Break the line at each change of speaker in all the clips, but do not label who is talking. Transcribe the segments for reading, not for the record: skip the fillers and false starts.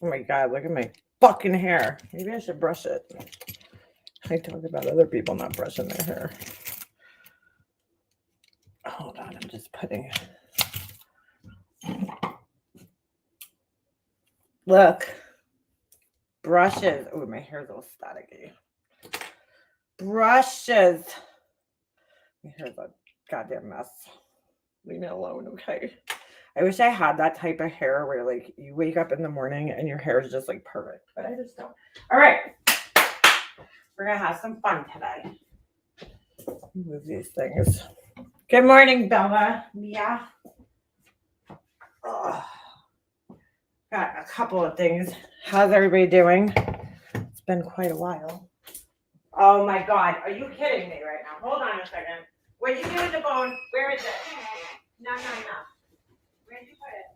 Oh my God, look at my fucking hair. Maybe I should brush it. I talk about other people not brushing their hair. Hold on, I'm just putting. Look. Brushes. Oh, my hair's all staticky. Brushes. My hair's a goddamn mess. Leave me alone, okay? I wish I had that type of hair where, like, you wake up in the morning and your hair is just, like, perfect. But I just don't. All right. We're going to have some fun today. Move these things. Good morning, Bella. Mia. Ugh. Got a couple of things. How's everybody doing? It's been quite a while. Oh my God, are you kidding me right now? Hold on a second. What'd you do with the bone? Where is it? No. Where'd you put it?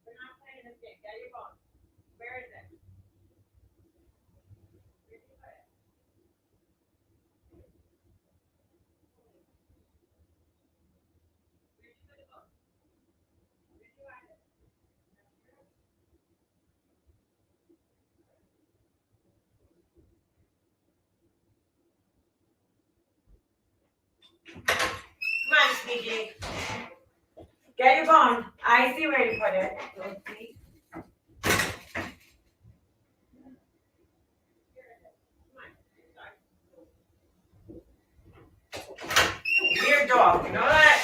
We're not playing this game. Get your bone. Where is it? Where'd you put it? Where'd you put the bone? Where'd you hide it? Come on, Sneaky. Get your bone. I see where you put it. Let's see. Weird dog, you know that?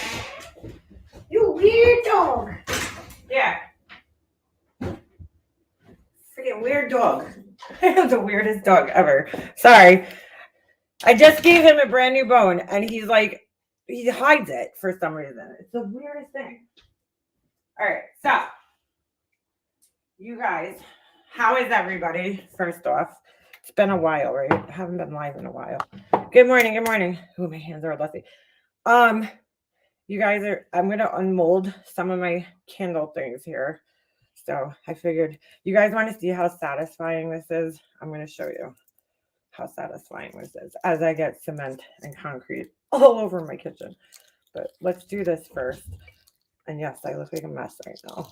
You weird dog. Yeah. Freaking weird dog. The weirdest dog ever. Sorry. I just gave him a brand new bone and he's like, he hides it for some reason. It's the weirdest thing. All right. So, you guys, how is everybody? First off, it's been a while, right? I haven't been live in a while. Good morning. Good morning. Ooh, my hands are dusty. You guys are, I'm going to unmold some of my candle things here. So I figured you guys want to see how satisfying this is. I'm going to show you how satisfying this is as I get cement and concrete all over my kitchen. But let's do this first. And yes, I look like a mess right now.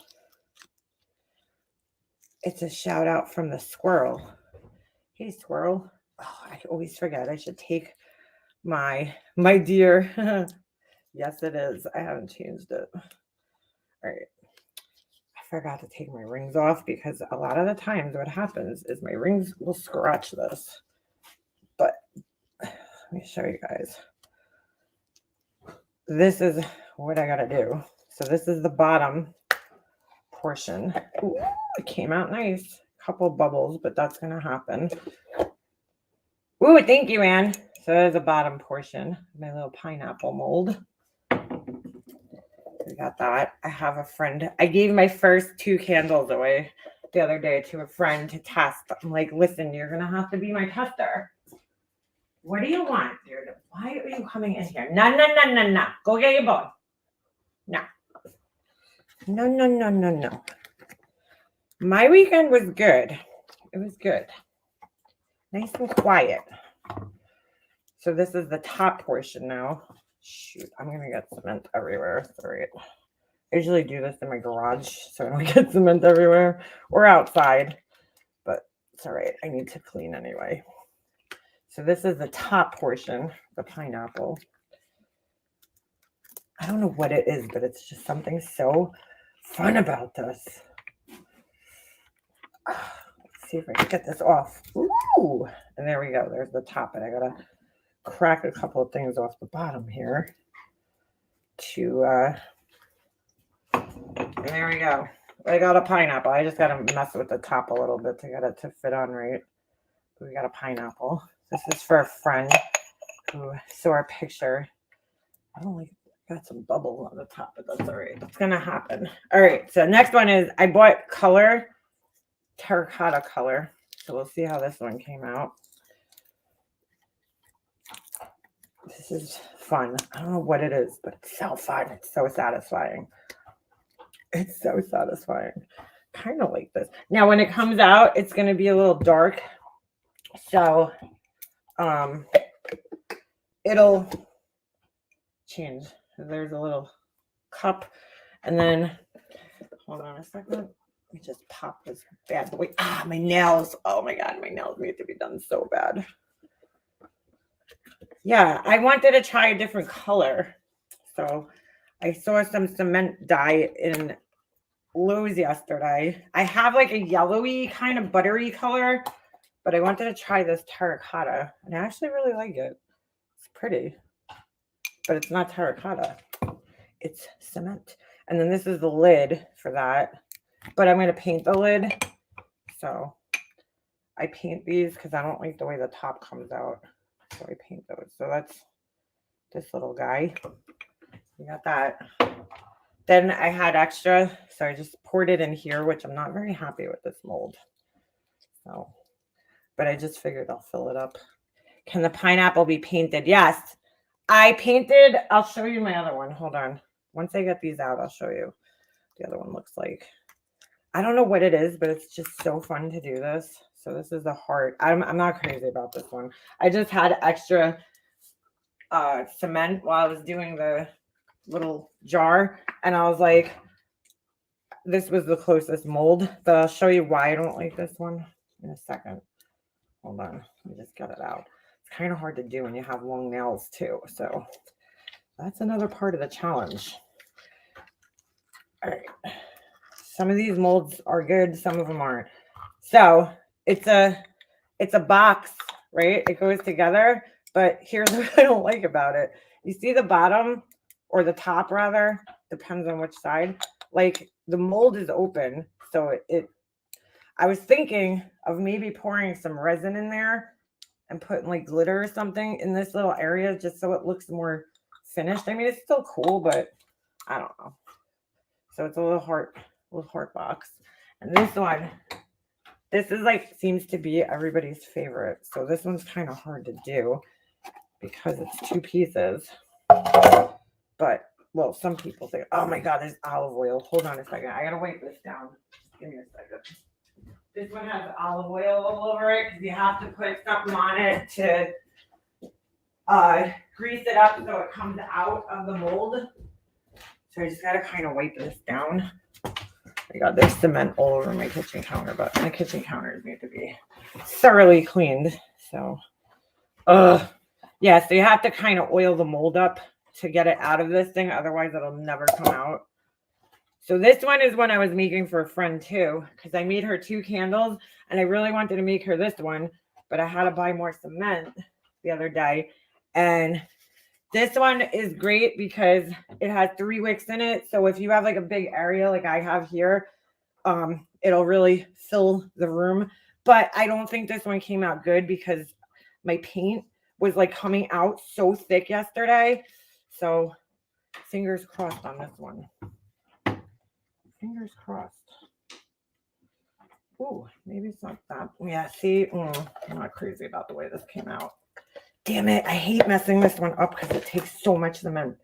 It's a shout out from the squirrel. Hey, squirrel. Oh, I always forget. I should take my dear. Yes, it is. I haven't changed it. All right. I forgot to take my rings off because a lot of the times what happens is my rings will scratch this. But let me show you guys. This is what I got to do. So this is the bottom portion. Ooh, it came out nice. Couple bubbles, but that's going to happen. Ooh, thank you, Anne. So there's the bottom portion, my little pineapple mold. We got that. I have a friend. I gave my first 2 candles away the other day to a friend to test. I'm like, listen, you're going to have to be my tester. What do you want, dude? Why are you coming in here? No. Go get your bone. No. No. My weekend was good. It was good. Nice and quiet. So this is the top portion now. Shoot, I'm going to get cement everywhere. Sorry. I usually do this in my garage so I don't get cement everywhere or outside. But it's all right. I need to clean anyway. So this is the top portion, the pineapple. I don't know what it is, but it's just something so fun about this. Let's see if I can get this off. Ooh, and there we go. There's the top, and I gotta crack a couple of things off the bottom here. And there we go. I got a pineapple. I just gotta mess with the top a little bit to get it to fit on right. We got a pineapple. This is for a friend who saw our picture. I don't like. Got some bubble on the top, but that's all right. That's gonna happen. All right. So next one is I bought terracotta color. So we'll see how this one came out. This is fun. I don't know what it is, but it's so fun. It's so satisfying. It's so satisfying. Kind of like this. Now, when it comes out, it's going to be a little dark. So, it'll change. There's a little cup. And then, hold on a second. Let me just pop this bad boy. Ah, my nails. Oh my God, my nails need to be done so bad. Yeah, I wanted to try a different color. So I saw some cement dye in Lowe's yesterday. I have like a yellowy kind of buttery color, but I wanted to try this terracotta. And I actually really like it. It's pretty, but it's not terracotta. It's cement. And then this is the lid for that. But I'm going to paint the lid. So I paint these because I don't like the way the top comes out. So I paint those. So that's this little guy. We got that. Then I had extra, so I just poured it in here, which I'm not very happy with this mold. So, but I just figured I'll fill it up. Can the pineapple be painted? Yes. I painted, I'll show you my other one. Hold on. Once I get these out, I'll show you what the other one looks like. I don't know what it is, but it's just so fun to do this. So this is the heart. I'm not crazy about this one. I just had extra cement while I was doing the little jar, and I was like, this was the closest mold, but I'll show you why I don't like this one in a second. Hold on, let me just get it out. It's kind of hard to do when you have long nails too, so that's another part of the challenge. All right, some of these molds are good, some of them aren't. So it's a box, right? It goes together, but here's what I don't like about it. You see the bottom, or the top rather, depends on which side. Like the mold is open, so I was thinking of maybe pouring some resin in there and putting like glitter or something in this little area just so it looks more finished. I mean, it's still cool, but I don't know. So it's a little heart box. And this one, this is like, seems to be everybody's favorite. So this one's kind of hard to do because it's 2 pieces. But, well, some people say, oh my God, there's olive oil. Hold on a second. I got to wipe this down. Give me a second. This one has olive oil all over it because you have to put something on it to grease it up so it comes out of the mold. So I just got to kind of wipe this down. I got there's cement all over my kitchen counter, but my kitchen counters need to be thoroughly cleaned. So, yeah, so you have to kind of oil the mold up to get it out of this thing. Otherwise, it'll never come out. So this one is one I was making for a friend too, because I made her 2 candles and I really wanted to make her this one, but I had to buy more cement the other day. And this one is great because it has 3 wicks in it. So if you have like a big area like I have here, it'll really fill the room. But I don't think this one came out good because my paint was like coming out so thick yesterday. So fingers crossed on this one. Fingers crossed. Ooh, maybe it's not that. Yeah, see, I'm not crazy about the way this came out. Damn it, I hate messing this one up because it takes so much cement.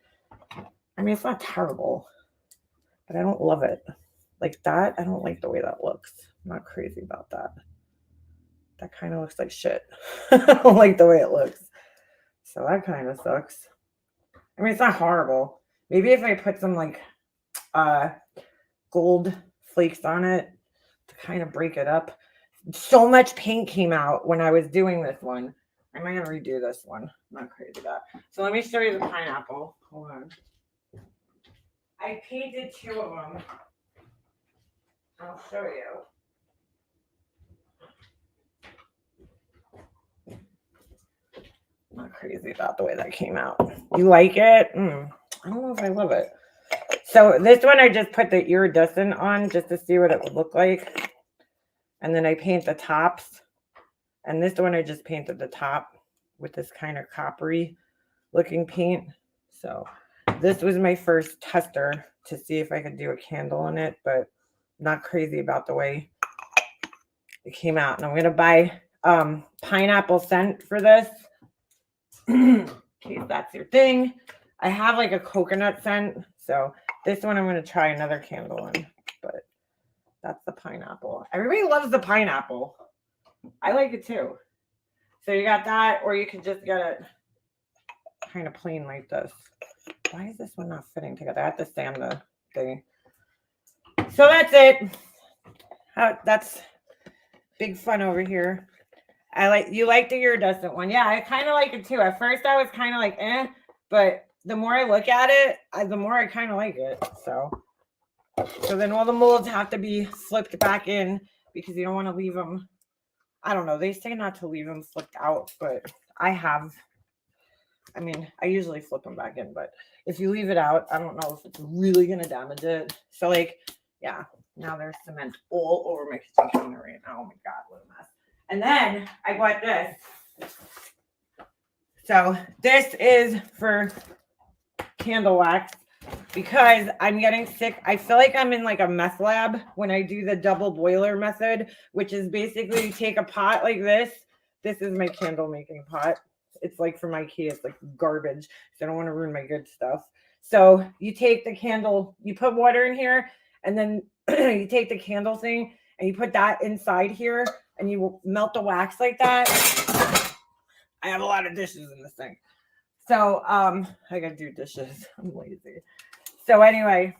I mean, it's not terrible, but I don't love it. Like that, I don't like the way that looks. I'm not crazy about that. That kind of looks like shit. I don't like the way it looks. So that kind of sucks. I mean, it's not horrible. Maybe if I put some like gold flakes on it to kind of break it up. So much paint came out when I was doing this one. I might have to redo this one. I'm not crazy about it. So let me show you the pineapple. Hold on. I painted 2 of them. I'll show you. I'm not crazy about the way that came out. You like it? I don't know if I love it. So this one I just put the iridescent on just to see what it would look like. And then I paint the tops. And this one I just painted the top with this kind of coppery looking paint. So this was my first tester to see if I could do a candle in it, but not crazy about the way it came out. And I'm going to buy pineapple scent for this in case that's your thing. I have like a coconut scent. So this one I'm going to try another candle in, but that's the pineapple. Everybody loves the pineapple. I like it too. So you got that, or you can just get it kind of plain like this. Why is this one not fitting together? I have to sand the thing. So that's it. That's big fun over here. You like the iridescent one. Yeah, I kind of like it too. At first I was kind of like, but the more I look at it, the more I kind of like it. So then all the molds have to be flipped back in because you don't want to leave them. I don't know. They say not to leave them flipped out, but I mean, I usually flip them back in, but if you leave it out, I don't know if it's really going to damage it. So like, yeah, now there's cement all over my kitchen counter right now. Oh my God, what a mess. And then I bought this. So this is for candle wax because I'm getting sick. I feel like I'm in like a meth lab when I do the double boiler method, which is basically you take a pot like this. This is my candle making pot. It's like from IKEA. It's like garbage. So I don't want to ruin my good stuff. So you take the candle, you put water in here, and then you take the candle thing and you put that inside here and you melt the wax like that. I have a lot of dishes in this thing. So I gotta do dishes. I'm lazy. So anyway,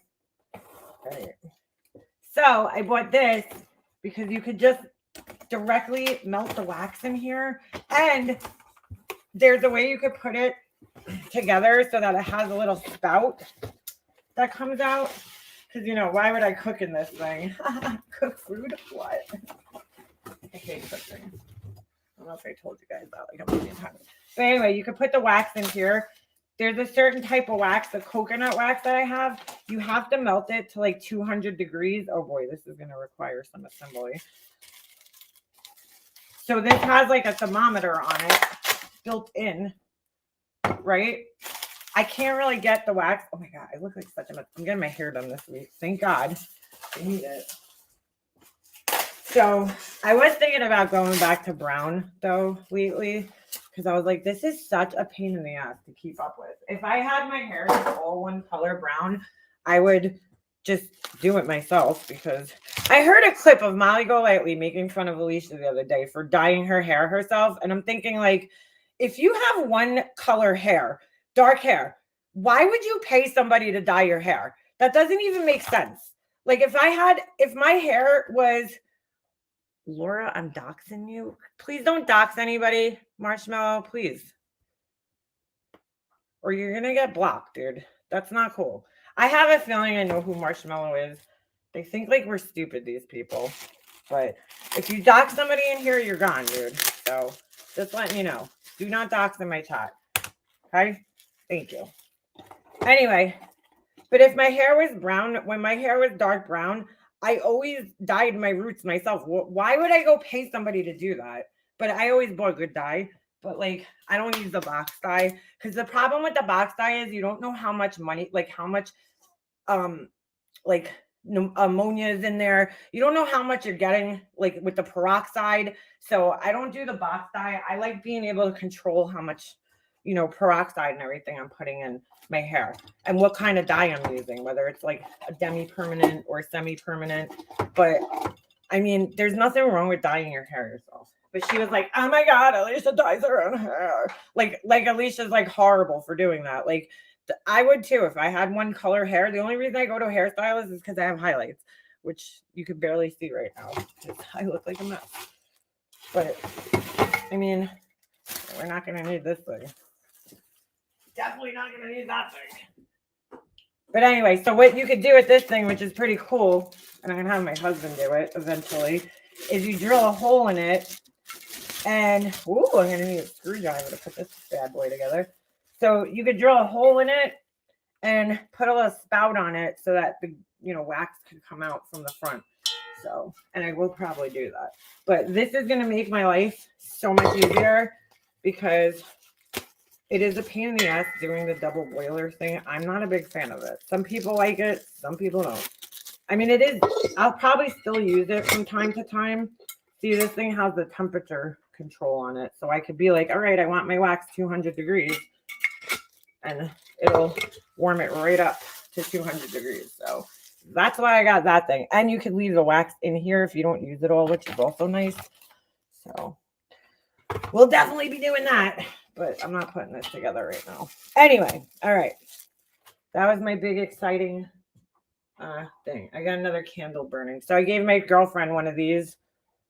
so I bought this because you could just directly melt the wax in here, and there's a way you could put it together so that it has a little spout that comes out. Because why would I cook in this thing? Cook food? What? I hate cooking. I don't know if I told you guys that like a million times. But anyway, you could put the wax in here. There's a certain type of wax, the coconut wax that I have. You have to melt it to like 200 degrees. Oh boy, this is going to require some assembly. So this has like a thermometer on it built in, right? I can't really get the wax. Oh my God, I look like such a mess. I'm getting my hair done this week. Thank God. I need it. So I was thinking about going back to brown though lately because I was like, this is such a pain in the ass to keep up with. If I had my hair all one color brown, I would just do it myself because I heard a clip of Molly Golightly making fun of Alicia the other day for dyeing her hair herself. And I'm thinking like, if you have one color hair, dark hair, why would you pay somebody to dye your hair? That doesn't even make sense. Like if my hair was, Laura, I'm doxing you. Please don't dox anybody. Marshmallow, please. Or you're going to get blocked, dude. That's not cool. I have a feeling I know who Marshmallow is. They think like we're stupid, these people. But if you dox somebody in here, you're gone, dude. So just letting you know. Do not dox in my chat. Okay? Thank you. Anyway, but if my hair was brown, when my hair was dark brown, I always dyed my roots myself. Why would I go pay somebody to do that? But I always bought good dye. But like, I don't use the box dye because the problem with the box dye is you don't know how much money, like how much, like ammonia is in there. You don't know how much you're getting, like with the peroxide. So I don't do the box dye. I like being able to control how much, peroxide and everything I'm putting in my hair and what kind of dye I'm using, whether it's like a demi-permanent or semi-permanent. But I mean, there's nothing wrong with dyeing your hair yourself. But she was like, oh my God, Alicia dyes her own hair. Like Alicia's like horrible for doing that. Like I would too if I had one color hair. The only reason I go to a hairstylist is because I have highlights, which you could barely see right now. I look like a mess. But I mean, we're not going to need this thing. Definitely not going to need that thing. But anyway, so what you could do with this thing, which is pretty cool, and I'm going to have my husband do it eventually, is you drill a hole in it. And, I'm going to need a screwdriver to put this bad boy together. So you could drill a hole in it and put a little spout on it so that the, wax can come out from the front. So, and I will probably do that. But this is going to make my life so much easier because it is a pain in the ass doing the double boiler thing. I'm not a big fan of it. Some people like it. Some people don't. I mean, it is. I'll probably still use it from time to time. See, this thing has the temperature control on it. So I could be like, all right, I want my wax 200 degrees. And it'll warm it right up to 200 degrees. So that's why I got that thing. And you can leave the wax in here if you don't use it all, which is also nice. So we'll definitely be doing that. But I'm not putting this together right now. Anyway, all right. That was my big exciting thing. I got another candle burning. So I gave my girlfriend one of these,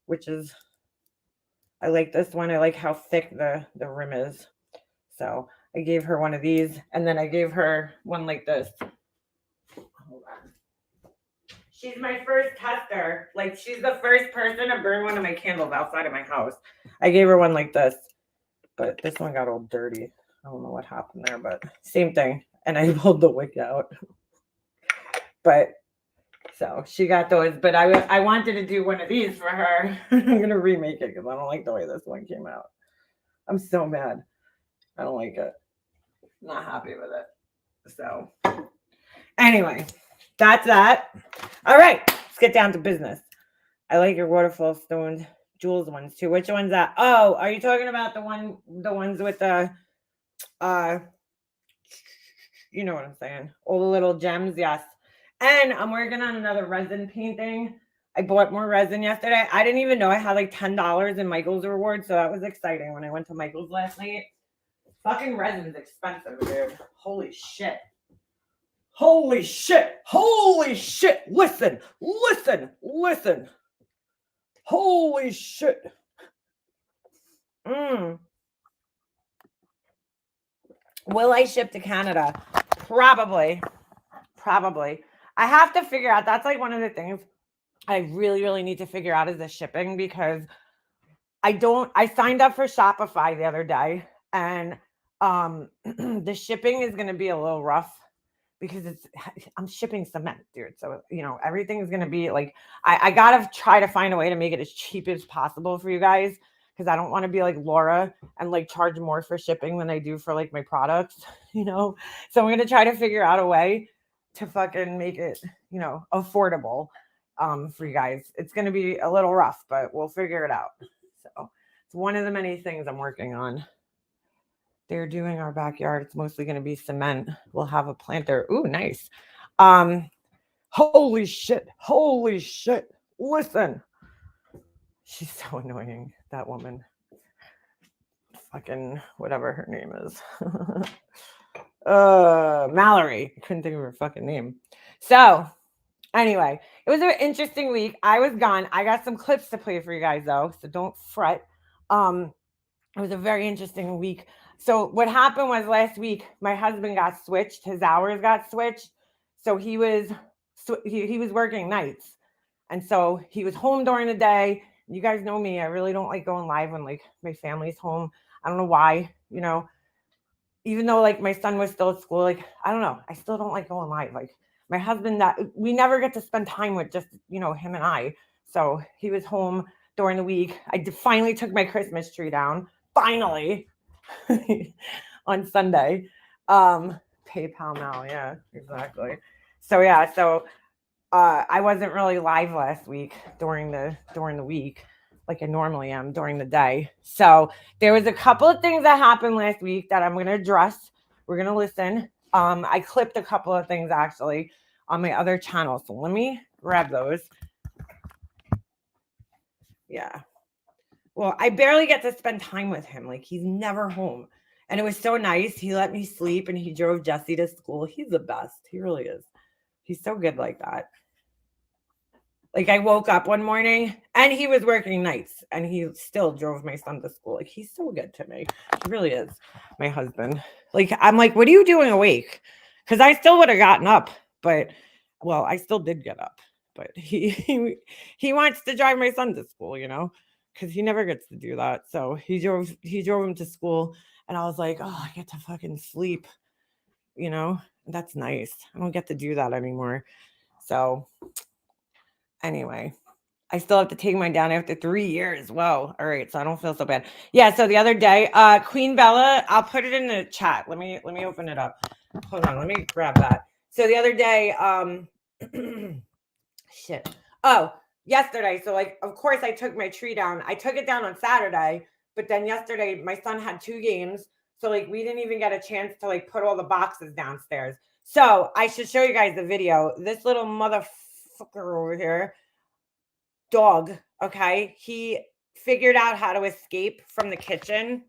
which is, I like this one. I like how thick the rim is. So I gave her one of these, and then I gave her one like this. Hold on. She's my first tester. Like, she's the first person to burn one of my candles outside of my house. I gave her one like this, but this one got all dirty. I don't know what happened there, but same thing. And I pulled the wick out. But so she got those, but I wanted to do one of these for her. I'm gonna remake it because I don't like the way this one came out. I'm so mad. I don't like it. Not happy with it. So anyway, that's that. All right, let's get down to business. I like your waterfall stones, jewels ones too. Which one's that? Oh, are you talking about the ones with the you know what I'm saying? All the little gems, yes. And I'm working on another resin painting. I bought more resin yesterday. I didn't even know I had like $10 in Michael's reward, so that was exciting when I went to Michael's last night. Fucking resin is expensive, dude. Holy shit. Holy shit. Holy shit. Listen. Holy shit. Will I ship to Canada? Probably. I have to figure out. That's like one of the things I really, really need to figure out is the shipping, because I signed up for Shopify the other day, and the shipping is going to be a little rough because I'm shipping cement, dude. So, everything is going to be like, I got to try to find a way to make it as cheap as possible for you guys, because I don't want to be like Laura and like charge more for shipping than I do for like my products, So I'm going to try to figure out a way to fucking make it, affordable for you guys. It's going to be a little rough, but we'll figure it out. So it's one of the many things I'm working on. They're doing our backyard. It's mostly going to be cement. We'll have a planter. Ooh, nice. Holy shit. Listen. She's so annoying, that woman. Fucking whatever her name is. Mallory. I couldn't think of her fucking name. So anyway, it was an interesting week. I was gone. I got some clips to play for you guys though, so don't fret. It was a very interesting week. So what happened was last week, my husband got switched. His hours got switched. So he was working nights. And so he was home during the day. You guys know me. I really don't like going live when like my family's home. I don't know why, even though like my son was still at school, like, I don't know. I still don't like going live. Like my husband, that we never get to spend time with just, him and I. So he was home during the week. I finally took my Christmas tree down. Finally. On Sunday. PayPal now. Yeah, exactly. So yeah, I wasn't really live last week during the week like I normally am during the day. So there was a couple of things that happened last week that I'm going to address. We're going to listen. I clipped a couple of things actually on my other channel. So let me grab those. Yeah. Well, I barely get to spend time with him. Like he's never home. And it was so nice. He let me sleep and he drove Jesse to school. He's the best. He really is. He's so good like that. Like I woke up one morning and he was working nights and he still drove my son to school. Like he's so good to me. He really is, my husband. Like I'm like, what are you doing awake? Because I still would have gotten up, but well, I still did get up. But he wants to drive my son to school, because he never gets to do that. So he drove him to school, and I was like, oh, I get to fucking sleep, That's nice. I don't get to do that anymore. So anyway, I still have to take mine down after 3 years. Whoa. All right. So I don't feel so bad. Yeah. So the other day, Queen Bella, I'll put it in the chat. Let me open it up. Hold on. Let me grab that. So the other day, shit. Oh, yesterday. So like, of course I took my tree down. I took it down on Saturday, but then yesterday my son had 2 games. So like, we didn't even get a chance to like put all the boxes downstairs. So I should show you guys the video. This little motherfucker over here, dog, okay, he figured out how to escape from the kitchen.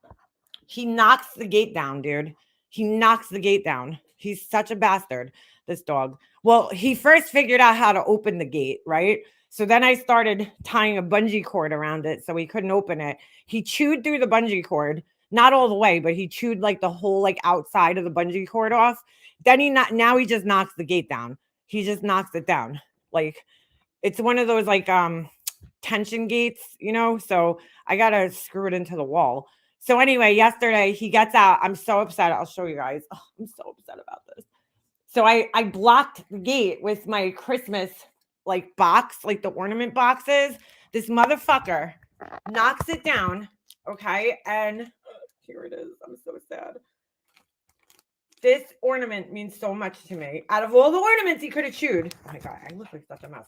He knocks the gate down, dude. He He's such a bastard, this dog. Well, he first figured out how to open the gate, right? So then I started tying a bungee cord around it so he couldn't open it. He chewed through the bungee cord, not all the way, but he chewed like the whole like outside of the bungee cord off. Then now he just knocks the gate down. He just knocks it down. Like it's one of those like tension gates, so I gotta screw it into the wall. So anyway, yesterday he gets out. I'm so upset. I'll show you guys. Oh, I'm so upset about this. So I blocked the gate with my Christmas like box, like the ornament boxes. This motherfucker knocks it down. Okay. And here it is. I'm so sad. This ornament means so much to me. Out of all the ornaments he could have chewed. Oh my God, I look like such a mess.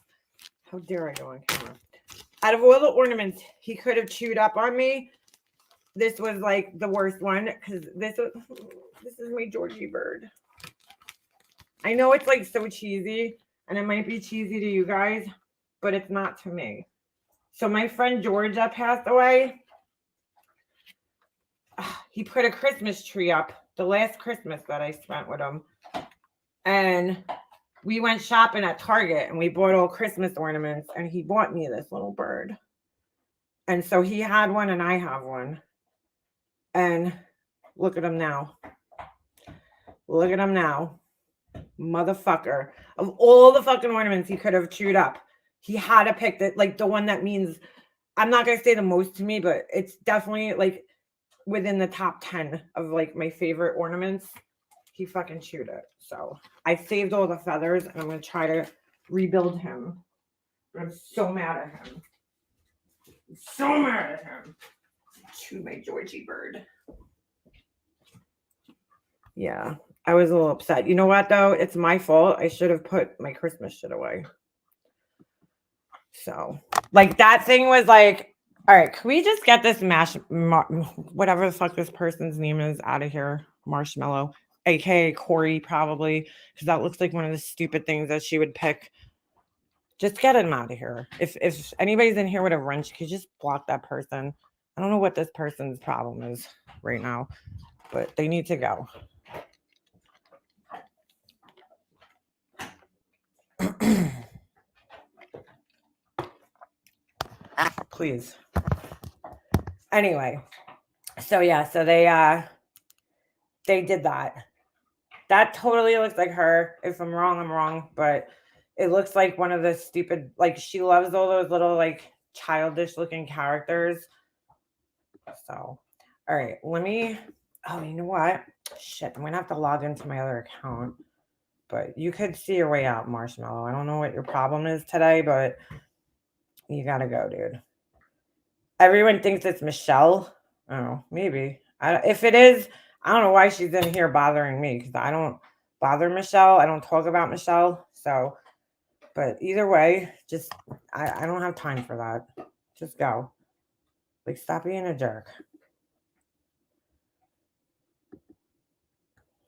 How dare I go on camera? Out of all the ornaments he could have chewed up on me, this was like the worst one because this is my Georgie bird. I know it's like so cheesy and it might be cheesy to you guys, but it's not to me. So my friend Georgia passed away. He put a Christmas tree up the last Christmas that I spent with him. And we went shopping at Target and we bought all Christmas ornaments and he bought me this little bird. And so he had one and I have one. And look at him now. Look at him now. Motherfucker. Of all the fucking ornaments he could have chewed up, he had to pick the one that means, I'm not going to say the most to me, but it's definitely like within the top 10 of like my favorite ornaments. He fucking chewed it. So I saved all the feathers and I'm going to try to rebuild him. But I'm so mad at him. I'm so mad at him. Chew my Georgie bird. Yeah, I was a little upset. You know what, though? It's my fault. I should have put my Christmas shit away. So, like, that thing was like, all right, can we just get this whatever the fuck this person's name is out of here? Marshmallow, aka Corey, probably, because that looks like one of the stupid things that she would pick. Just get him out of here. If anybody's in here with a wrench, could you just block that person? I don't know what this person's problem is right now, but they need to go. Please. Anyway, so yeah, so they did that. That totally looks like her. If I'm wrong, I'm wrong, but it looks like one of the stupid, like she loves all those little like childish looking characters. So, all right, let me, oh, you know what? Shit, I'm gonna have to log into my other account, but you could see your way out, Marshmallow. I don't know what your problem is today, but you gotta go, dude. Everyone thinks it's Michelle. Oh, maybe. If it is, I don't know why she's in here bothering me because I don't bother Michelle. I don't talk about Michelle. So, but either way, just I don't have time for that. Just go. Like, stop being a jerk.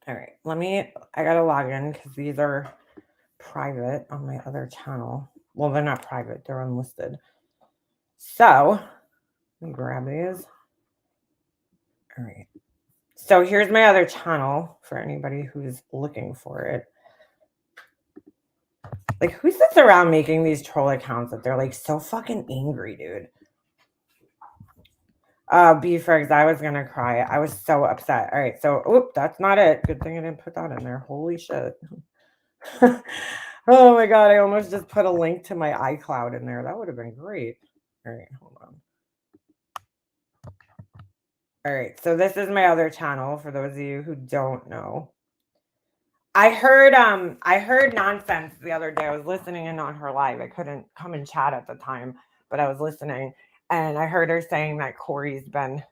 All right, I gotta log in because these are private on my other channel. Well, they're not private, they're unlisted. So, let me grab these. All right. So here's my other channel for anybody who's looking for it. Like, who sits around making these troll accounts that they're like so fucking angry, dude? B-Fergs, I was gonna cry. I was so upset. All right, so that's not it. Good thing I didn't put that in there. Holy shit. Oh my God, I almost just put a link to my iCloud in there. That would have been great. All right, hold on. All right, so this is my other channel for those of you who don't know. I heard nonsense the other day. I was listening in on her live. I couldn't come and chat at the time, but I was listening and I heard her saying that Corey's been,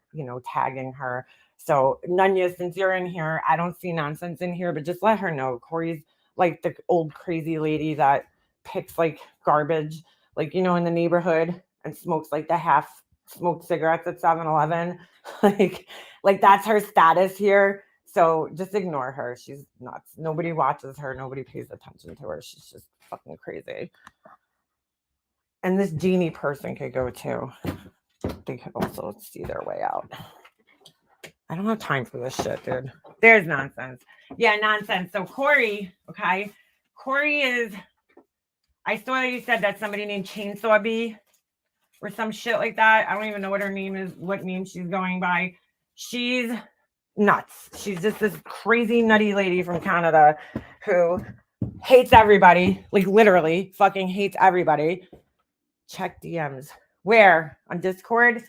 tagging her. So Nunya, since you're in here, I don't see nonsense in here, but just let her know Corey's like the old crazy lady that picks like garbage, like, in the neighborhood and smokes like the half smoked cigarettes at 7-Eleven. like that's her status here. So just ignore her. She's nuts. Nobody watches her. Nobody pays attention to her. She's just fucking crazy. And this genie person could go too. They could also see their way out. I don't have time for this shit, dude. There's nonsense. Yeah, nonsense. So Corey, okay. Corey is, I saw that you said that somebody named Chainsaw Bee or some shit like that. I don't even know what her name is, what name she's going by. She's nuts. She's just this crazy nutty lady from Canada who hates everybody, like literally fucking hates everybody. Check DMs. Where? On Discord?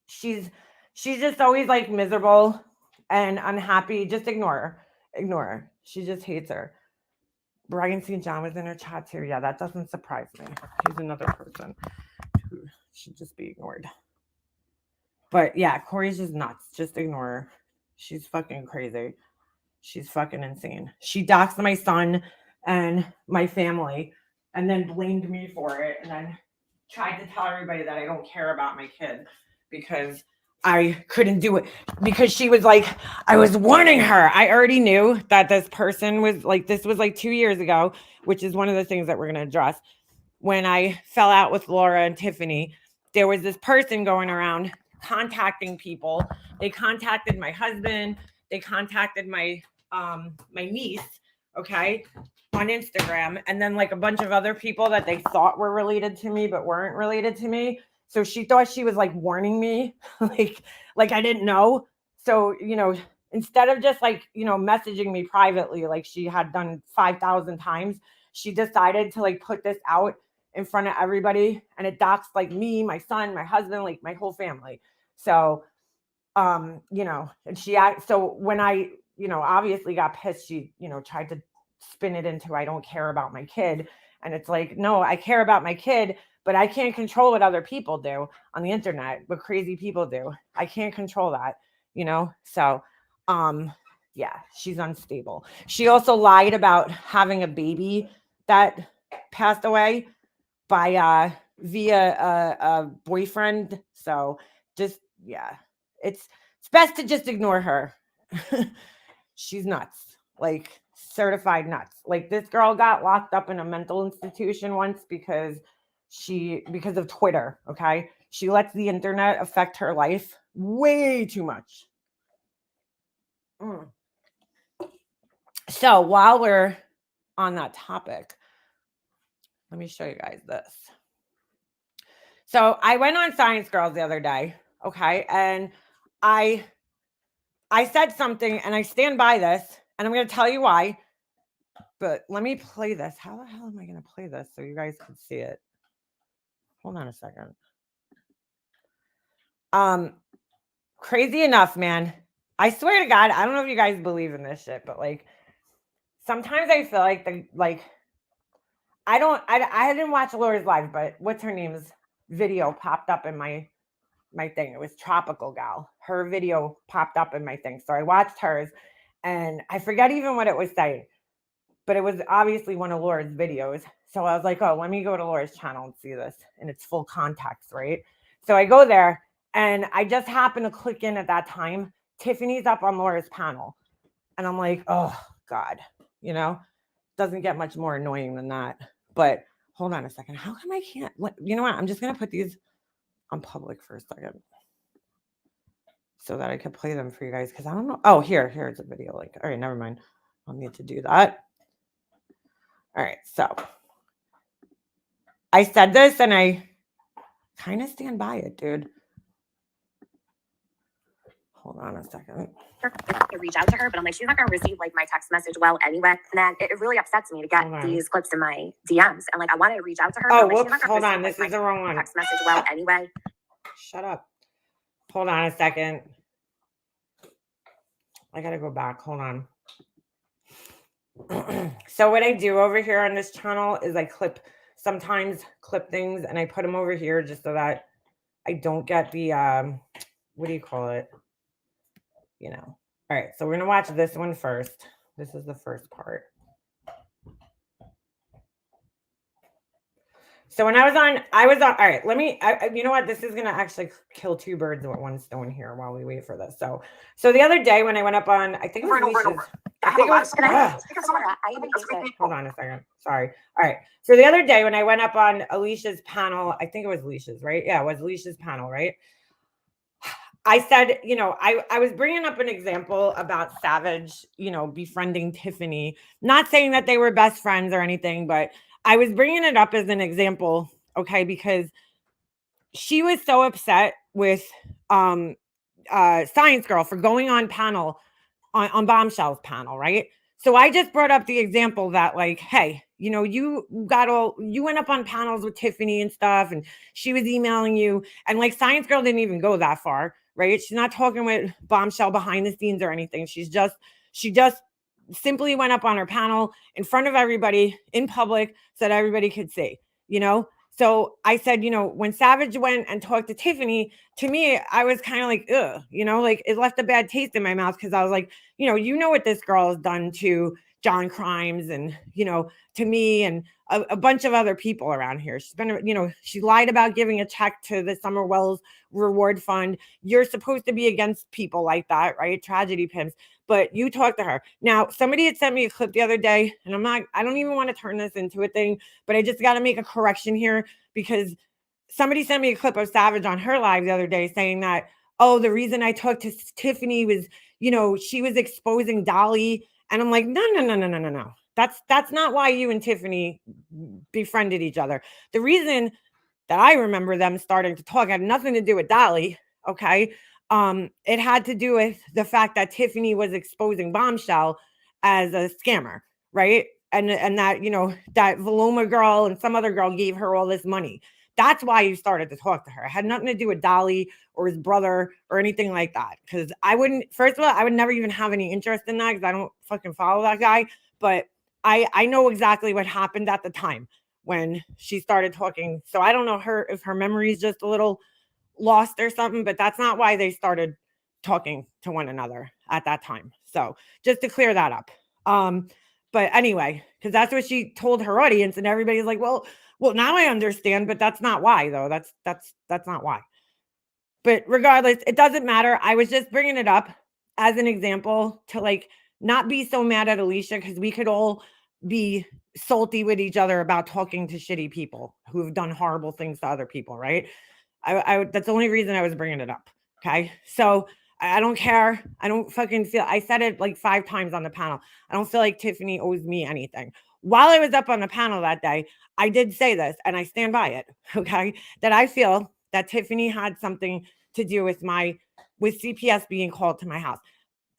She's just always like miserable and unhappy. Just ignore her. Ignore her. She just hates her. Brian St. John was in her chat too. Yeah, that doesn't surprise me. He's another person who should just be ignored. But yeah, Corey's just nuts. Just ignore her. She's fucking crazy. She's fucking insane. She doxed my son and my family and then blamed me for it and then tried to tell everybody that I don't care about my kid because I couldn't do it because she was like, I was warning her. I already knew that this person was like, this was like 2 years ago, which is one of the things that we're going to address. When I fell out with Laura and Tiffany, there was this person going around contacting people. They contacted my husband. They contacted my niece, okay, on Instagram, and then like a bunch of other people that they thought were related to me but weren't related to me. So she thought she was like warning me, like I didn't know. So, instead of just like, messaging me privately like she had done 5,000 times, she decided to like put this out in front of everybody, and it doxed like me, my son, my husband, like my whole family. So, and so when I, obviously got pissed, she, tried to spin it into, I don't care about my kid. And it's like, no, I care about my kid, but I can't control what other people do on the internet, what crazy people do. I can't control that, So, yeah, she's unstable. She also lied about having a baby that passed away by via a boyfriend. So just, yeah, it's best to just ignore her. She's nuts, like certified nuts. Like this girl got locked up in a mental institution once because of Twitter. Okay, she lets the internet affect her life way too much. So while we're on that topic, let me show you guys this. So I went on Science Girls the other day, okay, and I said something, and I stand by this, and I'm going to tell you why. But let me play this. How the hell am I going to play this so you guys can see it? Hold on a second. Crazy enough, man. I swear to God, I don't know if you guys believe in this shit, but like sometimes I feel like I didn't watch Laura's live, but what's her name's video popped up in my thing. It was Tropical Gal. Her video popped up in my thing. So I watched hers and I forget even what it was saying, but it was obviously one of Laura's videos. So I was like, oh, let me go to Laura's channel and see this in its full context, right? So I go there and I just happened to click in at that time. Tiffany's up on Laura's panel. And I'm like, oh God, doesn't get much more annoying than that. But hold on a second. How come I can't? You know what? I'm just going to put these on public for a second so that I could play them for you guys because I don't know. Oh, here's a video link. All right, never mind. I'll need to do that. All right, so I said this and I kind of stand by it, dude. Hold on a second.
To reach out to her, but I'm like, she's not gonna receive like my text message well anyway. And then it really upsets me to get these clips in my DMs. And like I wanted to reach out to her.
Oh,
but, like,
whoops, hold on. This is the wrong one.
Text message well anyway.
Shut up. Hold on a second. I gotta go back. Hold on. So what I do over here on this channel is I sometimes clip things and I put them over here just so that I don't get the what do you call it? All right, so we're gonna watch this one first. This is the first part. So when I was on, all right, you know what? This is going to actually kill two birds with one stone here while we wait for this. So the other day when I went up on, I think it was Alicia's. Hold on a second. Sorry. All right. So the other day when I went up on Alicia's panel, I think it was Alicia's, right? Yeah, it was Alicia's panel, right? I said, I was bringing up an example about Savage, befriending Tiffany, not saying that they were best friends or anything, but I was bringing it up as an example, okay, because she was so upset with Science Girl for going on panel on Bombshell's panel, right? So I just brought up the example that, like, hey, you went up on panels with Tiffany and stuff, and she was emailing you, and like Science Girl didn't even go that far, right? She's not talking with Bombshell behind the scenes or anything. She just simply went up on her panel in front of everybody in public so that everybody could see, you know? So I said, when Savage went and talked to Tiffany, to me, I was kind of like, ugh, like it left a bad taste in my mouth because I was like, what this girl has done to John Crimes and, to me and a bunch of other people around here. She's been, she lied about giving a check to the Summer Wells Reward Fund. You're supposed to be against people like that, right? Tragedy pimps. But you talk to her. Now, somebody had sent me a clip the other day, and I don't even want to turn this into a thing, but I just got to make a correction here because somebody sent me a clip of Savage on her live the other day saying that, oh, the reason I talked to Tiffany was, she was exposing Dolly. And I'm like, no, no, no, no, no, no, no. That's not why you and Tiffany befriended each other. The reason that I remember them starting to talk had nothing to do with Dolly. Okay. It had to do with the fact that Tiffany was exposing Bombshell as a scammer, right? And that, that Valoma girl and some other girl gave her all this money. That's why you started to talk to her. It had nothing to do with Dolly or his brother or anything like that. Because first of all, I would never even have any interest in that because I don't fucking follow that guy. But I know exactly what happened at the time when she started talking. So I don't know if her memory is just a little lost or something, but that's not why they started talking to one another at that time. So just to clear that up. But anyway, because that's what she told her audience, and everybody's like, well, now I understand, but that's not why, though. That's not why. But regardless, it doesn't matter. I was just bringing it up as an example to like not be so mad at Alicia because we could all be salty with each other about talking to shitty people who have done horrible things to other people, right? I that's the only reason I was bringing it up. Okay. So I don't care. I don't fucking feel, I said it like 5 times on the panel. I don't feel like Tiffany owes me anything. While I was up on the panel that day, I did say this and I stand by it. Okay. That I feel that Tiffany had something to do with CPS being called to my house.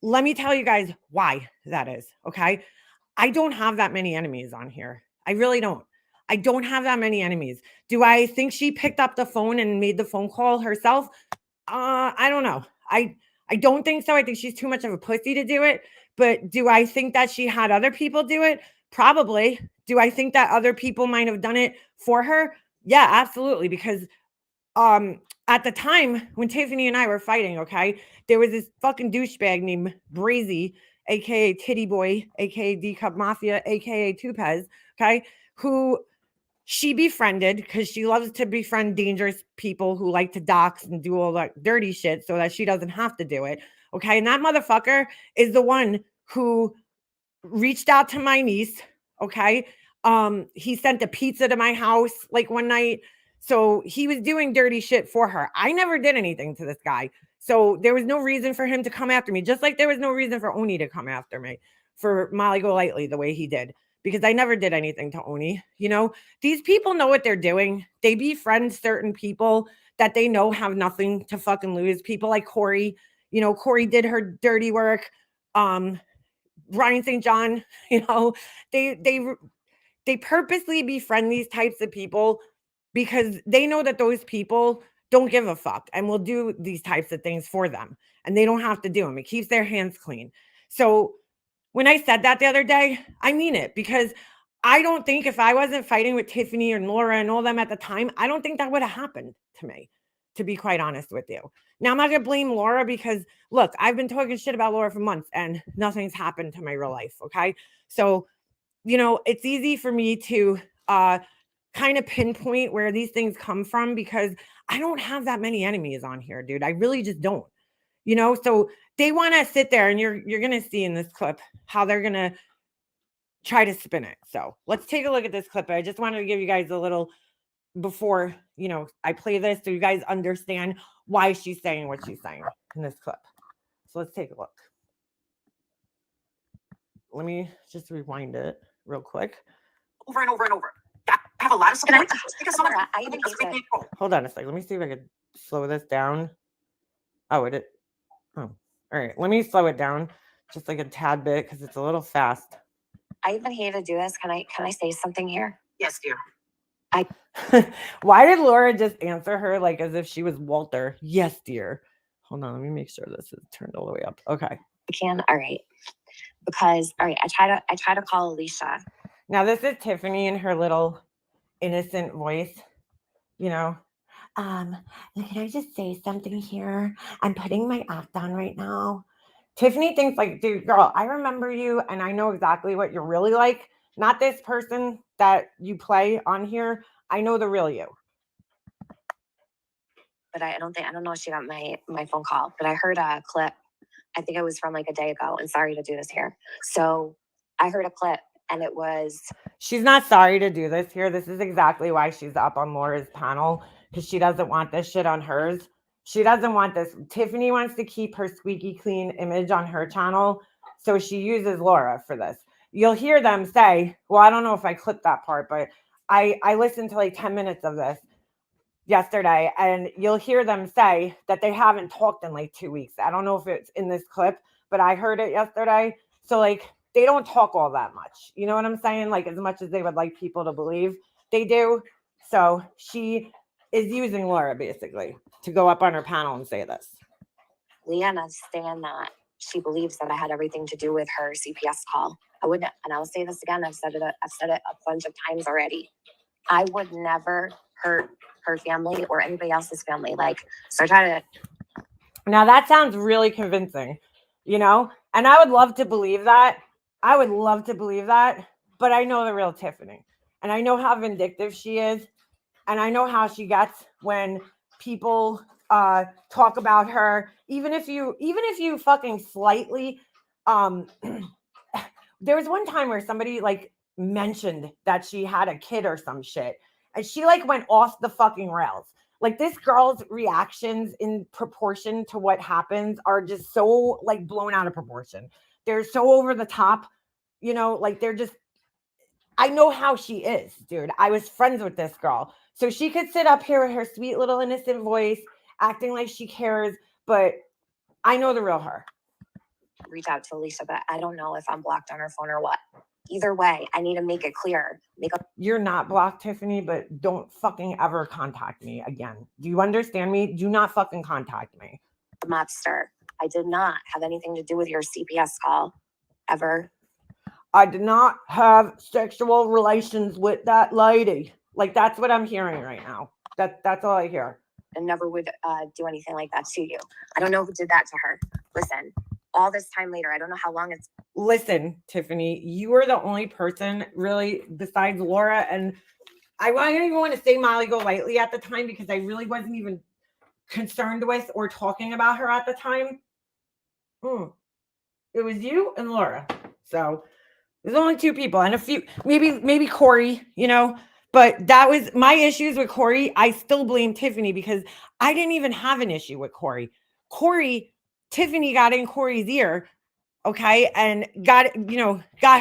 Let me tell you guys why that is. Okay. I don't have that many enemies on here. I really don't. I don't have that many enemies. Do I think she picked up the phone and made the phone call herself? I don't know. I don't think so. I think she's too much of a pussy to do it. But do I think that she had other people do it? Probably. Do I think that other people might have done it for her? Yeah, absolutely. Because at the time when Tiffany and I were fighting, okay, there was this fucking douchebag named Brazy, aka Titty Boy, aka D Cup Mafia, aka Tupez, okay, who she befriended because she loves to befriend dangerous people who like to dox and do all that dirty shit so that she doesn't have to do it. Okay. And that motherfucker is the one who reached out to my niece. Okay. He sent a pizza to my house like one night. So he was doing dirty shit for her. I never did anything to this guy. So there was no reason for him to come after me, just like there was no reason for Oni to come after me for Molly Golightly the way he did, because I never did anything to Oni. These people know what they're doing. They befriend certain people that they know have nothing to fucking lose. People like Corey, Corey did her dirty work. Ryan St. John, they purposely befriend these types of people because they know that those people don't give a fuck and will do these types of things for them, and they don't have to do them. It keeps their hands clean. So when I said that the other day, I mean it, because I don't think if I wasn't fighting with Tiffany and Laura and all them at the time, I don't think that would have happened to me, to be quite honest with you. Now, I'm not going to blame Laura because, look, I've been talking shit about Laura for months and nothing's happened to my real life. Okay. So, it's easy for me to kind of pinpoint where these things come from because I don't have that many enemies on here, dude. I really just don't. So they want to sit there, and you're going to see in this clip how they're going to try to spin it. So let's take a look at this clip. I just wanted to give you guys a little before, I play this so you guys understand why she's saying what she's saying in this clip. So let's take a look. Let me just rewind it real quick.
Over and over and over. I have a lot of support because someone
I even hate it.
Hold on a second. Let me see if I could slow this down. Oh, all right. Let me slow it down just like a tad bit because it's a little fast.
I even hate to do this. Can I say something here?
Yes, dear.
Why did Laura just answer her like as if she was Walter? Yes, dear. Hold on, let me make sure this is turned all the way up. Okay.
I can. All right. Because all right, I try to call Alicia.
Now this is Tiffany in her little innocent voice, can I just say something here? I'm putting my act on right now. Tiffany thinks like, dude, girl, I remember you and I know exactly what you're really like. Not this person that you play on here. I know the real you.
But I don't know if she got my phone call, but I heard a clip. I think it was from like a day ago, and sorry to do this here. So I heard a clip and it was.
She's not sorry to do this here. This is exactly why she's up on Laura's panel, because she doesn't want this shit on hers. She doesn't want this. Tiffany wants to keep her squeaky clean image on her channel. So she uses Laura for this. You'll hear them say, well, I don't know if I clipped that part, but I listened to like 10 minutes of this yesterday, and you'll hear them say that they haven't talked in like 2 weeks. I don't know if it's in this clip, but I heard it yesterday. So like they don't talk all that much. You know what I'm saying? Like as much as they would like people to believe they do. So she is using Laura basically to go up on her panel and say this.
Leanna's saying that she believes that I had everything to do with her CPS call. I wouldn't, and I'll say this again. I've said it a bunch of times already. I would never hurt her family or anybody else's family. So I try to.
Now that sounds really convincing, and I would love to believe that. But I know the real Tiffany, and I know how vindictive she is, and I know how she gets when people talk about her. Even if you fucking slightly, there was one time where somebody like mentioned that she had a kid or some shit, and she like went off the fucking rails. Like this girl's reactions in proportion to what happens are just so like blown out of proportion. They're so over the top, like they're just, I know how she is, dude. I was friends with this girl. So she could sit up here with her sweet little innocent voice, acting like she cares, but I know the real her.
Reach out to Alicia, but I don't know if I'm blocked on her phone or what. Either way, I need to make it clear.
You're not blocked, Tiffany, but don't fucking ever contact me again. Do you understand me? Do not fucking contact me.
Mobster. I did not have anything to do with your CPS call, ever.
I did not have sexual relations with that lady. Like that's what I'm hearing right now. That's all I hear.
And never would do anything like that to you. I don't know who did that to her. Listen, all this time later, I don't know how long it's.
Listen, Tiffany, you were the only person really besides Laura, and I didn't even want to say Molly Golightly at the time because I really wasn't even concerned with or talking about her at the time. It was you and Laura. So there's only two people and a few, maybe Corey, but that was my issues with Corey. I still blame Tiffany because I didn't even have an issue with Corey. Tiffany got in Corey's ear, okay, and got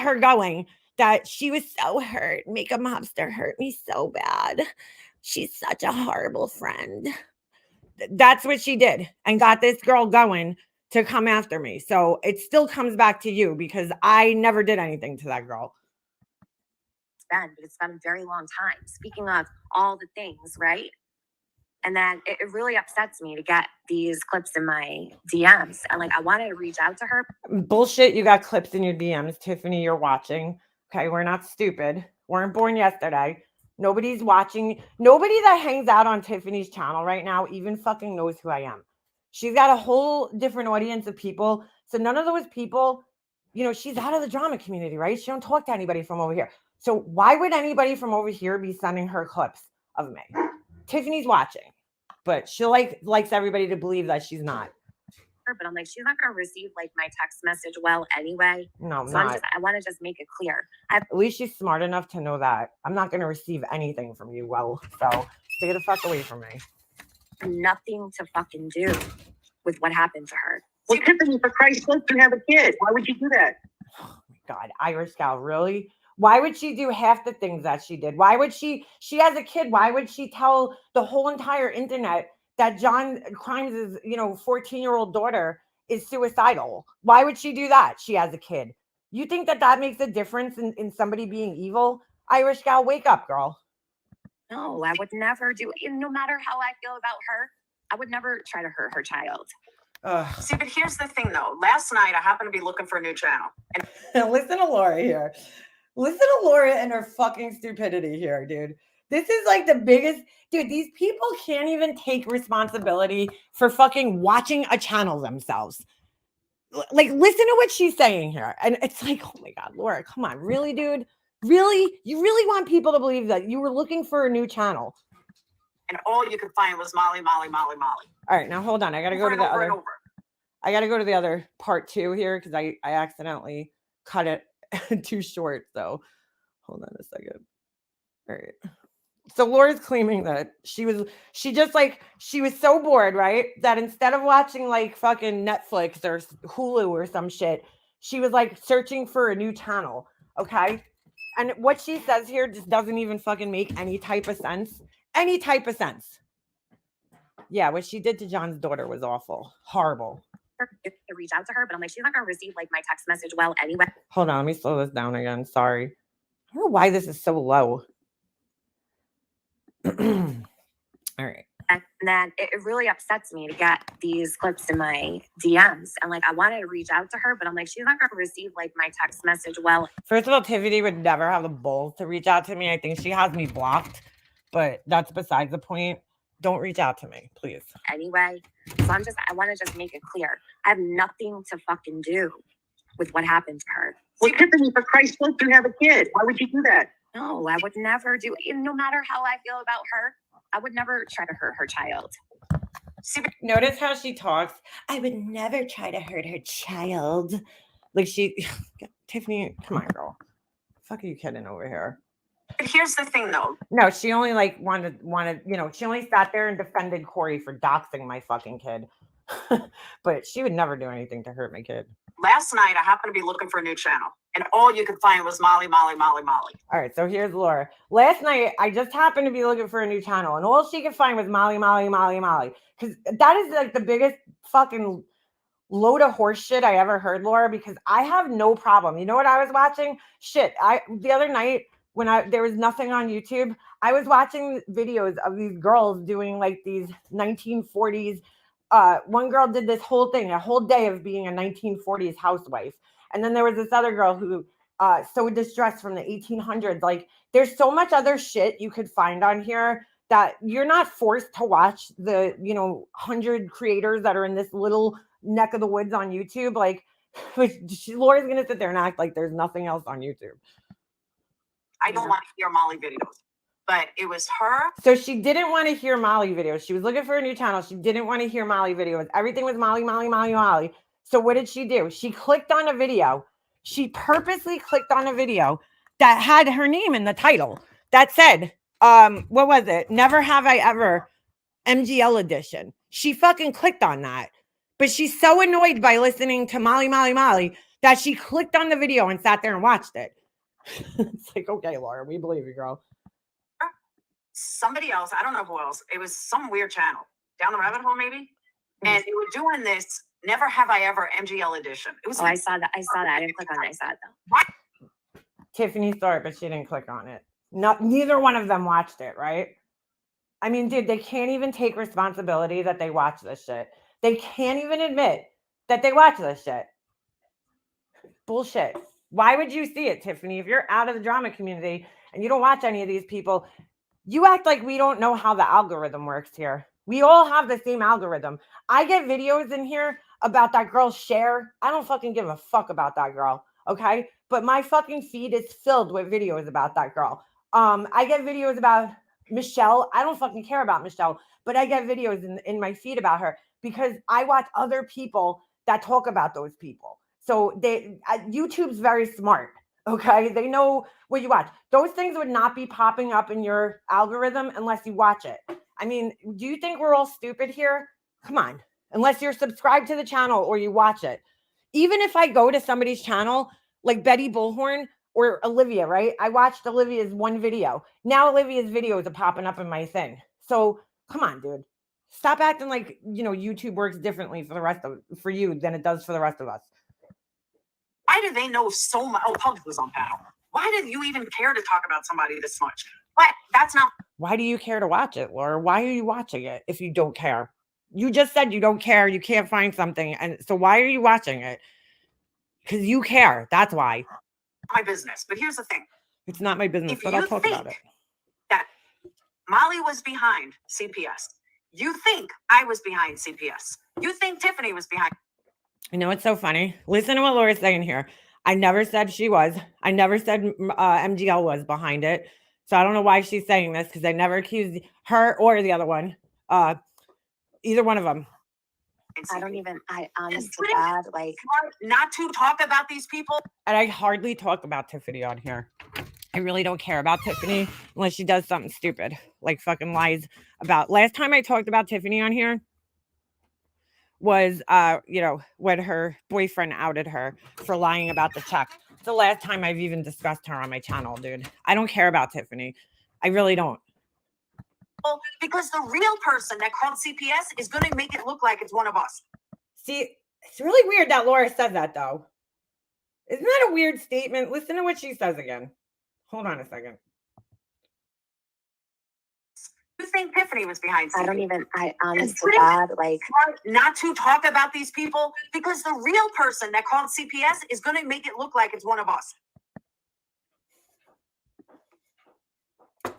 her going that she was so hurt. Make a mobster hurt me so bad. She's such a horrible friend. That's what she did and got this girl going to come after me. So it still comes back to you because I never did anything to that girl.
It's been a very long time. Speaking of all the things, right? And then it really upsets me to get these clips in my DMs. And I wanted to reach out to her.
Bullshit, you got clips in your DMs. Tiffany, you're watching. Okay, we're not stupid. Weren't born yesterday. Nobody's watching. Nobody that hangs out on Tiffany's channel right now even fucking knows who I am. She's got a whole different audience of people. So none of those people, she's out of the drama community, right? She don't talk to anybody from over here. So why would anybody from over here be sending her clips of me? Tiffany's watching, but she likes everybody to believe that she's not.
her, but I'm like, she's not gonna receive like my text message well anyway.
No, I'm
So
not.
I want to just make it clear.
At least she's smart enough to know that I'm not going to receive anything from you. Well, so stay the fuck away from me.
I have nothing to fucking do with what happened to her.
Well, Tiffany, for Christ's sake, you have a kid. Why would you do that?
Oh my God, Irish gal, really? Why would she do half the things that she did? Why would she has a kid. Why would she tell the whole entire internet that John Crimes' 14-year-old daughter is suicidal? Why would she do that? She has a kid. You think that makes a difference in somebody being evil? Irish gal, wake up, girl.
No, I would never do it. No matter how I feel about her, I would never try to hurt her child.
See, but here's the thing, though. Last night, I happened to be looking for a new channel. And
Listen to Laura here. Listen to Laura and her fucking stupidity here, dude. This is like the biggest, dude. These people can't even take responsibility for fucking watching a channel themselves. Like, listen to what she's saying here. And it's like, oh my God, Laura, come on. Really, dude? Really? You really want people to believe that you were looking for a new channel?
and all you could find was Molly, Molly, Molly, Molly.
All right, now hold on. I got to go to the other. I got to go to the other part 2 here because I accidentally cut it too short. So hold on a second. All right. So Laura's claiming that she was so bored, right? That instead of watching like fucking Netflix or Hulu or some shit, she was like searching for a new channel. Okay. And what she says here just doesn't even fucking make any type of sense. Any type of sense. Yeah, what she did to John's daughter was awful. Horrible.
To reach out to her, but I'm like, she's not gonna receive like my text message well anyway.
Hold on, let me slow this down again. Sorry. I don't know why this is so low. All right.
And then it really upsets me to get these clips in my DMs. And like, I wanted to reach out to her, but I'm like, she's not gonna receive like my text message well.
First of all, Tiffany would never have the balls to reach out to me. I think she has me blocked, but that's besides the point. Don't reach out to me, please.
Anyway, so I want to just make it clear. I have nothing to fucking do with what happened to her.
Well, Tiffany, for Christ's sake, you have a kid. Why would you do that?
No, I would never do it. No matter how I feel about her, I would never try to hurt her child.
See,
Notice how she talks. I would never try to hurt her child. Like Tiffany, come on, girl. Fuck are you kidding over here?
but here's the thing, though.
No, she only like wanted, she only sat there and defended Corey for doxing my fucking kid. But she would never do anything to hurt my kid.
Last night, I happened to be looking for a new channel, and all you could find was Molly, Molly, Molly, Molly.
All right, so here's Laura. Last night, I just happened to be looking for a new channel, and all she could find was Molly, Molly, Molly, Molly. Because that is like the biggest fucking load of horse shit I ever heard, Laura, because I have no problem. You know what I was watching? Shit, the other night, when there was nothing on YouTube, I was watching videos of these girls doing like these 1940s. One girl did this whole thing, a whole day of being a 1940s housewife. And then there was this other girl who sewed this dress from the 1800s. Like, there's so much other shit you could find on here that you're not forced to watch the, 100 creators that are in this little neck of the woods on YouTube. Like, Laura's going to sit there and act like there's nothing else on YouTube.
I don't want to hear Molly videos, but it was her.
So she didn't want to hear Molly videos. She was looking for a new channel. She didn't want to hear Molly videos. Everything was Molly, Molly, Molly, Molly. So what did she do? She clicked on a video. She purposely clicked on a video that had her name in the title that said, what was it? Never Have I Ever MGL edition. She fucking clicked on that. But she's so annoyed by listening to Molly, Molly, Molly that she clicked on the video and sat there and watched it. It's like, okay, Laura, we believe you, girl.
Somebody else, I don't know who else. It was some weird channel down the rabbit hole, maybe. And they were doing this Never Have I Ever MGL edition. It was.
Oh, I saw that. I didn't click on it. I saw it though.
Tiffany saw it, but she didn't click on it. Neither one of them watched it, right? I mean, dude, they can't even take responsibility that they watch this shit. They can't even admit that they watch this shit. Bullshit. Why would you see it, Tiffany? If you're out of the drama community and you don't watch any of these people, you act like we don't know how the algorithm works here. We all have the same algorithm. I get videos in here about that girl Cher. I don't fucking give a fuck about that girl, okay? But my fucking feed is filled with videos about that girl. I get videos about Michelle, I don't fucking care about Michelle, but I get videos in my feed about her because I watch other people that talk about those people. So YouTube's very smart. Okay. They know what you watch. Those things would not be popping up in your algorithm unless you watch it. I mean, do you think we're all stupid here? Come on. Unless you're subscribed to the channel or you watch it. Even if I go to somebody's channel, like Betty Bullhorn or Olivia, right? I watched Olivia's one video. Now Olivia's videos are popping up in my thing. So come on, dude. Stop acting like, YouTube works differently for you than it does for the rest of us.
Why do they know so much? Oh, Public was on panel. Why did you even care to talk about somebody this much? But that's not.
Why do you care to watch it, Laura? Why are you watching it if you don't care? You just said you don't care. You can't find something. And so why are you watching it? Because you care. That's why.
My business. But here's the thing.
It's not my business, but I'll talk about it.
That Molly was behind CPS. You think I was behind CPS. You think Tiffany was behind.
You know what's so funny? Listen to what Laura's saying here. I never said she was. I never said MGL was behind it. So I don't know why she's saying this because I never accused her or the other one. Either one of them.
I honestly, God, like,
not to talk about these people.
And I hardly talk about Tiffany on here. I really don't care about Tiffany unless she does something stupid, like fucking lies about. Last time I talked about Tiffany on here was, when her boyfriend outed her for lying about the check. It's the last time I've even discussed her on my channel, dude. I don't care about Tiffany. I really don't.
Because the real person that called CPS is going to make it look like it's one of us.
See, it's really weird that Laura said that, though. Isn't that a weird statement? Listen to what she says again. Hold on a second.
You think Tiffany was behind CPS?
I honestly, God, like,
not to talk about these people because the real person that called CPS is going to make it look like it's one of us.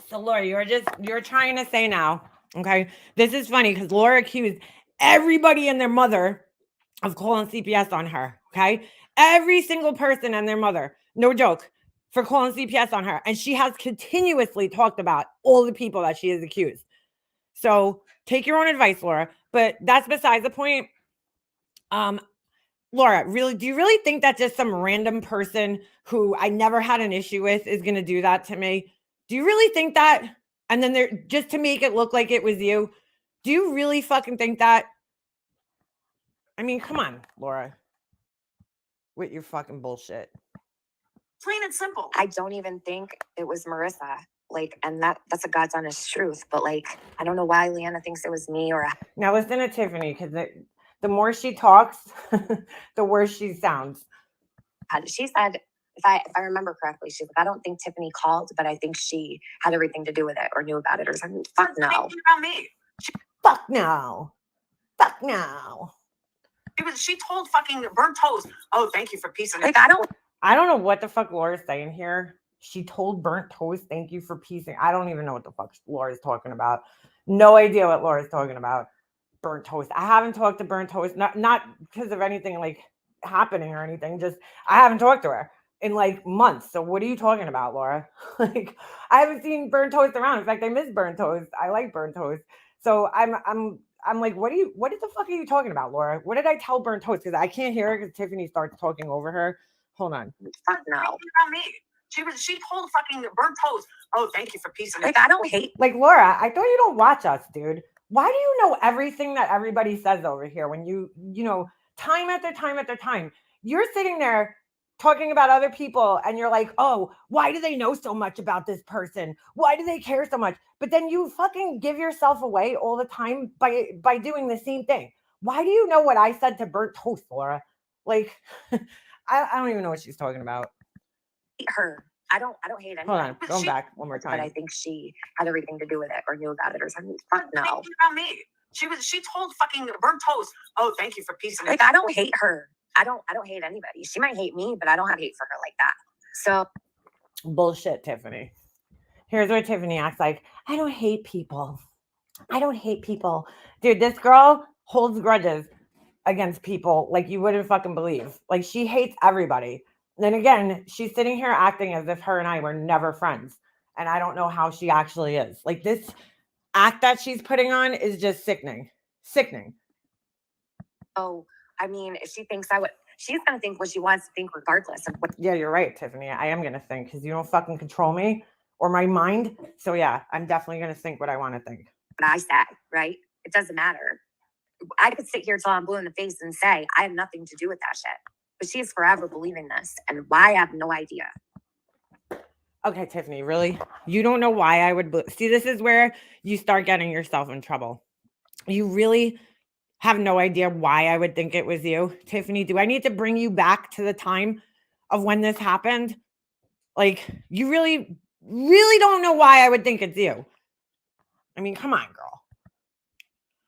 So Laura, you're trying to say now, okay? This is funny because Laura accused everybody and their mother of calling CPS on her, okay? Every single person and their mother, no joke, for calling CPS on her. And she has continuously talked about all the people that she has accused. So take your own advice, Laura. But that's besides the point. Laura, really, do you really think that just some random person who I never had an issue with is going to do that to me? Do you really think that? And then they're just to make it look like it was you. Do you really fucking think that? I mean, come on, Laura. With your fucking bullshit.
Plain and simple.
I don't even think it was Marissa. Like, and that's a God's honest truth. But like, I don't know why Leanna thinks it was me or.
Now listen to Tiffany, because the more she talks, the worse she sounds.
She said, if I remember correctly, she's like, I don't think Tiffany called, but I think she had everything to do with it or knew about it or something. Fuck no.
About me.
Fuck no. Fuck no.
She told fucking Burnt Toast, oh, thank you for piecing it.
Like,
I don't know what the fuck Laura's saying here. She told Burnt Toast, thank you for piecing. I don't even know what the fuck Laura's talking about. No idea what Laura's talking about. Burnt Toast. I haven't talked to Burnt Toast, not because of anything like happening or anything. Just I haven't talked to her in like months. So what are you talking about, Laura? Like I haven't seen Burnt Toast around. In fact, I miss Burnt Toast. I like Burnt Toast. So I'm like, what the fuck are you talking about, Laura? What did I tell Burnt Toast? Because I can't hear her because Tiffany starts talking over her. Hold on.
fuck no.
About me. She told fucking Burnt Toast, oh, thank you for piecing it.
Like, I don't hate.
Like, Laura, I thought you don't watch us, dude. Why do you know everything that everybody says over here when you know, time after time after time, you're sitting there talking about other people and you're like, oh, why do they know so much about this person? Why do they care so much? But then you fucking give yourself away all the time by doing the same thing. Why do you know what I said to Burnt Toast, Laura? Like, I don't even know what she's talking about.
Her. I don't hate anyone.
Hold on, going back one more time.
But I think she had everything to do with it or knew about it or something. Fuck no.
About me. She told fucking Burnt Toast, oh, thank you for piecing it.
Like, I don't hate her. I don't hate anybody. She might hate me, but I don't have hate for her like that. So
bullshit, Tiffany. Here's where Tiffany acts like, I don't hate people. I don't hate people. Dude, this girl holds grudges against people like you wouldn't fucking believe. Like she hates everybody. Then again, she's sitting here acting as if her and I were never friends. And I don't know how she actually is. Like, this act that she's putting on is just sickening. Sickening.
Oh, I mean, if she thinks she's going to think what she wants to think regardless of what
Yeah, you're right, Tiffany. I am going to think because you don't fucking control me or my mind. So, yeah, I'm definitely going to think what I want to think.
I say, right? It doesn't matter. I could sit here till I'm blue in the face and say, I have nothing to do with that shit. But she's forever believing this. And why, I have no idea.
Okay, Tiffany, really? You don't know why I would see, this is where you start getting yourself in trouble. You really have no idea why I would think it was you. Tiffany, do I need to bring you back to the time of when this happened? Like, you really, really don't know why I would think it's you. I mean, come on, girl.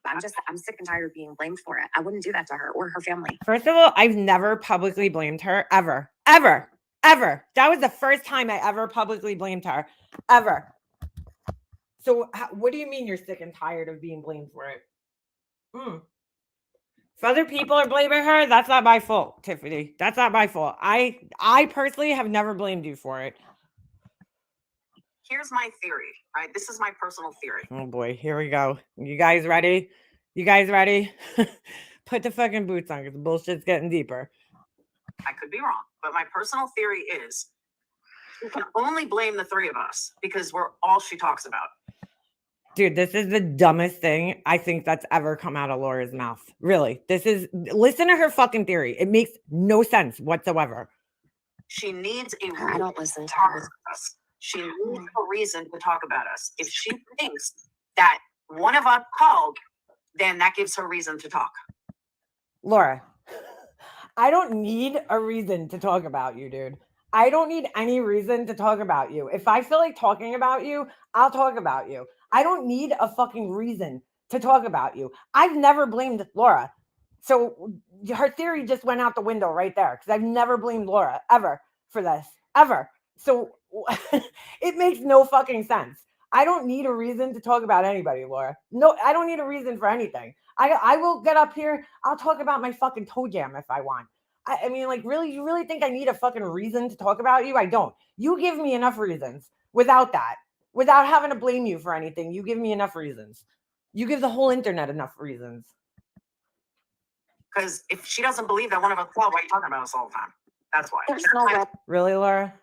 I'm sick and tired of being blamed for it. I wouldn't do that to her or her family.
First of all, I've never publicly blamed her, ever, ever, ever. That was the first time I ever publicly blamed her, ever. So what do you mean you're sick and tired of being blamed for it? If other people are blaming her, that's not my fault, Tiffany. That's not my fault. I personally have never blamed you for it.
Here's my theory, right? This is my personal theory.
Oh boy, here we go. You guys ready? You guys ready? Put the fucking boots on because the bullshit's getting deeper.
I could be wrong, but my personal theory is you can only blame the three of us because we're all she talks about.
Dude, this is the dumbest thing I think that's ever come out of Laura's mouth. Really. Listen to her fucking theory. It makes no sense whatsoever.
She needs a
I don't listen to
talk
her.
with us. She needs a reason to talk about us. If she thinks that one of us called, then that gives her reason to talk.
Laura, I don't need a reason to talk about you, dude. I don't need any reason to talk about you. If I feel like talking about you, I'll talk about you. I don't need a fucking reason to talk about you. I've never blamed Laura. So her theory just went out the window right there because I've never blamed Laura ever for this, ever. So it makes no fucking sense. I don't need a reason to talk about anybody, Laura. No, I don't need a reason for anything. I will get up here. I'll talk about my fucking toe jam if I want. I mean, like, really, you really think I need a fucking reason to talk about you? I don't. You give me enough reasons without that, without having to blame you for anything. You give me enough reasons. You give the whole internet enough reasons.
Because if she doesn't believe that one of us called, why are you talking about us all the time? That's why.
There's no way.
Really, Laura?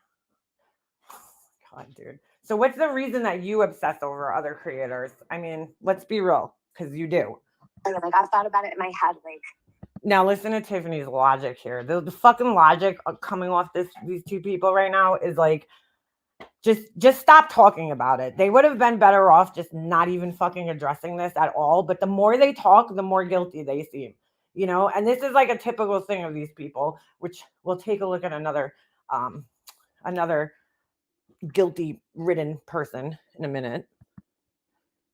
God, dude. So what's the reason that you obsess over other creators? I mean, let's be real, because you do.
Like, I've thought about it in my head, like,
now listen to Tiffany's logic here. The fucking logic coming off these two people right now is like, just stop talking about it. They would have been better off just not even fucking addressing this at all. But the more they talk, the more guilty they seem, you know? And this is like a typical thing of these people, which we'll take a look at another guilty ridden person in a minute.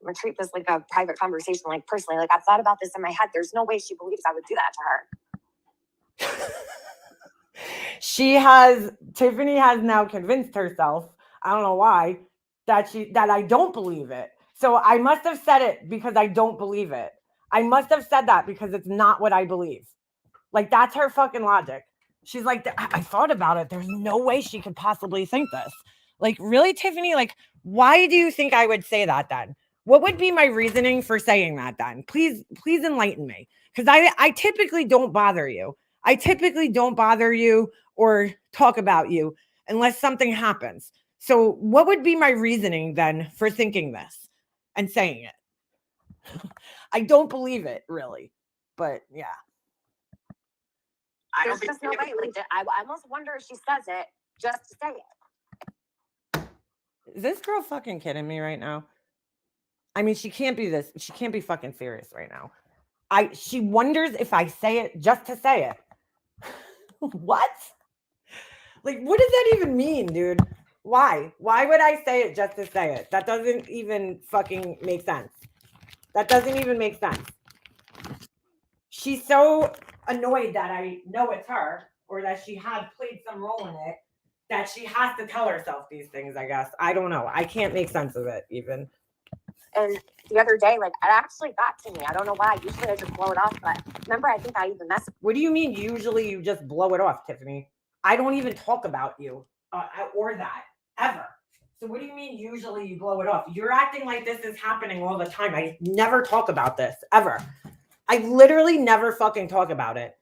I'm gonna treat this like a private conversation, like personally. Like, I've thought about this in my head. There's no way she believes I would do that to her.
Tiffany has now convinced herself, I don't know why, that I don't believe it. So I must have said it because I don't believe it. I must have said that because it's not what I believe. Like, that's her fucking logic. She's like, I thought about it. There's no way she could possibly think this. Like, really, Tiffany? Like, why do you think I would say that then? What would be my reasoning for saying that then? Please enlighten me. Because I typically don't bother you. I typically don't bother you or talk about you unless something happens. So what would be my reasoning then for thinking this and saying it? I don't believe it, really. But yeah.
There's just no way. Like, I almost wonder if she says it just to say it.
Is this girl fucking kidding me right now? I mean, she can't be fucking serious right now. She wonders if I say it just to say it. What? Like, what does that even mean, dude? Why? Why would I say it just to say it? That doesn't even fucking make sense. That doesn't even make sense. She's so annoyed that I know it's her or that she had played some role in it that she has to tell herself these things, I guess. I don't know. I can't make sense of it even.
And the other day, like, it actually got to me. I don't know why. Usually I just blow it off, but remember, I think I even messed.
What do you mean usually you just blow it off, Tiffany? I don't even talk about you or that ever. So what do you mean usually you blow it off? You're acting like this is happening all the time. I never talk about this, ever. I literally never fucking talk about it.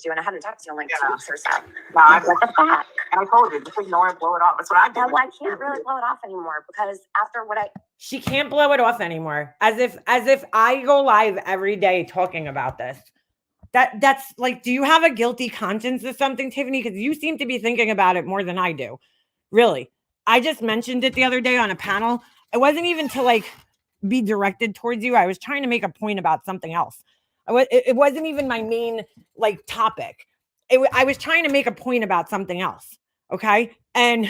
You and I haven't talked to you in like
Yeah.
2 weeks or so.
No, I,
What the fuck?
I told you, just ignore it, blow it off. That's what I do.
Well, I can't really blow it off anymore because after what I
She can't blow it off anymore. As if I go live every day talking about this. That's like, do you have a guilty conscience or something, Tiffany? Because you seem to be thinking about it more than I do. Really. I just mentioned it the other day on a panel. It wasn't even to like be directed towards you. I was trying to make a point about something else. It wasn't even my main like topic. I was trying to make a point about something else. Okay. And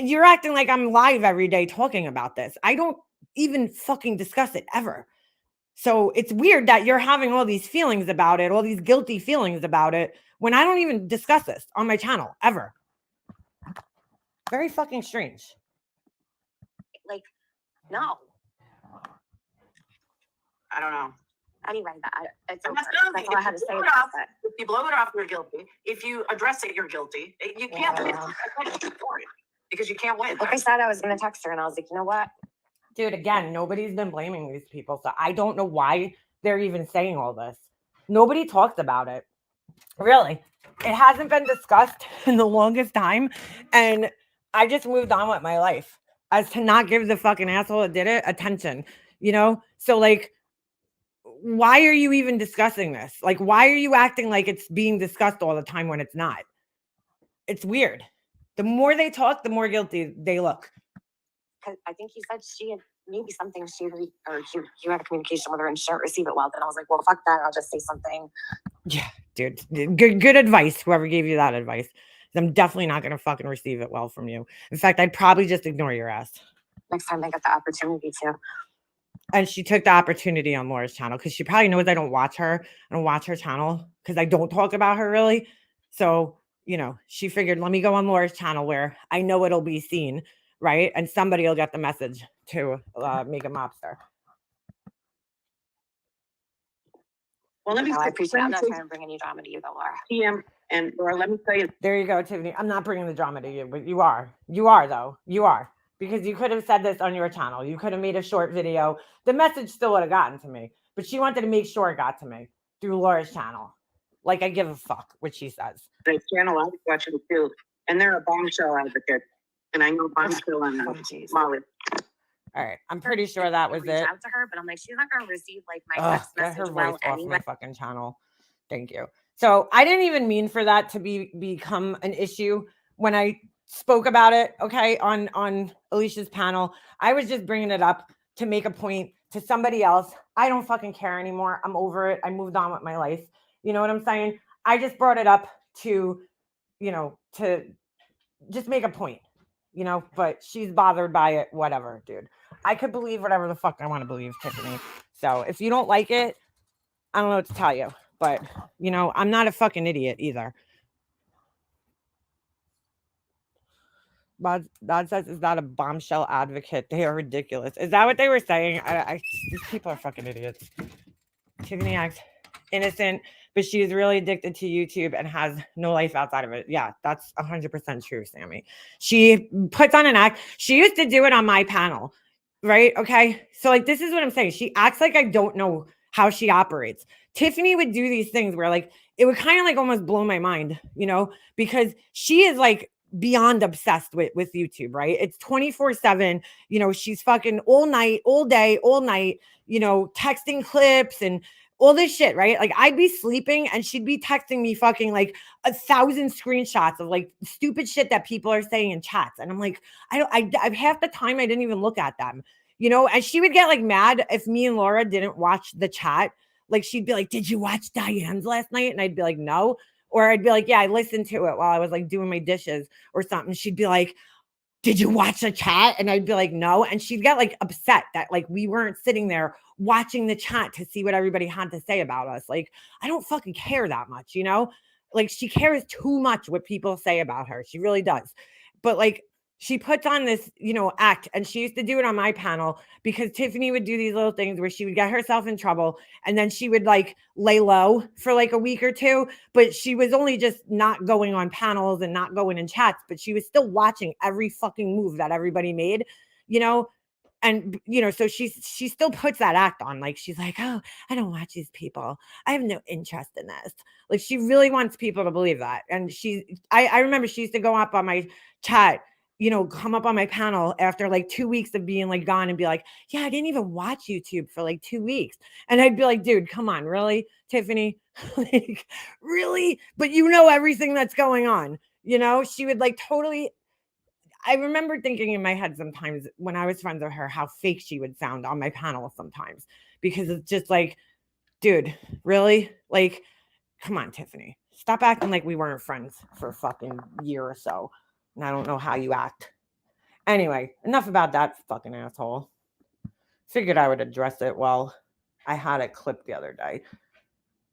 you're acting like I'm live every day talking about this. I don't even fucking discuss it ever. So it's weird that you're having all these feelings about it, all these guilty feelings about it, when I don't even discuss this on my channel ever. Very fucking strange.
like, no.
I don't know.
Anyway, it's over.
And that's another
That's
thing.
all I had to say
Blow it
about
off.
it.
If you blow it off, you're guilty. If you address it, you're guilty. You can't win.
Yeah.
Because you can't win.
Like I said, I was gonna text her and I was like, you know what?
Dude, again, nobody's been blaming these people. So I don't know why they're even saying all this. Nobody talks about it. Really. It hasn't been discussed in the longest time. And I just moved on with my life as to not give the fucking asshole that did it attention, you know? So, like, why are you even discussing this? Like, why are you acting like it's being discussed all the time when it's not? It's weird. The more they talk, the more guilty they look.
Because I think he said she had maybe something you had a communication with her and she didn't receive it well. Then I was like, well, fuck that. I'll just say something.
Yeah, dude. Good advice. Whoever gave you that advice. I'm definitely not gonna fucking receive it well from you. In fact, I'd probably just ignore your ass.
Next time I get the opportunity to.
And she took the opportunity on Laura's channel because she probably knows I don't watch her. I don't watch her channel because I don't talk about her really. So, you know, she figured, let me go on Laura's channel where I know it'll be seen, right? And somebody will get the message to make a mobster.
Well, let me
No, I appreciate it. I'm not
say
trying to bring any drama to you though, Laura.
PM and Laura, let me tell you,
There you go, Tiffany. I'm not bringing the drama to you, but you are. You are, though. You are. Because you could have said this on your channel. You could have made a short video. The message still would have gotten to me. But she wanted to make sure it got to me through Laura's channel. Like, I give a fuck what she says.
the channel I was watching too, and they're a bombshell advocate. And I know bombshell and
Oh, geez.
Molly.
All right. I'm pretty sure that was
Reach
it.
out to her, but I'm like, she's not gonna receive like my
Ugh,
text
get her
message
voice
well
off
anyway.
my fucking channel. Thank you. So I didn't even mean for that to become an issue when I spoke about it. Okay, on Alicia's panel, I was just bringing it up to make a point to somebody else. I don't fucking care anymore. I'm over it. I moved on with my life. You know what I'm saying? I just brought it up to, you know, to just make a point. You know, but she's bothered by it. Whatever, dude. I could believe whatever the fuck I want to believe, Tiffany. So if you don't like it, I don't know what to tell you. But, you know, I'm not a fucking idiot either. Bod says, is that a bombshell advocate? They are ridiculous. Is that what they were saying? These people are fucking idiots. Tiffany acts innocent, but she is really addicted to YouTube and has no life outside of it. Yeah, that's 100% true, Sammy. She puts on an act. She used to do it on my panel, right? Okay. So, like, this is what I'm saying. She acts like I don't know how she operates. Tiffany would do these things where, like, it would kind of like almost blow my mind, you know, because she is like beyond obsessed with YouTube, right? It's 24/7. You know, she's fucking all night, all day, all night, you know, texting clips and all this shit, right? Like, I'd be sleeping and she'd be texting me fucking like 1,000 screenshots of like stupid shit that people are saying in chats. And I'm like, I've half the time I didn't even look at them, you know, and she would get like mad if me and Laura didn't watch the chat. Like, she'd be like, did you watch Diane's last night? And I'd be like, no. Or I'd be like, yeah, I listened to it while I was like doing my dishes or something. She'd be like, did you watch the chat? And I'd be like, no. And she'd get like upset that like we weren't sitting there watching the chat to see what everybody had to say about us. Like, I don't fucking care that much, you know? Like, she cares too much what people say about her. She really does. But like, she puts on this, act, and she used to do it on my panel because Tiffany would do these little things where she would get herself in trouble and then she would like lay low for like a week or two, but she was only just not going on panels and not going in chats, but she was still watching every fucking move that everybody made, you know, and so she still puts that act on, like she's like, oh, I don't watch these people, I have no interest in this, like she really wants people to believe that. And I remember she used to go up on my chat, come up on my panel after like 2 weeks of being like gone and be like, yeah, I didn't even watch YouTube for like 2 weeks. And I'd be like, dude, come on, really, Tiffany? Like, really? But everything that's going on, she would like totally. I remember thinking in my head sometimes when I was friends with her how fake she would sound on my panel sometimes, because it's just like, dude, really? Like, come on, Tiffany. Stop acting like we weren't friends for a fucking year or so. And I don't know how you act. Anyway, enough about that fucking asshole. Figured I would address it while I had it clipped the other day.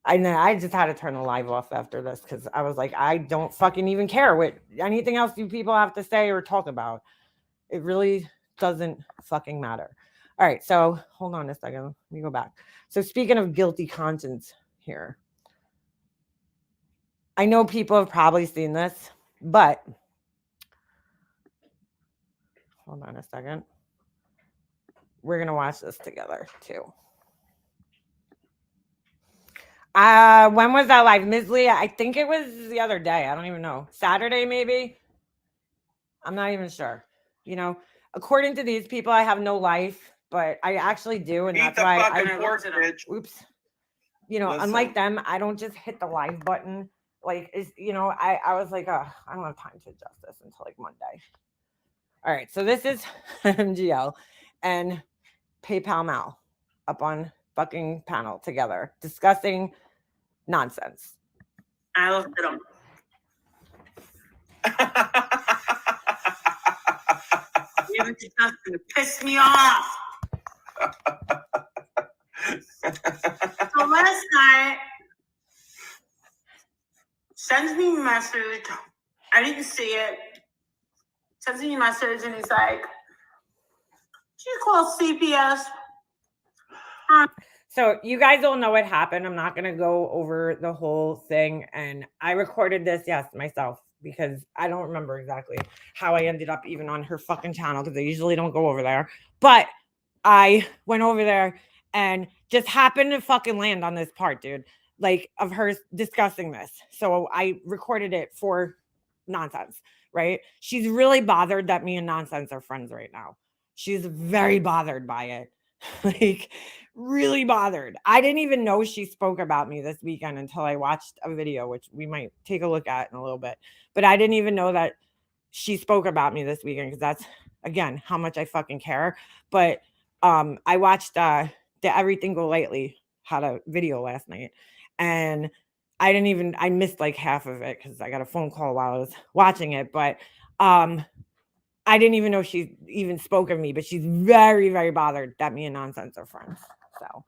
I just had to turn the live off after this because I was like, I don't fucking even care what anything else you people have to say or talk about. It really doesn't fucking matter. All right, so hold on a second. Let me go back. So speaking of guilty conscience here, I know people have probably seen this, but hold on a second. We're going to watch this together too. When was that live? Ms. Leah, I think it was the other day. I don't even know. Saturday, maybe? I'm not even sure. According to these people, I have no life, but I actually do. And that's why oops. Unlike them, I don't just hit the live button. Like, I was like, I don't have time to adjust this until like Monday. All right. So this is MGL and PayPal Mal up on fucking panel together discussing nonsense.
I looked at him. You just pissed me off. So last night, sends me a message. I didn't see it. Sends me a message and he's like, she called CPS.
So you guys all know what happened. I'm not going to go over the whole thing. And I recorded this, yes, myself, because I don't remember exactly how I ended up even on her fucking channel, because I usually don't go over there. But I went over there and just happened to fucking land on this part, dude, like of her discussing this. So I recorded it for nonsense, right? She's really bothered that me and nonsense are friends right now. She's very bothered by it. Like, really bothered. I didn't even know she spoke about me this weekend until I watched a video, which we might take a look at in a little bit. But I didn't even know that she spoke about me this weekend, because that's, again, how much I fucking care. But I watched the Everything Go Lightly had a video last night, and I missed like half of it because I got a phone call while I was watching it. But I didn't even know she even spoke of me, but she's very, very bothered that me and nonsense are friends. So,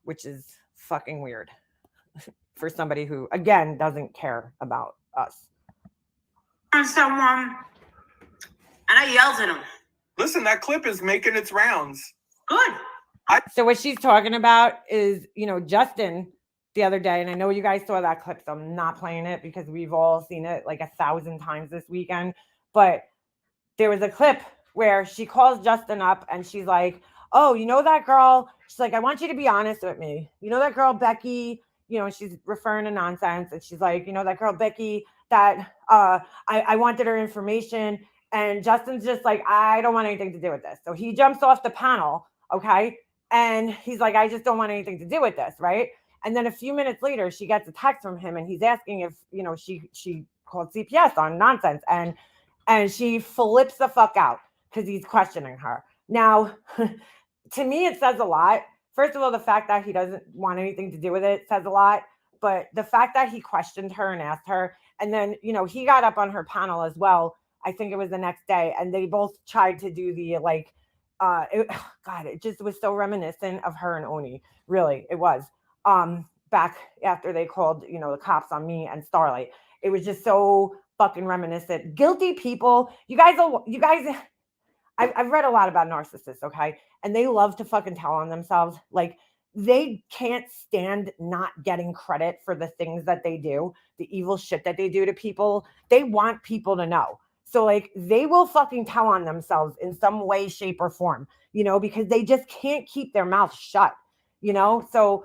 which is fucking weird for somebody who, again, doesn't care about us.
Someone, and I yelled at him.
Listen, that clip is making its rounds.
Good.
So what she's talking about is, Justin the other day, and I know you guys saw that clip, so I'm not playing it because we've all seen it like 1,000 times this weekend. But there was a clip where she calls Justin up and she's like, oh, that girl? She's like, I want you to be honest with me. That girl, Becky, she's referring to nonsense. And she's like, that girl, Becky, that I wanted her information. And Justin's just like, I don't want anything to do with this. So he jumps off the panel. Okay. And he's like, I just don't want anything to do with this. Right. And then a few minutes later, she gets a text from him and he's asking if, she called CPS on nonsense. And she flips the fuck out because he's questioning her. Now, to me, it says a lot. First of all, the fact that he doesn't want anything to do with it says a lot. But the fact that he questioned her and asked her, and then, he got up on her panel as well. I think it was the next day. And they both tried to do the, it just was so reminiscent of her and Oni. Really, it was. Back after they called, the cops on me and Starlight. It was just so fucking reminiscent. Guilty people. I've read a lot about narcissists, okay? And they love to fucking tell on themselves. Like, they can't stand not getting credit for the things that they do, the evil shit that they do to people. They want people to know. So, like, they will fucking tell on themselves in some way, shape, or form, because they just can't keep their mouth shut, So,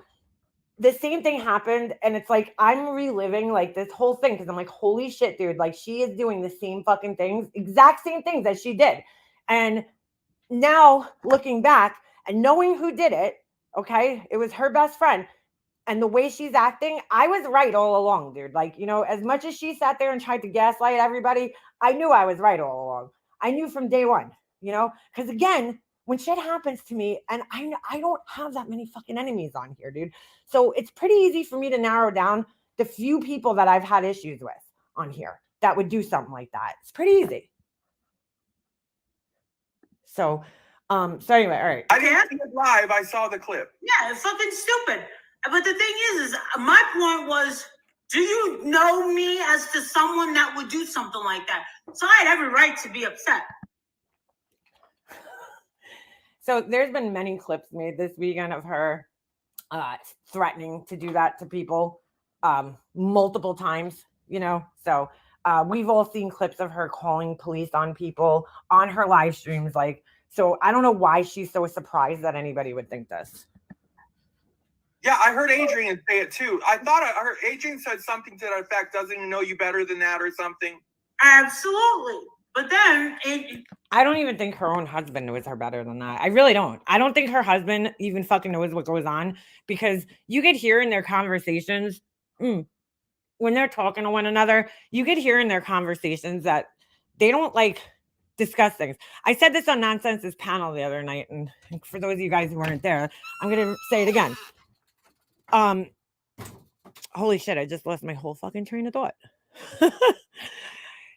the same thing happened, and it's like I'm reliving like this whole thing because I'm like, holy shit, dude, like she is doing the same fucking things, exact same things that she did. And now looking back and knowing who did it, okay, it was her best friend. And the way she's acting, I was right all along, dude. Like, as much as she sat there and tried to gaslight everybody, I knew I was right all along. I knew from day one, because again, when shit happens to me, and I don't have that many fucking enemies on here, dude. So it's pretty easy for me to narrow down the few people that I've had issues with on here that would do something like that. It's pretty easy. So anyway, all right.
I didn't see it live. I saw the clip.
Yeah, it's fucking stupid. But the thing is my point was, do you know me as to someone that would do something like that? So I had every right to be upset.
So there's been many clips made this weekend of her threatening to do that to people multiple times, So we've all seen clips of her calling police on people on her live streams. So I don't know why she's so surprised that anybody would think this.
Yeah, I heard Adrian say it too. I heard Adrian said something to that effect, doesn't he know you better than that or something?
Absolutely. But then
I don't even think her own husband knows her better than that. I really don't. I don't think her husband even fucking knows what goes on, because you could hear in their conversations when they're talking to one another, you could hear in their conversations that they don't discuss things. I said this on Nonsense's panel the other night, and for those of you guys who weren't there, I'm going to say it again. Holy shit, I just lost my whole fucking train of thought.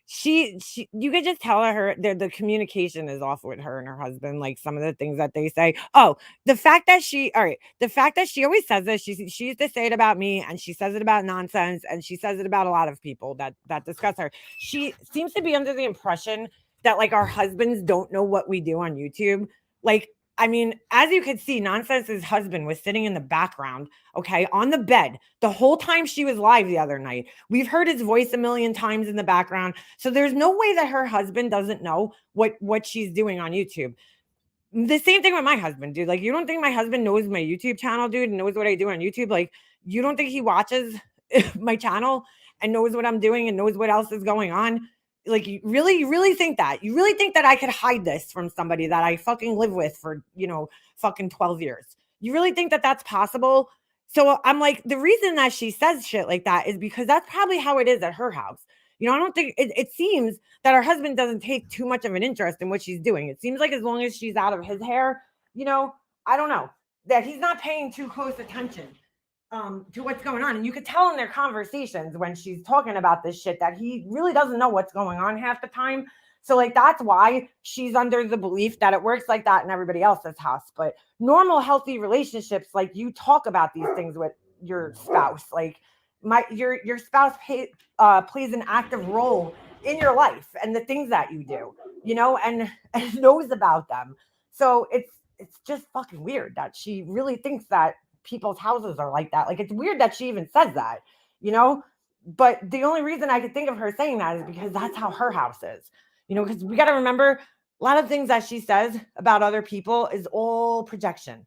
She you could just tell her the communication is off with her and her husband, like some of the things that they say. Oh, the fact that she always says this, she used to say it about me, and she says it about Nonsense, and she says it about a lot of people that discuss her. She seems to be under the impression that our husbands don't know what we do on YouTube. I mean, as you could see, Nonsense's husband was sitting in the background, okay, on the bed the whole time she was live the other night. We've heard his voice a million times in the background. So there's no way that her husband doesn't know what she's doing on YouTube. The same thing with my husband, dude. You don't think my husband knows my YouTube channel, dude, and knows what I do on YouTube? You don't think he watches my channel and knows what I'm doing and knows what else is going on? You really think that? You really think that I could hide this from somebody that I fucking live with for, fucking 12 years? You really think that that's possible? So I'm like, the reason that she says shit like that is because that's probably how it is at her house. I don't think it seems that her husband doesn't take too much of an interest in what she's doing. It seems like as long as she's out of his hair, I don't know, that he's not paying too close attention to what's going on. And you could tell in their conversations when she's talking about this shit that he really doesn't know what's going on half the time. So that's why she's under the belief that it works like that in everybody else's house. But normal, healthy relationships, you talk about these things with your spouse. Your spouse plays an active role in your life and the things that you do, and knows about them. So it's just fucking weird that she really thinks that people's houses are like that. It's weird that she even says that, but the only reason I could think of her saying that is because that's how her house is, because we got to remember a lot of things that she says about other people is all projection.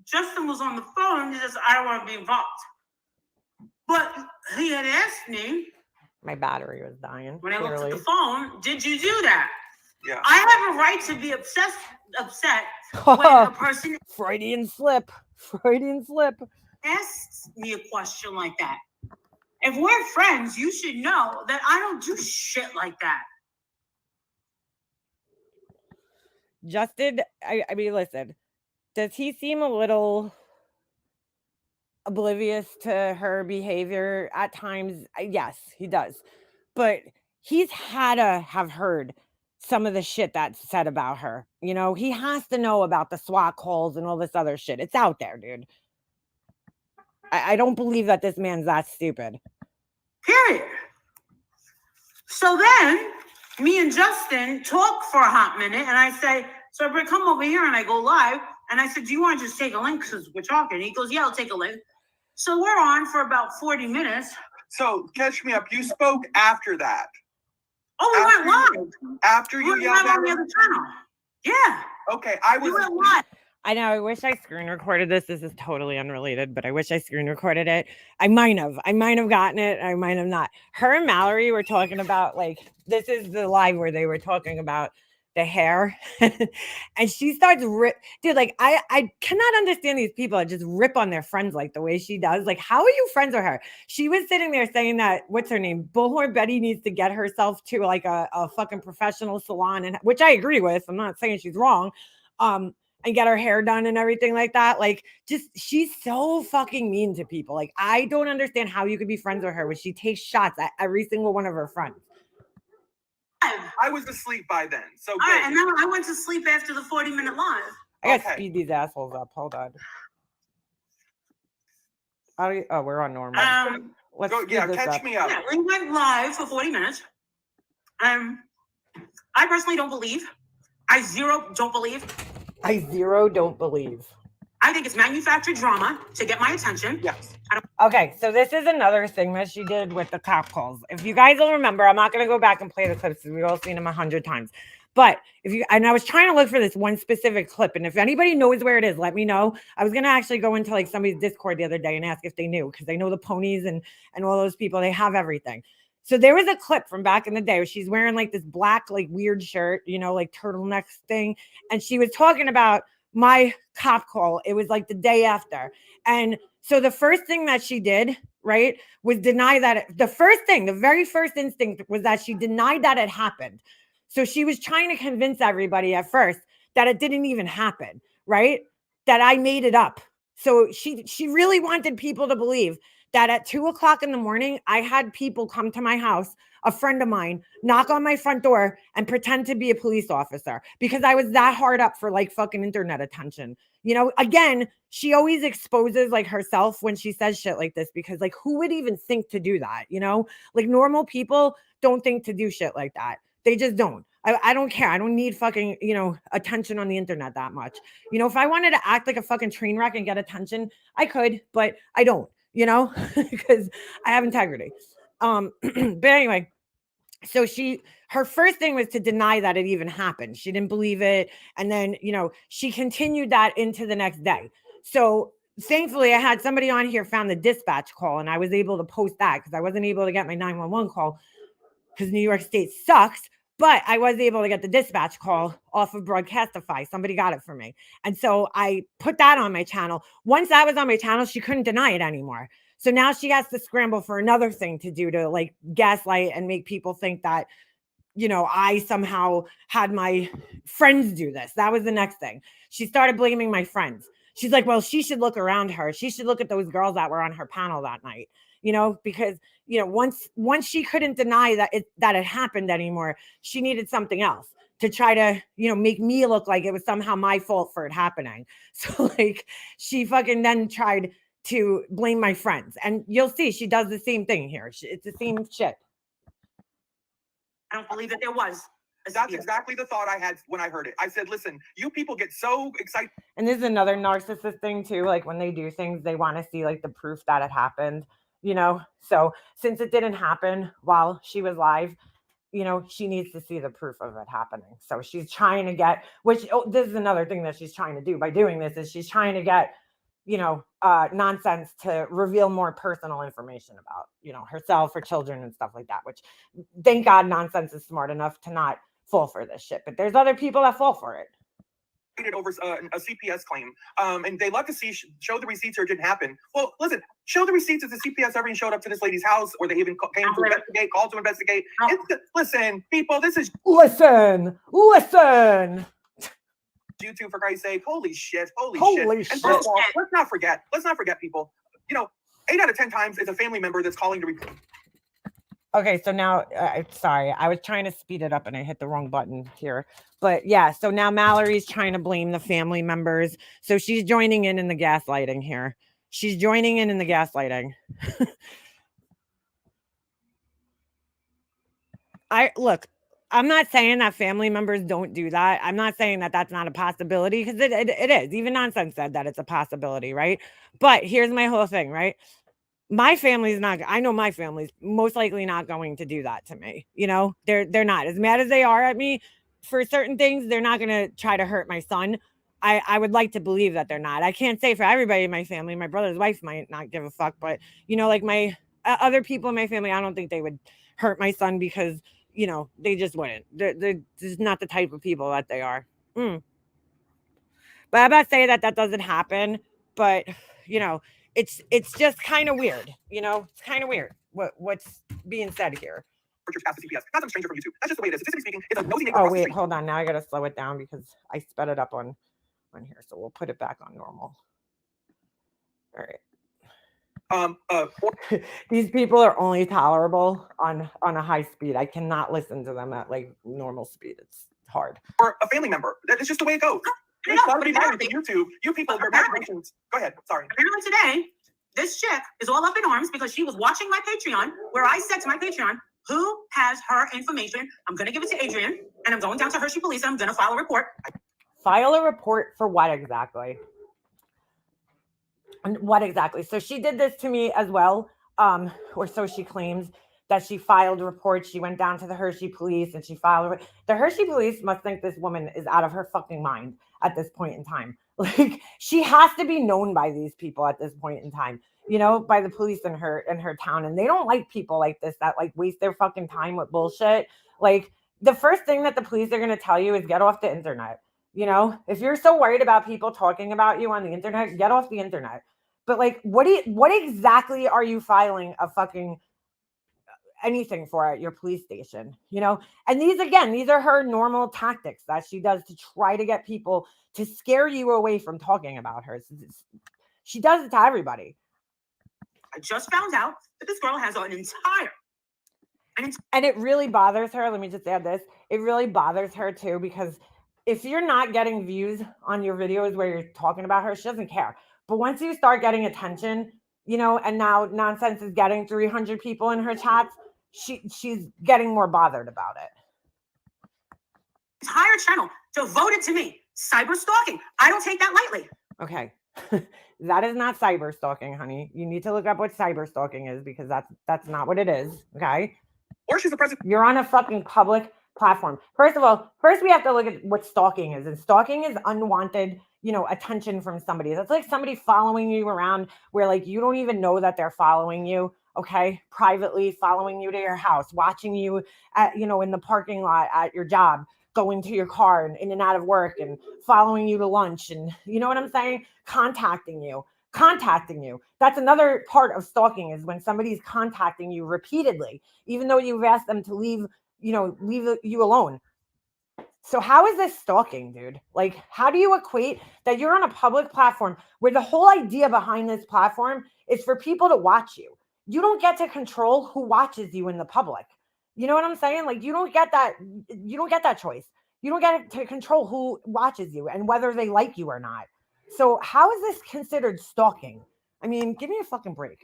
Justin was on the phone and he says, I don't want to be involved. But he had asked me.
My battery was dying.
When
clearly.
I looked at the phone, did you do that?
Yeah.
I have a right to be upset when a person
Freudian slip
asks me a question like that. If we're friends, you should know that I don't do shit like that.
Justin, I mean, listen, does he seem a little oblivious to her behavior at times? Yes, he does. But he's had to have heard some of the shit that's said about her. He has to know about the SWAT calls and all this other shit. It's out there, dude. I don't believe that this man's that stupid.
Period. So then me and Justin talk for a hot minute, and I say, so Britt, come over here, and I go live, and I said, do you want to just take a link because we're talking? He goes, yeah, I'll take a link. So we're on for about 40 minutes.
So catch me up. You spoke after that.
Oh, we went live.
After you
We
yelled
went live
at
on the
him?
other channel. Yeah,
Okay, I
we
was.
went live.
I know. I wish I screen recorded this. This is totally unrelated, but I wish I screen recorded it. I might have gotten it. I might have not. Her and Mallory were talking about, like, this is the live where they were talking about the hair, and she starts dude. Like, I cannot understand these people that just rip on their friends like the way she does. Like, how are you friends with her? She was sitting there saying that, what's her name, Bullhorn Betty needs to get herself to like a fucking professional salon, and which I agree with. I'm not saying she's wrong. And get her hair done and everything like that. Like, just, she's so fucking mean to people. Like, I don't understand how you could be friends with her when she takes shots at every single one of her friends.
I was asleep by then. So
all right, and then I went to sleep after the 40-minute live.
I gotta speed these assholes up. Hold on. Oh, we're on normal. Let's
go, yeah, catch
up.
me up.
Yeah, we went live for 40 minutes. I personally don't believe. I don't believe.
I don't believe.
I think it's manufactured drama to get my attention.
Yes.
Okay, so this is another thing that she did with the cop calls. If you guys will remember, I'm not going to go back and play the clips because we've all seen them 100 times. But and I was trying to look for this one specific clip, and if anybody knows where it is, let me know. I was going to actually go into like somebody's Discord the other day and ask if they knew, because they know the ponies and all those people. They have everything. So there was a clip from back in the day where she's wearing like this black, like weird shirt, you know, like turtleneck thing. And she was talking about my cop call. It was like the day after. And so the first thing that she did, right, was deny that. The very first instinct was that she denied that it happened. So she was trying to convince everybody at first that it didn't even happen, right? That I made it up. So she really wanted people to believe that at 2:00 in the morning, I had people come to my house, a friend of mine, knock on my front door and pretend to be a police officer because I was that hard up for like fucking internet attention. You know, again, she always exposes like herself when she says shit like this, because like, who would even think to do that? You know, like normal people don't think to do shit like that. They just don't. I don't care. I don't need fucking, you know, attention on the internet that much. You know, if I wanted to act like a fucking train wreck and get attention, I could, but I don't, you know, because I have integrity. But anyway, so her first thing was to deny that it even happened. She didn't believe it. And then, you know, she continued that into the next day. So thankfully I had somebody on here found the dispatch call, and I was able to post that because I wasn't able to get my 911 call because New York State sucks. But I was able to get the dispatch call off of Broadcastify. Somebody got it for me. And so I put that on my channel. Once that was on my channel, she couldn't deny it anymore. So now she has to scramble for another thing to do to like gaslight and make people think that, you know, I somehow had my friends do this. That was the next thing. She started blaming my friends. She's like, well, she should look around her. She should look at those girls that were on her panel that night, you know, because, you know, once she couldn't deny that it happened anymore, she needed something else to try to, you know, make me look like it was somehow my fault for it happening. So like she fucking then tried to blame my friends, and you'll see she does the same thing here. It's the same shit.
I don't believe that there was.
That's exactly the thought I had when I heard it. I said, listen, you people get so excited.
And this is another narcissist thing too. Like when they do things, they want to see like the proof that it happened, you know? So since it didn't happen while she was live, you know, she needs to see the proof of it happening. So she's trying to get, this is another thing that she's trying to do by doing this, is she's trying to get, you know, nonsense to reveal more personal information about, you know, herself, her children and stuff like that, which thank God nonsense is smart enough to not fall for this shit. But there's other people that fall for it.
Over a CPS claim, and they love to see show the receipts or it didn't happen. Well, listen, show the receipts if the CPS ever even showed up to this lady's house, or they even came to investigate, called to investigate. Listen, people, this is
listen.
YouTube, for Christ's sake. Holy shit.
Holy shit.
And first of all, let's not forget, people. You know, 8 out of 10 times it's a family member that's calling to report.
Okay, so now, sorry, I was trying to speed it up and I hit the wrong button here. But yeah, so now Mallory's trying to blame the family members. So she's joining in the gaslighting here. She's joining in the gaslighting. I'm not saying that family members don't do that. I'm not saying that that's not a possibility, because it is. Even Nonsense said that it's a possibility, right? But here's my whole thing, right? My family's not, I know my family's most likely not going to do that to me. You know, they're not, as mad as they are at me for certain things. They're not going to try to hurt my son. I would like to believe that they're not. I can't say for everybody in my family. My brother's wife might not give a fuck, but you know, like my other people in my family, I don't think they would hurt my son, because you know, they just wouldn't. They're just not the type of people that they are. But I'm not saying that doesn't happen, but you know, it's just kind of weird. You know, it's kind of weird what's being said here.
Richard's past the CPS. Not some stranger from YouTube. That's just the way it is. Statistically speaking, it's a nosy neighbor
Oh
across the
wait,
street.
hold on. Now I gotta slow it down because I sped it up on here. So we'll put it back on normal. All right. These people are only tolerable on a high speed. I cannot listen to them at like normal speed. It's hard.
Or a family member. It's just the way it goes. There's a lot of people on YouTube. You people, your imaginations. Go ahead. Sorry.
Apparently today, this chick is all up in arms because she was watching my Patreon, where I said to my Patreon, who has her information? I'm going to give it to Adrian, and I'm going down to Hershey Police, and I'm going to file a report.
File a report for what exactly? And what exactly? So she did this to me as well, or so she claims, that she filed a report. She went down to the Hershey Police and she filed it. The Hershey Police must think this woman is out of her fucking mind at this point in time. Like, she has to be known by these people at this point in time, you know, by the police in her town. And they don't like people like this that like waste their fucking time with bullshit. Like, the first thing that the police are going to tell you is get off the internet. You know, if you're so worried about people talking about you on the internet, get off the internet. But like, what exactly are you filing a fucking anything for at your police station? You know, and these are her normal tactics that she does to try to get people to scare you away from talking about her. She does it to everybody.
I just found out that this girl has an entire.
And it really bothers her. Let me just add this. It really bothers her too, because if you're not getting views on your videos where you're talking about her, she doesn't care. But once you start getting attention, you know, and now Nonsense is getting 300 people in her chats, she's getting more bothered about it.
Entire channel devoted to me. Cyber stalking. I don't take that lightly.
Okay. That is not cyber stalking, honey. You need to look up what cyber stalking is, because that's not what it is. Okay.
Or she's the president.
You're on a fucking public platform. First of all, we have to look at what stalking is. And stalking is unwanted, you know, attention from somebody. That's like somebody following you around where like you don't even know that they're following you. Okay. Privately following you to your house, watching you at, you know, in the parking lot at your job, going to your car and in and out of work, and following you to lunch. And you know what I'm saying? Contacting you. That's another part of stalking, is when somebody's contacting you repeatedly, even though you've asked them to leave you alone. So how is this stalking, dude? Like, how do you equate that you're on a public platform where the whole idea behind this platform is for people to watch you? You don't get to control who watches you in the public. You know what I'm saying? Like, you don't get that choice. You don't get to control who watches you and whether they like you or not. So how is this considered stalking? I mean, give me a fucking break.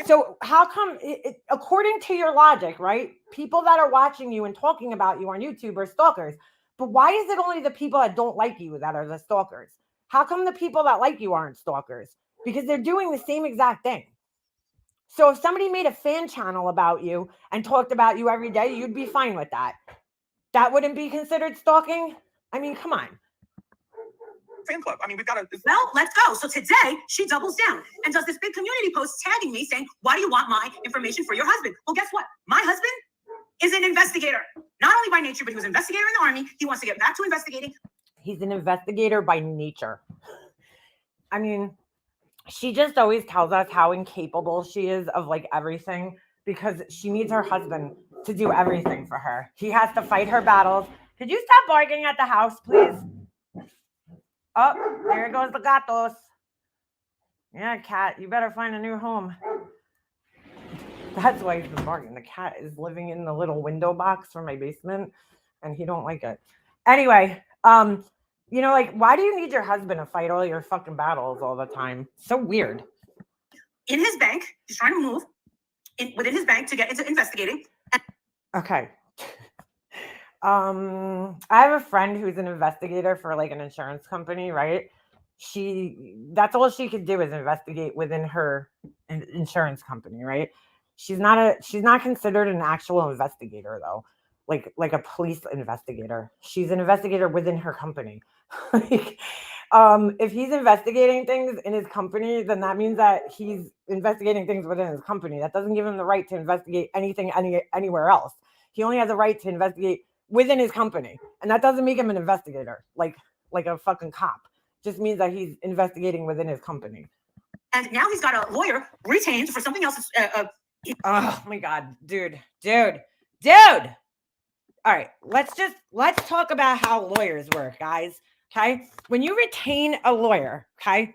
So how come, according to your logic, right? People that are watching you and talking about you on YouTube are stalkers. But why is it only the people that don't like you that are the stalkers? How come the people that like you aren't stalkers? Because they're doing the same exact thing. So if somebody made a fan channel about you and talked about you every day, you'd be fine with that. That wouldn't be considered stalking? I mean, come on.
Fan club. I mean, we've got to.
Well, let's go. So today she doubles down and does this big community post tagging me saying, why do you want my information for your husband? Well, guess what? My husband is an investigator, not only by nature, but he was an investigator in the Army. He wants to get back to investigating.
He's an investigator by nature. I mean, she just always tells us how incapable she is of like everything, because she needs her husband to do everything for her. He has to fight her battles. Could you stop barking at the house, please? Oh, there goes the gatos. Yeah, cat, you better find a new home. That's why he's been barking. The cat is living in the little window box from my basement, and he don't like it. Anyway, you know, like, why do you need your husband to fight all your fucking battles all the time? So weird.
In his bank, he's trying to move within his bank to get into investigating.
Okay. I have a friend who's an investigator for like an insurance company, right? That's all she could do is investigate within her insurance company, right? She's not considered an actual investigator though, like a police investigator. She's an investigator within her company. Like, if he's investigating things in his company, then that means that he's investigating things within his company. That doesn't give him the right to investigate anything anywhere else. He only has a right to investigate within his company, and that doesn't make him an investigator, like a fucking cop. Just means that he's investigating within his company.
And now he's got a lawyer retained for something else.
Oh my god, dude. All right, let's talk about how lawyers work, guys. Okay, when you retain a lawyer, okay,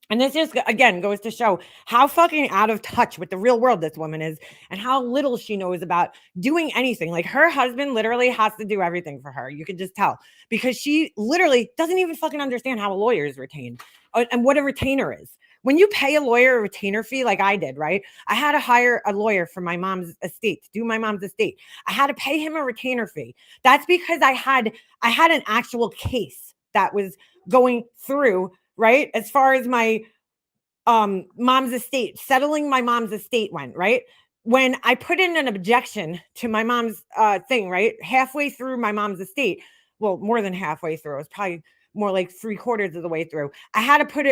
and this just again goes to show how fucking out of touch with the real world this woman is and how little she knows about doing anything. Like her husband literally has to do everything for her. You can just tell because she literally doesn't even fucking understand how a lawyer is retained and what a retainer is. When you pay a lawyer a retainer fee like I did, right? I had to hire a lawyer for my mom's estate, to do my mom's estate. I had to pay him a retainer fee. That's because I had an actual case that was going through, right? As far as my mom's estate, settling my mom's estate went, right? When I put in an objection to my mom's thing, right? Halfway through my mom's estate, well, more than halfway through, it was probably more like 3/4 of the way through.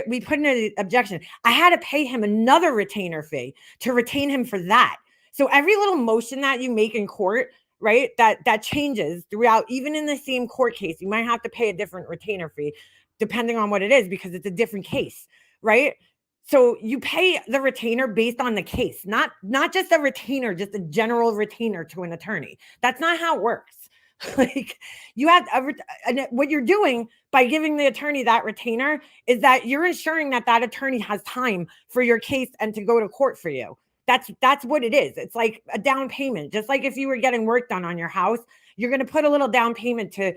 We put in an objection. I had to pay him another retainer fee to retain him for that. So every little motion that you make in court, right? That changes throughout, even in the same court case, you might have to pay a different retainer fee depending on what it is because it's a different case, right? So you pay the retainer based on the case, not just a retainer, just a general retainer to an attorney. That's not how it works. Like you have and what you're doing by giving the attorney that retainer is that you're ensuring that that attorney has time for your case and to go to court for you. That's what it is. It's like a down payment. Just like if you were getting work done on your house, you're going to put a little down payment to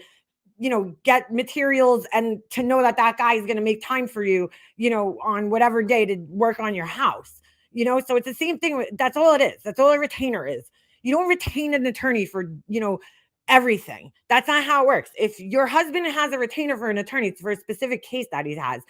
get materials and to know that that guy is going to make time for you, on whatever day to work on your house, so it's the same thing. That's all it is. That's all a retainer is. You don't retain an attorney for, everything. That's not how it works. If your husband has a retainer for an attorney, it's for a specific case that he has.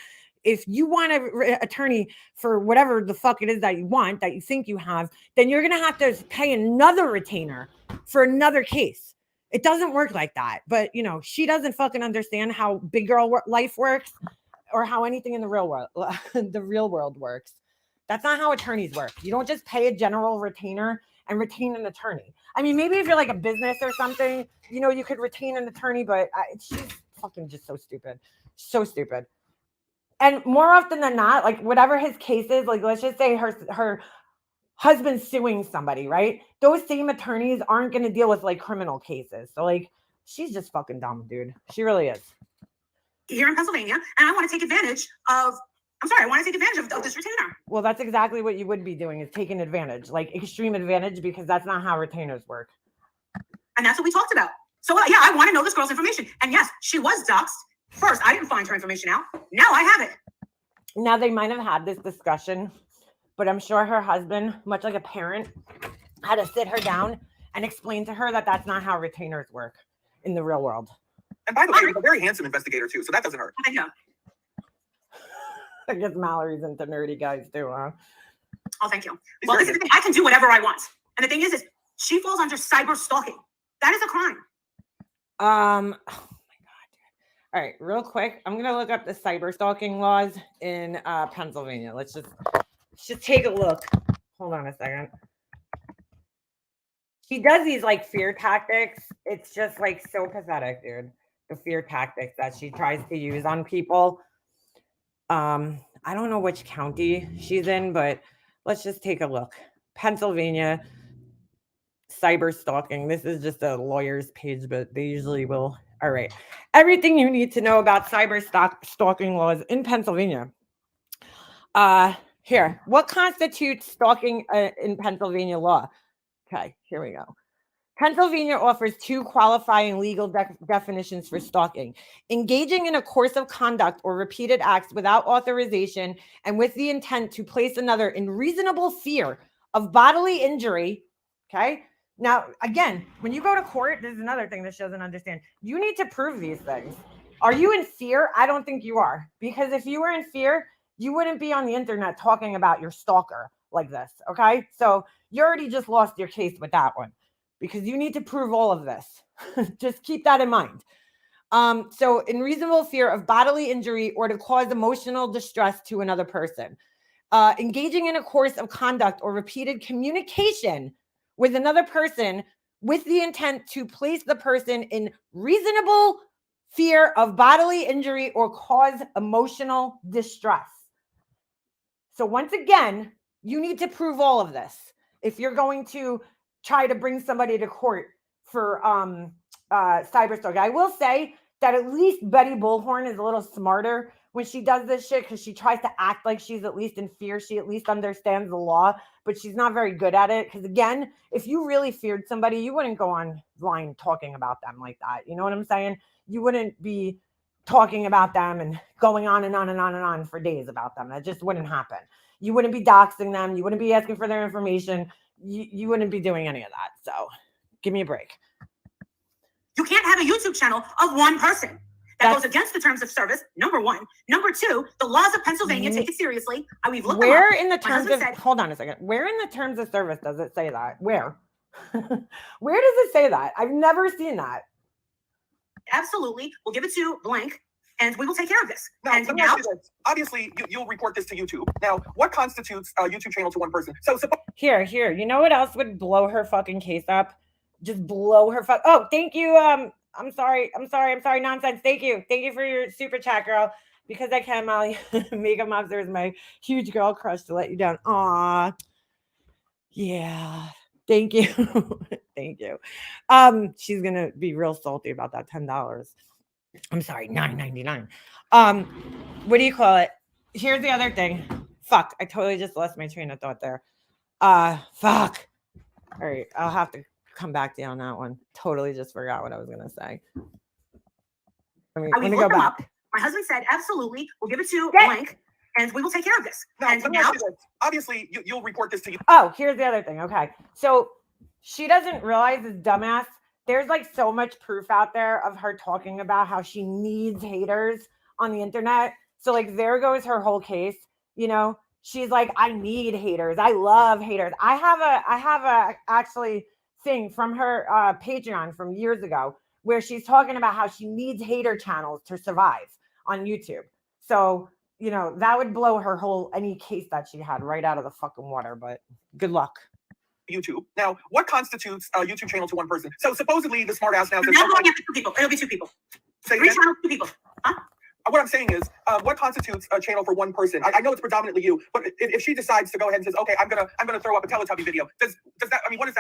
If you want an attorney for whatever the fuck it is that you want, that you think you have, then you're going to have to pay another retainer for another case. It doesn't work like that. But, she doesn't fucking understand how big girl life works or how anything in the real world works. That's not how attorneys work. You don't just pay a general retainer and retain an attorney. I mean, maybe if you're like a business or something, you could retain an attorney, but she's fucking just so stupid. So stupid. And more often than not, like whatever his case is, like let's just say her husband suing somebody, right? Those same attorneys aren't going to deal with like criminal cases. So like, she's just fucking dumb, dude. She really is.
Here in Pennsylvania, and I want to take advantage of this retainer.
Well, that's exactly what you would be doing is taking advantage, like extreme advantage, because that's not how retainers work.
And that's what we talked about. So yeah, I want to know this girl's information. And yes, she was doxxed. First, I didn't find her information out. Now I have it.
Now they might have had this discussion, but I'm sure her husband, much like a parent, had to sit her down and explain to her that that's not how retainers work in the real world.
And by the way, you're a very handsome investigator too, so that doesn't hurt.
I know.
I guess Mallory's into nerdy guys too, huh?
Oh, thank you. Well, this is the thing. I can do whatever I want. And the thing is she falls under cyber stalking. That is a crime.
Oh my God. All right, real quick. I'm going to look up the cyber stalking laws in Pennsylvania. Let's just take a look. Hold on a second. She does these like fear tactics. It's just like so pathetic, dude. The fear tactics that she tries to use on people. I don't know which county she's in, but let's just take a look. Pennsylvania, cyber stalking. This is just a lawyer's page, but they usually will. All right. Everything you need to know about cyber stalking laws in Pennsylvania. Here, what constitutes stalking in Pennsylvania law? Okay, here we go. Pennsylvania offers two qualifying legal definitions for stalking: engaging in a course of conduct or repeated acts without authorization and with the intent to place another in reasonable fear of bodily injury, okay, Now, again, when you go to court, this is another thing that she doesn't understand. You need to prove these things. Are you in fear? I don't think you are. Because if you were in fear, you wouldn't be on the internet talking about your stalker like this. Okay. So you already just lost your case with that one because you need to prove all of this. Just keep that in mind. So in reasonable fear of bodily injury or to cause emotional distress to another person, engaging in a course of conduct or repeated communication with another person with the intent to place the person in reasonable fear of bodily injury or cause emotional distress. So once again, you need to prove all of this. If you're going to try to bring somebody to court for cyberstalking, I will say that at least Betty Bullhorn is a little smarter when she does this shit because she tries to act like she's at least in fear. She at least understands the law, but she's not very good at it. Because again, if you really feared somebody, you wouldn't go online talking about them like that. You know what I'm saying? You wouldn't be talking about them and going on and on and on and on for days about them. That just wouldn't happen. You wouldn't be doxing them. You wouldn't be asking for their information. You wouldn't be doing any of that. So give me a break.
You can't have a YouTube channel of one person. That goes against the terms of service, number one. Number two, the laws of Pennsylvania take it seriously. We've looked
Where
them up.
in the terms of, hold on a second. Where in the terms of service does it say that? Where? Where does it say that? I've never seen that.
Absolutely. We'll give it to blank and we will take care of this.
Now,
And
let me ask you this. Obviously, you'll report this to YouTube. Now, what constitutes a YouTube channel to one person? So
Here. You know what else would blow her fucking case up? Just blow her fuck. Oh, thank you. I'm sorry. Nonsense. Thank you for your super chat, girl. Because I can, Molly. Makeup Monster is my huge girl crush to let you down. Aw. Yeah. Thank you. Thank you. She's gonna be real salty about that $10. I'm sorry, $9.99. What do you call it? Here's the other thing. Fuck, I totally just lost my train of thought there. Fuck. All right, I'll have to come back to you on that one. Totally just forgot what I was gonna say. Let me go back.
Up. My husband said, absolutely, we'll give it to blank and we will take care of this.
now,
And
let me
now,
ask you this. Obviously, you'll report this to YouTube.
Oh, here's the other thing. Okay. So she doesn't realize this dumbass. There's like so much proof out there of her talking about how she needs haters on the internet. So like there goes her whole case. You know, she's like, I need haters. I love haters. I have a actually thing from her Patreon from years ago where she's talking about how she needs hater channels to survive on YouTube. So, you know, that would blow her whole any case that she had right out of the fucking water, but good luck.
YouTube. Now, what constitutes a YouTube channel to one person? So supposedly the smart ass now says,
now going after two people. It'll be two people.
say
Three
again?
channels, two people. Huh?
What I'm saying is, what constitutes a channel for one person? I know it's predominantly you, but if she decides to go ahead and says, okay, I'm gonna throw up a Teletubby video, does that? I mean, what does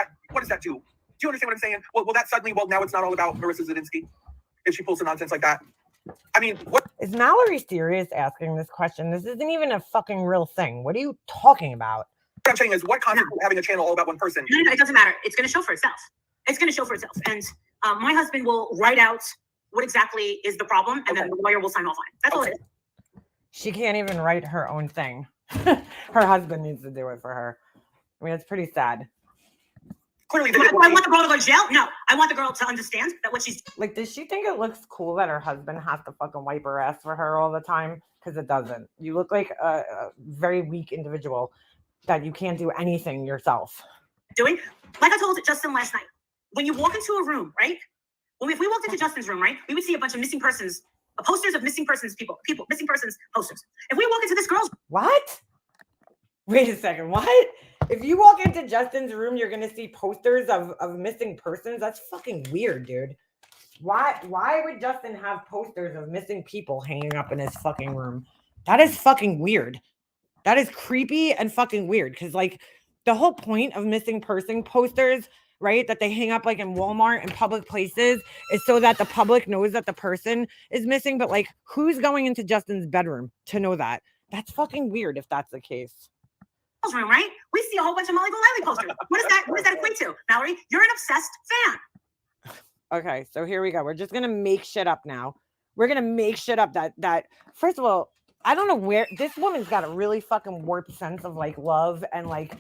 that do? Do you understand what I'm saying? Well, will that suddenly? Well, now it's not all about Marissa Zadinsky if she pulls some nonsense like that. I mean, what
Is Mallory serious asking this question? This isn't even a fucking real thing. What are you talking about?
I'm saying is, what constitutes having a channel all about one person?
No, it doesn't matter. It's going to show for itself. It's going to show for itself. And my husband will write out what exactly is the problem, and then the lawyer will sign off on it. That's all it is.
She can't even write her own thing. Her husband needs to do it for her. I mean, it's pretty sad.
Clearly,
Do I want the girl to go to jail? No. I want the girl to understand that what she's
Like, does she think it looks cool that her husband has to fucking wipe her ass for her all the time? Because it doesn't. You look like a very weak individual that you can't do anything yourself.
doing. Like I told Justin last night, when you walk into a room, right? Well, if we walked into Justin's room, right, we would see a bunch of missing persons, posters of missing persons, people, missing persons posters. If we walk into this girl's
What? Wait a second. What? If you walk into Justin's room, you're gonna see posters of missing persons. That's fucking weird, dude. Why would Justin have posters of missing people hanging up in his fucking room? That is fucking weird. That is creepy and fucking weird. Because like the whole point of missing person posters, right, that they hang up like in Walmart and public places is so that the public knows that the person is missing. But like, who's going into Justin's bedroom to know that? That's fucking weird if that's the case.
room, right? We see a whole bunch of Molly Golightly posters. What does that equate to? Mallory, you're an obsessed fan.
Okay, so here we go. We're just gonna make shit up now. We're gonna make shit up that first of all, I don't know where this woman's got a really fucking warped sense of like love and like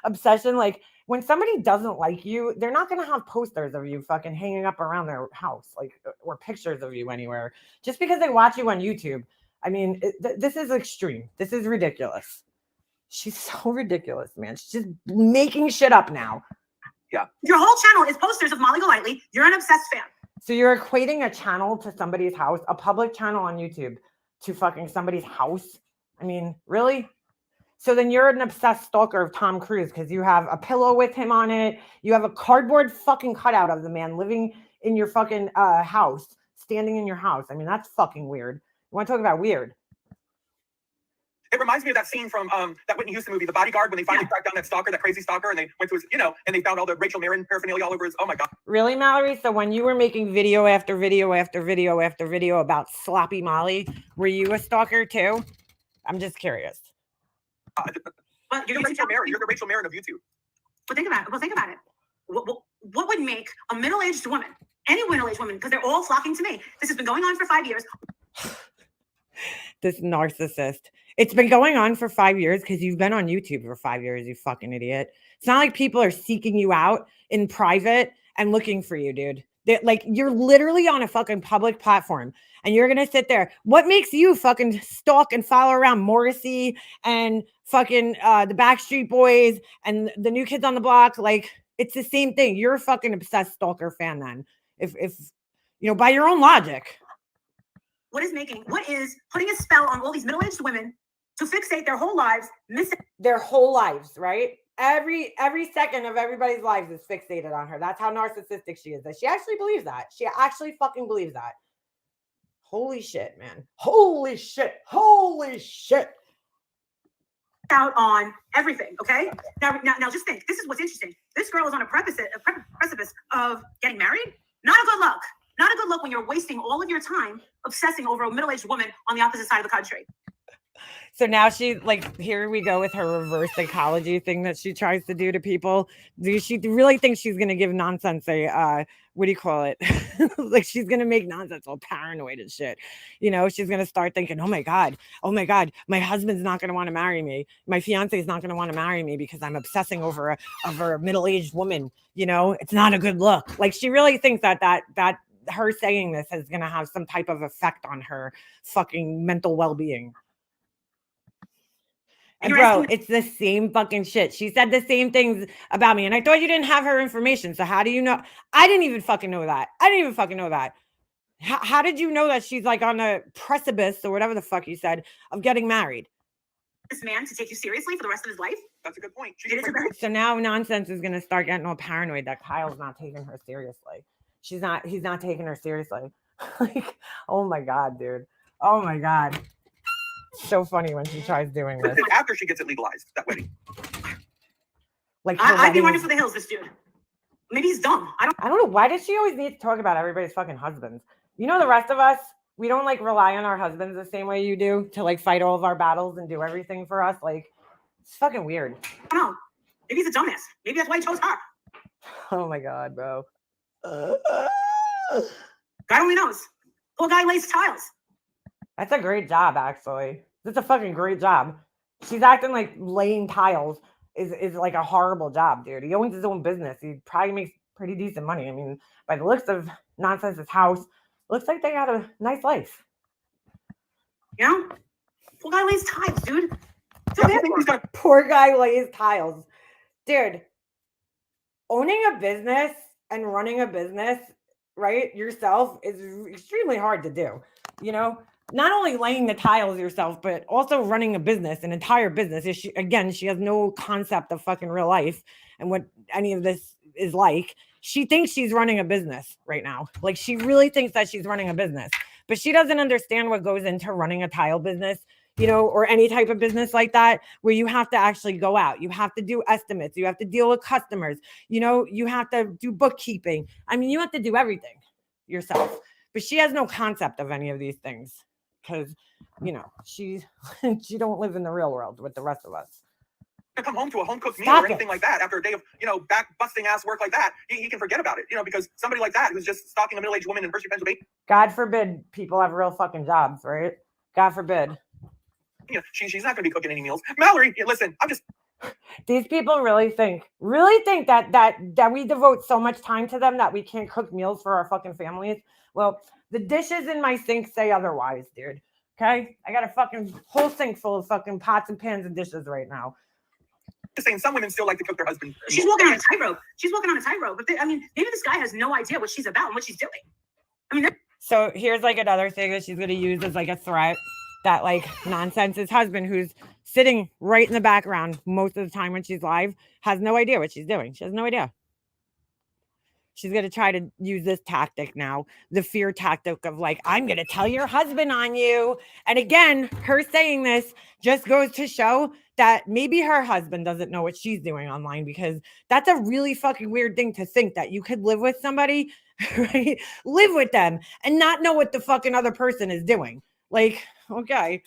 obsession. Like when somebody doesn't like you, they're not going to have posters of you fucking hanging up around their house, like, or pictures of you anywhere, just because they watch you on YouTube. I mean, this is extreme. This is ridiculous. She's so ridiculous, man. She's just making shit up now.
Yeah.
Your whole channel is posters of Molly Golightly. You're an obsessed fan.
So you're equating a channel to somebody's house, a public channel on YouTube, to fucking somebody's house? I mean, really? So then you're an obsessed stalker of Tom Cruise because you have a pillow with him on it. You have a cardboard fucking cutout of the man living in your fucking house, standing in your house. I mean, that's fucking weird. You want to talk about weird?
It reminds me of that scene from that Whitney Houston movie, The Bodyguard, when they finally tracked down that stalker, that crazy stalker, and they went to his, and they found all the Rachel Marin paraphernalia all over his. Oh my God.
Really, Mallory? So when you were making video after video after video after video about sloppy Molly, were you a stalker too? I'm just curious.
But
You're the Rachel Marin of YouTube.
But think about it. What would make a middle-aged woman, any middle-aged woman, because they're all flocking to me. This has been going on for 5 years.
This narcissist. It's been going on for 5 years because you've been on YouTube for 5 years, you fucking idiot. It's not like people are seeking you out in private and looking for you, dude. Like, you're literally on a fucking public platform and you're going to sit there. What makes you fucking stalk and follow around Morrissey and fucking the Backstreet Boys and the New Kids on the Block? Like, it's the same thing. You're a fucking obsessed stalker fan then. If by your own logic.
What is putting a spell on all these middle-aged women to fixate their whole lives,
their whole lives, right? Every second of everybody's lives is fixated on her. That's how narcissistic she is. That she actually believes that. She actually fucking believes that. Holy shit, man. Holy shit. Holy shit.
out on everything. Okay. Now just think. This is what's interesting. This girl is on a precipice of getting married. Not a good look. Not a good look when you're wasting all of your time obsessing over a middle-aged woman on the opposite side of the country.
So now she, like, here we go with her reverse psychology thing that she tries to do to people. Do she really think she's going to give nonsense what do you call it? Like, she's going to make nonsense all paranoid and shit. She's going to start thinking, oh my God, my husband's not going to want to marry me. My fiance is not going to want to marry me because I'm obsessing over a middle-aged woman. It's not a good look. Like, she really thinks that her saying this is going to have some type of effect on her fucking mental well-being. And bro, it's the same fucking shit. She said the same things about me. And I thought you didn't have her information. So how do you know? I didn't even fucking know that. How did you know that she's like on a precipice or whatever the fuck you said of getting married?
This man to take you seriously for the rest of his life?
That's a good point.
So now nonsense is going to start getting all paranoid that Kyle's not taking her seriously. He's not taking her seriously. Like, oh my God, dude. Oh my God. So funny when she tries doing this.
After she gets it legalized, that wedding.
Like,
I'd be running for the hills, this dude. Maybe he's dumb. I don't
know. Why does she always need to talk about everybody's fucking husbands? The rest of us, we don't like rely on our husbands the same way you do to like fight all of our battles and do everything for us. Like, it's fucking weird.
I don't know. Maybe he's a dumbass. Maybe that's why he chose her.
Oh my God, bro.
God only knows. Poor guy lays tiles.
That's a great job, actually. That's a fucking great job. She's acting like laying tiles is like a horrible job, dude. He owns his own business. He probably makes pretty decent money. I mean, by the looks of Nonsense's house, looks like they got a nice life.
Poor guy lays tiles, dude.
Poor guy lays tiles. Dude, owning a business and running a business, right, yourself is extremely hard to do. Not only laying the tiles yourself, but also running a business, an entire business. She has no concept of fucking real life and what any of this is like. She thinks she's running a business right now. Like, she really thinks that she's running a business, but she doesn't understand what goes into running a tile business, or any type of business like that, where you have to actually go out. You have to do estimates. You have to deal with customers. You have to do bookkeeping. I mean, you have to do everything yourself, but she has no concept of any of these things. Because, she don't live in the real world with the rest of us.
To come home to a home cooked meal or anything like that after a day of, back busting ass work like that, he can forget about it, because somebody like that who's just stalking a middle-aged woman in Hershey, Pennsylvania.
God forbid people have real fucking jobs, right? God forbid.
She's not going to be cooking any meals. Mallory, listen,
These people really think that we devote so much time to them that we can't cook meals for our fucking families. Well, the dishes in my sink say otherwise, dude. Okay? I got a fucking whole sink full of fucking pots and pans and dishes right now.
Just saying, some women still like to cook their husband.
She's walking on a tightrope. She's walking on a tightrope. But maybe this guy has no idea what she's about and what she's doing. I mean,
so here's like another thing that she's going to use as like a threat. That like nonsense. His husband, who's sitting right in the background most of the time when she's live, has no idea what she's doing. She has no idea. She's going to try to use this tactic now, the fear tactic of like, I'm going to tell your husband on you. And again, her saying this just goes to show that maybe her husband doesn't know what she's doing online, because that's a really fucking weird thing to think, that you could live with somebody, right? Live with them and not know what the fucking other person is doing. Like, okay.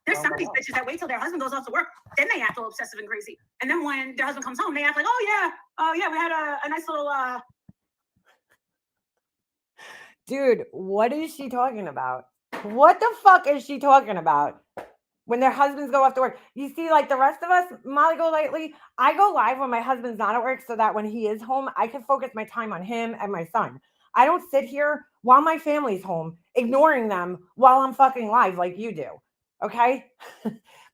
there's some of these bitches that wait till their husband goes off to work, then they act all obsessive and crazy. And then when their husband comes home, they act like, oh yeah, we had a nice little
Dude, what is she talking about? What the fuck is she talking about? When their husbands go off to work. You see, like the rest of us, Molly Go Lightly, I go live when my husband's not at work so that when he is home, I can focus my time on him and my son. I don't sit here while my family's home, ignoring them while I'm fucking live like you do. Okay?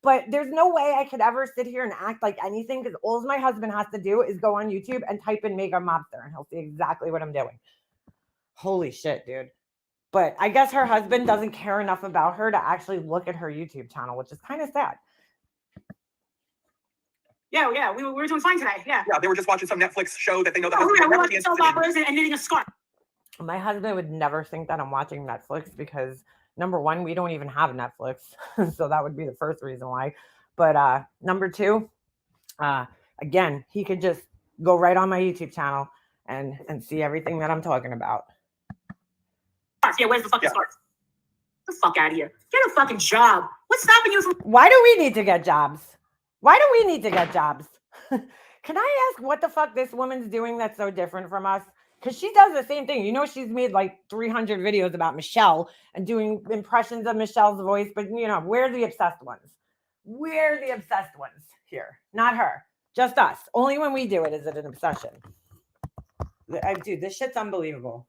But there's no way I could ever sit here and act like anything, because all my husband has to do is go on YouTube and type in Mega Mobster and he'll see exactly what I'm doing. Holy shit, dude. But I guess her husband doesn't care enough about her to actually look at her YouTube channel, which is kind of sad.
Yeah, we were doing fine today. Yeah,
they were just watching some Netflix show that they know that.
Oh, yeah, we're watching soap operas and knitting a scarf.
My husband would never think that I'm watching Netflix because, number one, we don't even have Netflix. So that would be the first reason why. But number two, again, he could just go right on my YouTube channel and see everything that I'm talking about.
Yeah, where's the fucking scarf? Get the fuck out of here. Get a fucking job. What's stopping you from...
Why do we need to get jobs? Why do we need to get jobs? Can I ask what the fuck this woman's doing that's so different from us? Because she does the same thing. You know, she's made like 300 videos about Michelle and doing impressions of Michelle's voice. But, you know, we're the obsessed ones. We're the obsessed ones here. Not her. Just us. Only when we do it is it an obsession. Dude, this shit's unbelievable.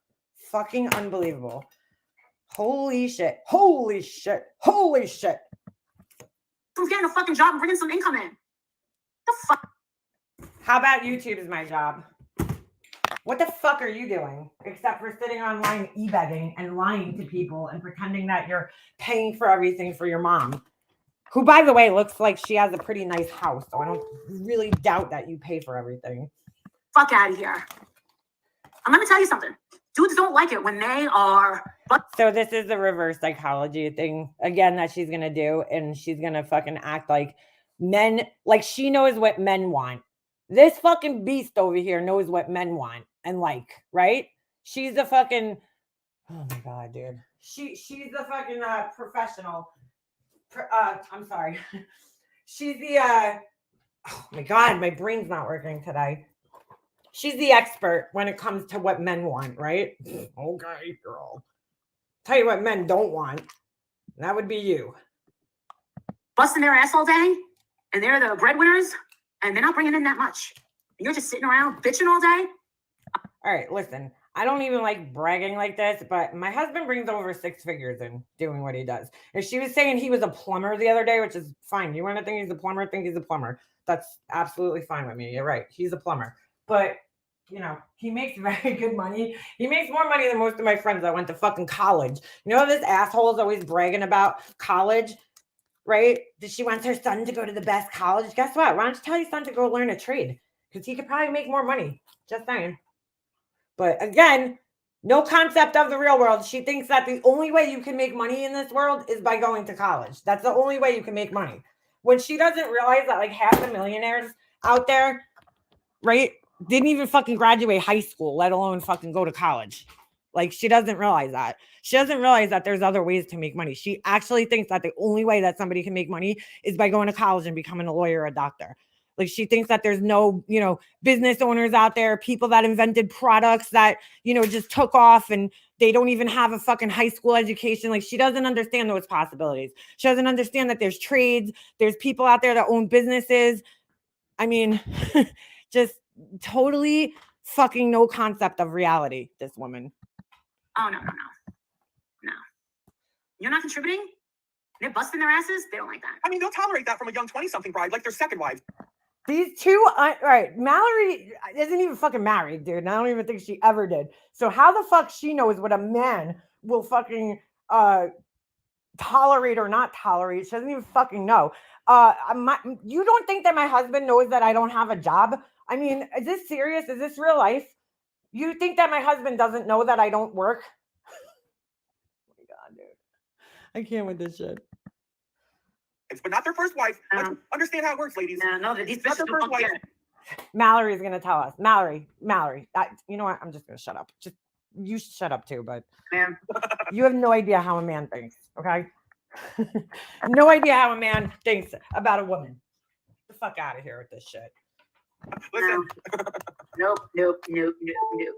Fucking unbelievable. Holy shit. Holy shit. Holy shit.
From getting a fucking job and bringing some income in. The fuck?
How about YouTube is my job? What the fuck are you doing? Except for sitting online e-begging and lying to people and pretending that you're paying for everything for your mom. Who, by the way, looks like she has a pretty nice house. So I don't really doubt that you pay for everything.
Fuck out of here. I'm going to tell you something. Dudes don't like it when they are...
So this is the reverse psychology thing, again, that she's going to do. And she's going to fucking act like men, like she knows what men want. This fucking beast over here knows what men want and like, right? She's the fucking... Oh my God, dude. She's the fucking professional. I'm sorry. She's the... Oh my God, my brain's not working today. She's the expert when it comes to what men want, right? Okay, girl. Tell you what men don't want. That would be you.
Busting their ass all day, and they're the breadwinners, and they're not bringing in that much. You're just sitting around bitching all day?
All right, listen. I don't even like bragging like this, but my husband brings over 6 figures in doing what he does. And she was saying he was a plumber the other day, which is fine. You want to think he's a plumber? Think he's a plumber. That's absolutely fine with me. You're right. He's a plumber. But... you know, he makes very good money. He makes more money than most of my friends that went to fucking college. You know, this asshole is always bragging about college, right? That she wants her son to go to the best college. Guess what? Why don't you tell your son to go learn a trade? Because he could probably make more money. Just saying. But again, no concept of the real world. She thinks that the only way you can make money in this world is by going to college. That's the only way you can make money. When she doesn't realize that like half the millionaires out there, right, didn't even fucking graduate high school, let alone fucking go to college. Like, she doesn't realize that. She doesn't realize that there's other ways to make money. She actually thinks that the only way that somebody can make money is by going to college and becoming a lawyer or a doctor. Like, she thinks that there's no, you know, business owners out there, people that invented products that, you know, just took off and they don't even have a fucking high school education. Like, she doesn't understand those possibilities. She doesn't understand that there's trades, there's people out there that own businesses. I mean, just totally fucking no concept of reality, this woman.
Oh, no. You're not contributing? They're busting their asses? They don't like that.
I mean, they'll tolerate that from a young 20-something bride, like their second wives.
These two, right, Mallory isn't even fucking married, dude. And I don't even think she ever did. So how the fuck she knows what a man will fucking tolerate or not tolerate? She doesn't even fucking know. You don't think that my husband knows that I don't have a job? I mean, is this serious? Is this real life? You think that my husband doesn't know that I don't work? Oh my God, dude. I can't with this shit.
But not their first wife. Let's understand how it works, ladies.
No, these
Not their first wife.
Mallory is going to tell us. Mallory. You know what? I'm just going to shut up. Just you shut up too, but
Ma'am.
you have no idea how a man thinks, okay? No idea how a man thinks about a woman. Get the fuck out of here with this shit.
Listen.
Nope.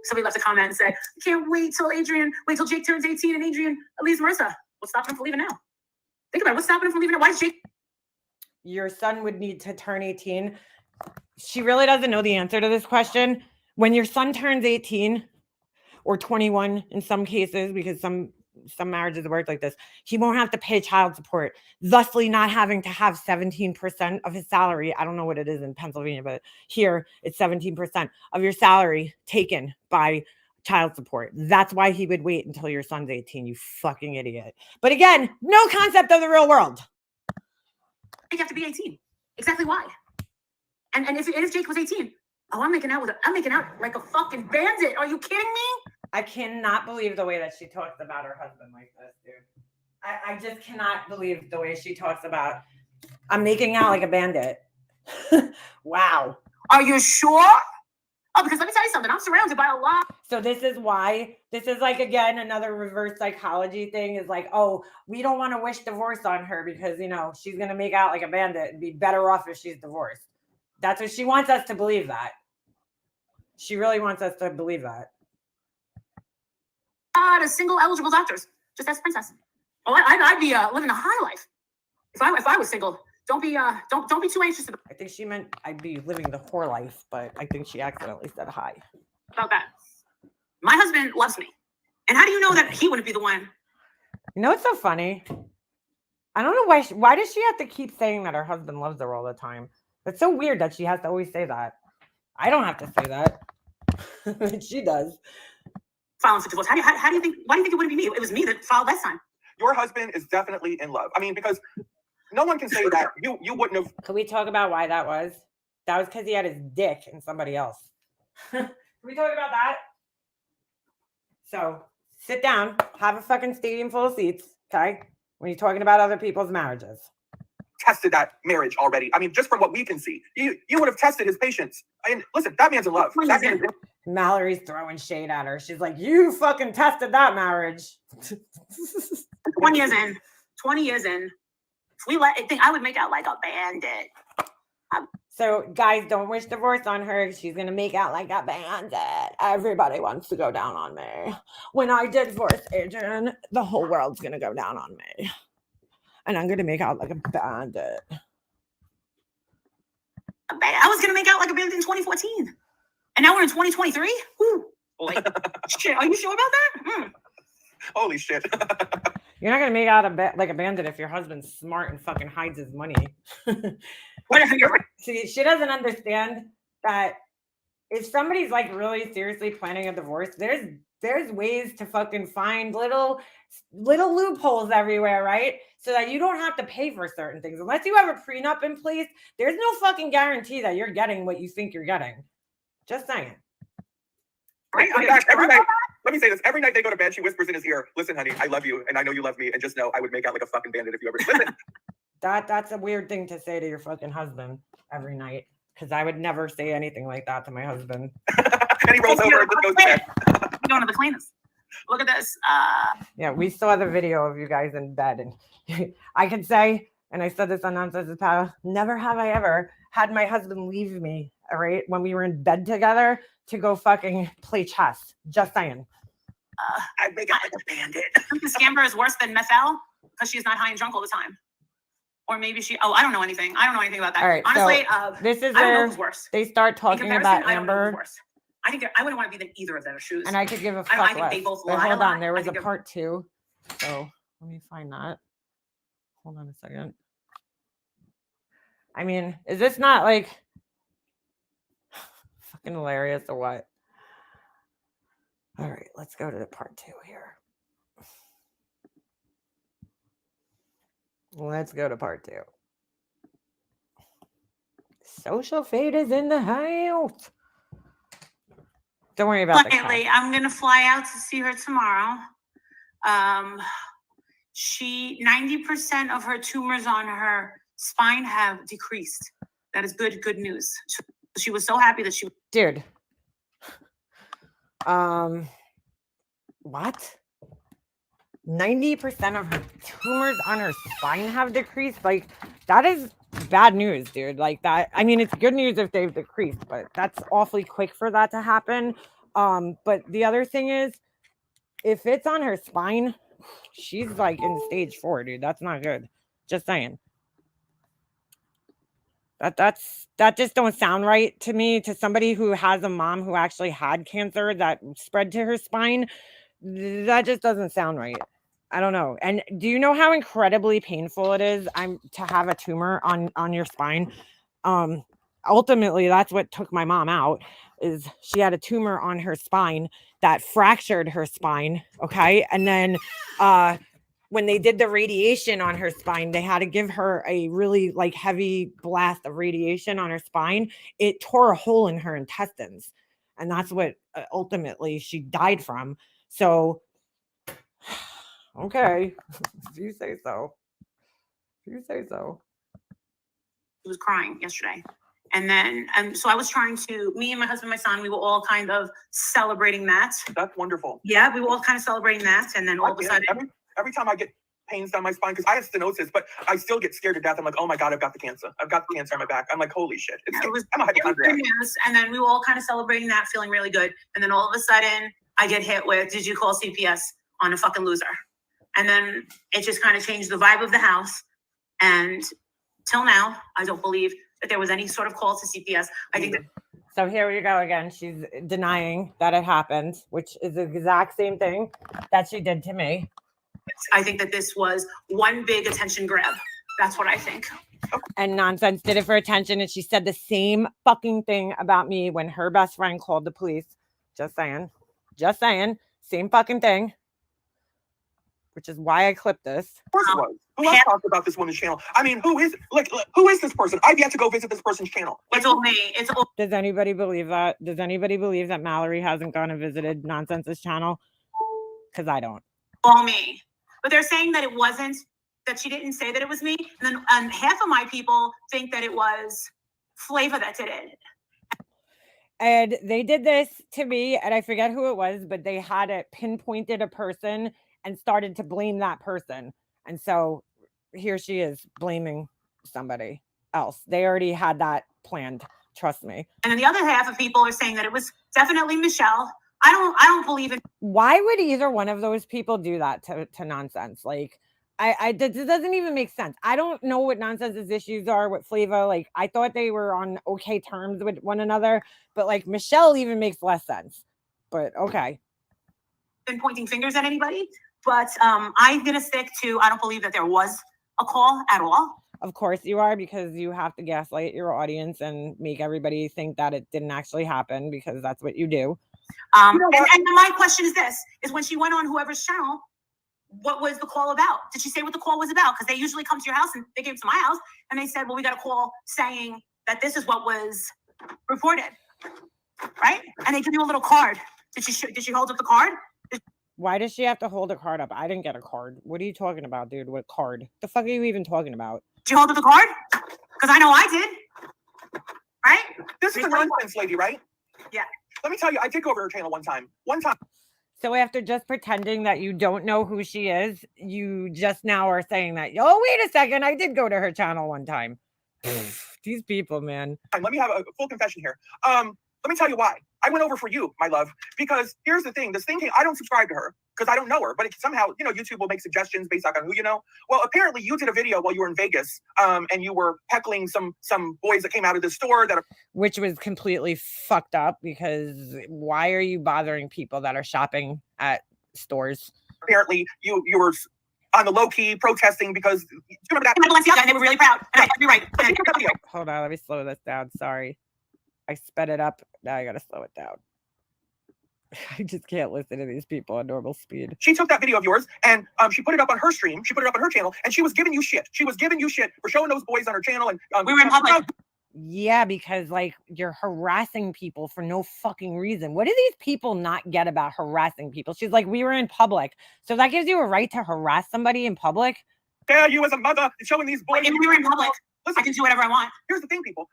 Somebody left a comment and said, can't wait till Jake turns 18 and Adrian leaves Marissa. What's stopping him from leaving now? Think about it. What's stopping him from leaving now? Why is Jake?
Your son would need to turn 18. She really doesn't know the answer to this question. When your son turns 18 or 21 in some cases, because some marriages work like this, he won't have to pay child support, thusly not having to have 17% of his salary. I don't know what it is in Pennsylvania, but here it's 17% of your salary taken by child support. That's why he would wait until your son's 18, you fucking idiot. But again, no concept of the real world.
You have to be 18. Exactly why? And if Jake was 18, I'm making out like a fucking bandit. Are you kidding me?
I cannot believe the way that she talks about her husband like this, dude. I just cannot believe the way she talks about, I'm making out like a bandit. Wow.
Are you sure? Oh, because let me tell you something. I'm surrounded by a lot.
So this is why, this is like, again, another reverse psychology thing is like, oh, we don't want to wish divorce on her because, you know, she's going to make out like a bandit and be better off if she's divorced. That's what she wants us to believe that. She really wants us to believe that.
To single eligible doctors, just as princess. Oh, I'd be living a high life if I was single. Don't be too anxious
I think she meant I'd be living the whore life, but I think she accidentally said hi.
About that. My husband loves me, and how do you know that he wouldn't be the one?
You know what's so funny? I don't know why does she have to keep saying that her husband loves her all the time? It's so weird that she has to always say that. I don't have to say that. But she does.
Filing for divorce. How do you think? Why do you think it wouldn't be me? It was me that filed last time.
Your husband is definitely in love. I mean, because no one can say that you wouldn't have.
Can we talk about why that was? That was because he had his dick in somebody else. Can we talk about that? So sit down, have a fucking stadium full of seats, okay? When you're talking about other people's marriages.
Tested that marriage already. I mean, just from what we can see, you would have tested his patience. I mean, listen, that man's in love. That man,
Mallory's throwing shade at her. She's like, you fucking tested that marriage.
20 years in. 20 years in. I would make out like a bandit.
So guys, don't wish divorce on her. She's going to make out like a bandit. Everybody wants to go down on me. When I divorce Adrian, the whole world's going to go down on me. And I'm going to make out like a bandit.
I was going to make out like a bandit in 2014. And now we're in 2023? Ooh. Like, shit, are you sure about that?
Holy shit.
You're not going to make out like a bandit if your husband's smart and fucking hides his money. See, she doesn't understand that if somebody's like really seriously planning a divorce, there's ways to fucking find little loopholes everywhere, right? So that you don't have to pay for certain things. Unless you have a prenup in place, there's no fucking guarantee that you're getting what you think you're getting. Just saying.
Right? In fact, every night, let me say this. Every night they go to bed, she whispers in his ear, listen, honey, I love you, and I know you love me, and just know I would make out like a fucking bandit if you ever listen.
That's a weird thing to say to your fucking husband every night. Because I would never say anything like that to my husband.
And he rolls over and just goes to bed.
Going to the cleaners. Look at this.
Yeah, we saw the video of you guys in bed, and I can say, and I said this on Nonsense with Pal, never have I ever had my husband leave me, all right, when we were in bed together to go fucking play chess. Just saying.
I'd make out like a bandit. The scammer is worse than Methel because she's not high and drunk all the time. Or maybe she, I don't know anything. I don't know anything about that.
All right,
Honestly,
this is
I don't know
where
who's worse.
they start
In
talking
comparison,
about
I don't know who's
Amber,
worse. I think I wouldn't want to be in either of their shoes.
and I could give a
I
fuck
think they
less.
both
But
lie a
hold
lot.
on, there
I
was a
think they're-
part 2. So let me find that. Hold on a second. I mean, is this not like fucking hilarious or what? All right, let's go to the part 2 here. Let's go to part 2. Social fate is in the house. Don't worry about the
Quietly,
cat.
I'm gonna fly out to see her tomorrow. 90% of her tumors on her spine have decreased. That is good news. She was so happy that she.
Dude. What? 90% of her tumors on her spine have decreased. Like, that is bad news, dude. Like that. I mean, it's good news if they've decreased, but that's awfully quick for that to happen. But the other thing is, if it's on her spine, she's like in stage 4, dude. That's not good. Just saying. That just don't sound right to me. To somebody who has a mom who actually had cancer that spread to her spine, that just doesn't sound right. I don't know. And do you know how incredibly painful it is to have a tumor on your spine? Ultimately, that's what took my mom out. Is she had a tumor on her spine that fractured her spine. Okay, and then when they did the radiation on her spine, they had to give her a really like heavy blast of radiation on her spine. It tore a hole in her intestines, and that's what ultimately she died from. So, okay, if you say so. If you say so.
She was crying yesterday. And then, so I was trying to, me and my husband, my son, we were all kind of celebrating that.
That's wonderful.
Yeah, we were all kind of celebrating that. And then all of a sudden,
every time I get pains down my spine, because I have stenosis, but I still get scared to death. I'm like, oh my God, I've got the cancer. I've got the cancer on my back. I'm like, holy shit. I'm a hypochondriac.
And then we were all kind of celebrating that, feeling really good. And then all of a sudden, I get hit with, did you call CPS on a fucking loser? And then it just kind of changed the vibe of the house. And till now, I don't believe that there was any sort of call to CPS. I think that.
So here we go again. She's denying that it happened, which is the exact same thing that she did to me.
I think that this was one big attention grab. That's what I think.
And Nonsense did it for attention. And she said the same fucking thing about me when her best friend called the police. Just saying. Just saying. Same fucking thing. Which is why I clipped this.
Of course it was. Who else talked about this woman's channel? I mean, who is this person? I've yet to go visit this person's channel.
It's all me.
Does anybody believe that? Does anybody believe that Mallory hasn't gone and visited Nonsense's channel? Because I don't.
All me. But they're saying that it wasn't, that she didn't say that it was me. And then half of my people think that it was Flavor that did it.
And they did this to me, and I forget who it was, but they had it pinpointed a person and started to blame that person. And so here she is blaming somebody else. They already had that planned. Trust me.
And then the other half of people are saying that it was definitely Michelle. I don't believe it.
Why would either one of those people do that to Nonsense? Like, it doesn't even make sense. I don't know what Nonsense's issues are with Flavor. Like, I thought they were on okay terms with one another, but like Michelle even makes less sense. But okay.
Been pointing fingers at anybody, but I'm gonna stick to, I don't believe that there was a call at all.
Of course you are, because you have to gaslight your audience and make everybody think that it didn't actually happen, because that's what you do.
And my question is this, is when she went on whoever's channel, what was the call about? Did she say what the call was about? Because they usually come to your house, and they came to my house and they said, well, we got a call saying that this is what was reported, right? And they give you a little card. Did she hold up the card?
Why does she have to hold a card up? I didn't get a card. What are you talking about, dude? What card? The fuck are you even talking about?
Did you hold up the card? Because I know I did. Right?
This is the Nonsense lady, right?
Yeah.
Let me tell you, I did go over her channel one time.
So after just pretending that you don't know who she is, you just now are saying that, oh, wait a second, I did go to her channel one time. These people, man.
Let me have a full confession here. Let me tell you why. I went over for you, my love, because here's the thing. This thing came, I don't subscribe to her because I don't know her, but somehow, YouTube will make suggestions based on who you know. Well, apparently you did a video while you were in Vegas, and you were heckling some boys that came out of the store
which was completely fucked up, because why are you bothering people that are shopping at stores?
Apparently you were on the low key protesting because you remember that
Balenciaga, and they were really proud. And I you're right.
Hold on, let me slow this down. Sorry. I sped it up. Now I gotta slow it down. I just can't listen to these people at normal speed.
She took that video of yours and she put it up on her stream. She put it up on her channel, and she was giving you shit. She was giving you shit for showing those boys on her channel. And
we were in public.
Yeah, because like you're harassing people for no fucking reason. What do these people not get about harassing people? She's like, we were in public. So that gives you a right to harass somebody in public?
Yeah, you as a mother showing these boys.
If we were in public, listen, I can do whatever I want.
Here's the thing, people.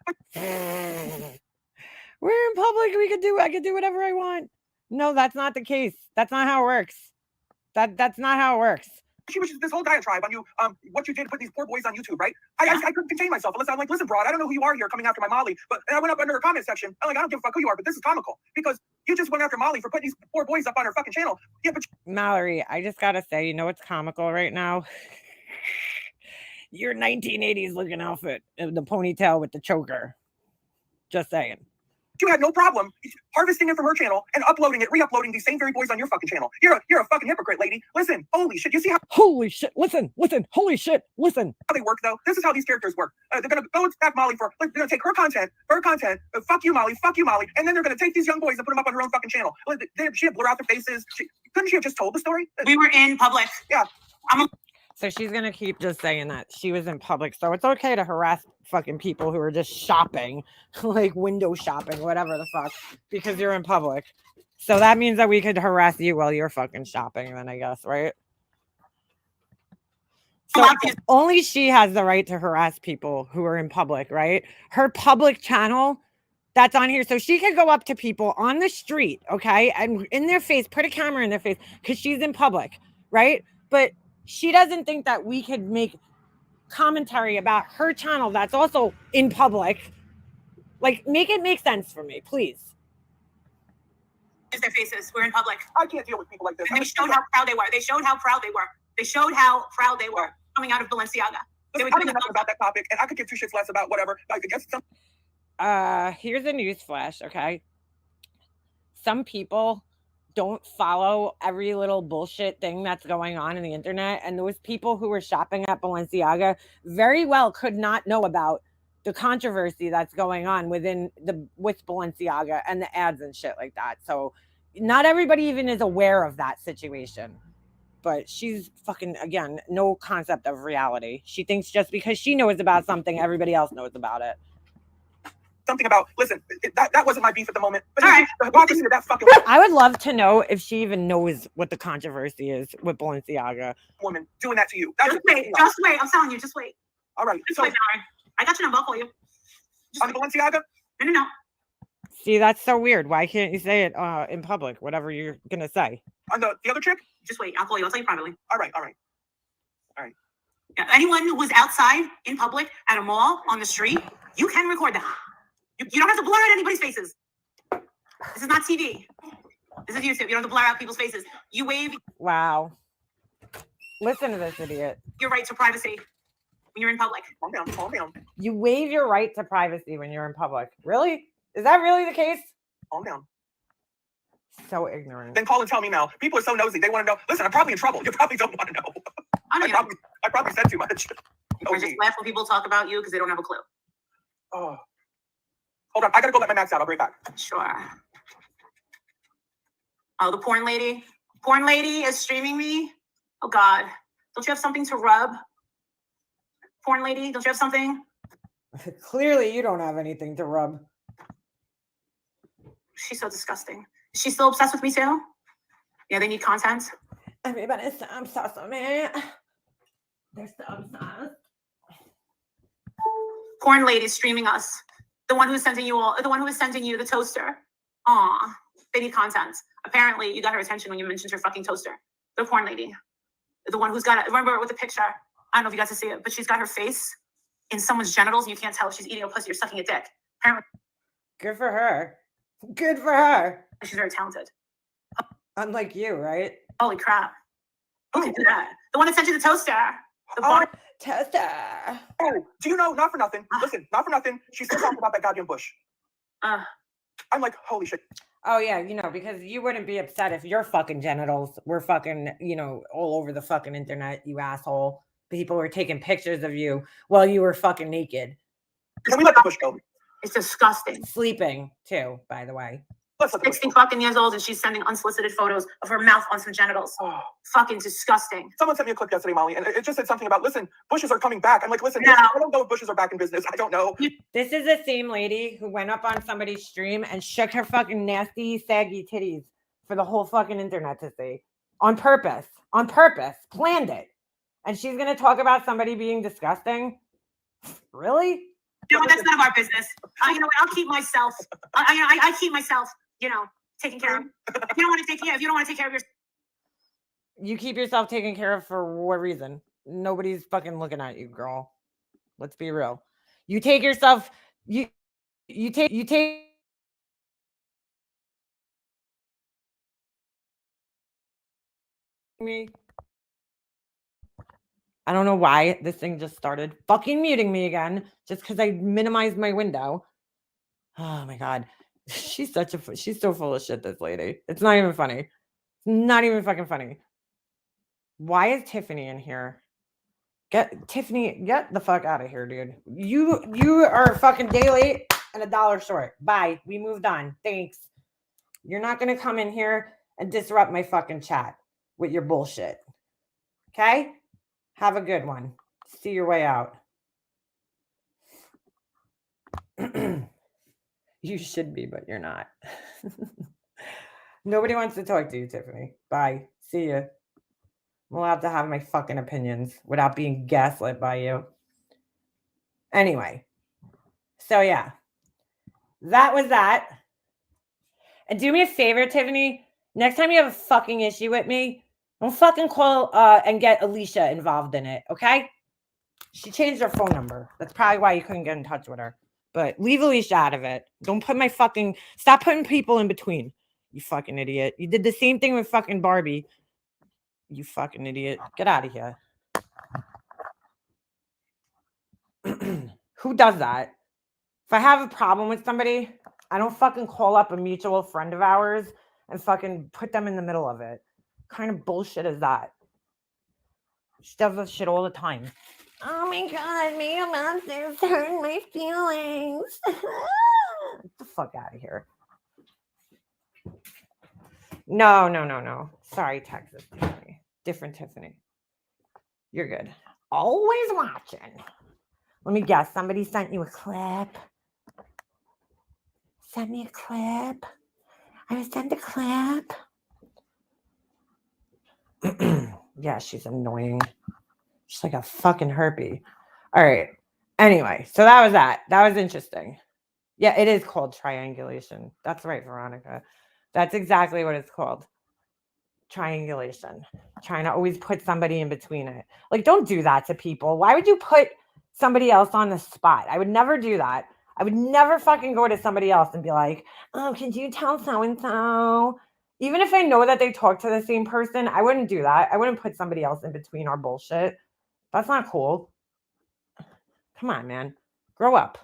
We're in public. I can do whatever I want. No, that's not the case. That's not how it works. That's not how it works.
She was just this whole diatribe on you, what you did to put these poor boys on YouTube, right? I couldn't contain myself. I'm like, listen, broad, I don't know who you are here coming after my Molly. And I went up under her comment section. I'm like, I don't give a fuck who you are, but this is comical because you just went after Molly for putting these poor boys up on her fucking channel. Yeah, but
Mallory, I just gotta say, you know what's comical right now? Your 1980s looking outfit, the ponytail with the choker. Just saying.
You had no problem harvesting it from her channel and uploading it, re-uploading these same very boys on your fucking channel. You're a fucking hypocrite, lady. Listen, holy shit. You see how
holy shit, listen, holy shit, listen.
How they work though? This is how these characters work. They're gonna go attack Molly they're gonna take her content, fuck you, Molly, and then they're gonna take these young boys and put them up on her own fucking channel. She had blur out their faces. Couldn't she have just told the story?
We were in public.
Yeah.
So she's gonna keep just saying that she was in public. So it's okay to harass fucking people who are just shopping, like window shopping, whatever the fuck, because you're in public. So that means that we could harass you while you're fucking shopping, then I guess, right? So only she has the right to harass people who are in public, right? Her public channel that's on here. So she could go up to people on the street, okay, and in their face, put a camera in their face because she's in public, right? But she doesn't think that we could make commentary about her channel that's also in public. Like, make it make sense for me, please.
Their faces. We're in public.
I can't deal with people like this.
And they showed how proud they were. They showed how proud they were coming out of Balenciaga.
I don't know nothing about that topic, and I could give two shits less about whatever. I guess
here's a news flash, okay? Some people don't follow every little bullshit thing that's going on in the internet, and those people who were shopping at Balenciaga very well could not know about the controversy that's going on with Balenciaga and the ads and shit like that. So not everybody even is aware of that situation. But she's fucking, again, no concept of reality. She thinks just because she knows about something, everybody else knows about it.
Something about, listen, that wasn't my beef at the moment. But the hypocrisy of that fucking
I would love to know if she even knows what the controversy is with Balenciaga.
Woman doing that to you.
Just wait. I'm telling you, just wait.
All right.
Just wait, Mallory. I got your number. I'll call you.
On Balenciaga?
No.
See, that's so weird. Why can't you say it in public, whatever you're going to say?
On the other chick?
Just wait. I'll call you. I'll tell you privately.
All right.
Yeah, anyone who was outside in public at a mall on the street, you can record them. You don't have to blur out anybody's faces. This is not TV. This is YouTube. You don't have to blur out people's faces. You waive.
Wow. Listen to this idiot.
Your right to privacy when you're in public.
Calm down.
You waive your right to privacy when you're in public. Really? Is that really the case?
Calm down.
So ignorant.
Then call and tell me now. People are so nosy. They want to know. Listen, I'm probably in trouble. You probably don't want to know. I probably said too much.
Or just laugh when people talk about you because they don't have a clue.
Oh. Hold on. I got to go let my max out. I'll be right back.
Sure. Oh, the porn lady. Porn lady is streaming me. Oh, God. Don't you have something to rub? Porn lady, don't you have something?
Clearly, you don't have anything to rub.
She's so disgusting. Is she still obsessed with me, too? Yeah, they need content.
Everybody's so obsessed with me. They're so obsessed.
Porn lady streaming us. The one who's sending you the toaster. Aw, they need content. Apparently, you got her attention when you mentioned her fucking toaster. The porn lady. The one who's got it. Remember with the picture? I don't know if you got to see it, but she's got her face in someone's genitals and you can't tell if she's eating a pussy or sucking a dick. Apparently.
Good for her. Good for her.
She's very talented.
Unlike you, right?
Holy crap. Look at that. The one that sent you the toaster. The
Oh,
bar-
Testa.
Oh, do you know? Not for nothing. Listen, not for nothing. She's still talking about that goddamn bush. I'm like, holy shit.
Oh yeah, because you wouldn't be upset if your fucking genitals were fucking, all over the fucking internet, you asshole. People were taking pictures of you while you were fucking naked.
Can we let the bush go?
It's disgusting.
Sleeping too, by the way.
Let's let the bush
60
go.
fucking years old and she's sending unsolicited photos of her mouth on some genitals. Fucking disgusting.
Someone sent me a clip yesterday, Molly, and it just said something about, listen, bushes are coming back. I'm like, listen,
No.
I don't know if bushes are back in business. I don't know.
This is the same lady who went up on somebody's stream and shook her fucking nasty, saggy titties for the whole fucking internet to see. On purpose. Planned it. And she's going to talk about somebody being disgusting? Really?
You know, that's none of our business. You know what? I'll keep myself. I keep myself, taken care of. If you don't want to take care of yourself.
You keep yourself taken care of for what reason? Nobody's fucking looking at you, girl. Let's be real. You take yourself, you take me. I don't know why this thing just started fucking muting me again, just because I minimized my window. Oh my God. She's so full of shit, this lady. It's not even funny. It's not even fucking funny. Why is Tiffany in here? Tiffany, get the fuck out of here, dude. You are a fucking day late and $1 short. Bye. We moved on. Thanks. You're not going to come in here and disrupt my fucking chat with your bullshit. Okay? Have a good one. See your way out. You should be, but you're not. Nobody wants to talk to you, Tiffany. Bye. See ya. I'm allowed to have my fucking opinions without being gaslit by you. Anyway. So yeah. That was that. And do me a favor, Tiffany. Next time you have a fucking issue with me, don't fucking call and get Alicia involved in it, okay? She changed her phone number. That's probably why you couldn't get in touch with her. But leave Alicia out of it. Don't put stop putting people in between. You fucking idiot. You did the same thing with fucking Barbie. You fucking idiot. Get out of here. Who does that? If I have a problem with somebody, I don't fucking call up a mutual friend of ours and fucking put them in the middle of it. What kind of bullshit is that? She does this shit all the time. Oh my God, my monsters hurt my feelings. Get the fuck out of here. No. Sorry, Texas Tiffany. Different Tiffany. You're good. Always watching. Let me guess. Somebody sent you a clip. Send me a clip. I was sent a clip. Yeah, she's annoying. She's like a fucking herpy. All right. Anyway, so that was that. That was interesting. Yeah, it is called triangulation. That's right, Veronica. That's exactly what it's called. Triangulation. Trying to always put somebody in between it. Like, don't do that to people. Why would you put somebody else on the spot? I would never do that. I would never fucking go to somebody else and be like, oh, could you tell so-and-so? Even if I know that they talk to the same person, I wouldn't do that. I wouldn't put somebody else in between our bullshit. That's not cool. Come on, man. Grow up.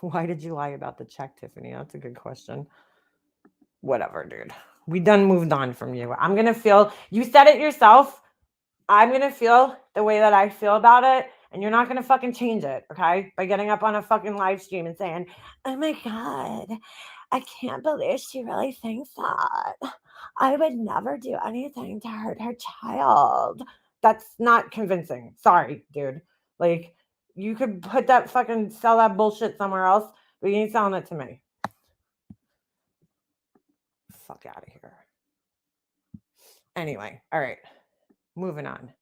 Why did you lie about the check, Tiffany? That's a good question. Whatever, dude. We done moved on from you. I'm going to feel, you said it yourself. I'm going to feel the way that I feel about it. And you're not going to fucking change it, okay? By getting up on a fucking live stream and saying, oh my God, I can't believe she really thinks that. I would never do anything to hurt her child. That's not convincing. Sorry, dude. Like, you could put that fucking, sell that bullshit somewhere else, but you ain't selling it to me. Fuck out of here. Anyway, all right. Moving on.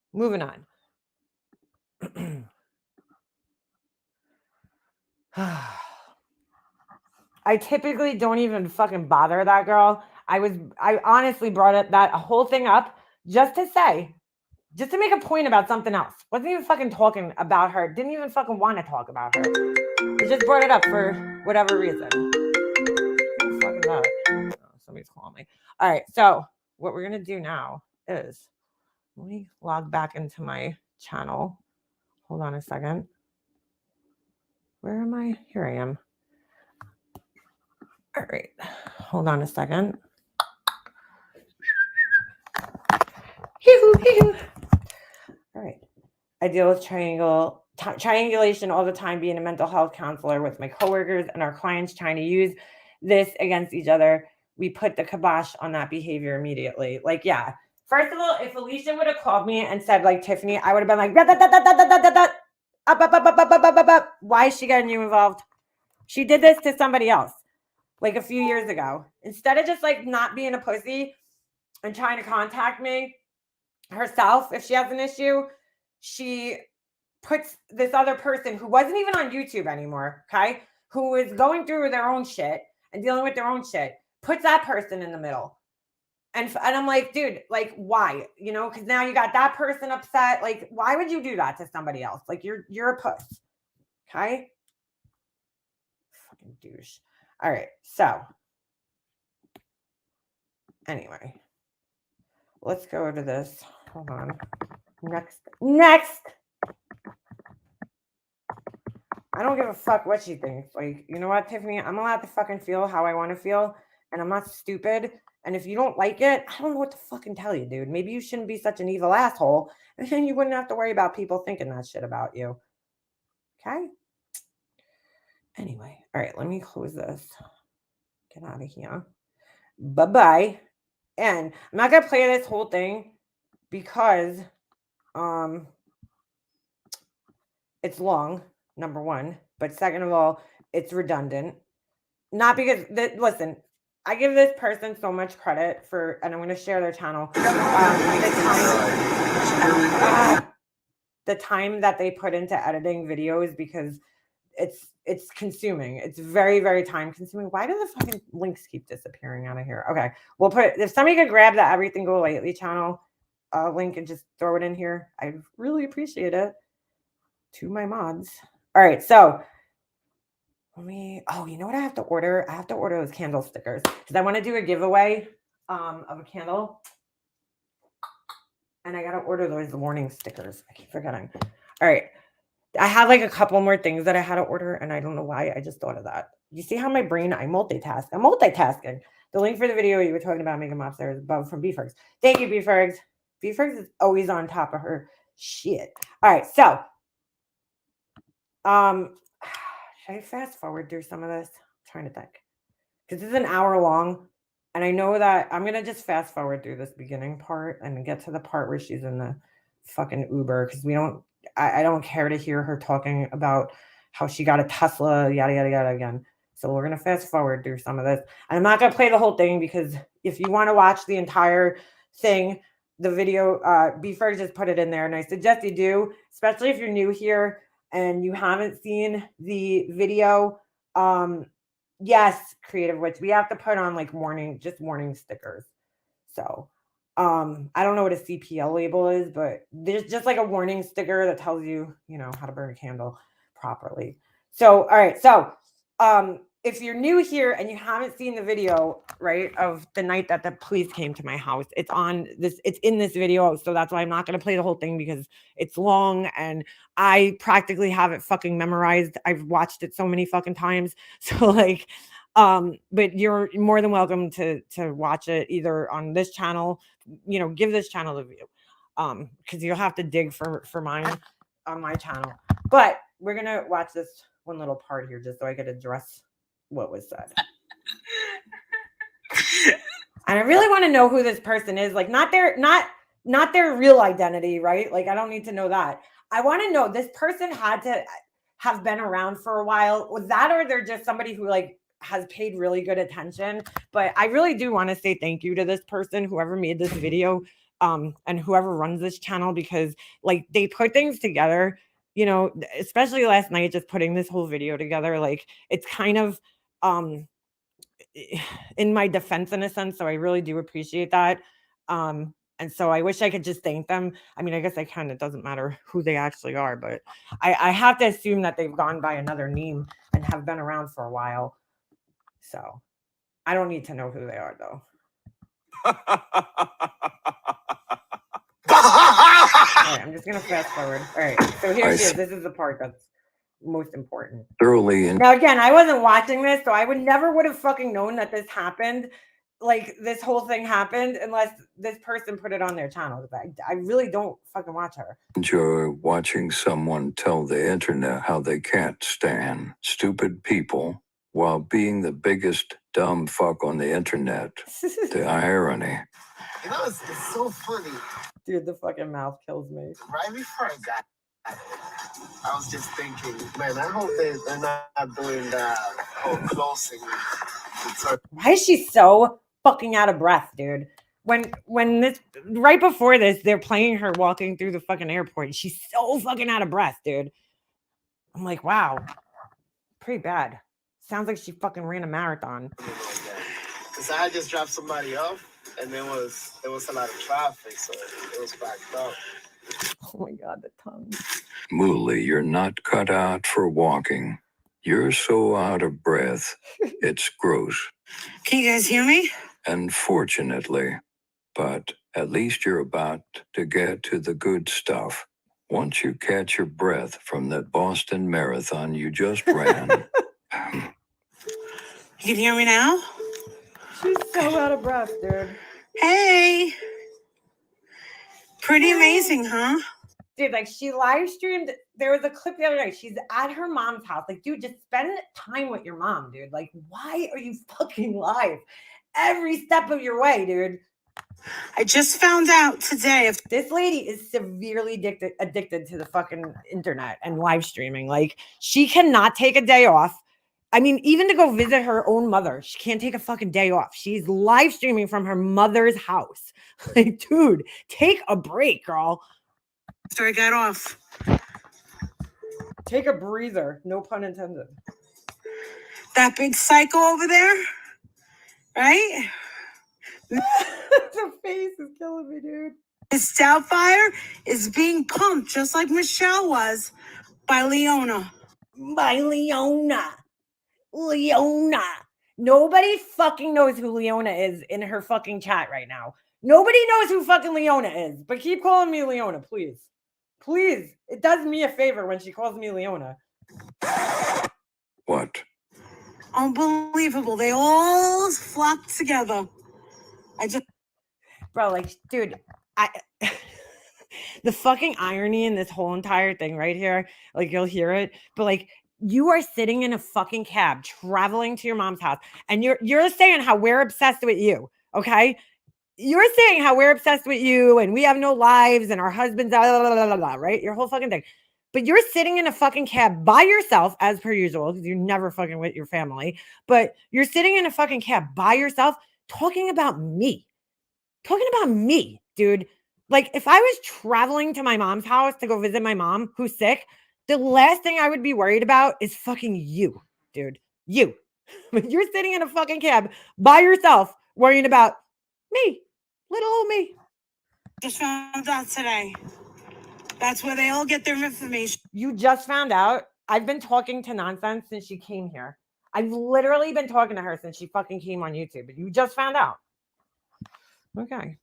I typically don't even fucking bother that girl. I honestly brought up that whole thing up just to make a point about something else. Wasn't even fucking talking about her. Didn't even fucking want to talk about her. I just brought it up for whatever reason. Who the fuck is that? Oh, somebody's calling me. All right, so what we're gonna do now is let me log back into my channel. Hold on a second. Where am I? Here I am. All right, hold on a second. All right. I deal with triangulation all the time, being a mental health counselor with my coworkers and our clients trying to use this against each other. We put the kibosh on that behavior immediately. Like, yeah. First of all, if Alicia would have called me and said, like, Tiffany, I would have been like, why is she getting you involved? She did this to somebody else like a few years ago. Instead of just like not being a pussy and trying to contact me herself if she has an issue, she puts this other person who wasn't even on YouTube anymore, okay, who is going through their own shit and dealing with their own shit, puts that person in the middle. And I'm like, dude, like, why? You know, because now you got that person upset. Like, why would you do that to somebody else? Like, you're a puss, okay? Fucking douche. All right, so anyway, let's go to this. Hold on. Next. I don't give a fuck what she thinks. Like, you know what, Tiffany? I'm allowed to fucking feel how I want to feel, and I'm not stupid. And if you don't like it, I don't know what to fucking tell you, dude. Maybe you shouldn't be such an evil asshole, and then you wouldn't have to worry about people thinking that shit about you. Okay? Anyway, all right, let me close this. Get out of here. Bye-bye. And I'm not gonna play this whole thing because it's long, number one, but second of all, it's redundant. Not because listen, I give this person so much credit for, and I'm going to share their channel. The time that they put into editing videos, because it's consuming. It's very, very time consuming. Why do the fucking links keep disappearing out of here? Okay, we'll put, if somebody could grab the Everything Go Lightly channel link and just throw it in here, I'd really appreciate it. To my mods. All right, so you know what I have to order? I have to order those candle stickers because I want to do a giveaway of a candle. And I got to order those warning stickers. I keep forgetting. All right. I have like a couple more things that I had to order, and I don't know why. I just thought of that. You see how my brain, I'm multitasking. The link for the video you were talking about making mobster is above from Beefergs. Thank you, Beefergs. Beefergs is always on top of her shit. All right. So, should I fast forward through some of this? I'm trying to think. Because this is an hour long. And I know that I'm going to just fast forward through this beginning part and get to the part where she's in the fucking Uber. Because I don't care to hear her talking about how she got a Tesla, yada, yada, yada again. So we're going to fast forward through some of this. And I'm not going to play the whole thing because if you want to watch the entire thing, the video, Beefer just put it in there. And I suggest you do, especially if you're new here and you haven't seen the video. Yes, Creative Witch, we have to put on like warning stickers. So I don't know what a CPL label is, but there's just like a warning sticker that tells you, you know, how to burn a candle properly. So all right, so if you're new here and you haven't seen the video, right, of the night that the police came to my house, it's in this video. So that's why I'm not going to play the whole thing because it's long and I practically have it fucking memorized. I've watched it so many fucking times. So like, but you're more than welcome to watch it either on this channel, you know, give this channel a view. Because you'll have to dig for mine on my channel. But we're gonna watch this one little part here just so I could address what was said. And I really want to know who this person is. Like not their real identity, right? Like I don't need to know that. I want to know this person had to have been around for a while. Was that, or they're just somebody who like has paid really good attention? But I really do want to say thank you to this person, whoever made this video, and whoever runs this channel, because like they put things together, you know, especially last night, just putting this whole video together. Like it's kind of in my defense in a sense. So I really do appreciate that. And so I wish I could just thank them. I mean, I guess I can. It doesn't matter who they actually are, but I have to assume that they've gone by another name and have been around for a while. So I don't need to know who they are, though. All right, I'm just going to fast forward. All right, so here she is. This is the part that's most important. Now, again, I wasn't watching this, so I would have fucking known that this happened. Like, this whole thing happened unless this person put it on their channel. I really don't fucking watch her.
Enjoy watching someone tell the internet how they can't stand stupid people while being the biggest dumb fuck on the internet. The irony.
You know, it's so funny.
Dude, the fucking mouth kills me.
Right before I got I was just thinking, man, I hope they're not doing that whole closing.
Why is she so fucking out of breath, dude? When this right before this, they're playing her walking through the fucking airport. She's so fucking out of breath, dude. I'm like, wow, pretty bad. Sounds like she fucking ran a marathon.
Because I just dropped somebody off, and there was a lot of traffic, so it was backed up.
Oh my god, the tongue.
Mooly, you're not cut out for walking. You're so out of breath, it's gross.
Can you guys hear me?
Unfortunately, but at least you're about to get to the good stuff. Once you catch your breath from that Boston Marathon you just ran.
You can hear me now?
She's so out of breath, dude.
Hey. Pretty amazing, huh?
Dude, like, she live streamed. There was a clip the other night. She's at her mom's house. Like, dude, just spend time with your mom, dude. Like, why are you fucking live every step of your way, dude?
I just found out today.
This lady is severely addicted to the fucking internet and live streaming. Like, she cannot take a day off. I mean, even to go visit her own mother, she can't take a fucking day off. She's live streaming from her mother's house. Like, dude, take a break, girl.
After I got off.
Take a breather. No pun intended.
That big psycho over there, right?
The face is killing me, dude.
Miss Doubtfire is being pumped just like Michelle was by Leona.
By Leona. Leona. Nobody fucking knows who Leona is in her fucking chat right now. Nobody knows who fucking Leona is, but keep calling me Leona, please. Please. It does me a favor when she calls me Leona.
What?
Unbelievable. They all flocked together.
Bro, like, dude, the fucking irony in this whole entire thing right here, like, you'll hear it, but like, you are sitting in a fucking cab traveling to your mom's house, and you're saying how we're obsessed with you, okay? You're saying how we're obsessed with you and we have no lives and our husbands, right? Your whole fucking thing. But you're sitting in a fucking cab by yourself, as per usual, because you're never fucking with your family. But you're sitting in a fucking cab by yourself talking about me. Talking about me, dude. Like, if I was traveling to my mom's house to go visit my mom who's sick, the last thing I would be worried about is fucking you, dude. You. But you're sitting in a fucking cab by yourself worrying about me. Little old me.
Just found out today. That's where they all get their information.
You just found out? I've been talking to Nonsense since she came here. I've literally been talking to her since she fucking came on YouTube. But you just found out. Okay.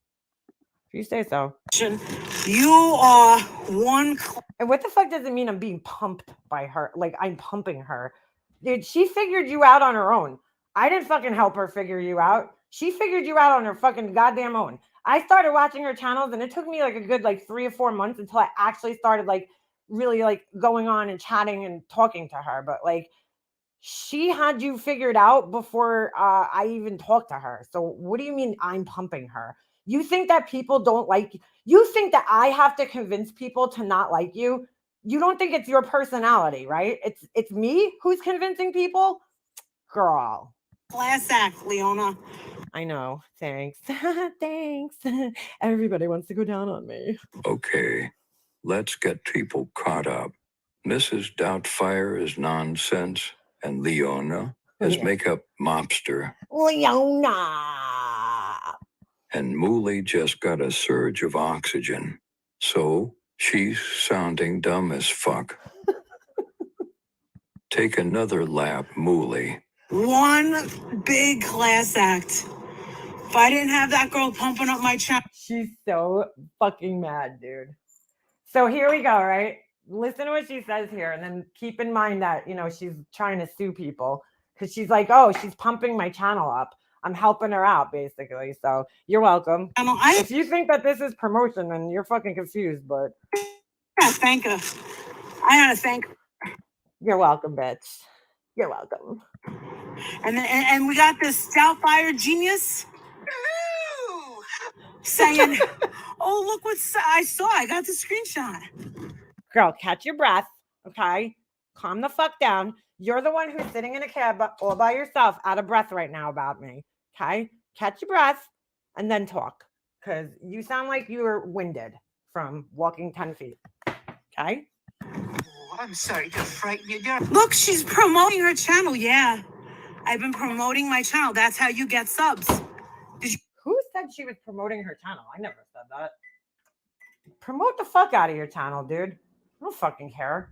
If you say so.
You are one.
And what the fuck does it mean I'm being pumped by her? Like, I'm pumping her. Dude, she figured you out on her own. I didn't fucking help her figure you out. She figured you out on her fucking goddamn own. I started watching her channels and it took me like a good 3 or 4 months until I actually started really going on and chatting and talking to her. But like, she had you figured out before I even talked to her. So what do you mean I'm pumping her? You think that people don't like you? You think that I have to convince people to not like you? You don't think it's your personality, right? It's me who's convincing people? Girl.
Class act, Leona.
I know. Thanks. Thanks. Everybody wants to go down on me.
Okay, let's get people caught up. Mrs. Doubtfire is nonsense, and Leona is makeup mobster.
Leona.
and Mooley just got a surge of oxygen. So she's sounding dumb as fuck. Take another lap, Mooley.
One big class act. If I didn't have that girl pumping up my channel.
She's so fucking mad, dude. So here we go, right? Listen to what she says here, and then keep in mind that, you know, she's trying to sue people because she's like, oh, she's pumping my channel up. I'm helping her out, basically. So you're welcome. If you think that this is promotion, then you're fucking confused, but
I gotta thank her. I gotta thank her.
You're welcome, bitch. You're welcome.
And then and we got this Stoutfire genius saying, oh, look what I saw. I got the screenshot.
Girl, catch your breath, okay? Calm the fuck down. You're the one who's sitting in a cab all by yourself, out of breath right now about me, okay? Catch your breath and then talk, because you sound like you were winded from walking 10 feet, okay?
Oh, I'm sorry to frighten you, darling.
Look, she's promoting her channel. Yeah, I've been promoting my channel. That's how you get subs.
Who said she was promoting her channel? I never said that. Promote the fuck out of your channel, dude. I don't fucking care.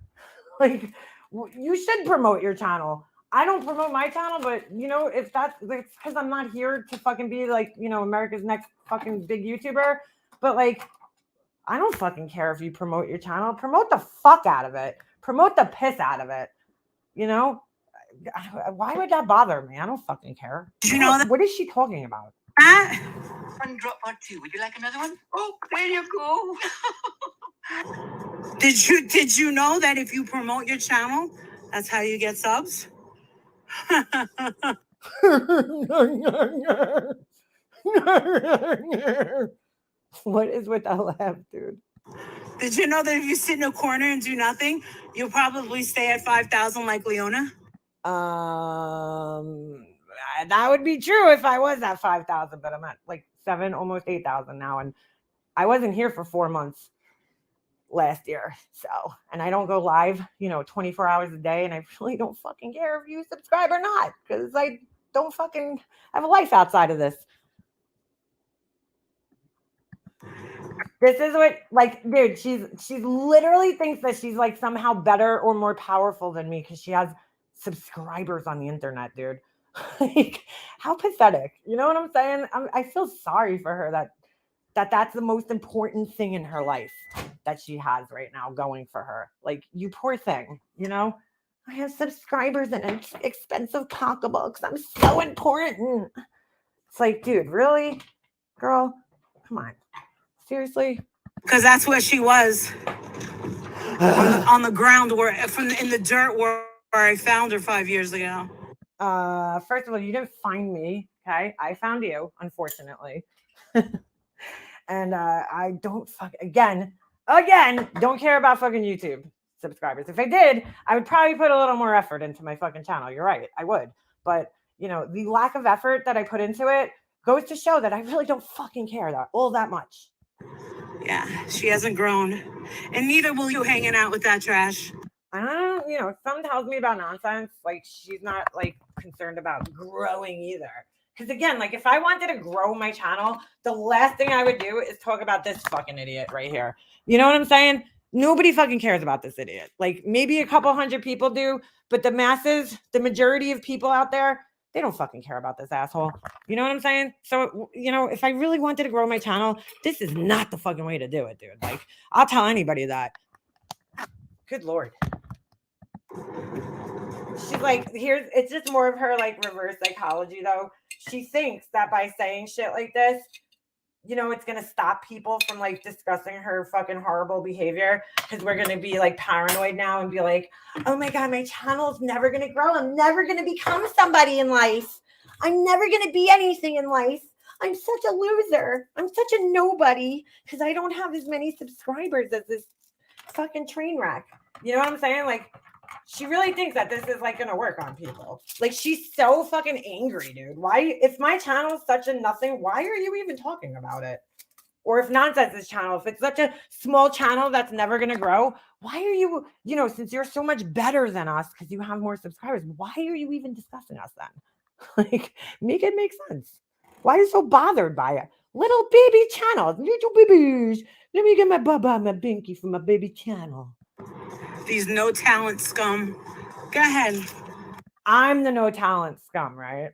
Like, you should promote your channel. I don't promote my channel, but, you know, if that's because I'm not here to fucking be like, you know, America's next fucking big YouTuber. But, like, I don't fucking care if you promote your channel. Promote the fuck out of it. Promote the piss out of it. You know? Why would that bother me? I don't fucking care.
Did you know that?
What is she talking about?
One drop or two. Would you like another one? Oh, there you go.
Did you know that if you promote your channel, that's how you get subs?
What is with that laugh, dude?
Did you know that if you sit in a corner and do nothing, you'll probably stay at 5,000 like Leona?
That would be true if I was at 5,000, but I'm at like 7, almost 8,000 now, and I wasn't here for 4 months last year. So, and I don't go live, you know, 24 hours a day, and I really don't fucking care if you subscribe or not, because I don't fucking have a life outside of this. This is what, like, dude, she's literally thinks that she's like somehow better or more powerful than me because she has subscribers on the internet, dude. Like, how pathetic. You know what I'm saying? I feel sorry for her that's the most important thing in her life that she has right now going for her. Like, you poor thing, you know? I have subscribers and expensive pocketbooks. I'm so important. It's like, dude, really? Girl, come on. Seriously?
Because that's where she was. on the ground in the dirt where I found her 5 years ago.
First of all, you didn't find me, okay? I found you, unfortunately. And I don't again, don't care about fucking YouTube subscribers. If I did, I would probably put a little more effort into my fucking channel. You're right, I would. But, you know, the lack of effort that I put into it goes to show that I really don't fucking care that much.
Yeah, she hasn't grown. And neither will you hanging out with that trash.
I don't, you know, someone tells me about nonsense. Like, she's not like concerned about growing either. Because again, like, if I wanted to grow my channel, the last thing I would do is talk about this fucking idiot right here. You know what I'm saying? Nobody fucking cares about this idiot. Like, maybe a couple hundred people do, but the masses, the majority of people out there, they don't fucking care about this asshole. You know what I'm saying? So, you know, if I really wanted to grow my channel, this is not the fucking way to do it, dude. Like, I'll tell anybody that. Good Lord. She's like, it's just more of her like reverse psychology though. She thinks that by saying shit like this, you know, it's gonna stop people from like discussing her fucking horrible behavior, because we're gonna be like paranoid now and be like, oh my god, my channel's never gonna grow. I'm never gonna become somebody in life. I'm never gonna be anything in life. I'm such a loser. I'm such a nobody because I don't have as many subscribers as this fucking train wreck. You know what I'm saying? Like, she really thinks that this is like gonna work on people. Like, she's so fucking angry, dude. Why, if my channel is such a nothing, why are you even talking about it? Or if Nonsense's channel, if it's such a small channel that's never gonna grow, why are you, you know, since you're so much better than us because you have more subscribers, why are you even discussing us then? Like, make it make sense. Why are you so bothered by it? Little baby channels, little babies. Let me get my baba and my binky from my baby channel.
These no talent scum. Go ahead.
I'm the no talent scum, right?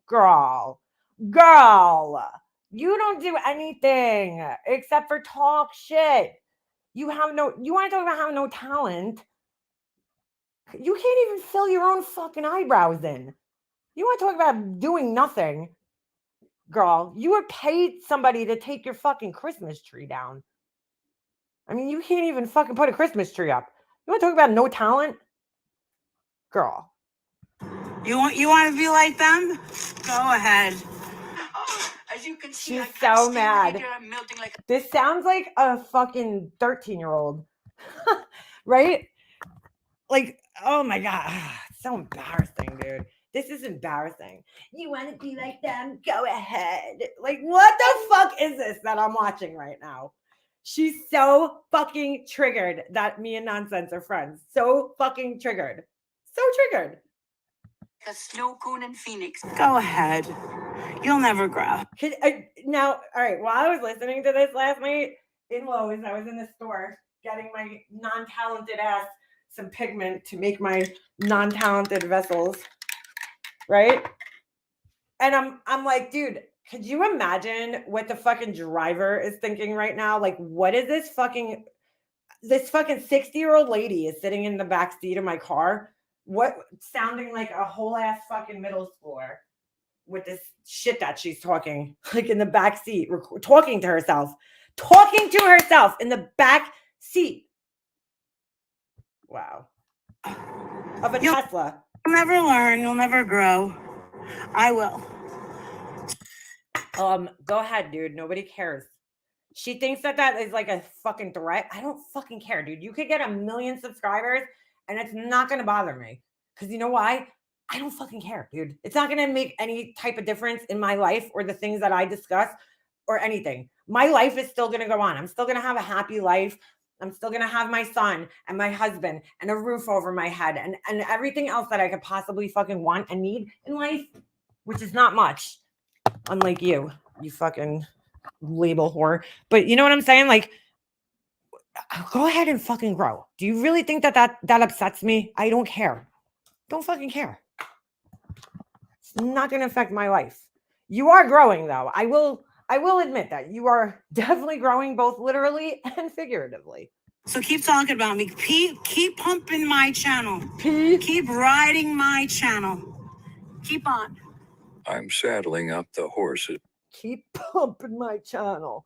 Girl, you don't do anything except for talk shit. You want to talk about having no talent? You can't even fill your own fucking eyebrows in. You want to talk about doing nothing? Girl, you were paid somebody to take your fucking Christmas tree down. I mean, you can't even fucking put a Christmas tree up. You want to talk about no talent? Girl.
You want to be like them? Go ahead.
As you can see,
She's
I can't
so
stay
mad.
right here. I'm melting like
This sounds like a fucking 13-year-old. Right? Like, oh my God. It's so embarrassing, dude. This is embarrassing. You want to be like them? Go ahead. Like, what the fuck is this that I'm watching right now? She's so fucking triggered that me and Nonsense are friends. So fucking triggered. So triggered.
a snow cone in Phoenix.
Go ahead. You'll never grow.
Now, all right, while I was listening to this last night in Lowe's, I was in the store getting my non-talented ass some pigment to make my non-talented vessels, right? And I'm like, dude, could you imagine what the fucking driver is thinking right now? Like, what is this fucking 60-year-old lady is sitting in the back seat of my car? What, sounding like a whole ass fucking middle schooler with this shit that she's talking, like in the back seat, talking to herself in the back seat. Wow. Of a Tesla.
You'll never learn. You'll never grow. I will.
Go ahead, dude. Nobody cares. She thinks that is like a fucking threat. I don't fucking care, dude. You could get 1 million subscribers and it's not going to bother me. Because you know why? I don't fucking care, dude. It's not going to make any type of difference in my life or the things that I discuss or anything. My life is still going to go on. I'm still going to have a happy life. I'm still going to have my son and my husband and a roof over my head and everything else that I could possibly fucking want and need in life, which is not much. Unlike you fucking label whore. But you know what I'm saying? Like, go ahead and fucking grow. Do you really think that upsets me? I don't care. Don't fucking care. It's not going to affect my life. You are growing though. I will admit that you are definitely growing both literally and figuratively.
So keep talking about me. Keep pumping my channel. Keep riding my channel. Keep on.
I'm saddling up the horses.
Keep pumping my channel.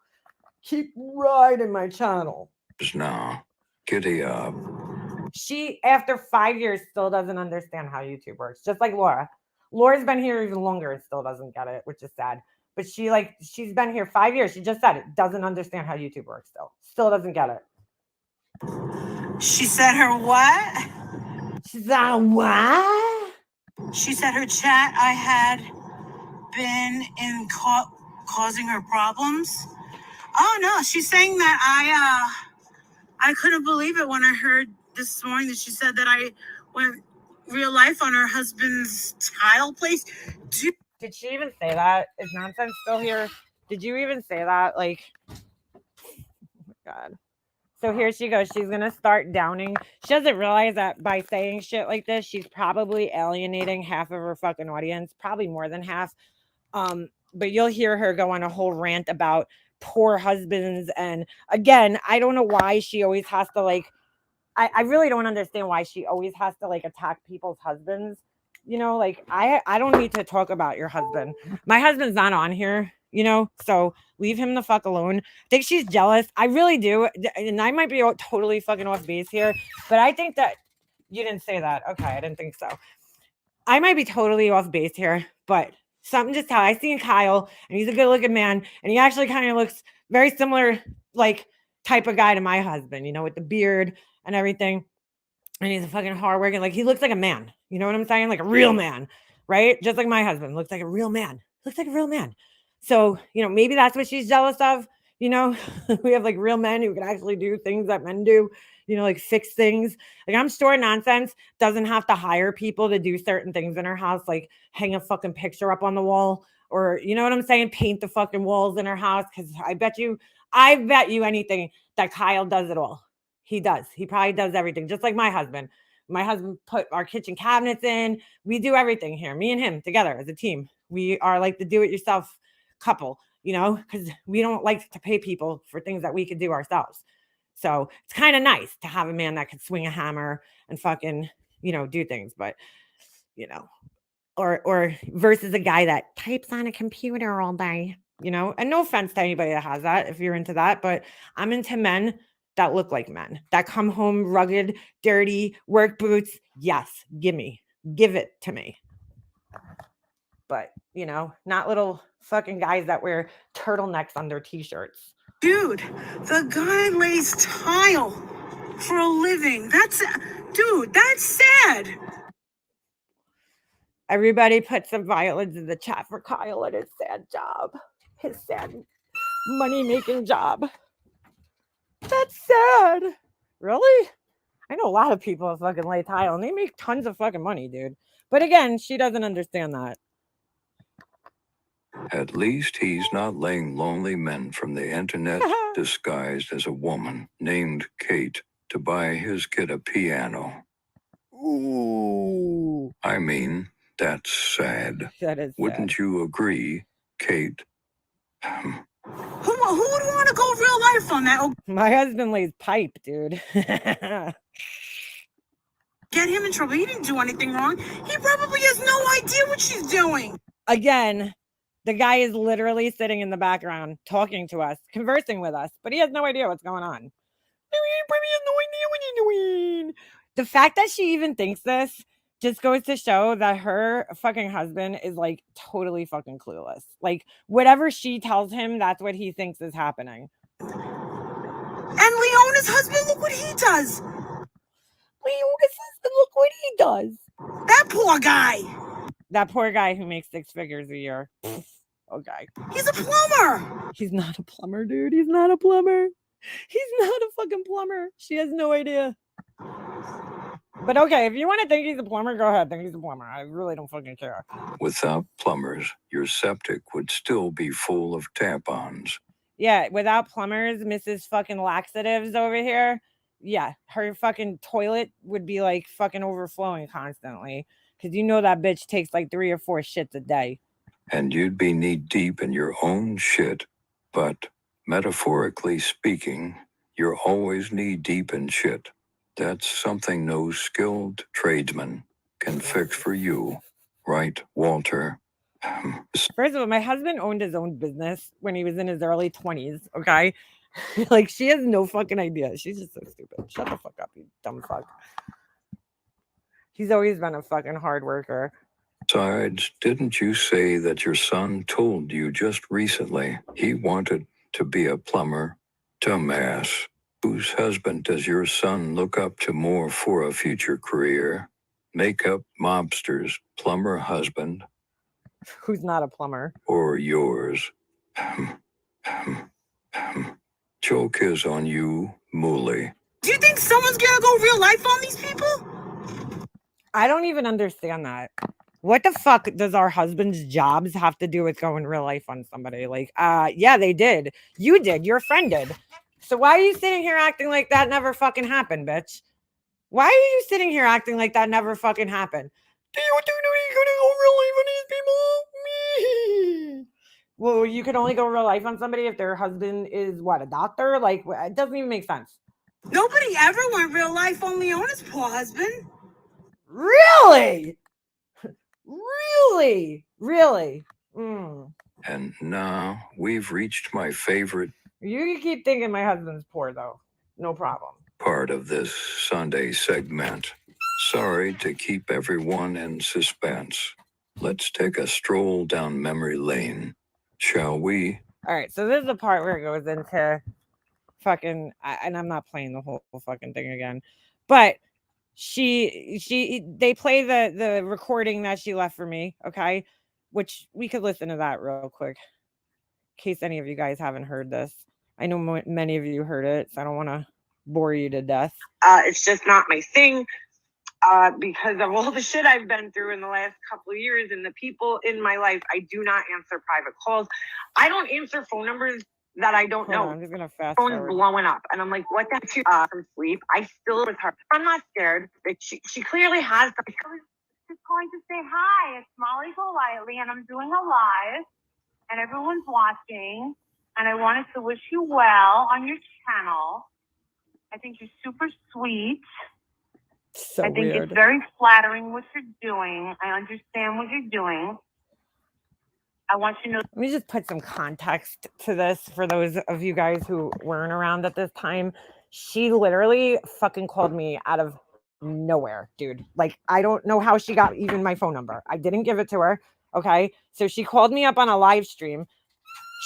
Keep riding my channel.
Now, giddy up.
She, after 5 years, still doesn't understand how YouTube works. Just like Laura. Laura's been here even longer and still doesn't get it, which is sad. But she's been here 5 years. She just said it. Doesn't understand how YouTube works still. Still doesn't get it.
She said her what?
She's like, what?
She said her chat I had been in causing her problems. Oh no, she's saying that I couldn't believe it when I heard this morning that she said that I went real life on her husband's tile place.
Did she even say that? Is Nonsense still here? Did you even say that? Like, oh my God. So here she goes. She's going to start downing. She doesn't realize that by saying shit like this, she's probably alienating half of her fucking audience, probably more than half. But you'll hear her go on a whole rant about poor husbands. And again, I don't know why she always has to like, I really don't understand why she always has to like attack people's husbands. You know, like I don't need to talk about your husband. My husband's not on here, you know, so leave him the fuck alone. I think she's jealous. I really do. And I might be totally fucking off base here, but I think that you didn't say that. Okay. I didn't think so. I might be totally off base here, but something just how I seen Kyle and he's a good looking man. And he actually kind of looks very similar, like type of guy to my husband, you know, with the beard and everything. And he's a fucking hardworking, like he looks like a man. You know what I'm saying? Like a real man, right? Just like my husband looks like a real man. Looks like a real man. So, you know, maybe that's what she's jealous of. You know, we have like real men who can actually do things that men do, you know, like fix things. Like I'm sure Nonsense doesn't have to hire people to do certain things in her house, like hang a fucking picture up on the wall. or you know what I'm saying, paint the fucking walls in her house. Because I bet you anything that Kyle does it all. He does. He probably does everything, just like my husband. My husband put our kitchen cabinets in. We do everything here, me and him together as a team. We are like the do-it-yourself couple, you know, because we don't like to pay people for things that we could do ourselves. So it's kind of nice to have a man that could swing a hammer and fucking, you know, do things. But, you know, or versus a guy that types on a computer all day, you know. And no offense to anybody that has that, if you're into that, but I'm into men that look like men, that come home rugged, dirty, work boots. Yes, give it to me. But, you know, not little fucking guys that wear turtlenecks on their t-shirts.
Dude, the guy lays tile for a living. That's sad.
Everybody put some violence in the chat for Kyle and his sad job, his sad money-making job. That's sad. Really? I know a lot of people that fucking lay tile and they make tons of fucking money, dude. But again, she doesn't understand that.
At least he's not laying lonely men from the internet disguised as a woman named Kate to buy his kid a piano.
Ooh.
I mean, that's sad.
That is sad.
Wouldn't you agree, Kate?
Who would want to go real life on that?
My husband lays pipe, dude.
Get him in trouble. He didn't do anything wrong. He probably has no idea what she's doing.
Again, the guy is literally sitting in the background talking to us, conversing with us, but he has no idea what's going on. He has no idea what he's doing. The fact that she even thinks this just goes to show that her fucking husband is like totally fucking clueless. Like whatever she tells him, that's what he thinks is happening.
And Leona's husband, look what he does.
Leona's husband, look what he does.
That poor guy.
That poor guy who makes 6 figures a year. Okay.
He's a plumber.
He's not a plumber, dude. He's not a plumber. He's not a fucking plumber. She has no idea. But okay, if you want to think he's a plumber, go ahead. Think he's a plumber. I really don't fucking care.
Without plumbers, your septic would still be full of tampons.
Yeah, without plumbers, Mrs. fucking laxatives over here. Yeah, her fucking toilet would be like fucking overflowing constantly. Because you know that bitch takes like 3 or 4 shits a day.
And you'd be knee deep in your own shit. But metaphorically speaking, you're always knee deep in shit. That's something no skilled tradesman can fix for you. Right, Walter?
First of all, my husband owned his own business when he was in his early 20s, okay? Like, she has no fucking idea. She's just so stupid. Shut the fuck up, you dumb fuck. He's always been a fucking hard worker.
Besides, didn't you say that your son told you just recently he wanted to be a plumber? Dumbass. Whose husband does your son look up to more for a future career? Makeup mobster's plumber husband?
Who's not a plumber?
Or yours? Joke is on you, Mooly.
Do you think someone's gonna go real life on these people?
I don't even understand that. What the fuck does our husband's jobs have to do with going real life on somebody? Like, yeah, they did. You did. Your friend did. So why are you sitting here acting like that never fucking happened, bitch? Why are you sitting here acting like that never fucking happened? Do you think he's gonna go real life on these people? Me. Well, you can only go real life on somebody if their husband is what, a doctor? Like, it doesn't even make sense.
Nobody ever went real life on Leona's poor husband.
Really? Really?
And now we've reached my favorite
You can keep thinking my husband's poor, though. No problem.
part of this Sunday segment. Sorry to keep everyone in suspense. Let's take a stroll down memory lane, shall we?
All right, so this is the part where it goes into fucking, and I'm not playing the whole fucking thing again, but they play the recording that she left for me, okay, which we could listen to that real quick in case any of you guys haven't heard this. I know many of you heard it, so I don't want to bore you to death.
It's just not my thing.
because of all the shit I've been through in the last couple of years and the people in my life. I do not answer private calls. I don't answer phone numbers that I don't know. I'm just gonna fast phone's blowing up, and I'm like, what the heck? From sleep. I still with her. I'm not scared. She clearly has.
I was just going to say hi. It's Molly Golightly, and I'm doing a live, and everyone's watching. And I wanted to wish you well on your channel. I think you're super sweet.
So
I think
weird.
it's very flattering what you're doing. I understand what you're doing. I want you to know.
Let me just put some context to this for those of you guys who weren't around at this time. She literally fucking called me out of nowhere, dude. Like, I don't know how she got even my phone number. I didn't give it to her. Okay. So she called me up on a live stream,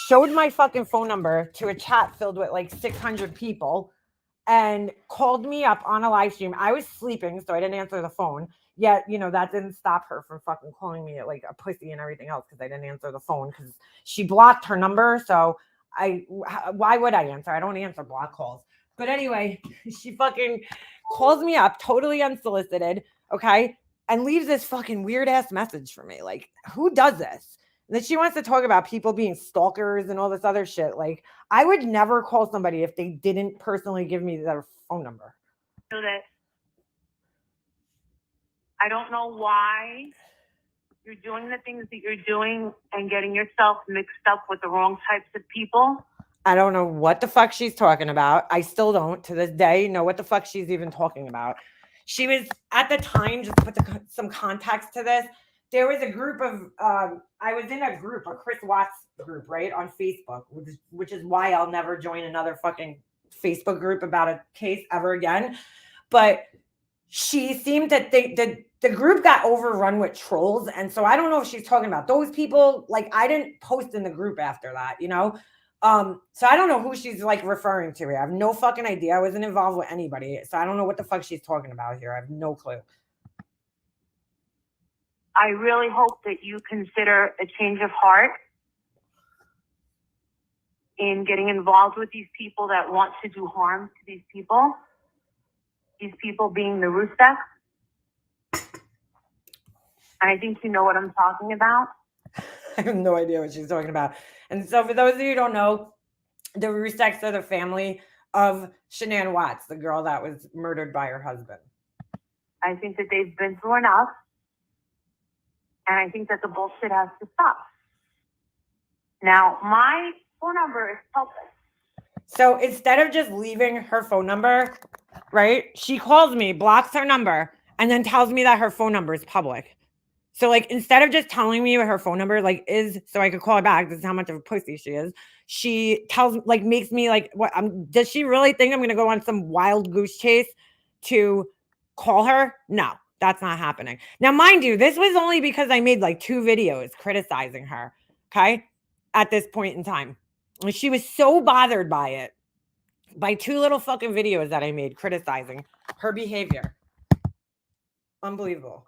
showed my fucking phone number to a chat filled with like 600 people, and called me up on a live stream. I was sleeping, so I didn't answer the phone. Yet, you know, that didn't stop her from fucking calling me like a pussy and everything else because I didn't answer the phone because she blocked her number. So why would I answer? I don't answer block calls. But anyway, she fucking calls me up totally unsolicited, okay, and leaves this fucking weird ass message for me. Like, who does this? And then she wants to talk about people being stalkers and all this other shit. Like, I would never call somebody if they didn't personally give me their phone number.
So that I don't know why you're doing the things that you're doing and getting yourself mixed up with the wrong types of people.
I don't know what the fuck she's talking about. I still don't, to this day, know what the fuck she's even talking about. She was, at the time, just to put some context to this, there was a group of, I was in a group, a Chris Watts group, right, on Facebook, which is why I'll never join another fucking Facebook group about a case ever again. But she seemed to think that the group got overrun with trolls. And so I don't know if she's talking about those people. Like, I didn't post in the group after that, you know? So I don't know who she's like referring to. I have no fucking idea. I wasn't involved with anybody. So I don't know what the fuck she's talking about here. I have no clue.
I really hope that you consider a change of heart in getting involved with these people that want to do harm to these people. These people being the Roosevelt. And I think you know what I'm talking about.
I have no idea what she's talking about. And so for those of you who don't know, the Roosevels are the family of Shanann Watts, the girl that was murdered by her husband.
I think that they've been through enough. And I think that the bullshit has to stop. Now, my phone number is public.
So instead of just leaving her phone number, right, she calls me, blocks her number, and then tells me that her phone number is public. So, like, instead of just telling me what her phone number, like, is so I could call her back, this is how much of a pussy she is. She tells, like, makes me, like, what? Does she really think I'm going to go on some wild goose chase to call her? No, that's not happening. Now, mind you, this was only because I made, like, 2 videos criticizing her, okay, at this point in time. And she was so bothered by it, by 2 little fucking videos that I made criticizing her behavior. Unbelievable.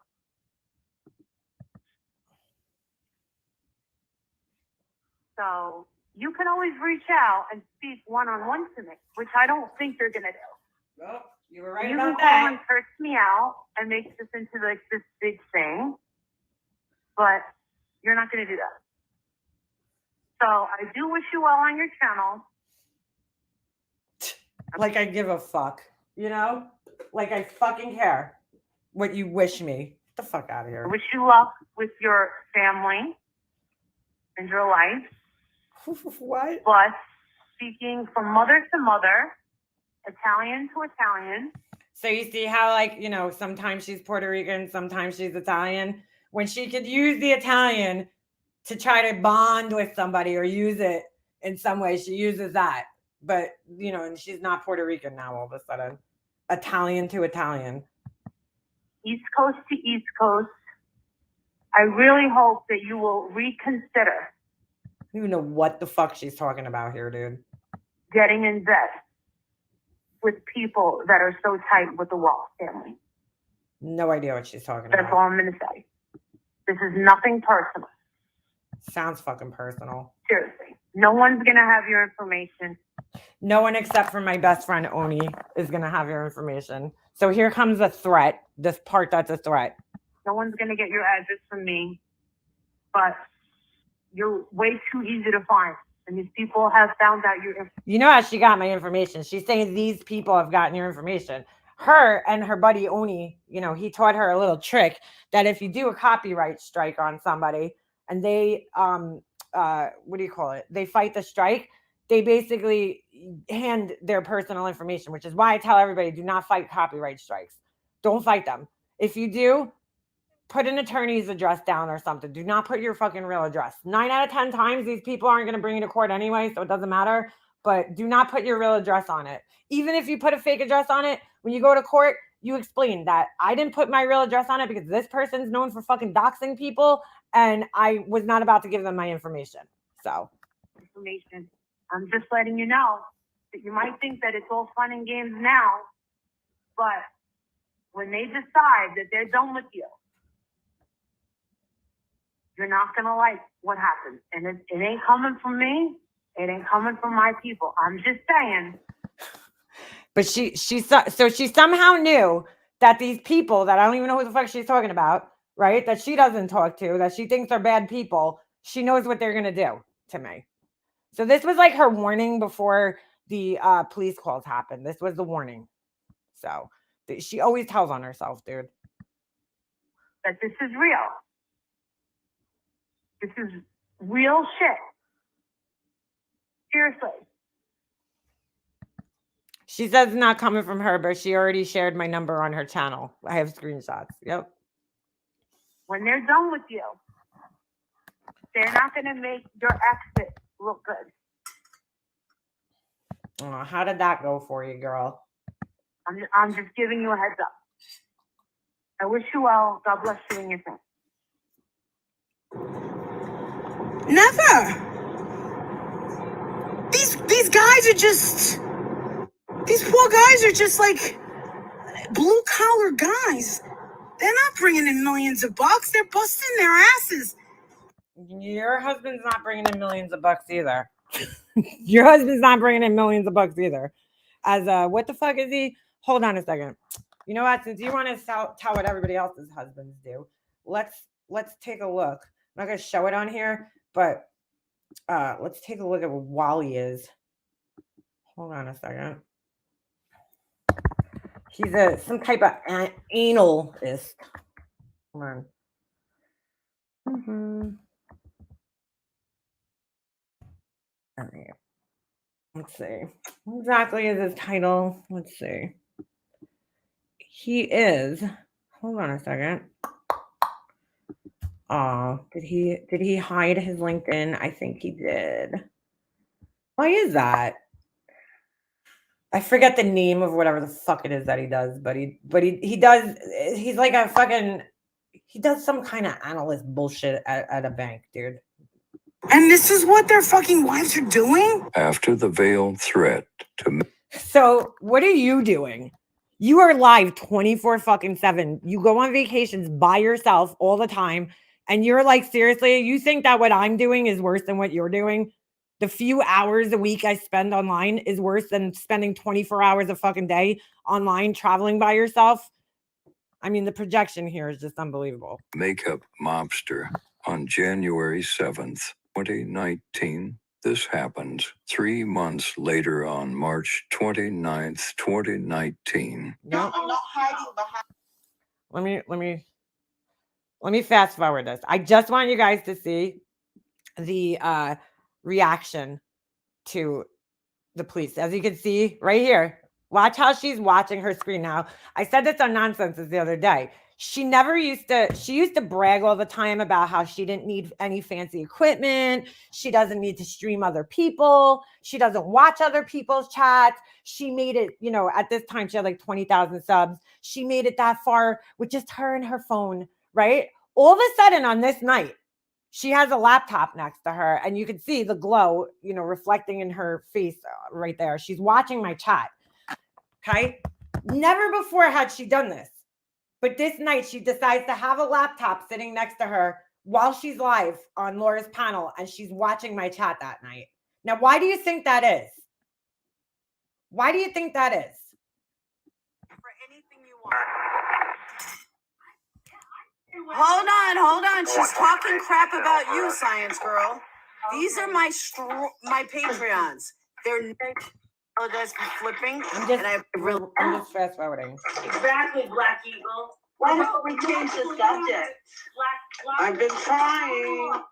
So you can always reach out and speak one-on-one to me, which I don't think you're going to do.
Well, you were right
You
about
can call and
that.
curse me out and make this into like this big thing, but you're not going to do that. So I do wish you well on your channel.
Like I give a fuck, you know? Like I fucking care what you wish me. Get the fuck out of
I
here.
wish you luck with your family and your life.
What?
But speaking from mother to mother, Italian to Italian.
So you see how, like, you know, sometimes she's Puerto Rican, sometimes she's Italian. When she could use the Italian to try to bond with somebody or use it in some way, she uses that. But, you know, and she's not Puerto Rican now all of a sudden. Italian to Italian.
East Coast to East Coast. I really hope that you will reconsider
I don't even know what the fuck she's talking about here, dude.
getting in bed with people that are so tight with the Wall family.
No idea what she's talking
That's
about.
all I'm going to say. This is nothing personal.
Sounds fucking personal.
Seriously. No one's going to have your information.
No one except for my best friend Oni is going to have your information. So here comes a threat this part that's a threat.
No one's going to get your address from me, but you're way too easy to find. And these people have found out your information.
You know how she got my information. She's saying these people have gotten your information. Her and her buddy Oni, you know, he taught her a little trick that if you do a copyright strike on somebody and they what do you call it? They fight the strike, they basically hand their personal information, which is why I tell everybody, do not fight copyright strikes. Don't fight them. If you do, put an attorney's address down or something. Do not put your fucking real address. 9 out of 10 times, these people aren't going to bring you to court anyway, so it doesn't matter. But do not put your real address on it. Even if you put a fake address on it, when you go to court, you explain that I didn't put my real address on it because this person's known for fucking doxing people, and I was not about to give them my information. So,
Information. I'm just letting you know that you might think that it's all fun and games now, but when they decide that they're done with you, you're not going to like what happens. And it ain't coming from me. It ain't coming from my people. I'm just saying.
but she somehow knew that these people that I don't even know who the fuck she's talking about, right? That she doesn't talk to, that she thinks are bad people. She knows what they're going to do to me. So this was like her warning before the police calls happened. This was the warning. So she always tells on herself, dude.
That this is real. This is real shit. Seriously.
She says it's not coming from her, but she already shared my number on her channel. I have screenshots. Yep.
When they're done with you, they're not going to make your exit look good.
Oh, how did that go for you, girl?
I'm just giving you a heads up. I wish you well. God bless you and your family.
Never. These guys are just, these poor guys are just like blue collar guys. They're not bringing in millions of bucks. They're busting their asses.
Your husband's not bringing in millions of bucks either. Your husband's not bringing in millions of bucks either. As what the fuck is he? Hold on a second. You know what? Since you want to tell what everybody else's husbands do, let's take a look. I'm not gonna show it on here, but let's take a look at what Wally is. Hold on a second. He's some type of analist. Come on. All right. Let's see. What exactly is his title? Let's see. He is. Hold on a second. Did he hide his LinkedIn? I think he did. Why is that? I forget the name of whatever the fuck it is that he does, but he does. He's like a fucking. He does some kind of analyst bullshit at a bank, dude.
And this is what their fucking wives are doing?
After the veiled threat to
So what are you doing? You are live 24/7. You go on vacations by yourself all the time. And you're like, seriously, you think that what I'm doing is worse than what you're doing? The few hours a week I spend online is worse than spending 24 hours a fucking day online traveling by yourself? I mean, the projection here is just unbelievable.
makeup mobster on January 7th, 2019. This happens 3 months later on March 29th, 2019.
Nope.
I'm not hiding behind.
Let me fast forward this. I just want you guys to see the reaction to the police. As you can see right here, watch how she's watching her screen now. I said this on Nonsenses the other day. She used to brag all the time about how she didn't need any fancy equipment. She doesn't need to stream other people. She doesn't watch other people's chats. She made it, at this time she had like 20,000 subs. She made it that far with just her and her phone, right? All of a sudden on this night, she has a laptop next to her and you can see the glow, reflecting in her face right there. She's watching my chat. Okay. Never before had she done this. But this night, she decides to have a laptop sitting next to her while she's live on Laura's panel, and she's watching my chat that night. Now, why do you think that is? Why do you think that is?
For anything you want.
Hold on. She's talking crap about you, science girl. These are my Patreons. They're apologize for flipping.
I'm just fast forwarding.
Exactly, Black Eagle.
Why don't we change the subject?
I've been trying.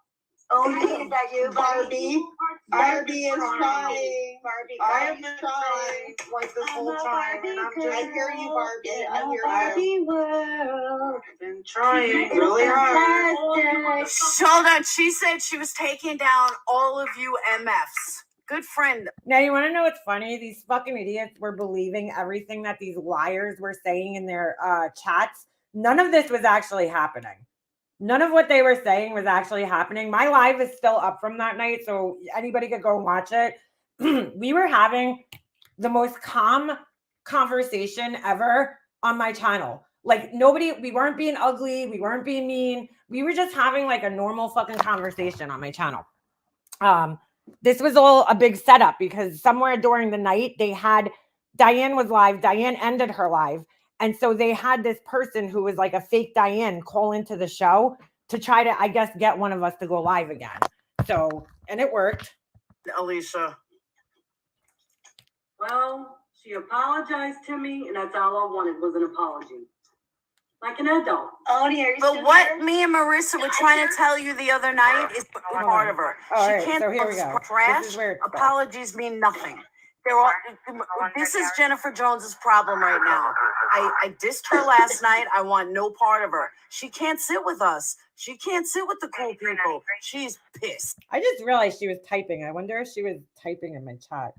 Oh, is that you,
Barbie? Barbie is trying.
Barbie,
I have been trying like this whole time, and I'm just.
I hear you, Barbie. I hear you.
Barbie
world.
I've been trying really hard.
Hold on. She said she was taking down all of you MFs. Good friend.
Now, you want to know what's funny? These fucking idiots were believing everything that these liars were saying in their chats. None of this was actually happening. None of what they were saying was actually happening. My live is still up from that night, so anybody could go and watch it. We were having the most calm conversation ever on my channel. Like, we weren't being ugly. We weren't being mean. We were just having like a normal fucking conversation on my channel. This was all a big setup because somewhere during the night Diane was live. Diane ended her live. And so they had this person who was like a fake Diane call into the show to try to, I guess, get one of us to go live again. So, and it worked.
Alicia.
Well, she apologized to me, and that's all I wanted was an apology. Like an adult.
But what me and Marissa were trying to tell you the other night is part of her. She can't.
So here we go.
Trash. Apologies mean nothing. This is Jennifer Jones's problem right now. I dissed her last night. I want no part of her. She can't sit with us. She can't sit with the cool people. She's pissed.
I just realized she was typing. I wonder if she was typing in my chat.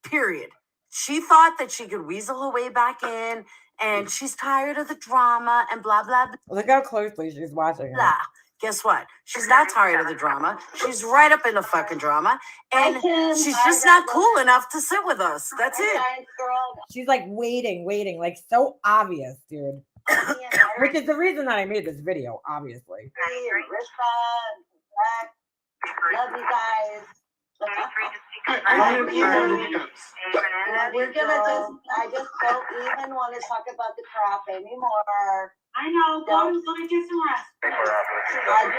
Period. She thought that she could weasel her way back in, and she's tired of the drama and blah, blah, blah.
Look how closely she's watching it.
Guess what? She's not tired of the drama. She's right up in the fucking drama. And she's just not cool enough to sit with us. That's it.
She's like waiting, like so obvious, dude. Which is the reason that I made this video, obviously.
Love you guys. I just don't even want to talk about the crap anymore.
I know. Go to get some rest.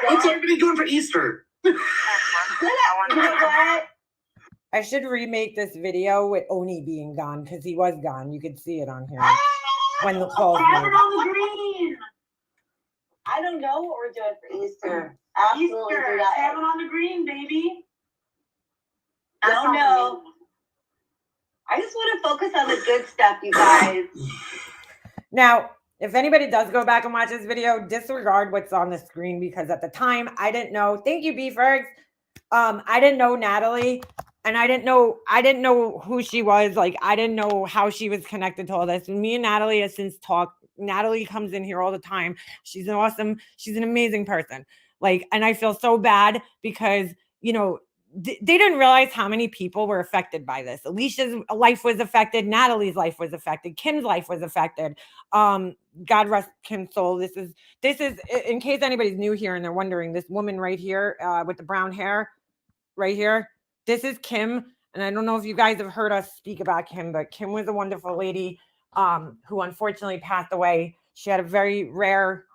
What's everybody doing for Easter?
You know what?
I should remake this video with Oni being gone because he was gone. You could see it on here when the calls
Have it
made.
on the green.
I don't know what we're doing for Easter. Absolutely
Easter.
do not.
Have it on the green, baby.
Don't know. I just want to focus on the good stuff, you guys.
Now, if anybody does go back and watch this video, disregard what's on the screen because at the time I didn't know. Thank you, B-Fergs. I didn't know Natalie, and I didn't know who she was. Like, I didn't know how she was connected to all this. And me and Natalie have since talked. Natalie comes in here all the time. She's an amazing person. Like, and I feel so bad because, you know, they didn't realize how many people were affected by this. Alicia's life was affected. Natalie's life was affected. Kim's life was affected. God rest Kim's soul. This is, in case anybody's new here and they're wondering, this woman right here with the brown hair right here, this is Kim. And I don't know if you guys have heard us speak about Kim, but Kim was a wonderful lady who unfortunately passed away. She had a very rare,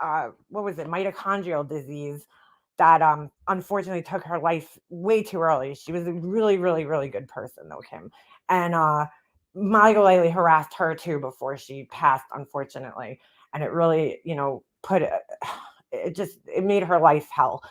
mitochondrial disease that unfortunately took her life way too early. She was a really, really, really good person, though, Kim. And Molly Golaley harassed her too before she passed, unfortunately. And it really, you know, it made her life hell.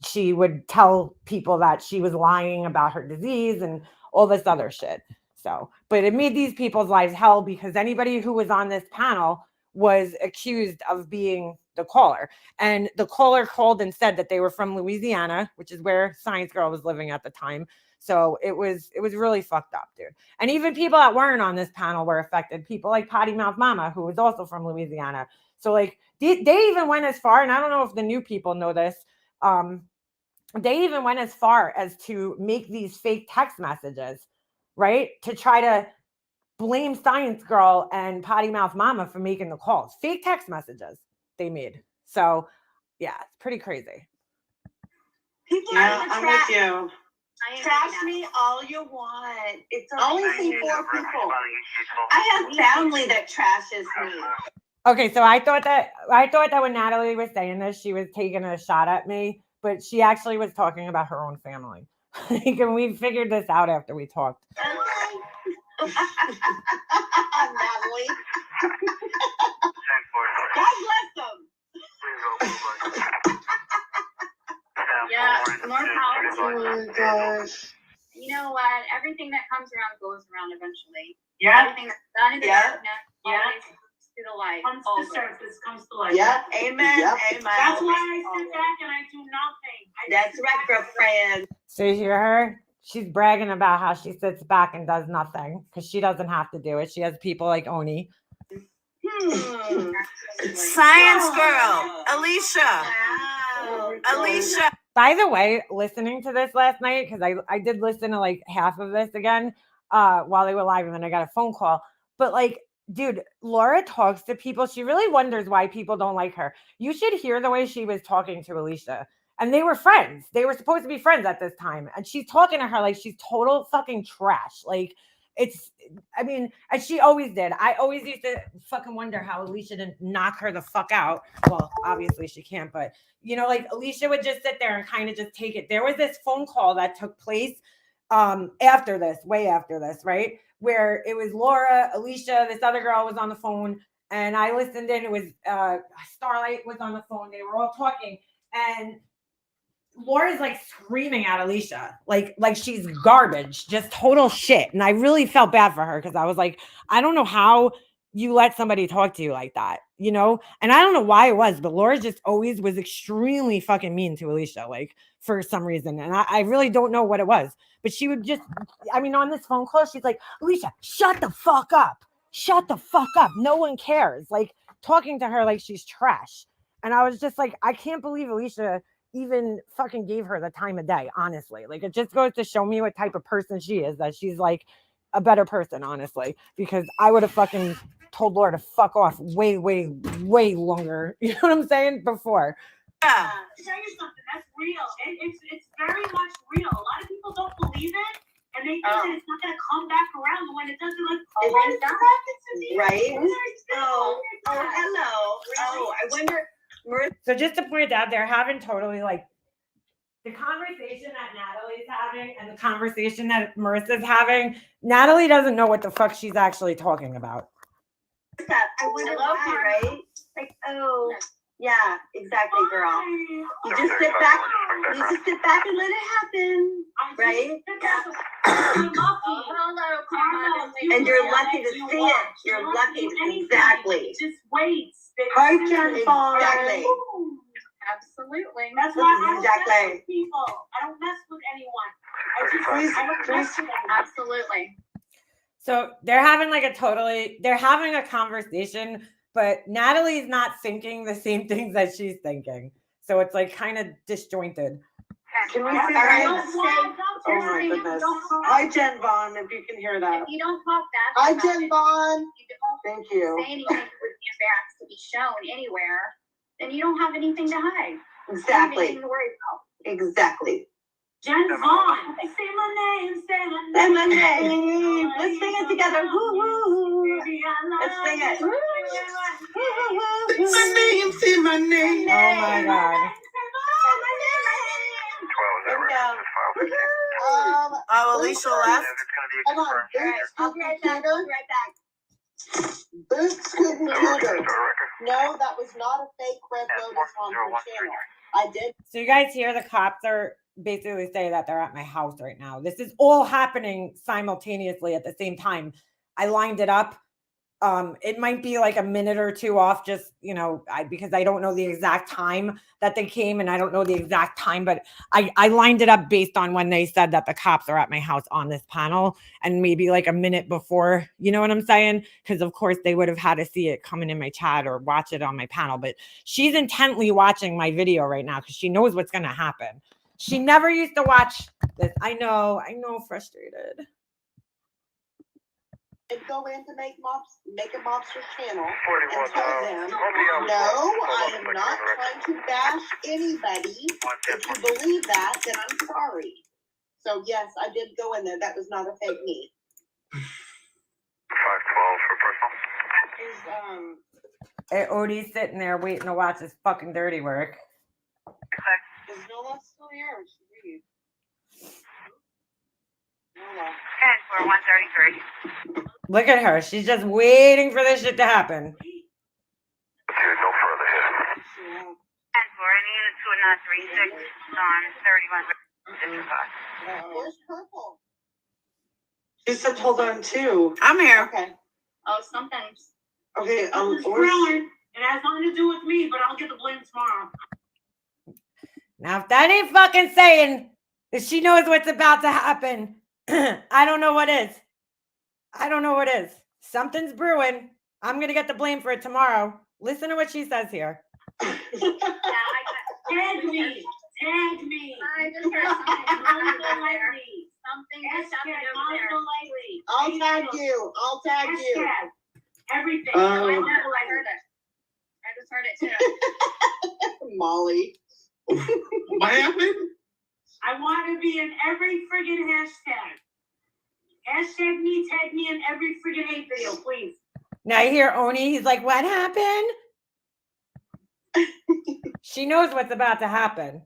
She would tell people that she was lying about her disease and all this other shit. So, but it made these people's lives hell because anybody who was on this panel was accused of being the caller. And the caller called and said that they were from Louisiana, which is where Science Girl was living at the time. So it was really fucked up, dude. And even people that weren't on this panel were affected. People like Potty Mouth Mama, who was also from Louisiana. So like they even went as far, and I don't know if the new people know this, they even went as far as to make these fake text messages, right? To try to blame Science Girl and Potty Mouth Mama for making the calls. Fake text messages they made. So yeah, it's pretty crazy.
People
I'm with you.
Trash me all you want. It's only see 4 people. I have family that trashes me.
Okay, so I thought that when Natalie was saying this, she was taking a shot at me, but she actually was talking about her own family. And we figured this out after we talked.
Natalie. God bless them.
Yeah, more power to
Oh
them.
my gosh.
You know what? Everything that comes around goes around eventually.
Yeah.
Everything that's done in the
Yeah.
darkness
Yeah.
always comes to the light.
Comes to surface, comes to life.
Yep. Amen.
Yep.
Amen.
That's why I sit back and I do nothing.
That's right, girlfriend.
So you hear her? She's bragging about how she sits back and does nothing because she doesn't have to do it. She has people like Oni.
Science girl, Alicia.
Wow.
Alicia.
By the way, listening to this last night, because I did listen to like half of this again while they were live, and then I got a phone call. But like, dude, Laura talks to people. She really wonders why people don't like her. You should hear the way she was talking to Alicia. And they were friends. They were supposed to be friends at this time. And she's talking to her like she's total fucking trash. Like, I mean, and she always did. I always used to fucking wonder how Alicia didn't knock her the fuck out. Well, obviously she can't, but you know, like Alicia would just sit there and kind of just take it. There was this phone call that took place after this, way after this, right? Where it was Laura, Alicia, this other girl was on the phone, and I listened in. It was Starlight was on the phone. They were all talking, and Laura's like screaming at Alicia, like she's garbage, just total shit. And I really felt bad for her because I was like, I don't know how you let somebody talk to you like that, you know? And I don't know why it was, but Laura just always was extremely fucking mean to Alicia, like for some reason. And I really don't know what it was, but she would just, I mean, on this phone call, she's like, Alicia, shut the fuck up. Shut the fuck up. No one cares. Like talking to her like she's trash. And I was just like, I can't believe Alicia even fucking gave her the time of day, honestly. Like it just goes to show me what type of person she is, that she's like a better person, honestly, because I would have fucking told Laura to fuck off way longer. You know what I'm saying? Before.
To tell you something, that's real. It's very much real. A lot of people don't believe it, and they think that it's not gonna come back around. But when it does, they're like, oh, what is that happened to me?
Right? Oh, hello. Oh, I wonder.
So just to point out, they're having totally like the conversation that Natalie's having and the conversation that Marissa's having. Natalie doesn't know what the fuck she's actually talking about.
I wonder why, right? Like, oh, yeah, exactly, girl. You just sit back. You just sit back and let it happen, right? And you're lucky to see it. You're lucky, exactly.
Just wait.
Hi, exactly.
Absolutely.
That's why I don't mess
Exactly.
with people. I don't mess with anyone. I don't mess with anyone.
Absolutely.
So they're having a conversation, but Natalie's not thinking the same things that she's thinking. So it's like kind of disjointed.
Can we
All
see
right.
that? Oh my goodness. Hi, Jen Vaughn, if you can hear that.
If you don't talk bad
Hi,
about
Jen
it,
Vaughn.
you don't
Thank you.
say anything that would be embarrassed to be shown anywhere, then you don't have anything to hide.
Exactly.
Anything to worry about.
Exactly.
Jen Vaughn. Say my name. Say my
Say
name.
my name. Let's sing it together. Woo-hoo. Let's sing it.
Say my name, say my name.
Oh my God.
Oh, Alicia left.
Come on,
I'll be right back. I'll be right back.
Boots Scootin' Computer. No, that was not a fake red lotus on her channel. I did.
So you guys hear the cops are basically say that they're at my house right now. This is all happening simultaneously at the same time. I lined it up. It might be like a minute or two off, just, you know, because I don't know the exact time that they came, and I don't know the exact time, but I lined it up based on when they said that the cops are at my house on this panel, and maybe like a minute before, you know what I'm saying? Because of course they would have had to see it coming in my chat or watch it on my panel, but she's intently watching my video right now because she knows what's going to happen. She never used to watch this. I know, frustrated.
Go in to make a mobster channel and tell them, no, I am not trying to bash anybody. If you believe that, then I'm sorry. So yes, I did go in there. That was not a fake me.
512 for personal.
And Odie's sitting there waiting to watch his fucking dirty work.
Is Nola still here or she leave? Nola.
10 for 133.
Look at her. She's just waiting for this shit to happen.
10 for any unit 2 and 36 on 31.
Where's Purple?
She said hold on too.
I'm here.
Okay.
Oh, something's.
Okay,
It's
where's...
growing. It has nothing to do with me, but I'll get the blame tomorrow.
Now, if that ain't fucking saying that she knows what's about to happen, I don't know what is. I don't know what is. Something's brewing. I'm going to get the blame for it tomorrow. Listen to what she says here.
Yeah,
Tag me. Tag me.
I just heard something. Something just happened over there.
I'll tag you. I'll tag you.
Hashtag everything.
I know, I heard it. I just heard it too.
Molly.
What happened?
I want to be in every friggin' hashtag. Hashtag me, tag me in every friggin' hate video, please.
Now I hear Oni. He's like, what happened? She knows what's about to happen.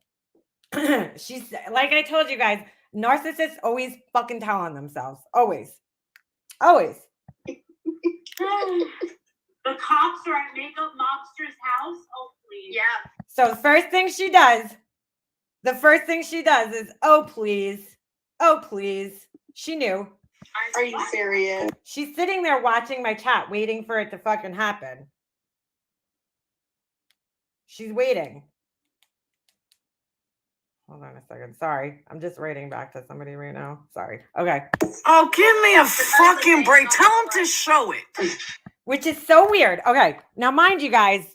She's like I told you guys, narcissists always fucking tell on themselves. Always. Always.
The cops are at Makeup Mobster's house. Oh, please.
Yeah.
So the first thing she does is, oh, please. Oh, please. She knew.
Are you serious?
She's sitting there watching my chat, waiting for it to fucking happen. She's waiting. Hold on a second. Sorry. I'm just writing back to somebody right now. Sorry. Okay.
Oh, give me a fucking break. Tell him to show it.
Which is so weird. Okay. Now, mind you guys,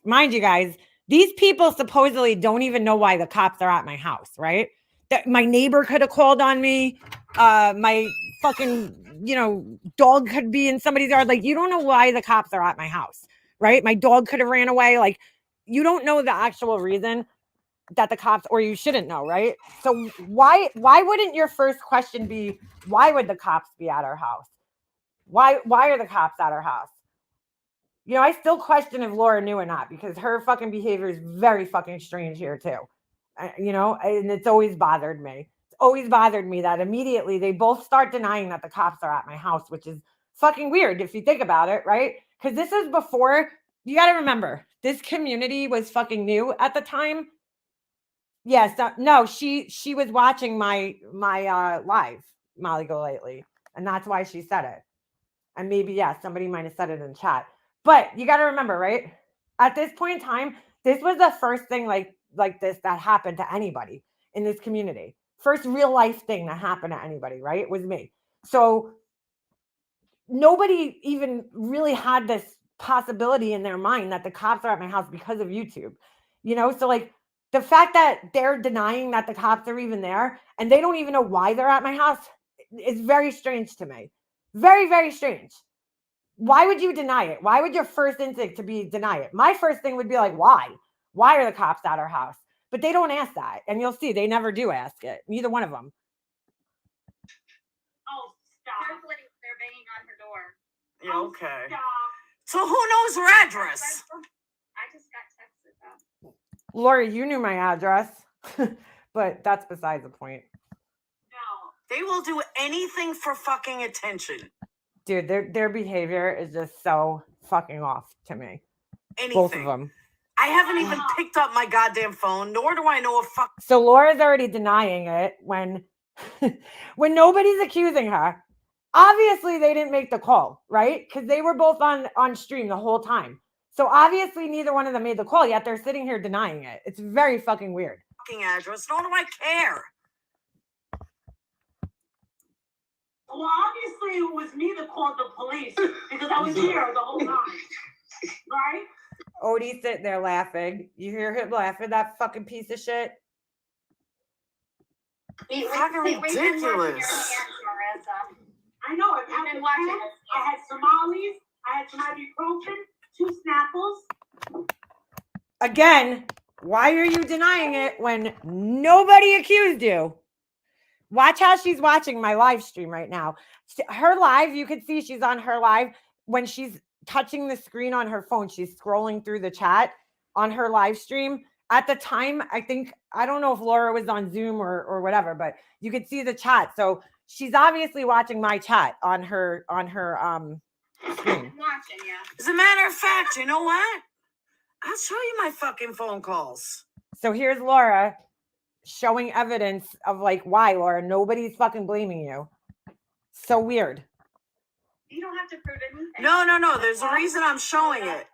these people supposedly don't even know why the cops are at my house, right? That my neighbor could have called on me. My fucking, dog could be in somebody's yard. Like, you don't know why the cops are at my house, right? My dog could have ran away. Like, you don't know the actual reason that the cops, or you shouldn't know, right? So why wouldn't your first question be, why would the cops be at our house? Why are the cops at our house? I still question if Laura knew or not, because her fucking behavior is very fucking strange here too. And it's always bothered me. It's always bothered me that immediately they both start denying that the cops are at my house, which is fucking weird if you think about it, right? Because this is before, you got to remember, this community was fucking new at the time. Yes, no, she was watching my live, Molly Golightly, and that's why she said it. And maybe, somebody might have said it in chat. But you got to remember, right? At this point in time, this was the first thing like this that happened to anybody in this community. First real life thing that happened to anybody, right? It was me. So nobody even really had this possibility in their mind that the cops are at my house because of YouTube. So like the fact that they're denying that the cops are even there and they don't even know why they're at my house is very strange to me. Very, very strange. Why would you deny it? Why would your first instinct to be deny it? My first thing would be like, why? Why are the cops at our house? But they don't ask that. And you'll see, they never do ask it. Neither one of them.
Oh, stop.
Hopefully they're banging on her door.
Yeah, okay.
Stop.
So who knows her address?
I just got texted though.
Laura, you knew my address. But that's besides the point.
No.
They will do anything for fucking attention.
Dude, their behavior is just so fucking off to me.
Anything.
Both of them.
I haven't even picked up my goddamn phone, nor do I know a fuck.
So Laura's already denying it when when nobody's accusing her. Obviously, they didn't make the call, right? Because they were both on stream the whole time. So obviously, neither one of them made the call, yet they're sitting here denying it. It's very fucking weird.
Fucking address, nor do I care.
Well, obviously it was me that called the police because I was here the whole time. Right?
Odie's sitting there laughing. You hear him laughing, that fucking piece of shit?
Fucking ridiculous.
I know. I've been watching. I had Somalis. I had some ibuprofen, 2 Snapples.
Again, why are you denying it when nobody accused you? Watch how she's watching my live stream right now. Her live, you can see she's on her live when she's touching the screen on her phone. She's scrolling through the chat on her live stream. At the time, I don't know if Laura was on Zoom or whatever, but you could see the chat. So she's obviously watching my chat on her screen.
Watching, yeah.
As a matter of fact, you know what? I'll show you my fucking phone calls.
So here's Laura showing evidence of like, why, Laura? Nobody's fucking blaming you. So weird.
You don't have to prove anything.
No. There's a reason I'm showing it.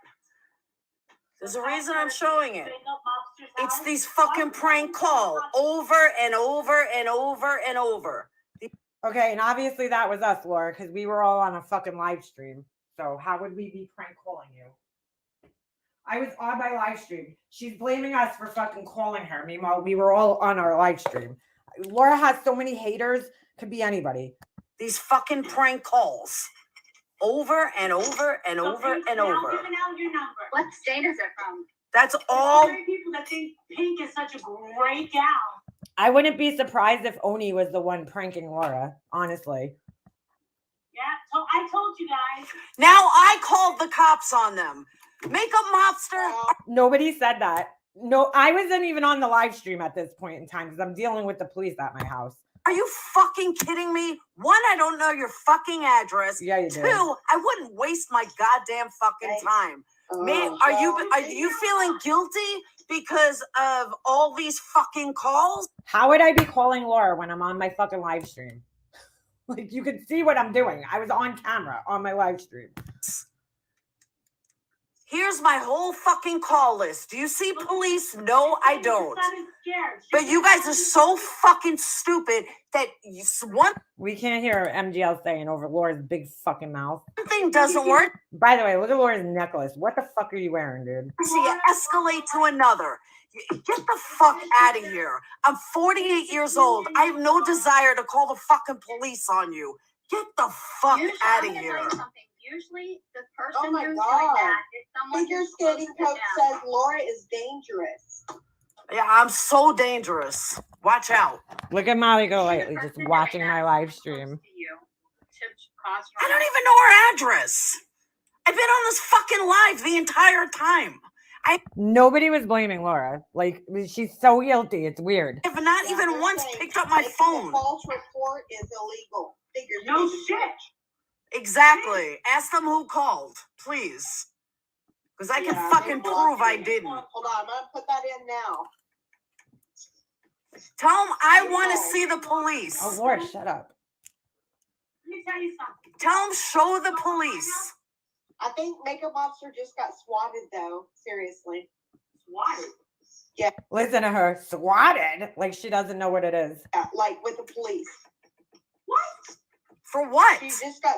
There's a reason I'm showing it. It's these fucking prank calls over and over and over and over.
Okay, and obviously that was us, Laura, because we were all on a fucking live stream. So how would we be prank calling you? I was on my live stream. She's blaming us for fucking calling her. Meanwhile, we were all on our live stream. Laura has so many haters. Could be anybody.
These fucking prank calls. Over and over and over and over.
Giving out your number.
What state is it from?
That's all.
There are people that think Pink is such a great gal.
I wouldn't be surprised if Oni was the one pranking Laura, honestly.
Yeah, so I told you guys.
Now I called the cops on them. Makeup mobster.
Nobody said that. No, I wasn't even on the live stream at this point in time because I'm dealing with the police at my house.
Are you fucking kidding me? One, I don't know your fucking address.
Yeah, you do.
Two, I wouldn't waste my goddamn fucking time. Are you feeling guilty because of all these fucking calls?
How would I be calling Laura when I'm on my fucking live stream? Like, you could see what I'm doing. I was on camera on my live stream.
Here's my whole fucking call list. Do you see police? No, I don't. But you guys are so fucking stupid that one
We can't hear MGL saying over Laura's big fucking mouth.
thing doesn't work.
By the way, look at Laura's necklace. What the fuck are you wearing, dude?
So you escalate to another. Get the fuck out of here. I'm 48 years old. I have no desire to call the fucking police on you. Get the fuck
Usually,
out
I'm
of
gonna
here.
tell you something. Usually, the person
Oh my
who's
God.
doing that is someone
Figure
who's supposed
skating
to
coach
sit down.
says Laura is dangerous.
Yeah, I'm so dangerous. Watch out.
Look at Molly go
She's the
lightly,
person
just
doing
watching
that
my
who's
live
close
stream.
to you to cause
I don't
trouble.
even know her address. I've been on this fucking live the entire time.
Nobody was blaming Laura. Like, she's so guilty. It's weird.
I've not
Yeah,
even
they're
once
saying
picked up my
making
phone.
A false report is illegal. Figure
No
skating
shit.
coach.
Exactly. Ask them who called, please. Because I can
Yeah,
fucking
they blocked
prove I
me.
didn't.
Hold on, I'm gonna put that in now.
Tell them I want to see the police.
Oh, Laura, shut up.
Let me tell you something.
Tell them show the police.
I think Makeup Monster just got swatted though. Seriously.
Swatted.
Listen to her. Swatted. Like, she doesn't know what it is.
Yeah, like with the police.
What?
For what?
She just got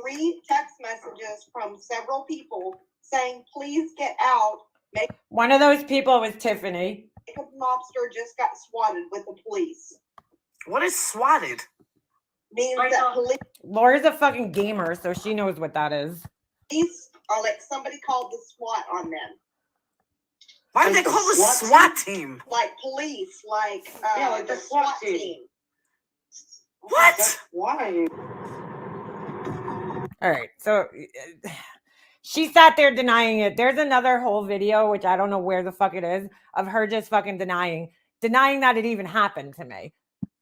3 text messages from several people saying, please get out.
One of those people was Tiffany.
Makeup Mobster just got swatted with the police.
What is swatted?
Means
Like
that
a-
Laura's a fucking gamer, so she knows what that is.
police are like somebody called the SWAT on them.
Why did they call the SWAT team?
Like police, like
Yeah, like
the
the SWAT
SWAT
team.
team.
What?
Why?
All right, so she sat there denying it. There's another whole video, which I don't know where the fuck it is, of her just fucking denying that it even happened to me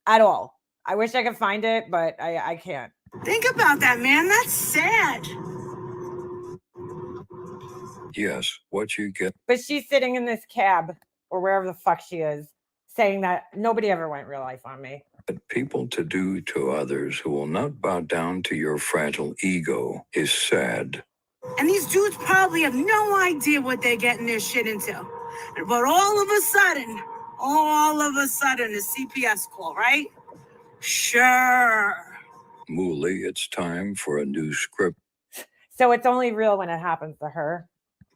at all. I wish I could find it, but I can't.
Think about that, man. That's sad.
Yes, what you get.
But she's sitting in this cab or wherever the fuck she is, saying that nobody ever went real life on me.
People to do to others who will not bow down to your fragile ego is sad.
And these dudes probably have no idea what they're getting their shit into. But all of a sudden, a CPS call, right? Sure.
Mooley, it's time for a new script
So it's only real when it happens to her.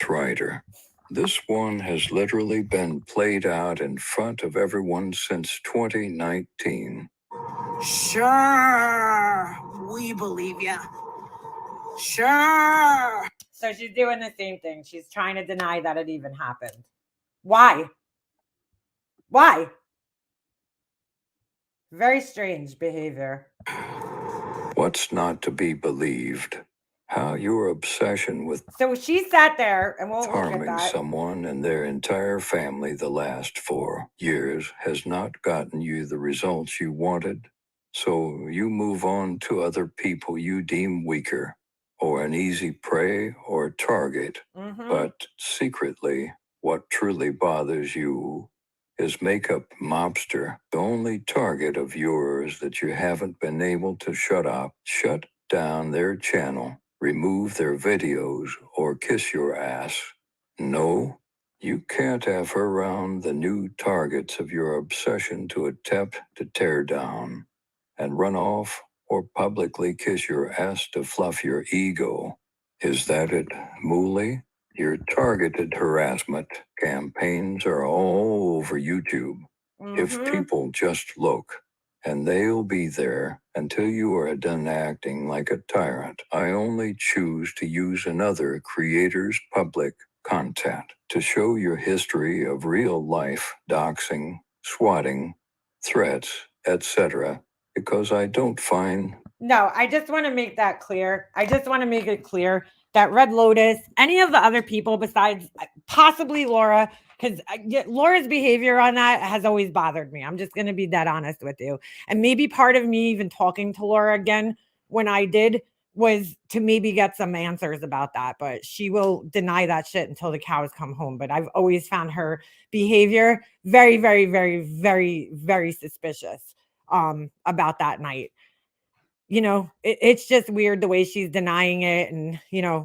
writer. This one has literally been played out in front of everyone since 2019.
Sure. We believe ya. Sure.
So she's doing the same thing. She's trying to deny that it even happened. Why? Why? Very strange behavior.
What's not to be believed? How your obsession with
So she sat there, and we'll look at
harming
that.
someone and their entire family the last 4 years has not gotten you the results you wanted. So you move on to other people you deem weaker or an easy prey or target.
Mhm.
But secretly, what truly bothers you is makeup mobster, the only target of yours that you haven't been able to shut down their channel, remove their videos, or kiss your ass. No, you can't have her around the new targets of your obsession to attempt to tear down and run off or publicly kiss your ass to fluff your ego. Is that it, Mooley? Your targeted harassment campaigns are all over YouTube. If
Mhm.
people just look, and they'll be there until you are done acting like a tyrant. I only choose to use another creator's public content to show your history of real life doxing, swatting, threats, etc., because I don't find
No, I just want to make that clear. I just want to make it clear that Red Lotus, any of the other people besides possibly Laura, because Laura's behavior on that has always bothered me. I'm just going to be that honest with you. And maybe part of me even talking to Laura again when I did was to maybe get some answers about that. But she will deny that shit until the cows come home. But I've always found her behavior very, very, very, very, very suspicious about that night. It's just weird the way she's denying it and,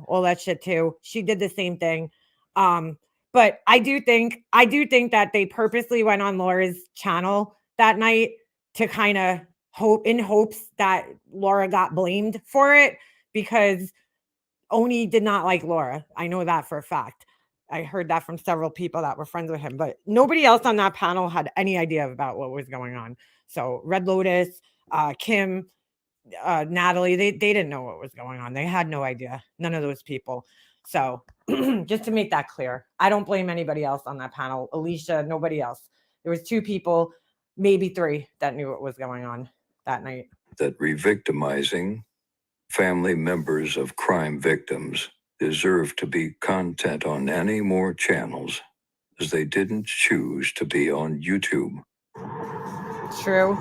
all that shit too. She did the same thing. But I do think that they purposely went on Laura's channel that night to kind of hopes that Laura got blamed for it because Oni did not like Laura. I know that for a fact. I heard that from several people that were friends with him, but nobody else on that panel had any idea about what was going on. So Red Lotus, Kim, Natalie, they didn't know what was going on. They had no idea. None of those people. So just to make that clear, I don't blame anybody else on that panel. Alicia, nobody else. There was 2 people, maybe 3 that knew what was going on that night.
that re-victimizing family members of crime victims deserve to be content on any more channels, as they didn't choose to be on YouTube.
True.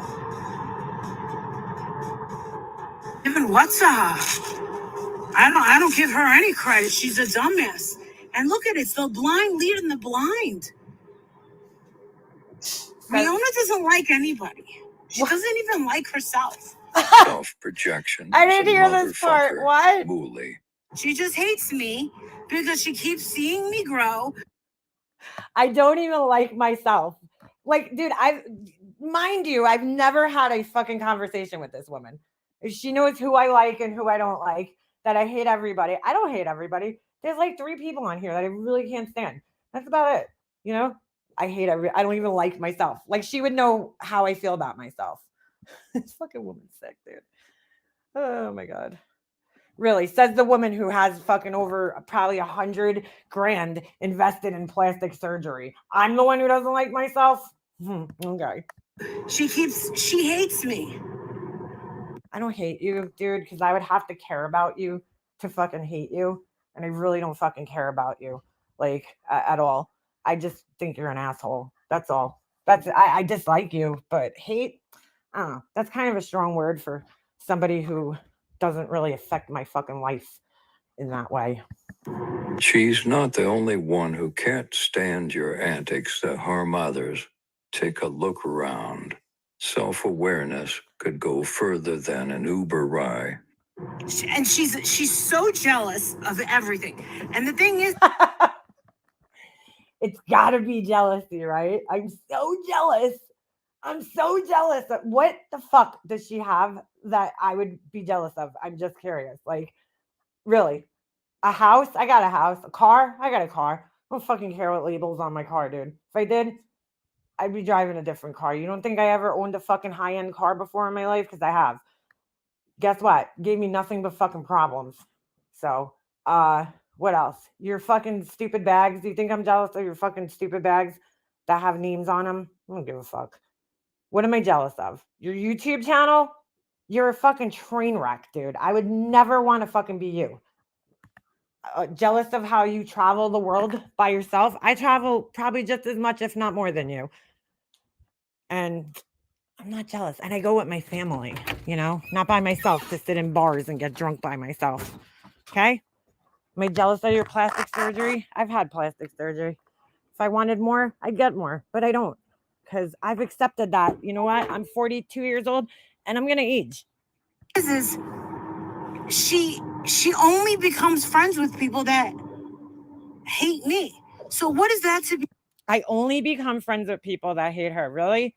Even what's I don't give her any credit. She's a dumbass. And look at it, it's the blind leading the blind. Leona doesn't like anybody. She doesn't even like herself.
Self-projection.
I didn't hear this part. What?
Mooley.
She just hates me because she keeps seeing me grow.
I don't even like myself. Like, dude, mind you, I've never had a fucking conversation with this woman. She knows who I like and who I don't like, that I hate everybody. I don't hate everybody. There's like 3 people on here that I really can't stand. That's about it. I don't even like myself. Like, she would know how I feel about myself. This fucking woman's sick, dude. Oh my God. Really, says the woman who has fucking over probably $100,000 invested in plastic surgery. I'm the one who doesn't like myself. Okay.
She hates me.
I don't hate you, dude, because I would have to care about you to fucking hate you. And I really don't fucking care about you, like, at all. I just think you're an asshole. That's all. I dislike you, but hate, I don't know. That's kind of a strong word for somebody who doesn't really affect my fucking life in that way.
She's not the only one who can't stand your antics that harm others. Take a look around. Self-awareness could go further than an Uber ride.
And she's so jealous of everything. And the thing is,
it's got to be jealousy, right? I'm so jealous. What the fuck does she have that I would be jealous of? I'm just curious. Like, really? A house? I got a house. A car? I got a car. I don't fucking care what labels on my car, dude. If I did, I'd be driving a different car. You don't think I ever owned a fucking high-end car before in my life? Because I have. Guess what? Gave me nothing but fucking problems. So, what else? Your fucking stupid bags. Do you think I'm jealous of your fucking stupid bags that have names on them? I don't give a fuck. What am I jealous of? Your YouTube channel? You're a fucking train wreck, dude. I would never want to fucking be you. Jealous of how you travel the world by yourself. I travel probably just as much, if not more than you. And I'm not jealous. And I go with my family, not by myself to sit in bars and get drunk by myself. Okay? Am I jealous of your plastic surgery? I've had plastic surgery. If I wanted more, I'd get more, but I don't because I've accepted that. You know what? I'm 42 years old and I'm going to age.
Is she only becomes friends with people that hate me. So what is that to be?
I only become friends with people that hate her. Really?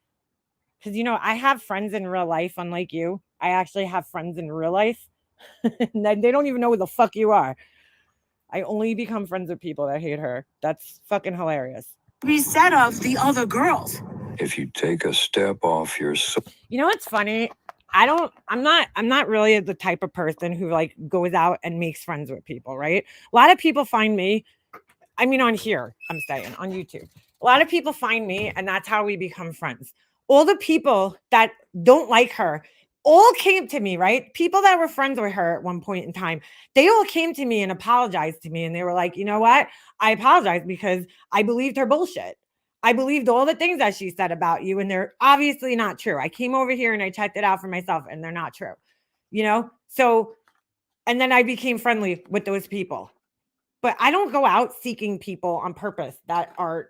Because, I have friends in real life, unlike you. I actually have friends in real life. They don't even know who the fuck you are. I only become friends with people that hate her. That's fucking hilarious.
Be said of the other girls.
If you take a step off your...
You know what's funny? I'm not really the type of person who like goes out and makes friends with people, right? A lot of people find me, on here, I'm saying, on YouTube. A lot of people find me and that's how we become friends. All the people that don't like her all came to me, right? People that were friends with her at one point in time, they all came to me and apologized to me. And they were like, you know what? I apologize because I believed her bullshit. I believed all the things that she said about you, and they're obviously not true. I came over here and I checked it out for myself, and they're not true. So, and then I became friendly with those people. But I don't go out seeking people on purpose that are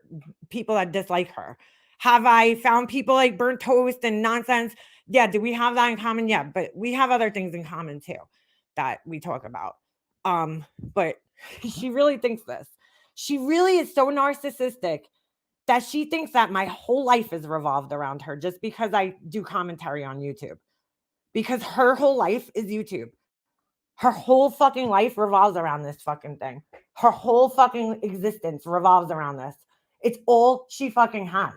people that dislike her. Have I found people like burnt toast and nonsense? Yeah. Do we have that in common? Yeah. But we have other things in common too that we talk about. But she really thinks this. She really is so narcissistic that she thinks that my whole life is revolved around her just because I do commentary on YouTube. Because her whole life is YouTube. Her whole fucking life revolves around this fucking thing. Her whole fucking existence revolves around this. It's all she fucking has.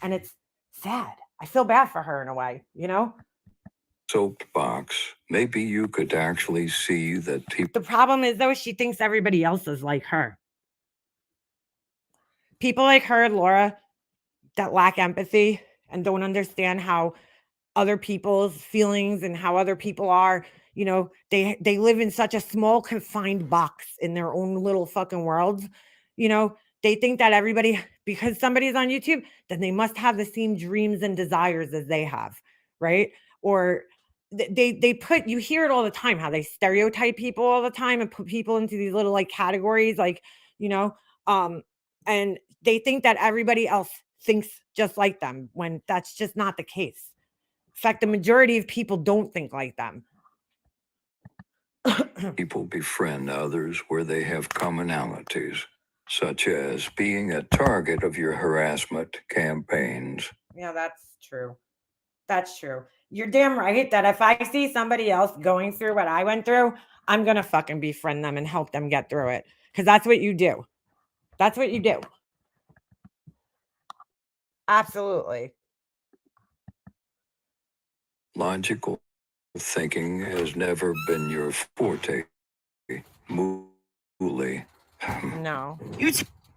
And it's sad. I feel bad for her in a way,
Soapbox. Maybe you could actually see that
The problem is, though, she thinks everybody else is like her. People like her, Laura, that lack empathy and don't understand how other people's feelings and how other people are, they live in such a small confined box in their own little fucking worlds. They think that everybody, because somebody's on YouTube, then they must have the same dreams and desires as they have, right? Or they put, you hear it all the time, how they stereotype people all the time and put people into these little like categories, like, and they think that everybody else thinks just like them when that's just not the case. In fact, the majority of people don't think like them.
people befriend others where they have commonalities, such as being a target of your harassment campaigns.
Yeah, that's true. That's true. You're damn right that if I see somebody else going through what I went through, I'm going to fucking befriend them and help them get through it. Because that's what you do. That's what you do. Absolutely.
Logical thinking has never been your forte. Mooly.
No.
You're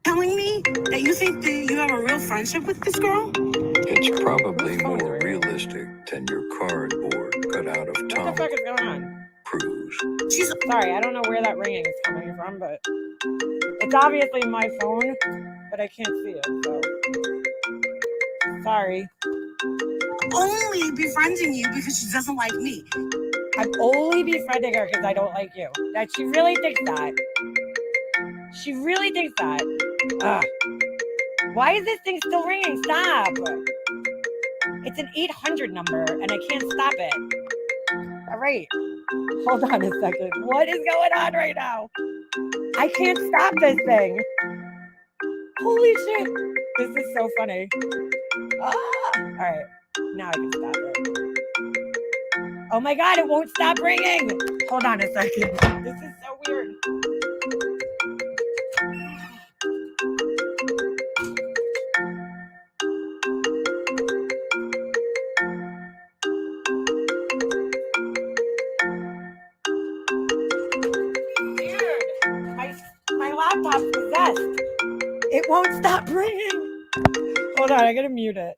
telling me that you think that you have a real friendship with this girl?
It's probably more realistic than your cardboard cut out of Tom
What the fuck is going on?
Cruise.
Sorry, I don't know where that ringing is coming from, but it's obviously my phone, but I can't see it, so sorry.
Only befriending you because she doesn't like me.
I'm only befriending her because I don't like you. That she really thinks that. She really thinks that. Ugh. Why is this thing still ringing? Stop. It's an 800 number and I can't stop it. All right. Hold on a second. What is going on right now? I can't stop this thing. Holy shit. This is so funny. Ah. All right. Now I can stop it. Oh my God, it won't stop ringing. Hold on a second. This is so weird. Weird. My laptop's possessed. It won't stop ringing. Hold on, I gotta mute it.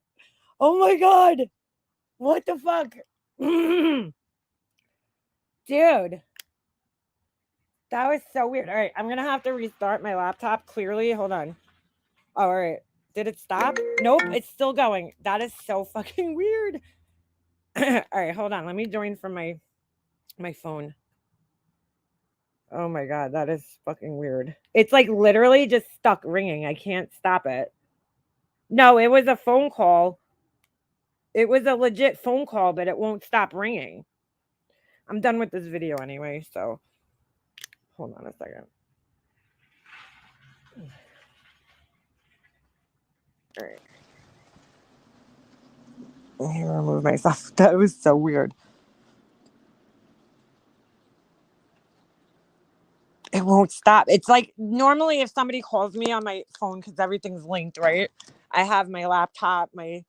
Oh my God. What the fuck? Dude, that was so weird. All right, I'm going to have to restart my laptop. Clearly, hold on. Oh, all right. Did it stop? Nope, it's still going. That is so fucking weird. All right, hold on. Let me join from my phone. Oh my god, that is fucking weird. It's like literally just stuck ringing. I can't stop it. No, it was a phone call. It was a legit phone call, but it won't stop ringing. I'm done with this video anyway, so hold on a second. All right. Let me remove myself. That was so weird. It won't stop. It's like normally if somebody calls me on my phone, because everything's linked, right? I have my laptop, my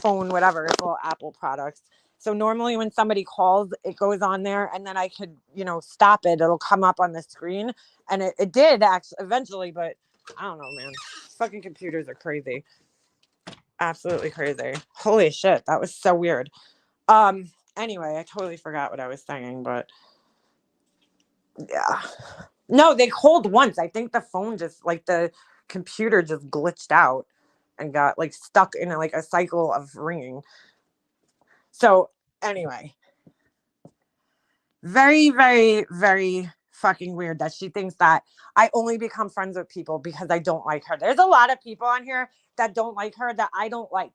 phone, whatever. It's all Apple products. So normally when somebody calls, it goes on there and then I could, stop it. It'll come up on the screen. And it did actually eventually, but I don't know, man. Fucking computers are crazy. Absolutely crazy. Holy shit. That was so weird. Anyway, I totally forgot what I was saying, but yeah. No, they called once. I think the phone just like the computer just glitched out and got like stuck in like a cycle of ringing. So anyway, very, very, very fucking weird that she thinks that I only become friends with people because I don't like her. There's a lot of people on here that don't like her that I don't like.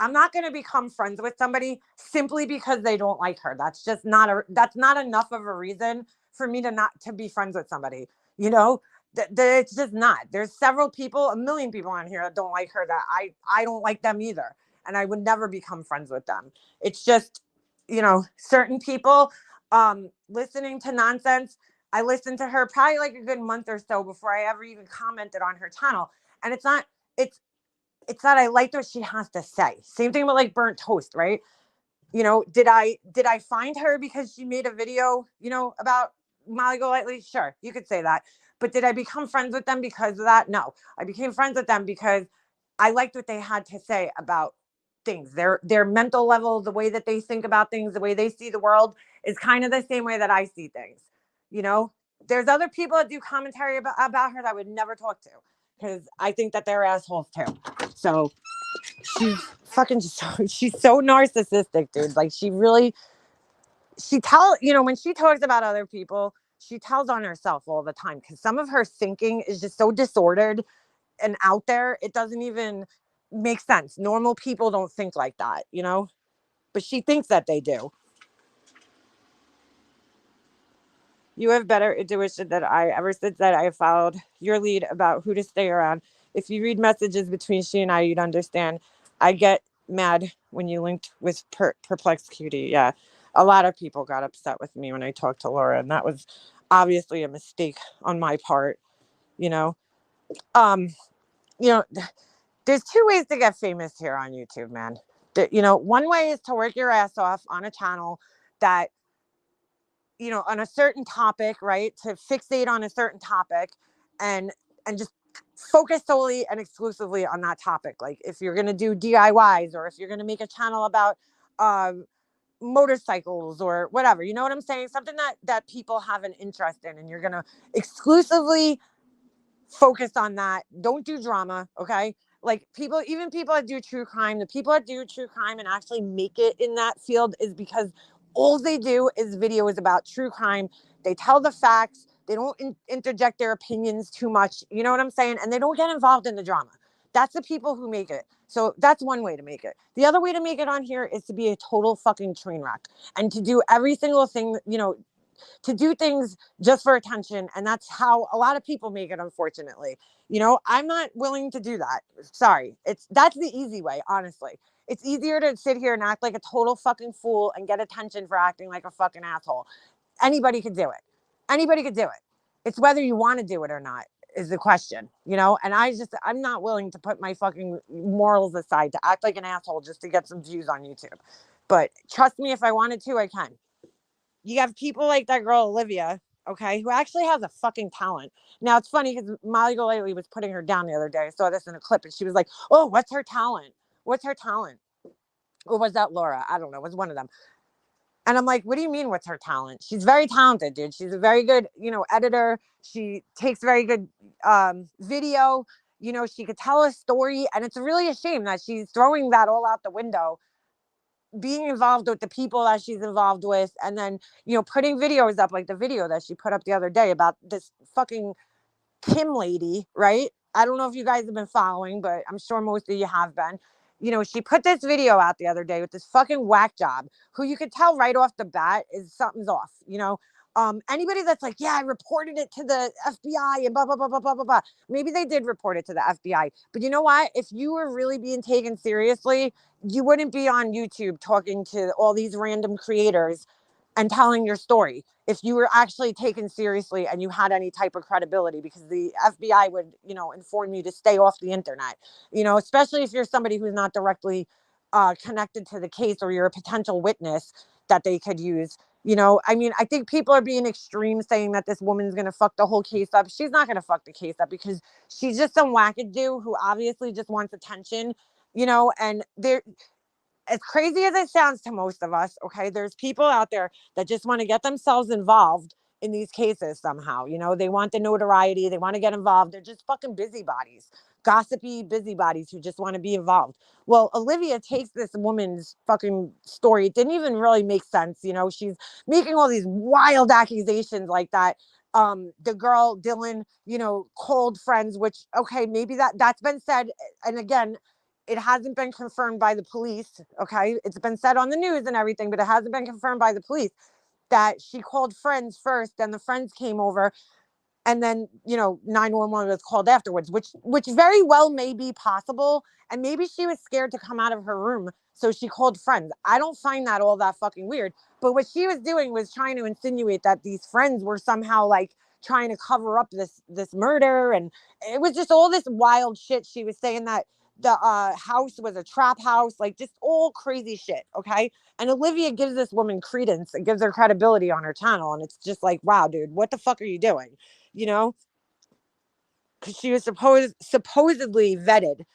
I'm not going to become friends with somebody simply because they don't like her. That's not enough of a reason for me to not to be friends with somebody. You know, it's just not. There's several people, a million people on here that don't like her that I don't like them either. And I would never become friends with them. It's just, certain people listening to nonsense. I listened to her probably like a good month or so before I ever even commented on her channel. And it's that I liked what she has to say. Same thing with like burnt toast, right? Did I find her because she made a video, about Molly Golightly? Sure, you could say that. But did I become friends with them because of that? No. I became friends with them because I liked what they had to say about things. Their mental level, the way that they think about things, the way they see the world is kind of the same way that I see things. There's other people that do commentary about her that I would never talk to because I think that they're assholes too. So she's fucking she's so narcissistic, dude. Like when she talks about other people, she tells on herself all the time because some of her thinking is just so disordered and out there, it doesn't even make sense. Normal people don't think like that, but she thinks that they do. You have better intuition than I ever since that I followed your lead about who to stay around. If you read messages between she and I, you'd understand. I get mad when you linked with Perplexed Cutie. Yeah. A lot of people got upset with me when I talked to Laura, and that was obviously a mistake on my part, you know. Um, you know, there's two ways to get famous here on YouTube, man. One way is to work your ass off on a channel that, on a certain topic, right? To fixate on a certain topic and just focus solely and exclusively on that topic. Like if you're going to do DIYs or if you're going to make a channel about motorcycles or whatever, you know what I'm saying? Something that people have an interest in and you're going to exclusively focus on that. Don't do drama, okay? Like even people that do true crime, the people that do true crime and actually make it in that field is because all they do is videos about true crime. They tell the facts. They don't interject their opinions too much. You know what I'm saying? And they don't get involved in the drama. That's the people who make it. So that's one way to make it. The other way to make it on here is to be a total fucking train wreck and to do every single thing, to do things just for attention. And that's how a lot of people make it, unfortunately. I'm not willing to do that. Sorry. That's the easy way, honestly. It's easier to sit here and act like a total fucking fool and get attention for acting like a fucking asshole. Anybody could do it. Anybody could do it. It's whether you want to do it or not is the question, and I'm not willing to put my fucking morals aside to act like an asshole just to get some views on YouTube. But trust me, if I wanted to, I can. You have people like that girl Olivia, okay, who actually has a fucking talent. Now it's funny because Molly Golightly was putting her down the other day. I saw this in a clip and she was like, "Oh, what's her talent? What's her talent?" Or was that Laura? I don't know. It was one of them. And I'm like, what do you mean what's her talent? She's very talented, dude. She's a very good, editor. She takes very good video. She could tell a story. And it's really a shame that she's throwing that all out the window, being involved with the people that she's involved with. And then, putting videos up like the video that she put up the other day about this fucking Kim lady, right? I don't know if you guys have been following, but I'm sure most of you have been. She put this video out the other day with this fucking whack job who you could tell right off the bat is something's off. Anybody that's like, yeah, I reported it to the FBI and blah, blah, blah, blah, blah, blah, blah. Maybe they did report it to the FBI. But you know what? If you were really being taken seriously, you wouldn't be on YouTube talking to all these random creators and telling your story if you were actually taken seriously and you had any type of credibility, because the FBI would, inform you to stay off the internet, especially if you're somebody who's not directly connected to the case, or you're a potential witness that they could use. I think people are being extreme saying that this woman's going to fuck the whole case up. She's not going to fuck the case up because she's just some wackadoo who obviously just wants attention, and there, as crazy as it sounds to most of us, okay, there's people out there that just want to get themselves involved in these cases somehow. They want the notoriety, they want to get involved. They're just fucking busybodies, gossipy busybodies who just want to be involved. Well, Olivia takes this woman's fucking story. It didn't even really make sense. She's making all these wild accusations like that. The girl, Dylan, called friends, which, okay, maybe that's been said. And again, it hasn't been confirmed by the police. Okay. It's been said on the news and everything, but it hasn't been confirmed by the police that she called friends first, and the friends came over, and then 911 was called afterwards, which very well may be possible. And maybe she was scared to come out of her room, so she called friends. I don't find that all that fucking weird, but what she was doing was trying to insinuate that these friends were somehow like trying to cover up this murder, and it was just all this wild shit. She was saying that the house was a trap house, like just all crazy shit. Okay. And Olivia gives this woman credence and gives her credibility on her channel, and it's just like, wow, dude, what the fuck are you doing? Because she was supposedly vetted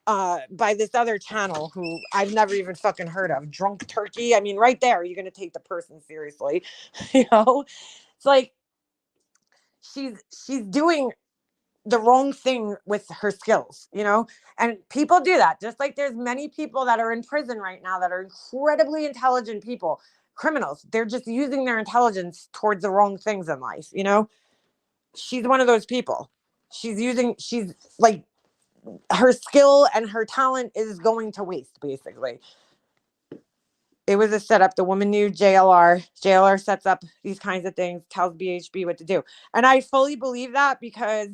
by this other channel who I've never even fucking heard of, Drunk Turkey. I mean, right there, you're gonna take the person seriously. It's like she's doing the wrong thing with her skills, and people do that. Just like there's many people that are in prison right now that are incredibly intelligent people, criminals. They're just using their intelligence towards the wrong things in life. She's one of those people. She's like, her skill and her talent is going to waste, basically. It was a setup. The woman knew JLR. JLR sets up these kinds of things, tells BHB what to do. And I fully believe that because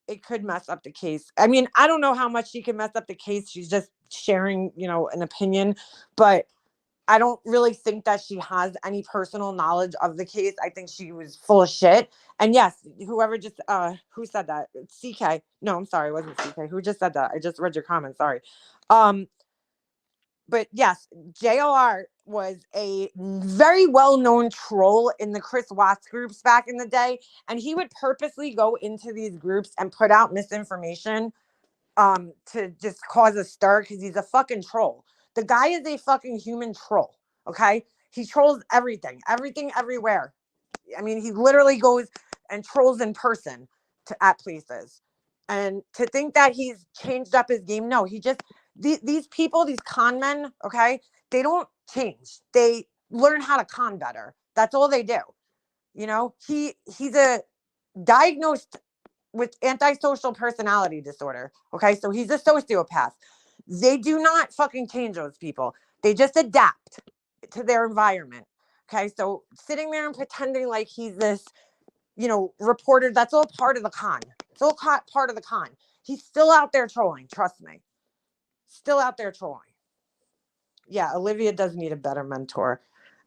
it could mess up the case. I mean, I don't know how much she can mess up the case. She's just sharing, an opinion, but I don't really think that she has any personal knowledge of the case. I think she was full of shit. And yes, whoever just who said that? CK. No, I'm sorry, it wasn't CK. Who just said that? I just read your comment. Sorry. But yes, JLR was a very well-known troll in the Chris Watts groups back in the day. And he would purposely go into these groups and put out misinformation to just cause a stir, because he's a fucking troll. The guy is a fucking human troll. Okay. He trolls everything, everywhere. I mean, he literally goes and trolls in person at places. And to think that he's changed up his game, no, he just, these people, these con men, okay, they don't change. They learn how to con better. That's all they do. He's a diagnosed with antisocial personality disorder. Okay. So he's a sociopath. They do not fucking change those people. They just adapt to their environment. Okay. So sitting there and pretending like he's this, reporter, that's all part of the con. It's all part of the con. He's still out there trolling. Trust me. Still out there trolling. Yeah. Olivia does need a better mentor.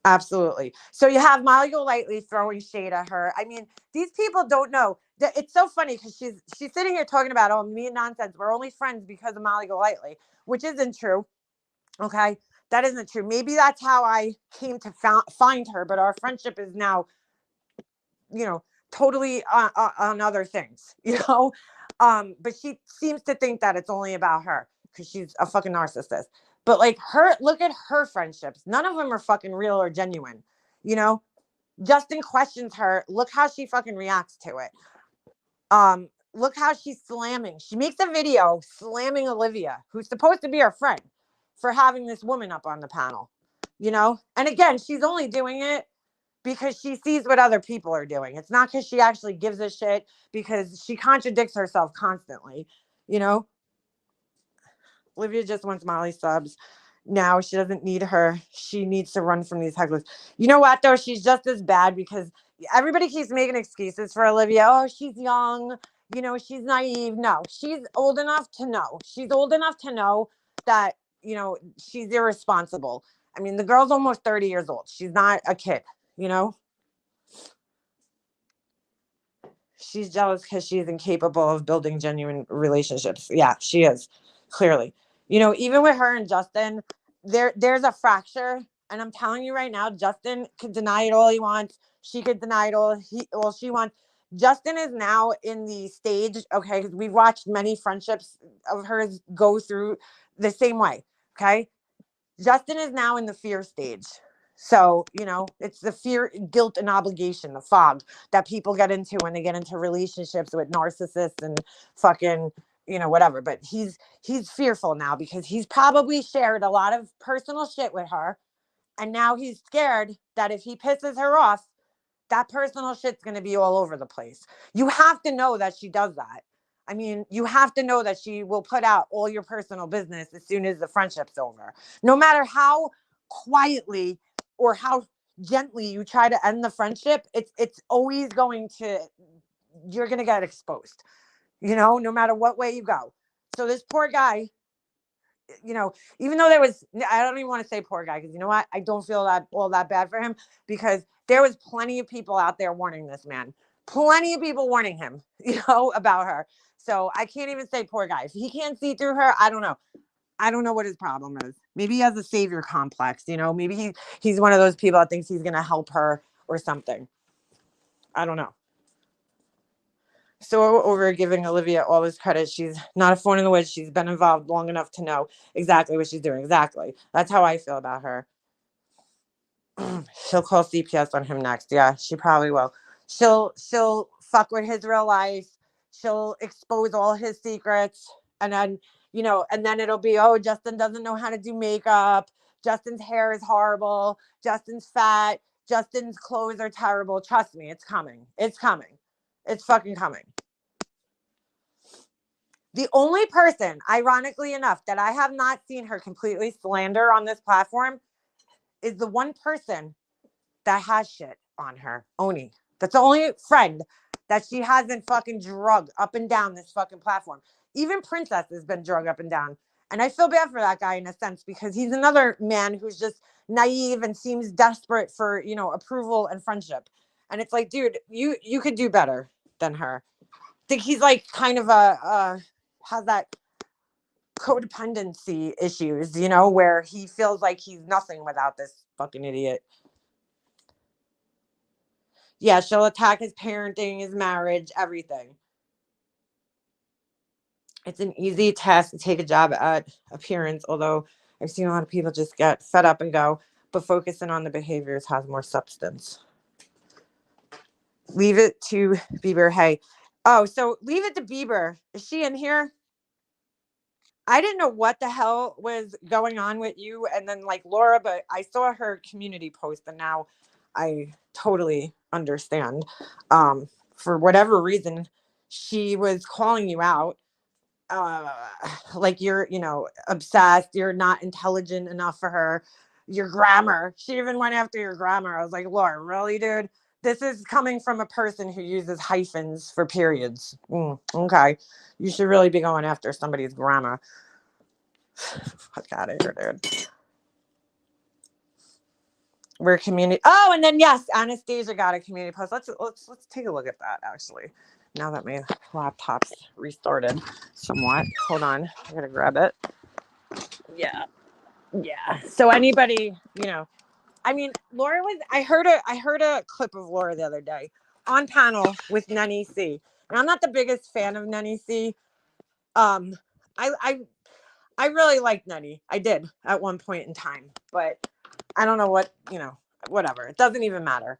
Absolutely. So you have Molly Golightly throwing shade at her. I mean, these people don't know. It's so funny because she's sitting here talking about, oh, me and nonsense. We're only friends because of Molly Golightly, which isn't true. Okay, that isn't true. Maybe that's how I came to find her, but our friendship is now, totally on other things. But she seems to think that it's only about her because she's a fucking narcissist. But like look at her friendships. None of them are fucking real or genuine. You know, Justin questions her. Look how she fucking reacts to it. Look how she's slamming. She makes a video slamming Olivia, who's supposed to be her friend, for having this woman up on the panel. You know? And again, she's only doing it because she sees what other people are doing. It's not because she actually gives a shit, because she contradicts herself constantly. You know? Olivia just wants Molly subs. Now she doesn't need her. She needs to run from these hecklers. You know what, though? She's just as bad because everybody keeps making excuses for Olivia. Oh, she's young. You know, she's naive. No, she's old enough to know. She's old enough to know that, you know, she's irresponsible. I mean, the girl's almost 30 years old. She's not a kid, you know? She's jealous because she's incapable of building genuine relationships. Yeah, she is, clearly. You know, even with her and Justin, there's a fracture. And I'm telling you right now, Justin could deny it all he wants. She could deny it all she wants. Justin is now in the stage, okay, because we've watched many friendships of hers go through the same way, okay? Justin is now in the fear stage. So, you know, it's the fear, guilt, and obligation, the fog that people get into when they get into relationships with narcissists and fucking, you know, whatever. But he's fearful now because he's probably shared a lot of personal shit with her. And now he's scared that if he pisses her off, that personal shit's going to be all over the place. You have to know that she does that. I mean, you have to know that she will put out all your personal business as soon as the friendship's over. No matter how quietly or how gently you try to end the friendship, it's always going to, you're going to get exposed, you know, no matter what way you go. So this poor guy, you know, even though I don't even want to say poor guy, because you know what? I don't feel that all that bad for him, because there was plenty of people out there warning this man. Plenty of people warning him, you know, about her. So I can't even say poor guy. If he can't see through her, I don't know. I don't know what his problem is. Maybe he has a savior complex, you know. Maybe he's one of those people that thinks he's going to help her or something. I don't know. So over giving Olivia all this credit. She's not a phone in the woods. She's been involved long enough to know exactly what she's doing. Exactly. That's how I feel about her. She'll call CPS on him next. Yeah, she probably will. She'll fuck with his real life. She'll expose all his secrets. And then, you know, and then it'll be, oh, Justin doesn't know how to do makeup. Justin's hair is horrible. Justin's fat. Justin's clothes are terrible. Trust me, it's coming. It's coming. It's fucking coming. The only person, ironically enough, that I have not seen her completely slander on this platform is the one person that has shit on her, Oni. That's the only friend that she hasn't fucking drug up and down this fucking platform. Even Princess has been drug up and down. And I feel bad for that guy in a sense, because he's another man who's just naive and seems desperate for, you know, approval and friendship. And it's like, dude, you could do better than her. I think he's like kind of has that codependency issues, you know, where he feels like he's nothing without this fucking idiot. Yeah, she'll attack his parenting, his marriage, everything. It's an easy task to take a job at appearance, although I've seen a lot of people just get fed up and go, but focusing on the behaviors has more substance. Leave it to Bieber. Hey. Oh, so leave it to Bieber. Is she in here? I didn't know what the hell was going on with you and then like Laura, but I saw her community post and now I totally understand. For whatever reason, she was calling you out. Like you're, you know, obsessed, you're not intelligent enough for her. Your grammar. She even went after your grammar. I was like, Laura, really, dude? This is coming from a person who uses hyphens for periods. Okay. You should really be going after somebody's grammar. Fuck out of here, dude. We're community. Oh, and then yes, Anastasia got a community post. Let's take a look at that actually. Now that my laptop's restarted somewhat. Hold on. I gotta grab it. Yeah. So anybody, you know, I mean, Laura was. I heard a clip of Laura the other day on panel with Nenny C. And I'm not the biggest fan of Nenny C. I I really liked Nettie. I did at one point in time, but I don't know what, whatever. It doesn't even matter,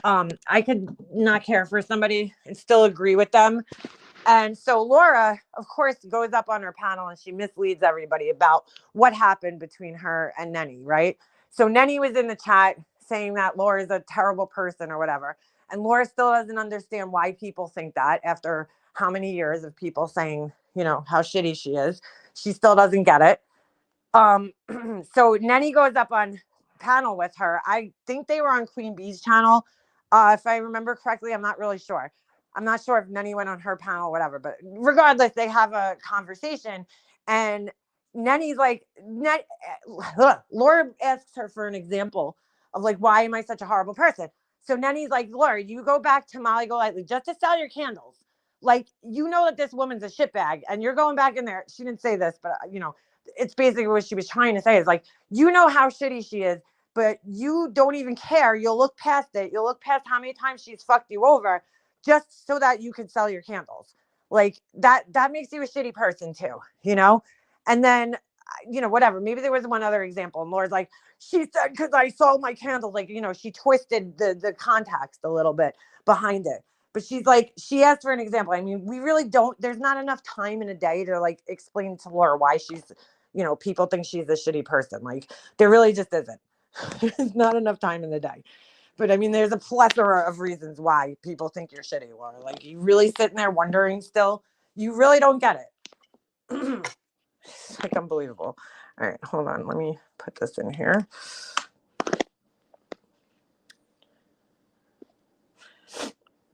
I could not care for somebody and still agree with them. And so Laura, of course, goes up on her panel and she misleads everybody about what happened between her and Nenny, right? So Nenny was in the chat saying that Laura is a terrible person or whatever. And Laura still doesn't understand why people think that after how many years of people saying, how shitty she is. She still doesn't get it. So Nenny goes up on panel with her. I think they were on Queen Bee's channel. If I remember correctly, I'm not really sure. I'm not sure if Nenny went on her panel or whatever, but regardless, they have a conversation and Nenny's like, Laura asks her for an example of like, why am I such a horrible person? So Nenny's like, Laura, you go back to Molly Golightly just to sell your candles. Like, that this woman's a shitbag and you're going back in there. She didn't say this, but it's basically what she was trying to say is like, how shitty she is, but you don't even care. You'll look past it. You'll look past how many times she's fucked you over just so that you can sell your candles. Like that makes you a shitty person too, And then, whatever, maybe there was one other example. And Laura's like, she said, because I sold my candles, like, she twisted the context a little bit behind it. But she's like, she asked for an example. I mean, we really don't, there's not enough time in a day to like explain to Laura why she's, people think she's a shitty person. Like there really just isn't. There's not enough time in the day. But I mean, there's a plethora of reasons why people think you're shitty, Laura. Like you really sitting there wondering still, you really don't get it. It's like unbelievable. All right, hold on. Let me put this in here.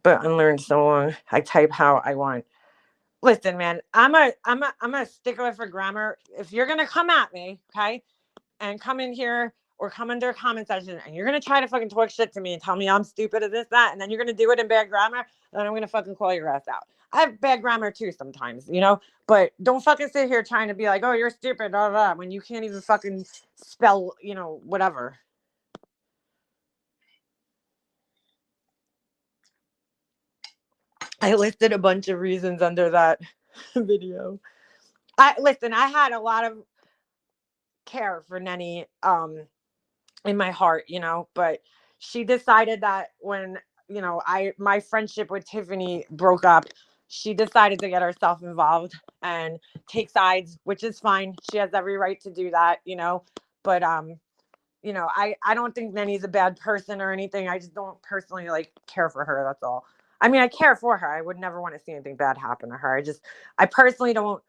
But unlearned so long. I type how I want. Listen, man, I'm a stickler for grammar. If you're gonna come at me, okay, and come in here or come under a comment section and you're gonna try to fucking talk shit to me and tell me I'm stupid at this, that, and then you're gonna do it in bad grammar, then I'm gonna fucking call your ass out. I have bad grammar too sometimes, but don't fucking sit here trying to be like, oh, you're stupid, blah, blah, blah, when you can't even fucking spell, whatever. I listed a bunch of reasons under that video. I had a lot of care for Nenny in my heart, but she decided that when, my friendship with Tiffany broke up, she decided to get herself involved and take sides, which is fine. She has every right to do that, but I don't think Nenny's a bad person or anything. I just don't personally like care for her. That's all. I mean, I care for her. I would never want to see anything bad happen to her. I personally don't,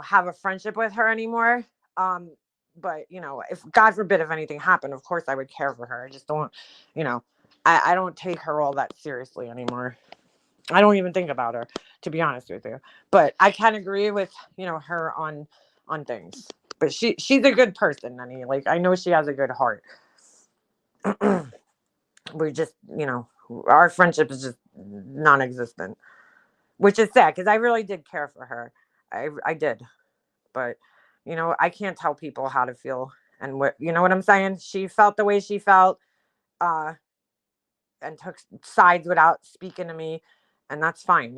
have a friendship with her anymore. But if God forbid if anything happened, of course I would care for her. I just don't, I don't take her all that seriously anymore. I don't even think about her, to be honest with you. But I can agree with, her on things. But she's a good person, Nenny. Like I know she has a good heart. We just, our friendship is just non-existent, which is sad because I really did care for her. I did. But, I can't tell people how to feel and what, what I'm saying? She felt the way she felt, and took sides without speaking to me. And that's fine.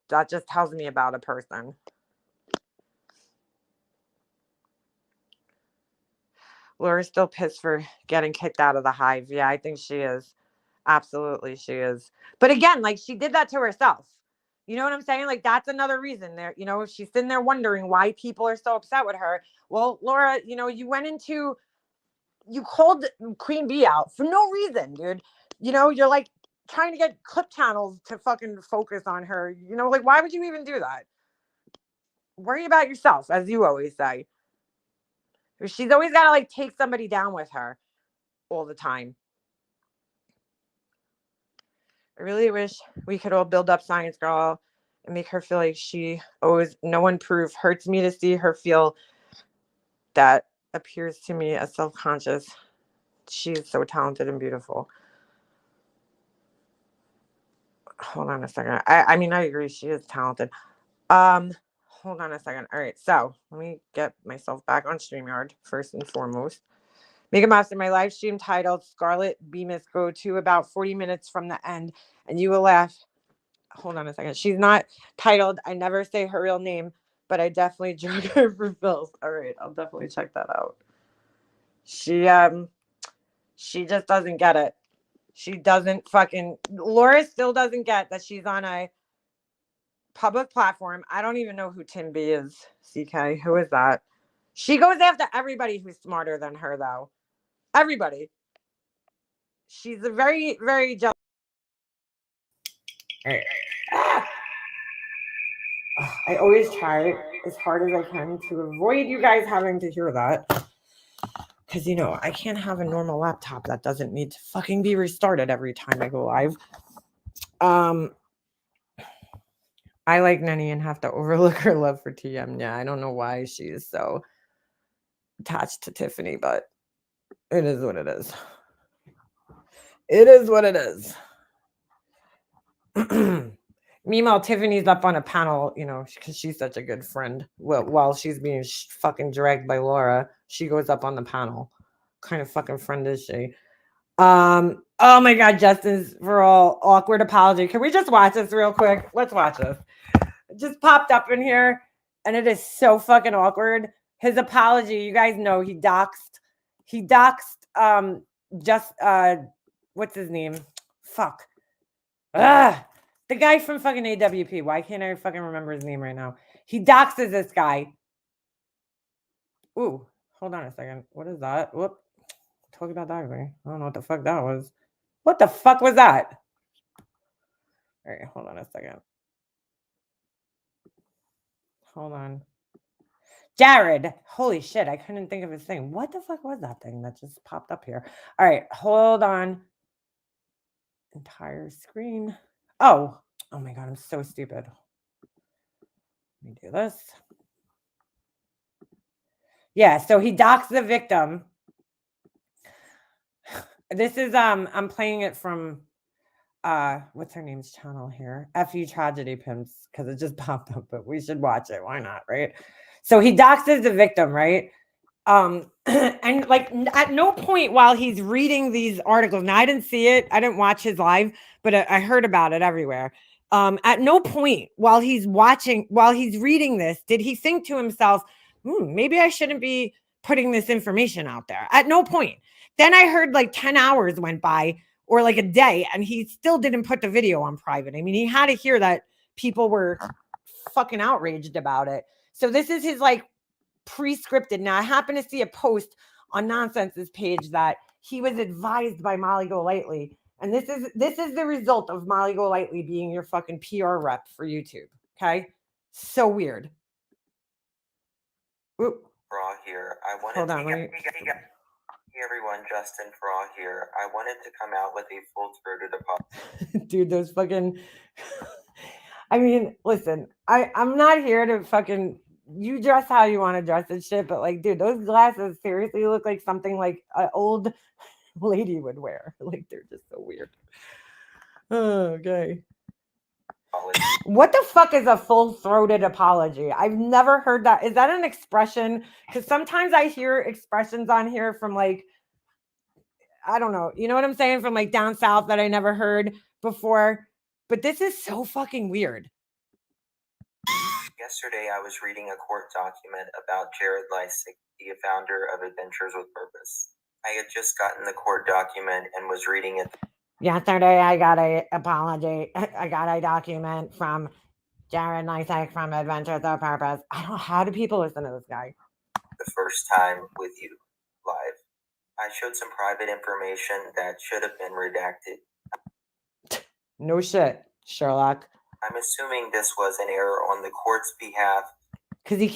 That just tells me about a person. Laura's still pissed for getting kicked out of the hive. Yeah, I think she is. Absolutely, she is. But again, like she did that to herself. You know what I'm saying? Like that's another reason there, she's sitting there wondering why people are so upset with her. Well, Laura, you called Queen Bee out for no reason, dude. You're like trying to get clip channels to fucking focus on her. Like why would you even do that? Worry about yourself, as you always say. She's always got to like take somebody down with her all the time. I really wish we could all build up Science Girl and make her feel like she owes no one proof. Hurts me to see her feel that appears to me as self-conscious. She's so talented and beautiful. Hold on a second. I mean, I agree. She is talented. Hold on a second. All right. So let me get myself back on StreamYard first and foremost. Make a Master, my live stream titled Scarlet Bemis go to about 40 minutes from the end and you will laugh. Hold on a second. She's not titled. I never say her real name. but I definitely drug her for pills. All right, I'll definitely check that out. She just doesn't get it. She doesn't fucking Laura still doesn't get that she's on a public platform. I don't even know who Tim B is. CK, who is that? She goes after everybody who's smarter than her, though. Everybody. She's a very, very jealous. All right. I always try as hard as I can to avoid you guys having to hear that. Because, you know, I can't have a normal laptop that doesn't need to fucking be restarted every time I go live. I like Nenny and have to overlook her love for TM. Yeah, I don't know why she is so attached to Tiffany, but it is what it is. It is what it is. Meanwhile, Tiffany's up on a panel, you know, because she's such a good friend. Well, while she's being fucking dragged by Laura, she goes up on the panel. What kind of fucking friend is she? Oh my God, Justin's for all awkward apology. Can we just watch this real quick? Let's watch this. It just popped up in here, and it is so fucking awkward. His apology, you guys know he doxed what's his name? Fuck. The guy from fucking AWP. Why can't I fucking remember his name right now? He doxes this guy. Ooh, hold on a second. What is that? Whoop. Talk about doxing. I don't know what the fuck that was. What the fuck was that? All right, hold on a second. Hold on. Jared. Holy shit, I couldn't think of his thing. What the fuck was that thing that just popped up here? All right, hold on. Entire screen. Oh my God, I'm so stupid. Let me do this. Yeah, so he doxed the victim. This is I'm playing it from what's her name's channel here? FU Tragedy Pimps, because it just popped up, but we should watch it. Why not, right? So he doxes the victim, right? And like at no point while he's reading these articles, now I didn't see it, I didn't watch his live, but I heard about it everywhere. At no point while he's reading this, did he think to himself, maybe I shouldn't be putting this information out there. At no point. Then I heard like 10 hours went by or like a day, and he still didn't put the video on private. I mean, he had to hear that people were fucking outraged about it. So this is his like pre-scripted. Now I happen to see a post on Nonsense's page that he was advised by Molly Golightly, and this is the result of Molly Golightly being your fucking PR rep for YouTube. Okay, so weird. Oop.
Raw here. I wanted
Hold on,
Hey everyone, Justin Fraw here. I wanted to come out with a full-throated apology.
Dude, those fucking I mean, listen, I'm not here to fucking you dress how you want to dress and shit, but like, dude, those glasses seriously look like something like an old lady would wear. Like, they're just so weird. Okay. What the fuck is a full-throated apology? I've never heard that. Is that an expression? Because sometimes I hear expressions on here from like, I don't know, you know what I'm saying? From like down south that I never heard before. But this is so fucking weird.
Yesterday, I was reading a court document about Jared Lysick, the founder of Adventures with Purpose. I had just gotten the court document and was reading it.
Yesterday, I got a apology. I got a document from Jared Lysick from Adventures with Purpose. I don't know, how do people listen to this guy?
The first time with you live. I showed some private information that should have been redacted.
No shit, Sherlock.
I'm assuming this was an error on the court's behalf.
Because he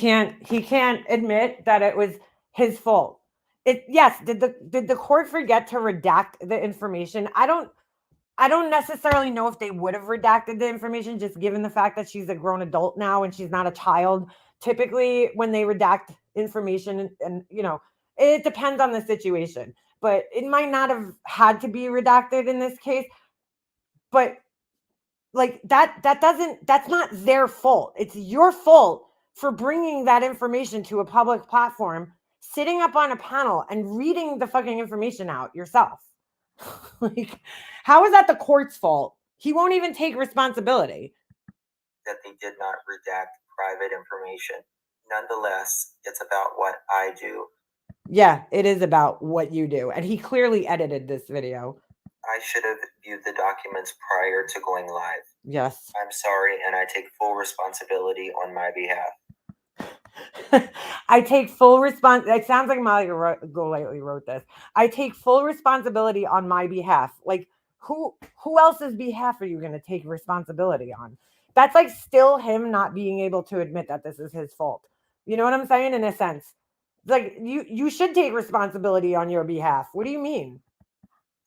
can't admit that it was his fault. Yes, did the court forget to redact the information? I don't necessarily know if they would have redacted the information, just given the fact that she's a grown adult now and she's not a child. Typically, when they redact information, and you know, it depends on the situation, but it might not have had to be redacted in this case. But like that's not their fault. It's your fault for bringing that information to a public platform, sitting up on a panel and reading the fucking information out yourself. Like, how is that the court's fault? He won't even take responsibility.
That they did not redact private information. Nonetheless, it's about what I do.
Yeah, it is about what you do. And he clearly edited this video.
I should have viewed the documents prior to going live.
Yes.
I'm sorry, and I take full responsibility on my behalf.
I take full it sounds like Molly Golightly wrote this. I take full responsibility on my behalf. Like, who else's behalf are you going to take responsibility on? That's like still him not being able to admit that this is his fault. You know what I'm saying? In a sense, like you should take responsibility on your behalf. What do you mean?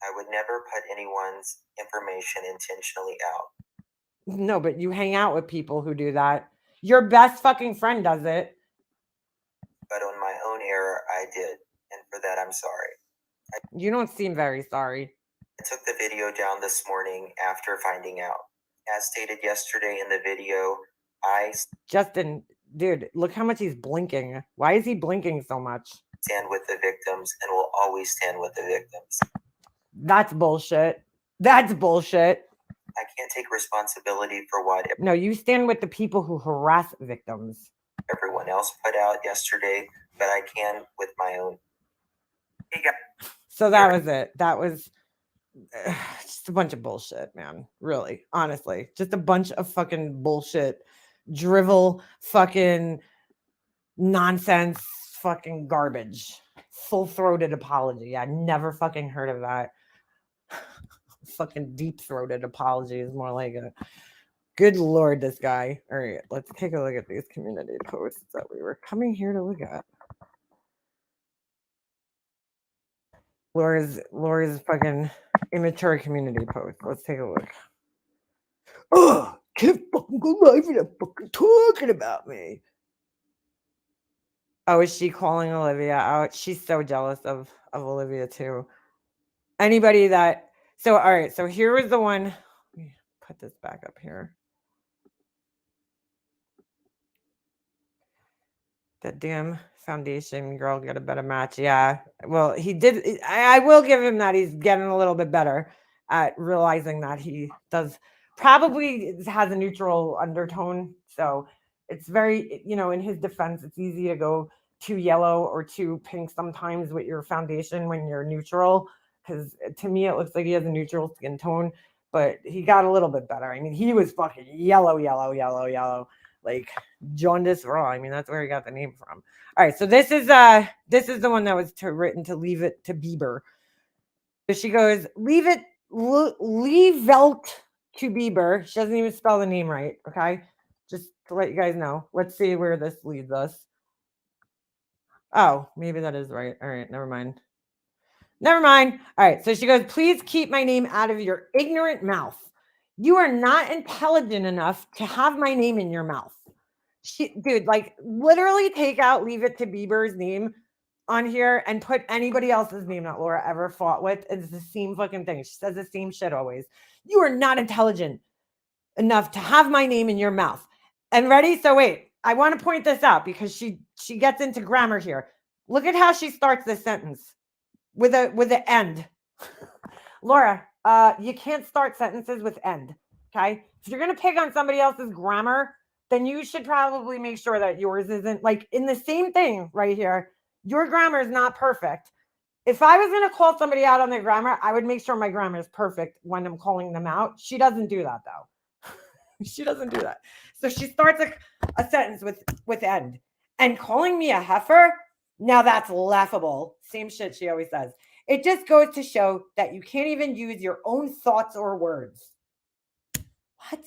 I would never put anyone's information intentionally out.
No, but you hang out with people who do that. Your best fucking friend does it.
But on my own error, I did. And for that, I'm sorry.
You don't seem very sorry.
I took the video down this morning after finding out. As stated yesterday in the video,
Justin, dude, look how much he's blinking. Why is he blinking so much?
Stand with the victims and will always stand with the victims.
That's bullshit. That's bullshit.
I can't take responsibility for what
No, you stand with the people who harass victims.
Everyone else put out yesterday, but I can with my own.
So that was it. That was just a bunch of bullshit, man. Really, honestly, just a bunch of fucking bullshit, drivel, fucking nonsense, fucking garbage. Full-throated apology. I never fucking heard of that. Fucking deep-throated apology is more like a good Lord, this guy. All right, let's take a look at these community posts that we were coming here to look at. Laura's fucking immature community post. Let's take a look. Oh, can't fucking go live without fucking talking about me. Oh, is she calling Olivia out? She's so jealous of Olivia too. Anybody that all right, so here was the one. Let me put this back up here. That damn foundation girl got a better match. Yeah. Well, he did. I will give him that. He's getting a little bit better at realizing that he does probably has a neutral undertone. So it's very, in his defense, it's easy to go too yellow or too pink sometimes with your foundation when you're neutral. Because to me, it looks like he has a neutral skin tone, but he got a little bit better. I mean, he was fucking yellow. Like jaundice raw. I mean, that's where he got the name from. All right, so this is the one that was written to Leave It to Bieber. So she goes, leave it to Bieber. She doesn't even spell the name right. Okay, just to let you guys know. Let's see where this leads us. Oh, maybe that is right. All right, never mind. All right, so she goes, please keep my name out of your ignorant mouth. You are not intelligent enough to have my name in your mouth. Dude, like literally take out Leave It to Bieber's name on here and put anybody else's name that Laura ever fought with. It's the same fucking thing. She says the same shit always. You are not intelligent enough to have my name in your mouth. And ready? So wait, I want to point this out because she gets into grammar here. Look at how she starts this sentence with an end. Laura, you can't start sentences with end. Okay. If you're going to pick on somebody else's grammar, then you should probably make sure that yours isn't like in the same thing right here. Your grammar is not perfect. If I was going to call somebody out on their grammar, I would make sure my grammar is perfect when I'm calling them out. She doesn't do that though. She doesn't do that. So she starts a sentence with end. And calling me a heifer, now that's laughable. Same shit she always says. It just goes to show that you can't even use your own thoughts or words. What?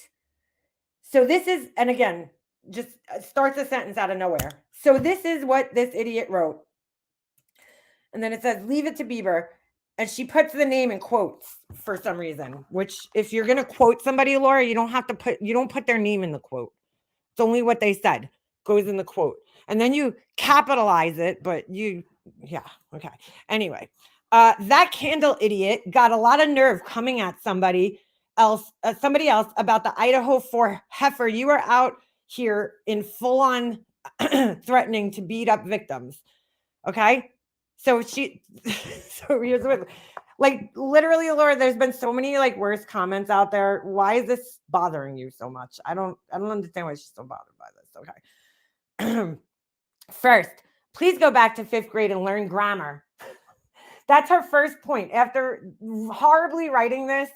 So this is, and again, just starts a sentence out of nowhere. So this is what this idiot wrote. And then it says, leave it to Bieber. And she puts the name in quotes for some reason, which if you're going to quote somebody, Laura, you don't put their name in the quote. It's only what they said goes in the quote. And then you capitalize it, but yeah, okay. Anyway, that candle idiot got a lot of nerve coming at somebody else about the Idaho 4 heifer. You were out here in full on threatening to beat up victims. Okay. So here's what, like literally, Laura, there's been so many like worse comments out there. Why is this bothering you so much? I don't understand why she's so bothered by this. okay. First, please go back to 5th grade and learn grammar. That's her first point. After horribly writing this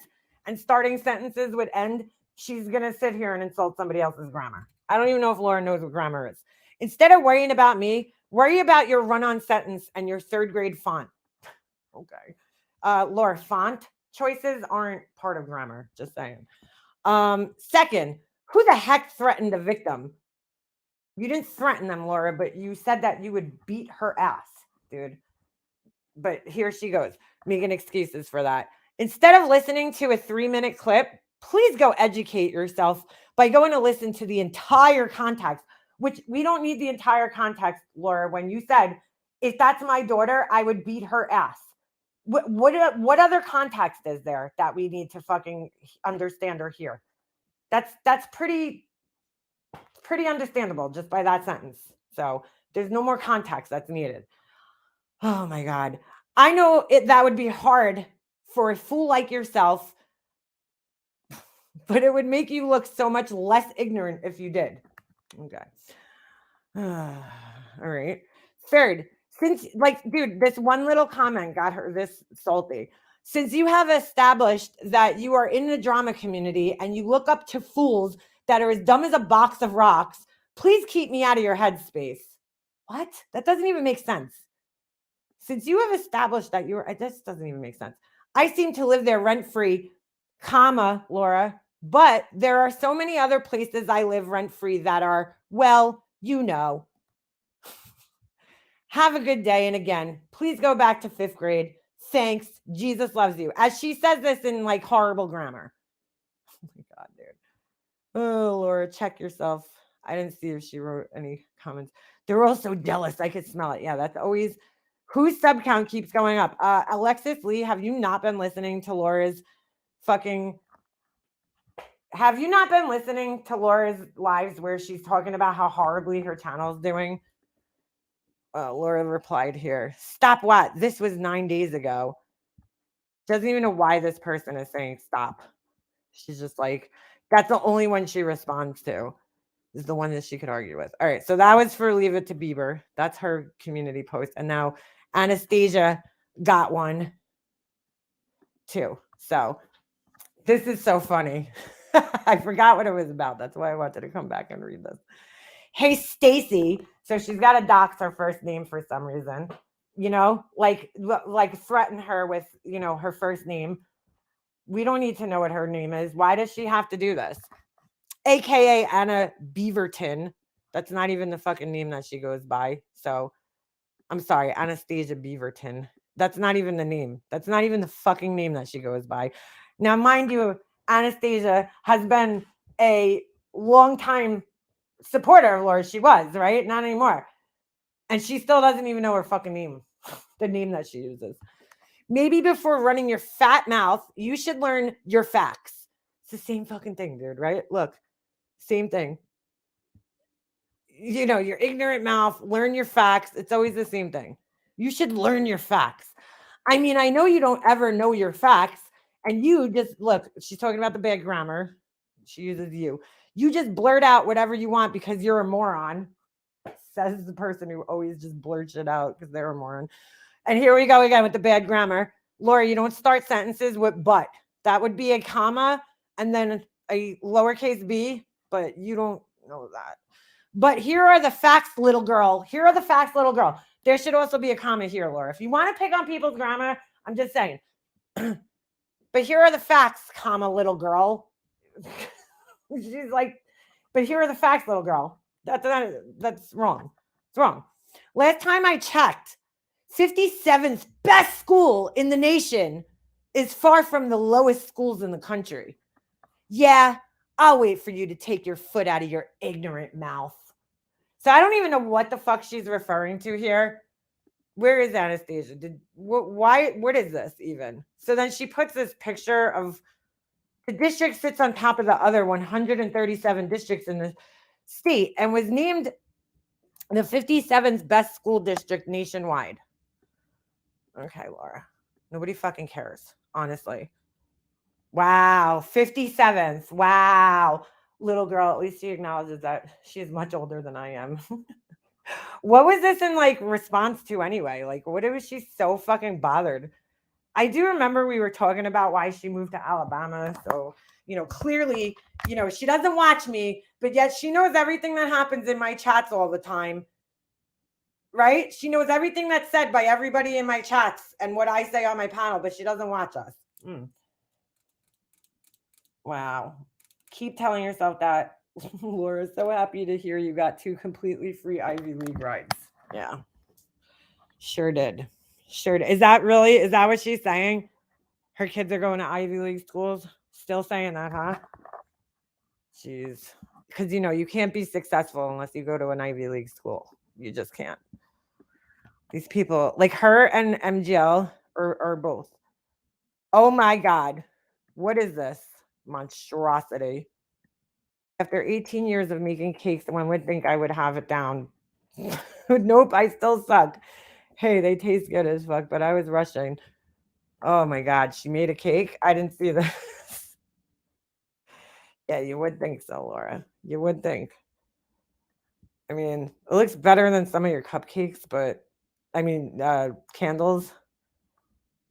and starting sentences with end, she's going to sit here and insult somebody else's grammar. I don't even know if Laura knows what grammar is. Instead of worrying about me, worry about your run-on sentence and your 3rd grade font. Okay. Laura, font choices aren't part of grammar, just saying. Second, who the heck threatened the victim? You didn't threaten them, Laura, but you said that you would beat her ass, dude. But here she goes, making excuses for that. Instead of listening to a 3-minute clip, please go educate yourself by going to listen to the entire context, which we don't need the entire context, Laura, when you said, if that's my daughter, I would beat her ass. What other context is there that we need to fucking understand or hear? That's pretty understandable just by that sentence. So there's no more context that's needed. Oh my God. I know that would be hard for a fool like yourself, but it would make you look so much less ignorant if you did. Okay. All right. Third, since, like, dude, this one little comment got her this salty. Since you have established that you are in the drama community and you look up to fools that are as dumb as a box of rocks, please keep me out of your headspace. What? That doesn't even make sense. Since you have established that this doesn't even make sense. I seem to live there rent-free, comma, Laura, but there are so many other places I live rent-free that are, well, you know. Have a good day. And again, please go back to 5th grade. Thanks. Jesus loves you. As she says this in like horrible grammar. Oh my God, dude. Oh, Laura, check yourself. I didn't see if she wrote any comments. They're all so jealous. I could smell it. Yeah, that's always whose sub count keeps going up. Alexis Lee, have you not been listening to Laura's fucking... Have you not been listening to Laura's lives where she's talking about how horribly her channel is doing? Laura replied here. Stop what? This was 9 days ago. Doesn't even know why this person is saying stop. She's just like, that's the only one she responds to. Is the one that she could argue with. All right, so that was for Leave It to Bieber. That's her community post. And now Anastasia got one too. So this is so funny. I forgot what it was about. That's why I wanted to come back and read this. Hey, Stacy. So she's got to dox her first name for some reason. You know, like threaten her with, you know, her first name. We don't need to know what her name is. Why does she have to do this? AKA Anna Beaverton. That's not even the fucking name that she goes by. So I'm sorry, Anastasia Beaverton. That's not even the name. That's not even the fucking name that she goes by. Now, mind you, Anastasia has been a long time supporter of Laura. She was, right? Not anymore. And she still doesn't even know her fucking name, the name that she uses. Maybe before running your fat mouth, you should learn your facts. It's the same fucking thing, dude, right? Look. Same thing. You know, your ignorant mouth, learn your facts. It's always the same thing. You should learn your facts. I mean, I know you don't ever know your facts. And you just, look, she's talking about the bad grammar. She uses you. You just blurt out whatever you want because you're a moron. Says the person who always just blurts it out because they're a moron. And here we go again with the bad grammar. Laura, you don't start sentences with but. That would be a comma and then a lowercase b. But you don't know that. But here are the facts, little girl. Here are the facts, little girl. There should also be a comma here, Laura. If you want to pick on people's grammar, I'm just saying. But here are the facts, comma, little girl. She's like, but here are the facts, little girl. That's wrong. It's wrong. Last time I checked, 57th best school in the nation is far from the lowest schools in the country. Yeah, I'll wait for you to take your foot out of your ignorant mouth. So I don't even know what the fuck she's referring to here. Where is Anastasia? What is this even? So then she puts this picture of the district sits on top of the other 137 districts in the state and was named the 57th best school district nationwide. Okay, Laura. Nobody fucking cares, honestly. Wow, 57th. Wow. little girl, at least she acknowledges that she is much older than I am. What was this in like response to anyway? Like, what was she so fucking bothered? I do remember we were talking about why she moved to Alabama. So, clearly, she doesn't watch me, but yet she knows everything that happens in my chats all the time. Right? She knows everything that's said by everybody in my chats and what I say on my panel, but she doesn't watch us. Wow. Keep telling yourself that. Laura's so happy to hear you got 2 completely free Ivy League rides. Yeah. Sure did. Sure did. Is that what she's saying? Her kids are going to Ivy League schools? Still saying that, huh? Jeez. Because, you can't be successful unless you go to an Ivy League school. You just can't. These people, like her and MGL, are both. Oh my God. What is this monstrosity? After 18 years of making cakes, one would think I would have it down. Nope, I still suck. Hey, they taste good as fuck, but I was rushing. Oh my God, she made a cake? I didn't see this. Yeah, you would think so, Laura. You would think. I mean, it looks better than some of your cupcakes, but candles.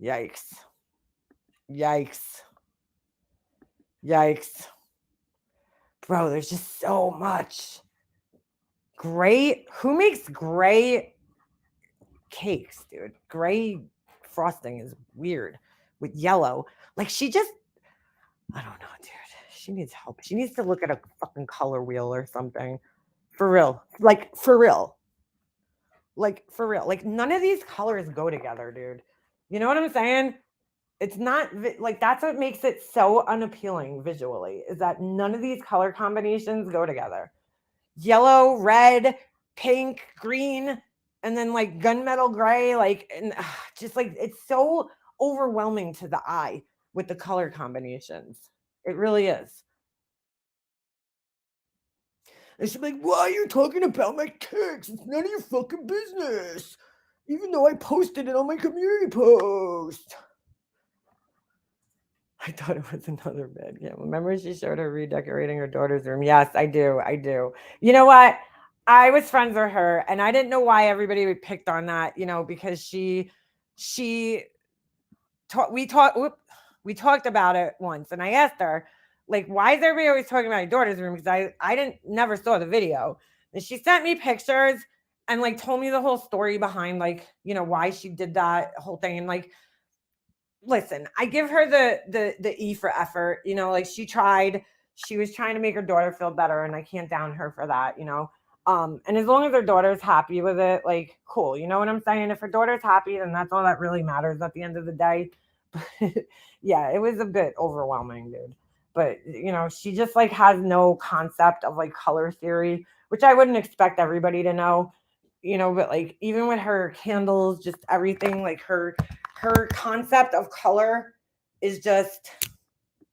Yikes. Yikes. Yikes. Bro, there's just so much. Gray? Who makes gray cakes, dude? Gray frosting is weird with yellow. Like I don't know, dude. She needs help. She needs to look at a fucking color wheel or something. For real. Like, for real. Like, for real. Like, none of these colors go together, dude. You know what I'm saying? It's not like that's what makes it so unappealing visually, is that none of these color combinations go together. Yellow, red, pink, green, and then like gunmetal gray, like, and just like it's so overwhelming to the eye with the color combinations. It really is. And she's like, why are you talking about my cakes? It's none of your fucking business. Even though I posted it on my community post. I thought it was another bed. Yeah, remember she showed her redecorating her daughter's room? Yes, I do. You know what? I was friends with her, and I didn't know why everybody would picked on that, because we talked about it once, and I asked her, like, why is everybody always talking about your daughter's room? Because I never saw the video. And she sent me pictures and like told me the whole story behind like, why she did that whole thing. And like, listen, I give her the E for effort, like she was trying to make her daughter feel better, and I can't down her for that, and as long as her daughter's happy with it, like, cool, you know what I'm saying? If her daughter's happy, then that's all that really matters at the end of the day. Yeah, it was a bit overwhelming, dude. But she just like has no concept of like color theory, which I wouldn't expect everybody to know, but like even with her candles, just everything, like her concept of color is just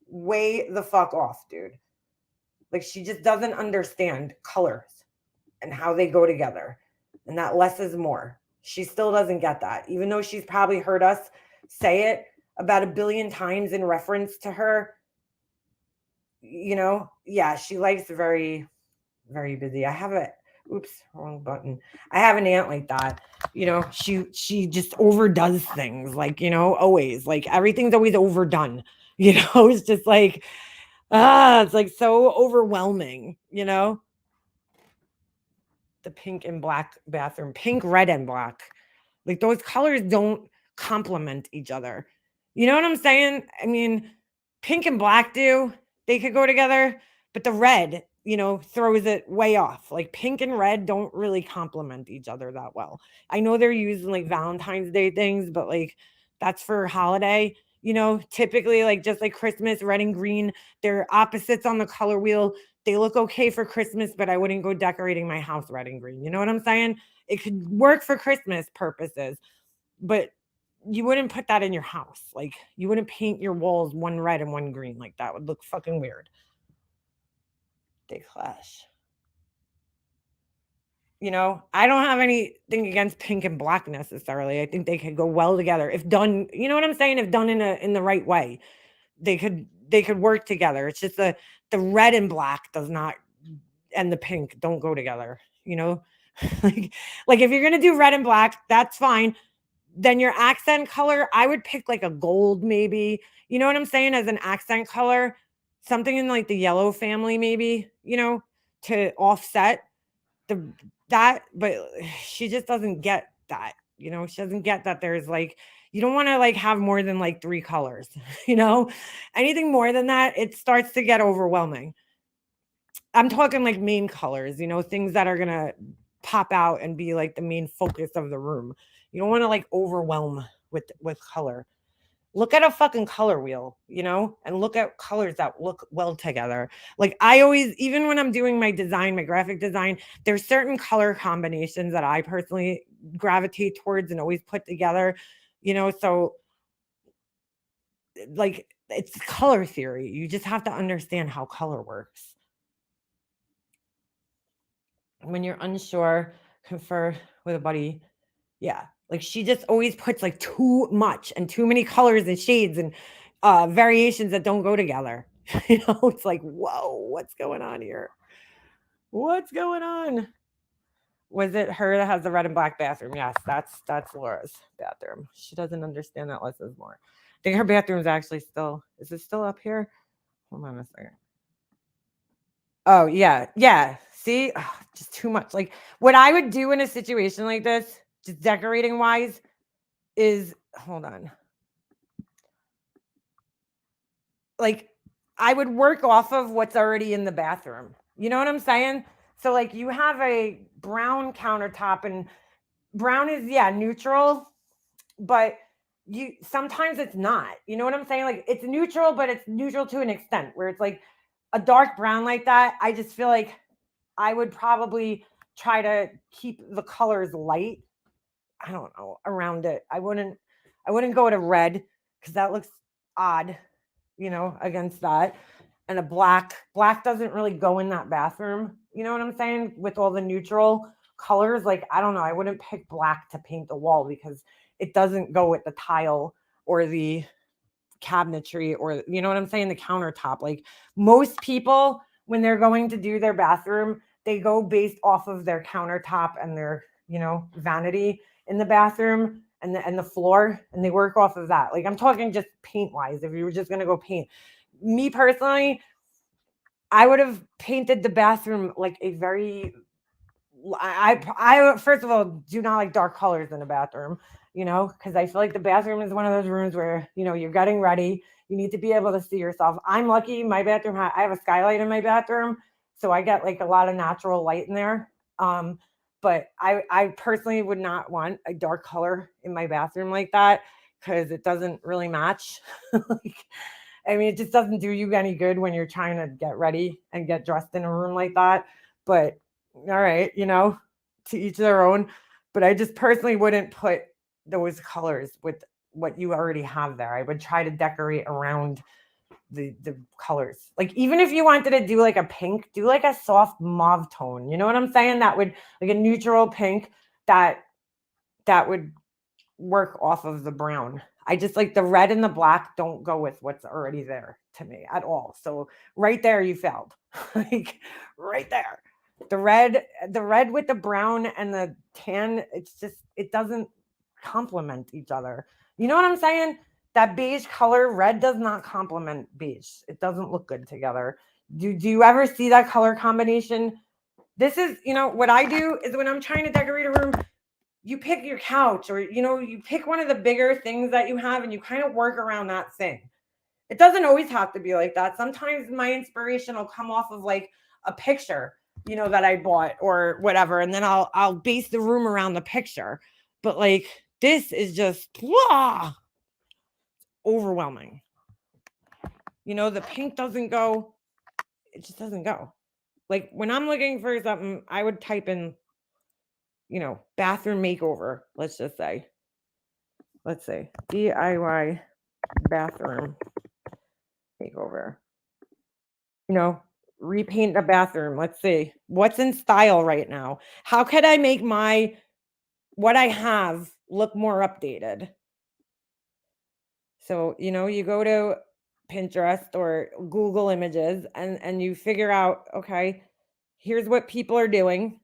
way the fuck off, dude. Like she just doesn't understand colors and how they go together, and that less is more. She still doesn't get that, even though she's probably heard us say it about 1 billion times in reference to her. Yeah, she likes very, very busy. I have wrong button. I have an aunt like that. She just overdoes things, like, always, like everything's always overdone. It's just like, it's like so overwhelming, the pink and black bathroom, pink, red, and black. Like those colors don't complement each other. You know what I'm saying? I mean, pink and black they could go together, but the red, throws it way off. Like pink and red don't really complement each other that well. I know they're using like Valentine's Day things, but like that's for holiday, typically like just like Christmas, red and green, they're opposites on the color wheel. They look okay for Christmas, but I wouldn't go decorating my house red and green. You know what I'm saying? It could work for Christmas purposes, but you wouldn't put that in your house. Like you wouldn't paint your walls one red and one green. Like that would look fucking weird. They clash. I don't have anything against pink and black necessarily. I think they could go well together if done, you know what I'm saying? If done in the right way, they could they could work together. It's just the red and black does not, and the pink don't go together, you know? like if you're gonna do red and black, that's fine. Then your accent color, I would pick like a gold, maybe. You know what I'm saying? As an accent color, something in like the yellow family, maybe, you know, to offset the that. But she just doesn't get that. You know, she doesn't get that there's like, you don't want to like have more than like 3 colors, you know? Anything more than that, it starts to get overwhelming. I'm talking like main colors, you know, things that are gonna pop out and be like the main focus of the room. You don't want to like overwhelm with color. Look at a fucking color wheel, you know, and look at colors that look well together. Like I always, even when I'm doing my design, my graphic design, there's certain color combinations that I personally gravitate towards and always put together, you know, so like it's color theory. You just have to understand how color works. When you're unsure, confer with a buddy. Yeah. Like she just always puts like too much and too many colors and shades and variations that don't go together. You know, it's like, whoa, what's going on here? What's going on? Was it her that has the red and black bathroom? Yes, that's Laura's bathroom. She doesn't understand that less is more. I think her bathroom is actually still, is it still up here? Hold on a second. Oh, yeah. Yeah. See? Ugh, just too much. Like what I would do in a situation like this, just decorating wise, is hold on. Like I would work off of what's already in the bathroom. You know what I'm saying? So like you have a brown countertop and brown is neutral, but you sometimes it's not. You know what I'm saying? Like it's neutral, but it's neutral to an extent where it's like a dark brown like that. I just feel like I would probably try to keep the colors light. I don't know, around it. I wouldn't go to red because that looks odd, you know, against that. And a black doesn't really go in that bathroom. You know what I'm saying? With all the neutral colors, like I don't know, I wouldn't pick black to paint the wall because it doesn't go with the tile or the cabinetry or you know what I'm saying, the countertop. Like most people when they're going to do their bathroom, they go based off of their countertop and their, you know, vanity in the bathroom and the floor, and they work off of that. Like I'm talking just paint wise. If you were just going to go paint, me personally, I would have painted the bathroom like a very I first of all do not like dark colors in a bathroom, you know, because I feel like the bathroom is one of those rooms where, you know, you're getting ready. You need to be able to see yourself. I'm lucky my bathroom, I have a skylight in my bathroom. So I get like a lot of natural light in there. But I personally would not want a dark color in my bathroom like that because it doesn't really match. Like, I mean, it just doesn't do you any good when you're trying to get ready and get dressed in a room like that. But all right, you know, to each their own. But I just personally wouldn't put those colors with what you already have there. I would try to decorate around the colors. Like even if you wanted to do like a pink, do like a soft mauve tone. You know what I'm saying? That would like a neutral pink that would work off of the brown. I just like the red and the black don't go with what's already there to me at all. So right there you failed. Like right there. The red with the brown and the tan, it's just it doesn't complement each other. You know what I'm saying? That beige color, red does not complement beige. It doesn't look good together. Do you ever see that color combination? This is, you know, what I do is when I'm trying to decorate a room, you pick your couch or, you know, you pick one of the bigger things that you have and you kind of work around that thing. It doesn't always have to be like that. Sometimes my inspiration will come off of like a picture, you know, that I bought or whatever. And then I'll base the room around the picture. But like, this is just overwhelming. You know, the pink doesn't go. It just doesn't go. Like when I'm looking for something, I would type in, you know, bathroom makeover. Let's just say, let's say DIY bathroom makeover. You know, repaint the bathroom. Let's see what's in style right now. How could I make what I have look more updated? So, you know, you go to Pinterest or Google Images and you figure out, okay, here's what people are doing,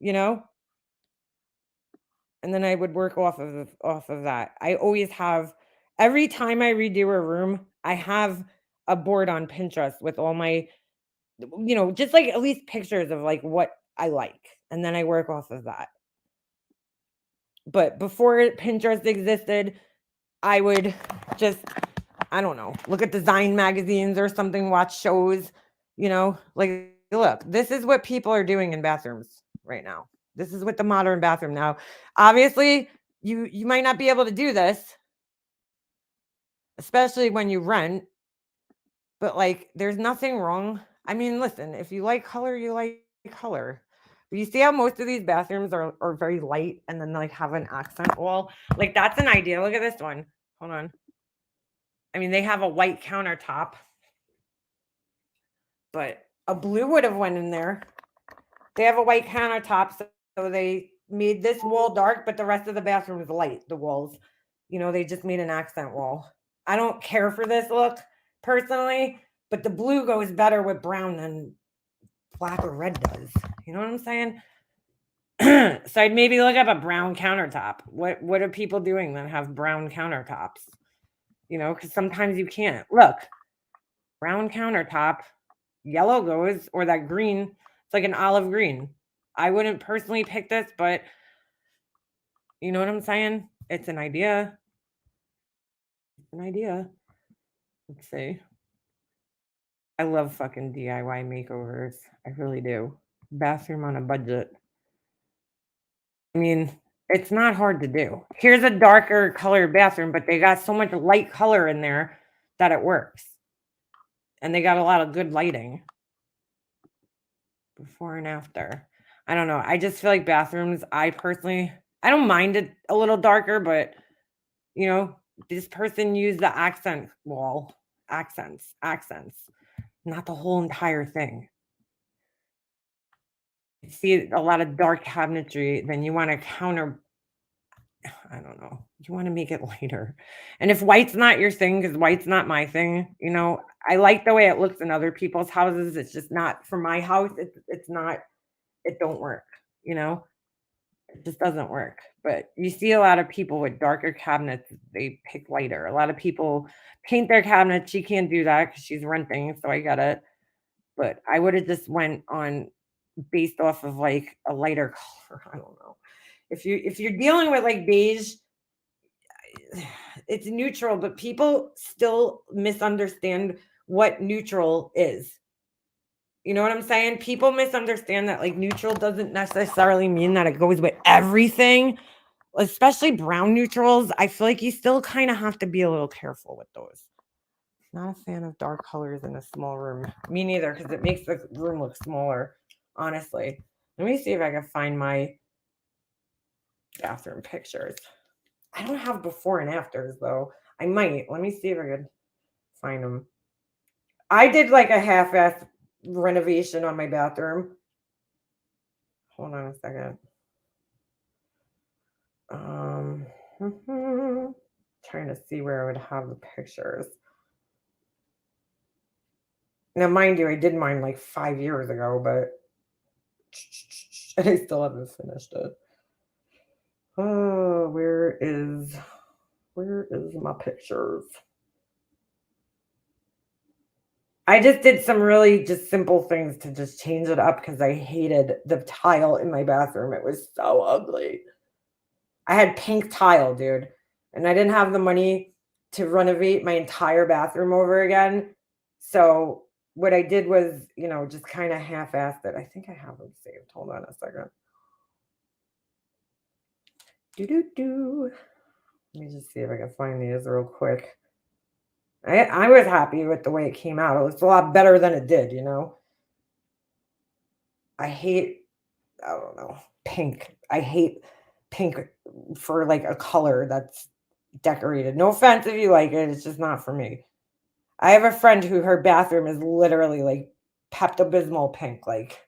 you know? And then I would work off of that. I always have every time I redo a room, I have a board on Pinterest with all my, just like at least pictures of like what I like. And then I work off of that. But before Pinterest existed, I would just, I don't know, look at design magazines or something, watch shows, like, look, this is what people are doing in bathrooms right now. This is what the modern bathroom now. Obviously, you might not be able to do this, especially when you rent, but like there's nothing wrong. I mean, listen, if you like color, you like color. But you see how most of these bathrooms are very light and then like have an accent wall? Like that's an idea. Look at this one. Hold on. I mean, they have a white countertop, but a blue would have went in there. They have a white countertop, so they made this wall dark, but the rest of the bathroom is light, the walls. They just made an accent wall. I don't care for this look personally, but the blue goes better with brown than black or red does. You know what I'm saying? So I'd maybe look up a brown countertop. What are people doing that have brown countertops? Because sometimes you can't. Look, brown countertop, yellow goes, or that green, it's like an olive green. I wouldn't personally pick this, but you know what I'm saying? It's an idea. It's an idea. Let's see. I love fucking DIY makeovers. I really do. Bathroom on a budget. I mean, it's not hard to do. Here's a darker colored bathroom, but they got so much light color in there that it works. And they got a lot of good lighting. Before and after. I don't know. I just feel like bathrooms, I don't mind it a little darker, but this person used the accent wall. Accents. Not the whole entire thing. You see a lot of dark cabinetry, then you want to I don't know. You want to make it lighter. And if white's not your thing, because white's not my thing, I like the way it looks in other people's houses. It's just not for my house. It's not, it don't work, It just doesn't work. But you see a lot of people with darker cabinets, they pick lighter. A lot of people paint their cabinets. She can't do that because she's renting, so I get it. But I would have just went on based off of like a lighter color. I don't know. If you're dealing with like beige, it's neutral, but people still misunderstand what neutral is. You know what I'm saying? People misunderstand that like neutral doesn't necessarily mean that it goes with everything, especially brown neutrals. I feel like you still kind of have to be a little careful with those. Not a fan of dark colors in a small room. Me neither, because it makes the room look smaller, honestly. Let me see if I can find my bathroom pictures. I don't have before and afters, though. I might. Let me see if I could find them. I did like a half-ass renovation on my bathroom. Hold on a second. Trying to see where I would have the pictures. Now, mind you, I did mine like 5 years ago, but and I still haven't finished it. Oh, where is my pictures? I just did some really just simple things to just change it up because I hated the tile in my bathroom. It was so ugly. I had pink tile, dude, and I didn't have the money to renovate my entire bathroom over again. So what I did was, just kind of half-assed it. I think I have them saved. Hold on a second. Let me just see if I can find these real quick. I was happy with the way it came out. It was a lot better than it did, I don't know, pink. I hate pink for like a color that's decorated. No offense if you like it. It's just not for me. I have a friend who her bathroom is literally like Pepto-Bismol pink. Like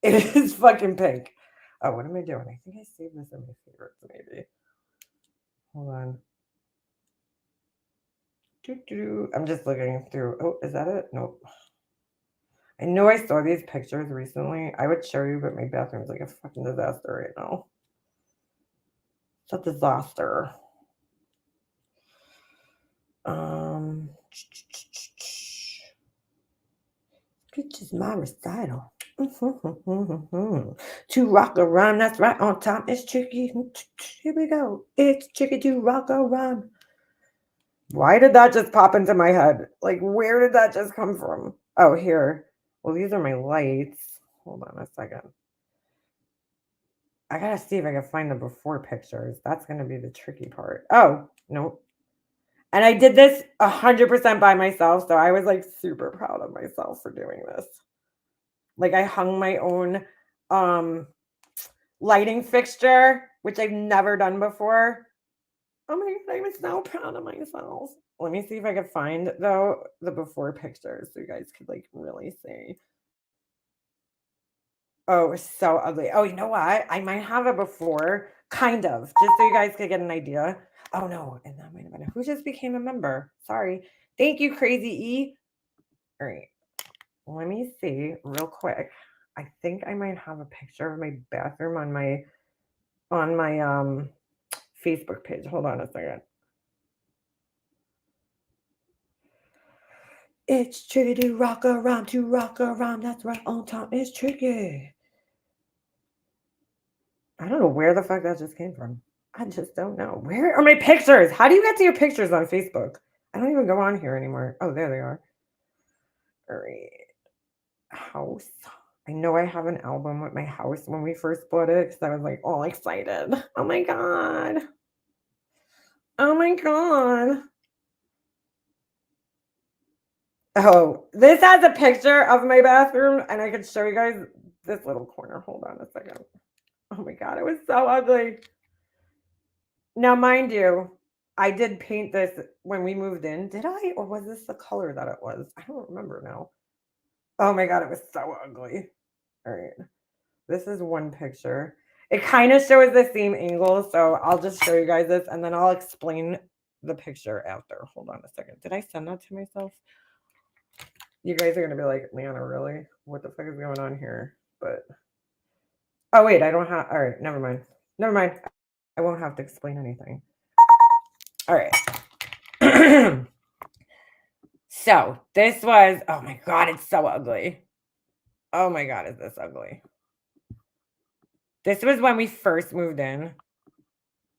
it is fucking pink. Oh, what am I doing? I think I saved this in my favorites maybe. Hold on. I'm just looking through. Oh, is that it? Nope. I know I saw these pictures recently. I would show you, but my bathroom is like a fucking disaster right now. It's a disaster. This is my recital. To rock a rhyme, that's right on time. It's tricky. Here we go. It's tricky to rock a rhyme. Why did that just pop into my head? Like, where did that just come from? Oh, here. Well, these are my lights. Hold on a second. I gotta see if I can find the before pictures. That's gonna be the tricky part. Oh, nope. And I did this 100% by myself, so I was like super proud of myself for doing this. Like I hung my own lighting fixture, which I've never done before. Oh my god, I was so proud of myself. Let me see if I can find though the before pictures so you guys could like really see. Oh, it's so ugly. Oh, you know what? I might have a before, kind of, just so you guys could get an idea. Oh no, and that might have been who just became a member. Sorry. Thank you, Crazy E. All right. Let me see real quick. I think I might have a picture of my bathroom on my Facebook page. Hold on a second. It's tricky to rock around, that's right on time. It's tricky. I don't know where the fuck that just came from. I just don't know. Where are my pictures? How do you get to your pictures on Facebook? I don't even go on here anymore. Oh, there they are. All right. House. I know I have an album with my house when we first bought it because I was like all excited. Oh my god. Oh my god. Oh, this has a picture of my bathroom and I could show you guys this little corner. Hold on a second. Oh my god, it was so ugly. Now, mind you, I did paint this when we moved in. Did I? Or was this the color that it was? I don't remember now. Oh my god, it was so ugly. All right. This is one picture. It kind of shows the same angle, so I'll just show you guys this and then I'll explain the picture after. Hold on a second. Did I send that to myself? You guys are going to be like, Leanna, really? What the fuck is going on here? But, oh, wait, I don't have, all right, never mind. Never mind. I won't have to explain anything. All right. So, this was, oh my God, it's so ugly. Oh my God, is this ugly? This was when we first moved in,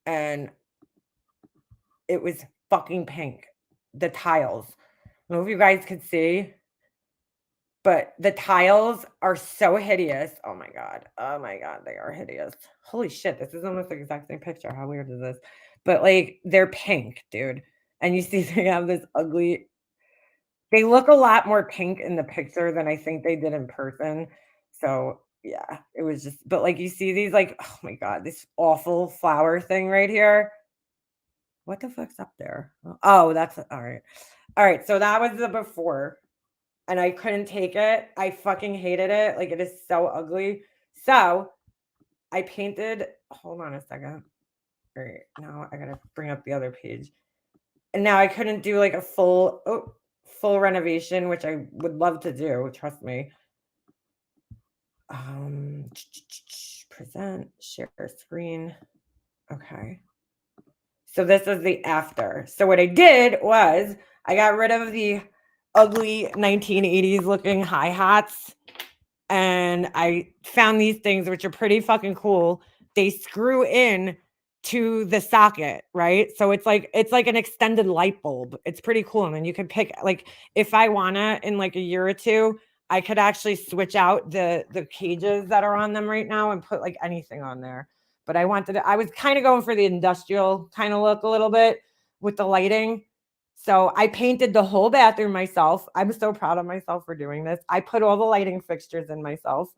and it was fucking pink. The tiles. I don't know if you guys could see, but the tiles are so hideous. Oh my god. Oh my god, they are hideous. Holy shit, this is almost the exact same picture. How weird is this? But like they're pink, dude. And you see they have this ugly. They look a lot more pink in the picture than I think they did in person. So yeah, it was just, but like you see these like, oh my god, this awful flower thing right here. What the fuck's up there? Oh, that's all right. All right, so that was the before. And I couldn't take it. I fucking hated it. Like it is so ugly. So I painted, hold on a second. All right, now I gotta bring up the other page. And now I couldn't do like a full renovation, which I would love to do, trust me. Present, share screen. Okay. So this is the after. So what I did was I got rid of the ugly 1980s looking hi-hats and I found these things which are pretty fucking cool. They screw in to the socket, right? So it's like an extended light bulb. It's pretty cool. And then you can pick, like, if I wanna in like a year or two, I could actually switch out the cages that are on them right now and put like anything on there. But I was kind of going for the industrial kind of look a little bit with the lighting. So I painted the whole bathroom myself. I'm so proud of myself for doing this. I put all the lighting fixtures in myself.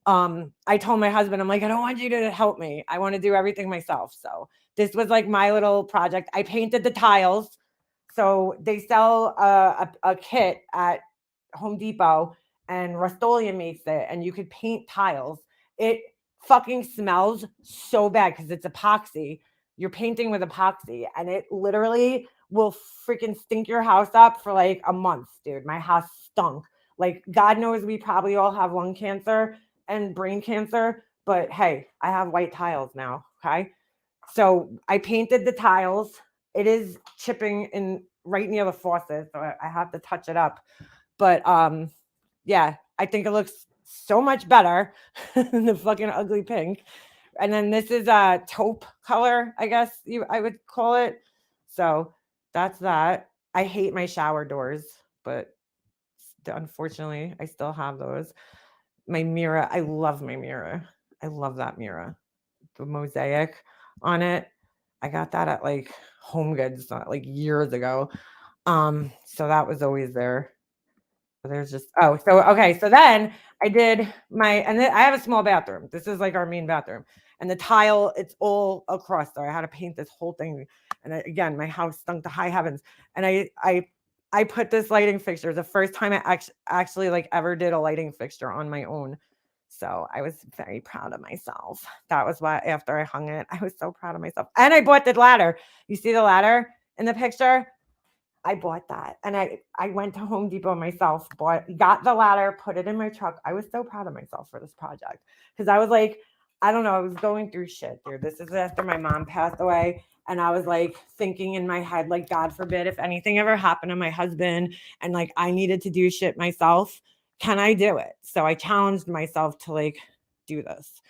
I told my husband, I'm like, I don't want you to help me. I want to do everything myself. So this was like my little project. I painted the tiles. So they sell a kit at Home Depot and Rust-Oleum makes it, and you could paint tiles. It fucking smells so bad because it's epoxy. You're painting with epoxy, and it literally will freaking stink your house up for like a month, dude. My house stunk. Like, God knows we probably all have lung cancer and brain cancer, but hey, I have white tiles now. Okay. So I painted the tiles. It is chipping in right near the faucet, so I have to touch it up. But yeah, I think it looks so much better than the fucking ugly pink. And then this is a taupe color, I guess I would call it. So that's that. I hate my shower doors, but unfortunately, I still have those. My mirror, I love my mirror. I love that mirror. The mosaic on it. I got that at like Home Goods like years ago. So that was always there. There's just okay. So then I did and then I have a small bathroom. This is like our main bathroom, and the tile it's all across there. I had to paint this whole thing, and again, my house stunk to high heavens. And I put this lighting fixture. The first time I actually like ever did a lighting fixture on my own. So I was very proud of myself. That was why after I hung it, I was so proud of myself. And I bought the ladder. You see the ladder in the picture? I bought that, and I went to Home Depot myself, got the ladder, put it in my truck. I was so proud of myself for this project because I was like, I don't know, I was going through shit, dude. This is after my mom passed away, and I was like thinking in my head, like, God forbid if anything ever happened to my husband, and like I needed to do shit myself, can I do it? So I challenged myself to like do this.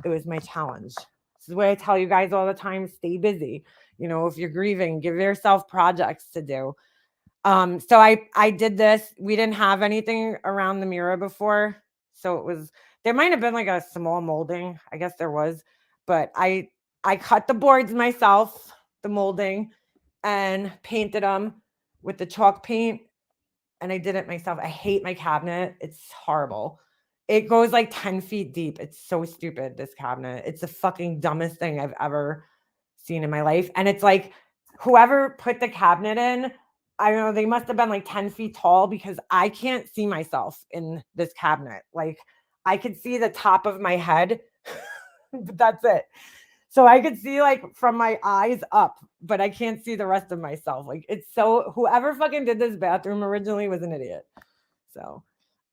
It was my challenge. This is what I tell you guys all the time: stay busy. You know, if you're grieving, give yourself projects to do. So I did this. We didn't have anything around the mirror before. So there might have been like a small molding. I guess there was, but I cut the boards myself, the molding, and painted them with the chalk paint. And I did it myself. I hate my cabinet. It's horrible. It goes like 10 feet deep. It's so stupid, this cabinet. It's the fucking dumbest thing I've ever seen in my life. And it's like whoever put the cabinet in, I don't know, they must have been like 10 feet tall because I can't see myself in this cabinet. Like I could see the top of my head, but that's it. So I could see like from my eyes up, but I can't see the rest of myself. Like it's so whoever fucking did this bathroom originally was an idiot. So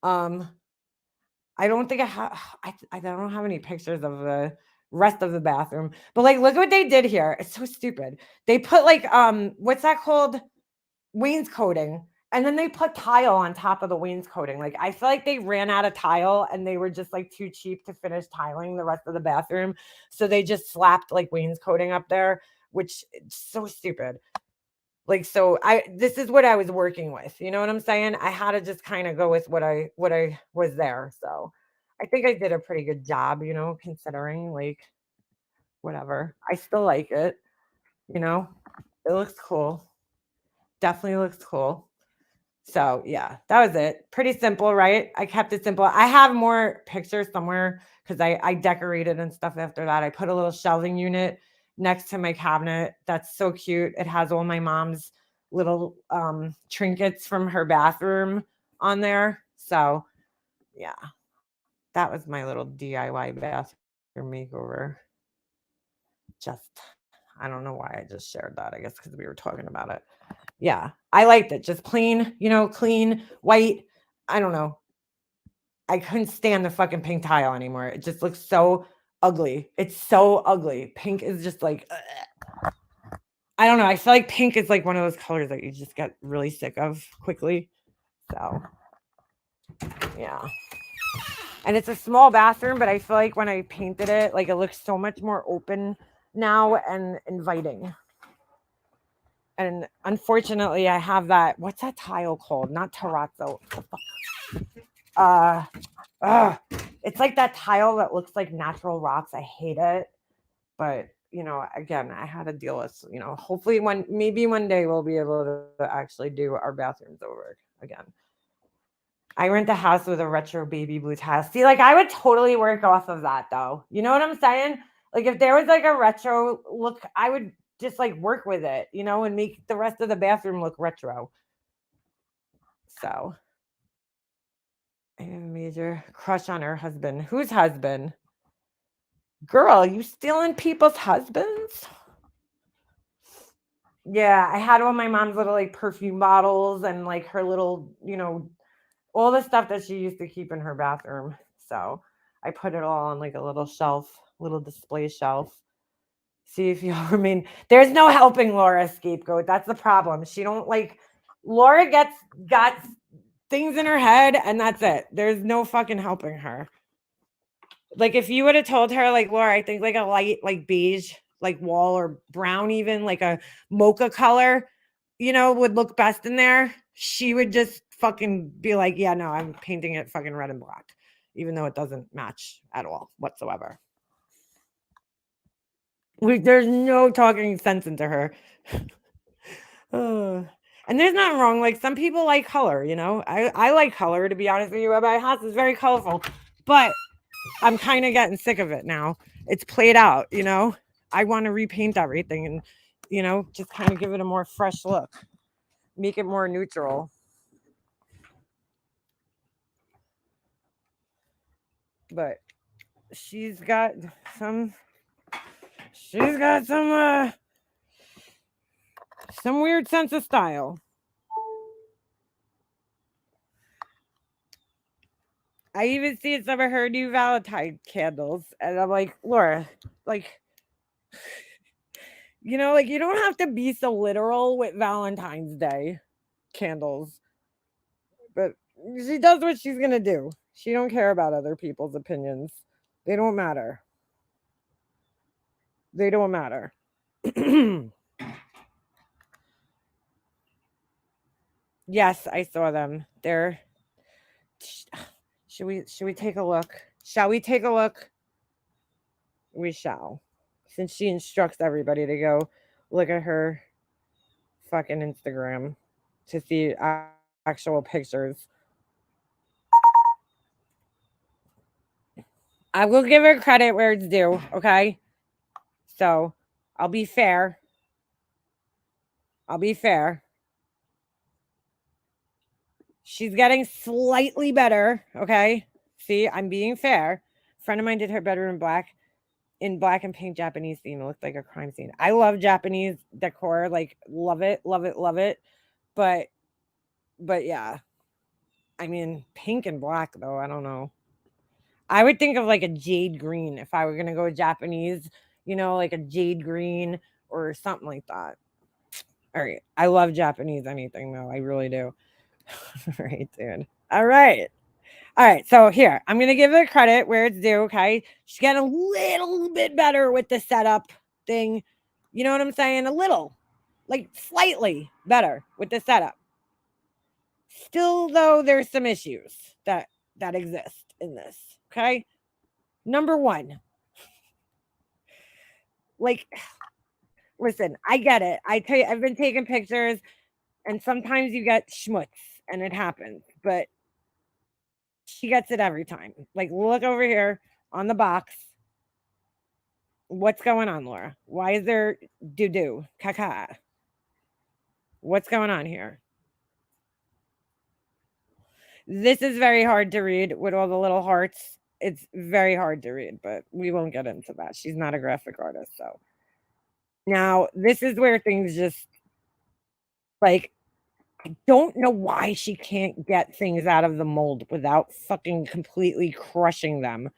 I don't think I don't have any pictures of the rest of the bathroom, but like look what they did here. It's so stupid. They put like what's that called? Wainscoting, and then they put tile on top of the wainscoting. Like I feel like they ran out of tile and they were just like too cheap to finish tiling the rest of the bathroom, so they just slapped like wainscoting up there, which is so stupid. Like so this is what I was working with, you know what I'm saying? I had to just kind of go with what I was there. So I think I did a pretty good job, you know, considering like whatever. I still like it, you know. It looks cool. Definitely looks cool. So yeah, that was it. Pretty simple, right? I kept it simple. I have more pictures somewhere because I decorated and stuff after that. I put a little shelving unit next to my cabinet. That's so cute. It has all my mom's little trinkets from her bathroom on there. So yeah, that was my little DIY bathroom makeover. I don't know why I just shared that. I guess because we were talking about it. Yeah, I liked it. Just plain, you know, clean, white. I don't know. I couldn't stand the fucking pink tile anymore. It just looks so ugly. It's so ugly. Pink is just like, ugh. I don't know. I feel like pink is like one of those colors that you just get really sick of quickly. So, yeah. And it's a small bathroom, but I feel like when I painted it, like it looks so much more open now and inviting. And unfortunately, I have that. What's that tile called? Not terrazzo. It's like that tile that looks like natural rocks. I hate it. But, you know, again, I had to deal with, you know, hopefully maybe one day we'll be able to actually do our bathrooms over again. I rent a house with a retro baby blue tile. See, like I would totally work off of that though. You know what I'm saying? Like if there was like a retro look, I would just like work with it, you know, and make the rest of the bathroom look retro. So I have a major crush on her husband. Whose husband? Girl, you stealing people's husbands? Yeah, I had all my mom's little like perfume bottles and like her little, all the stuff that she used to keep in her bathroom. So I put it all on like a little shelf, little display shelf. See if you I mean, there's no helping Laura scapegoat. That's the problem. She don't like Laura got things in her head and that's it. There's no fucking helping her. Like if you would have told her like Laura, I think like a light like beige like wall or brown even like a mocha color, would look best in there, she would just fucking be like, yeah, no, I'm painting it fucking red and black, even though it doesn't match at all whatsoever. There's no talking sense into her. And there's nothing wrong. Like some people like color, I like color, to be honest with you. My house is very colorful, but I'm kind of getting sick of it now. It's played out, I want to repaint everything and, just kind of give it a more fresh look, make it more neutral. But she's got some weird sense of style. I even see some of her new Valentine candles, and I'm like, Laura, like, like you don't have to be so literal with Valentine's Day candles, but she does what she's gonna do. She don't care about other people's opinions. They don't matter. They don't matter. Yes, I saw them. They're. Should we take a look? Shall we take a look? We shall. Since she instructs everybody to go look at her fucking Instagram to see actual pictures. I will give her credit where it's due, okay? So, I'll be fair. She's getting slightly better, okay? See, I'm being fair. A friend of mine did her bedroom in black and pink Japanese theme. It looked like a crime scene. I love Japanese decor, like love it, love it, love it. But yeah. I mean, pink and black though, I don't know. I would think of like a jade green if I were going to go Japanese, like a jade green or something like that. All right. I love Japanese anything though. I really do. All right, dude. All right. So here, I'm going to give her credit where it's due. Okay. She's getting a little bit better with the setup thing. You know what I'm saying? A little, like slightly better with the setup. Still, though, there's some issues that exist in this. Okay. Number one, like, listen, I get it. I tell you, I've been taking pictures and sometimes you get schmutz and it happens, but she gets it every time. Like, look over here on the box. What's going on, Laura? Why is there doo-doo? Caca. What's going on here? This is very hard to read with all the little hearts. It's very hard to read, but we won't get into that. She's not a graphic artist, so. Now, this is where things just, like, I don't know why she can't get things out of the mold without fucking completely crushing them.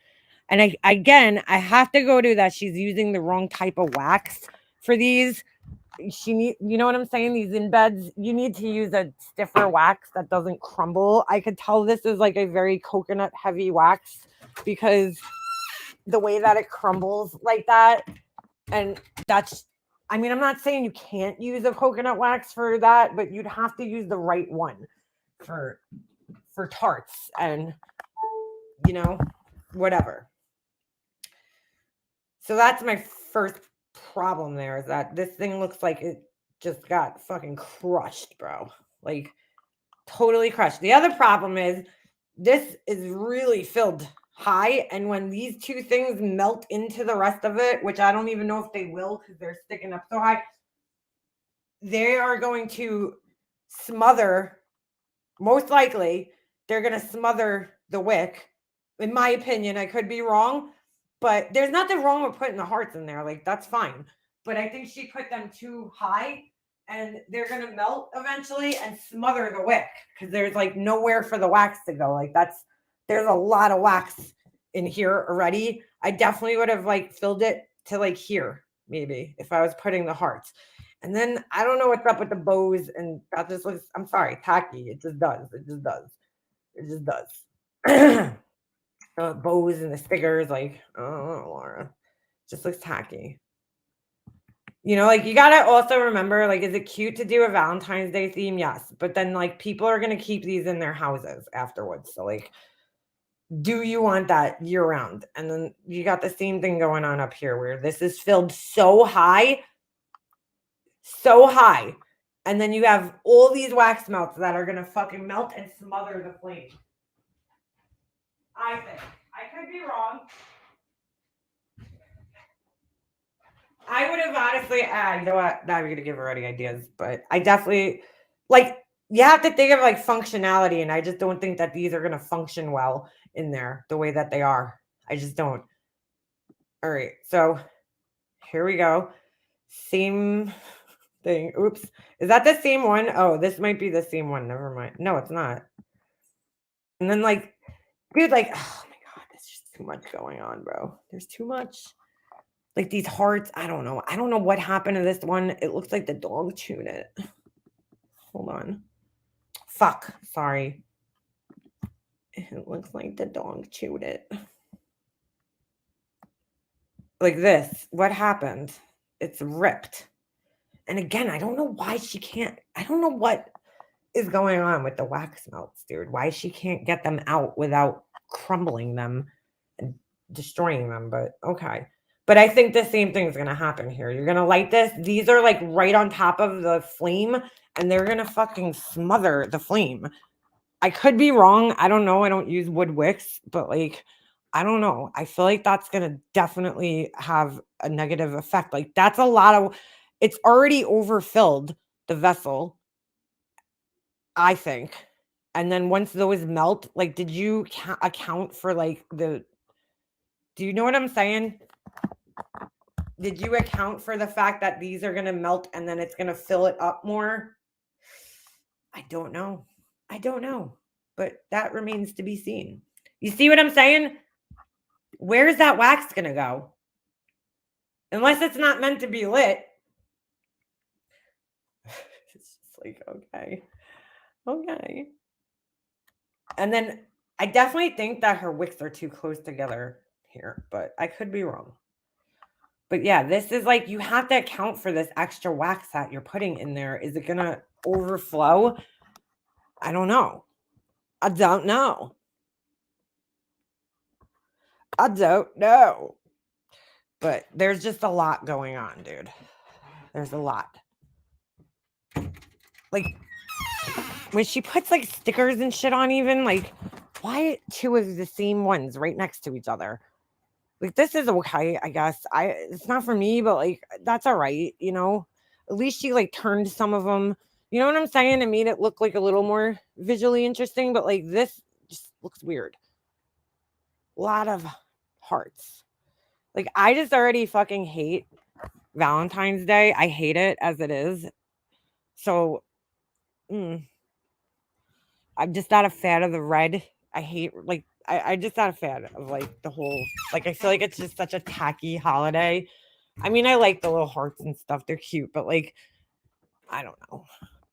And I have to go to that she's using the wrong type of wax for these. You know what I'm saying? These embeds, you need to use a stiffer wax that doesn't crumble. I could tell this is like a very coconut heavy wax because the way that it crumbles like that. And I'm not saying you can't use a coconut wax for that, but you'd have to use the right one for tarts and, whatever. So that's my first problem there, is that this thing looks like it just got fucking crushed, bro. Like, totally crushed. The other problem is this is really filled high, and when these two things melt into the rest of it, which I don't even know if they will because they're sticking up so high, they are going to smother, most likely, they're going to smother the wick. In my opinion, I could be wrong, but there's nothing wrong with putting the hearts in there. Like, that's fine. But I think she put them too high and they're going to melt eventually and smother the wick because there's like nowhere for the wax to go. Like there's a lot of wax in here already. I definitely would have like filled it to like here, maybe if I was putting the hearts. And then I don't know what's up with the bows, and that just looks, I'm sorry, tacky. It just does. It just does. It just does. Bows and the stickers, like, oh, Laura, just looks tacky. You know, like you gotta also remember, like, is it cute to do a Valentine's Day theme? Yes, but then like people are gonna keep these in their houses afterwards. So like, do you want that year round? And then you got the same thing going on up here where this is filled so high, and then you have all these wax melts that are gonna fucking melt and smother the flame. I think. I could be wrong. I would have honestly, you know what? Now I'm going to give already ideas, but I definitely, like, you have to think of like functionality, and I just don't think that these are going to function well in there the way that they are. I just don't. All right, so here we go. Same thing. Oops. Is that the same one? Oh, this might be the same one. Never mind. No, it's not. And then, like, dude, like, oh my God, there's just too much going on, bro. There's too much. Like these hearts, I don't know. I don't know what happened to this one. It looks like the dog chewed it. Hold on. Fuck. Sorry. It looks like the dog chewed it. Like this. What happened? It's ripped. And again, I don't know why she can't. I don't know what is going on with the wax melts, dude. Why she can't get them out without crumbling them and destroying them. But okay. But I think the same thing is going to happen here. You're going to light this. These are like right on top of the flame, and they're going to fucking smother the flame. I could be wrong. I don't know. I don't use wood wicks, but like, I don't know. I feel like that's going to definitely have a negative effect. Like that's a lot of, it's already overfilled the vessel, I think. And then once those melt, like, did you account for like do you know what I'm saying? Did you account for the fact that these are going to melt and then it's going to fill it up more? I don't know. I don't know. But that remains to be seen. You see what I'm saying? Where's that wax going to go? Unless it's not meant to be lit. It's just like, okay. Okay. And then I definitely think that her wicks are too close together here, but I could be wrong. But yeah, this is like, you have to account for this extra wax that you're putting in there. Is it going to overflow? I don't know. I don't know. I don't know. But there's just a lot going on, dude. There's a lot. Like, when she puts like stickers and shit on, even, like, why two of the same ones right next to each other? Like, this is okay, I guess. It's not for me, but like, that's all right, you know? At least she like turned some of them. You know what I'm saying? It made it look like a little more visually interesting, but like this just looks weird. A lot of hearts. Like, I just already fucking hate Valentine's Day. I hate it as it is. So, I'm just not a fan of the red. I hate, like, I just not a fan of like the whole, like, I feel like it's just such a tacky holiday. I mean, I like the little hearts and stuff. They're cute, but like, I don't know.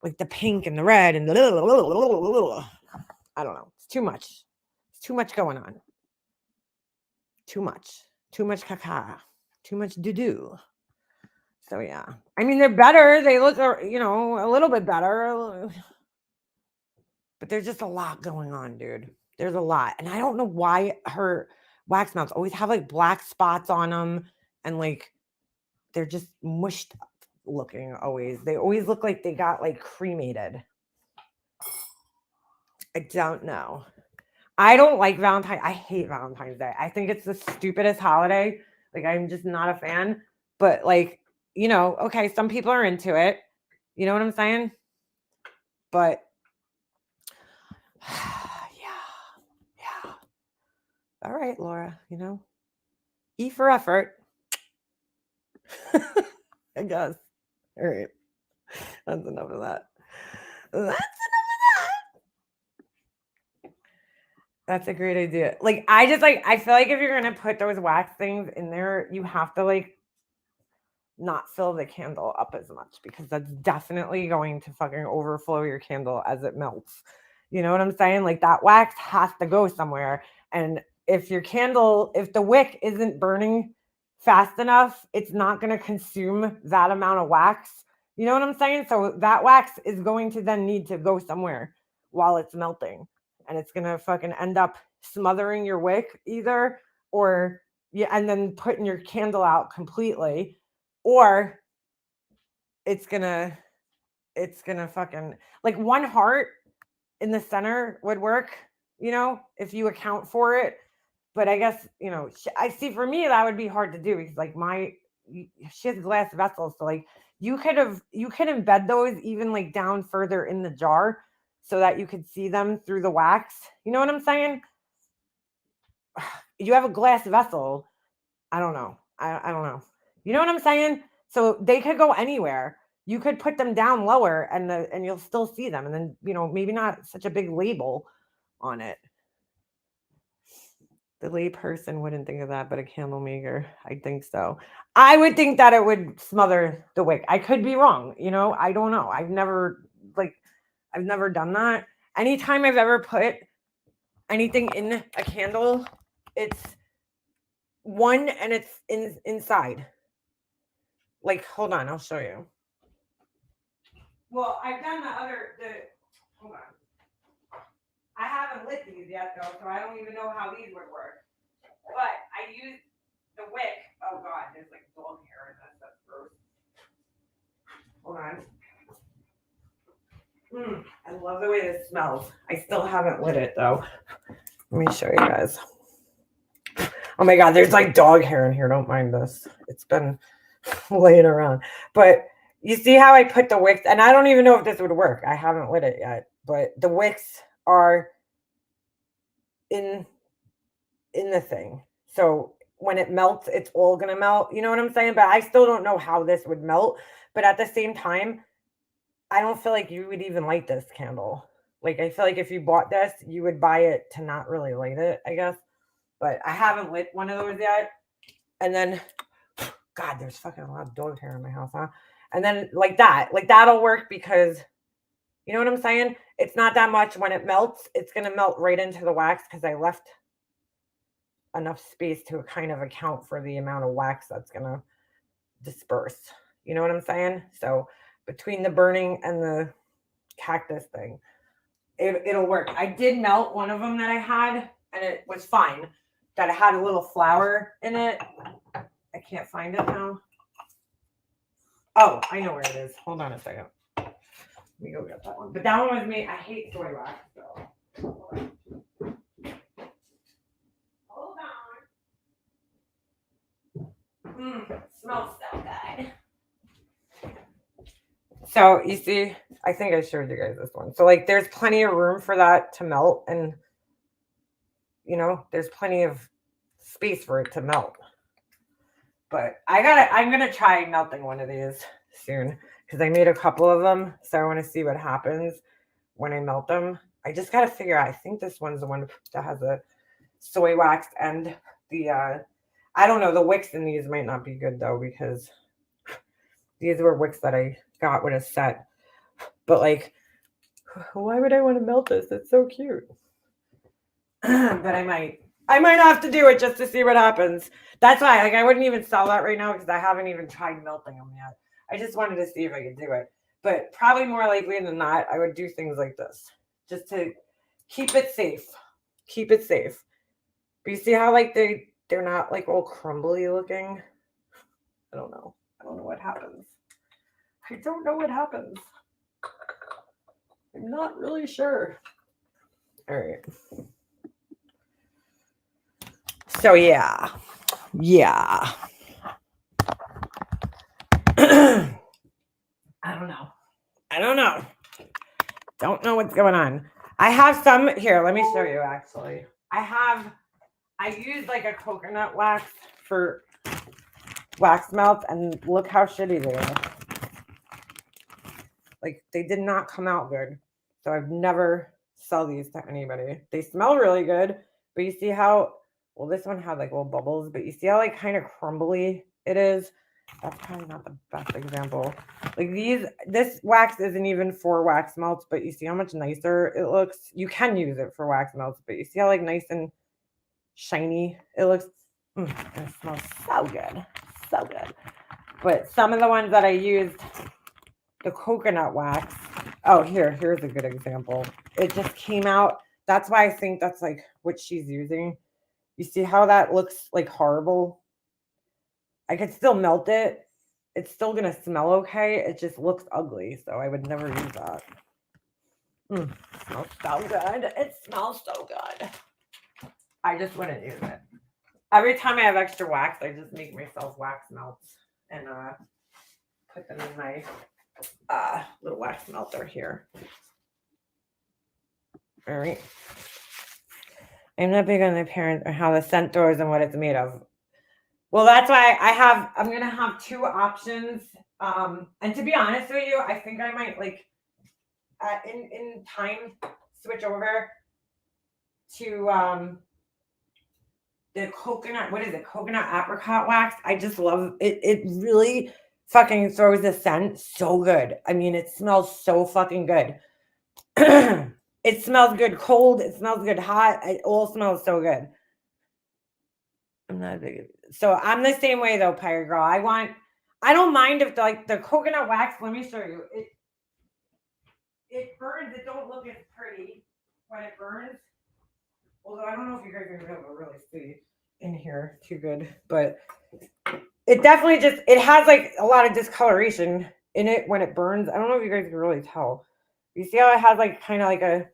Like the pink and the red and the I don't know. It's too much. It's too much going on. Too much. Too much caca. Too much doo-doo. So yeah. I mean, they're better. They look, you know, a little bit better. But there's just a lot going on, dude. There's a lot. And I don't know why her wax melts always have like black spots on them. And like, they're just mushed up looking always. They always look like they got like cremated. I don't know. I don't like Valentine's. I hate Valentine's Day. I think it's the stupidest holiday. Like, I'm just not a fan. But like, you know, okay, some people are into it. You know what I'm saying? But yeah. All right, Laura, you know, E for effort. I guess. All right. That's enough of that. That's enough of that. That's a great idea. Like, I feel like if you're gonna put those wax things in there, you have to like not fill the candle up as much, because that's definitely going to fucking overflow your candle as it melts. You know what I'm saying? Like, that wax has to go somewhere. And if the wick isn't burning fast enough, it's not going to consume that amount of wax. You know what I'm saying? So that wax is going to then need to go somewhere while it's melting. And it's going to fucking end up smothering your wick either, or yeah, and then putting your candle out completely, or it's gonna fucking, like, one heart in the center would work, if you account for it. But I guess, I see, for me that would be hard to do, because like she has glass vessels, so like you could embed those even like down further in the jar so that you could see them through the wax. You know what I'm saying? You have a glass vessel. I don't know. I don't know. You know what I'm saying? So they could go anywhere. You could put them down lower and you'll still see them. And then, maybe not such a big label on it. The lay person wouldn't think of that, but a candle maker, I think so. I would think that it would smother the wick. I could be wrong. I don't know. I've never done that. Anytime I've ever put anything in a candle, it's one and it's inside. Like, hold on, I'll show you. Well, I've done hold on. I haven't lit these yet though, so I don't even know how these would work. But I used the wick. Oh God, there's like dog hair in this. That's gross. Hold on. I love the way this smells. I still haven't lit it though. Let me show you guys. Oh my God, there's like dog hair in here. Don't mind this. It's been laying around. But you see how I put the wicks, and I don't even know if this would work. I haven't lit it yet, but the wicks are in the thing. So when it melts, it's all gonna melt. You know what I'm saying? But I still don't know how this would melt. But at the same time, I don't feel like you would even light this candle. Like, I feel like if you bought this, you would buy it to not really light it, I guess. But I haven't lit one of those yet. And then, God, there's fucking a lot of dog hair in my house, huh? And then that'll work, because you know what I'm saying? It's not that much. When it melts, it's going to melt right into the wax, because I left enough space to kind of account for the amount of wax that's going to disperse. You know what I'm saying? So between the burning and the cactus thing, it'll work. I did melt one of them that I had, and it was fine. That it had a little flower in it. I can't find it now. Oh, I know where it is. Hold on a second. Let me go get that one. But that one was me. I hate soy wax, so. Hold on. Smells so good. So you see, I think I showed you guys this one. So like, there's plenty of room for that to melt, and there's plenty of space for it to melt. But I'm gonna try melting one of these soon, because I made a couple of them, so I want to see what happens when I melt them. I just gotta figure out. I think this one's the one that has a soy wax, and the I don't know. The wicks in these might not be good though, because these were wicks that I got with a set. But like, why would I want to melt this? It's so cute. But I might have to do it just to see what happens. That's why, like, I wouldn't even sell that right now, because I haven't even tried melting them yet. I just wanted to see if I could do it. But probably more likely than not, I would do things like this, just to keep it safe. Keep it safe. But you see how like they're not like all crumbly looking? I don't know. I don't know what happens. I don't know what happens. I'm not really sure. All right. So yeah. I don't know. Don't know what's going on. I have some here. Let me show you. Actually, I use like a coconut wax for wax melts, and look how shitty they are. Like they did not come out good. So I've never sell these to anybody. They smell really good, but you see how, well, this one had like little bubbles, but you see how like kind of crumbly it is? That's probably not the best example. Like this wax isn't even for wax melts, but you see how much nicer it looks? You can use it for wax melts, but you see how like nice and shiny it looks? And it smells so good. So good. But some of the ones that I used, the coconut wax. Oh, here's a good example. It just came out. That's why I think that's like what she's using. You see how that looks like horrible? I could still melt it. It's still going to smell okay. It just looks ugly. So I would never use that. Smells so good. It smells so good. I just wouldn't use it. Every time I have extra wax, I just make myself wax melts and put them in my little wax melter here. All right. I'm not big on the appearance or how the scent throws and what it's made of. Well, that's why I'm going to have two options. And to be honest with you, I think I might like in time switch over to the coconut, what is it? Coconut apricot wax. I just love it. It really fucking throws the scent so good. I mean, it smells so fucking good. It smells good cold. It smells good hot. It all smells so good. I'm not big. So I'm the same way though, Pirate Girl. I don't mind if the coconut wax. Let me show you. It burns. It don't look as pretty when it burns. Although I don't know if you guys are gonna be able to really see in here too good, but it definitely it has like a lot of discoloration in it when it burns. I don't know if you guys can really tell. You see how it has like kind of like a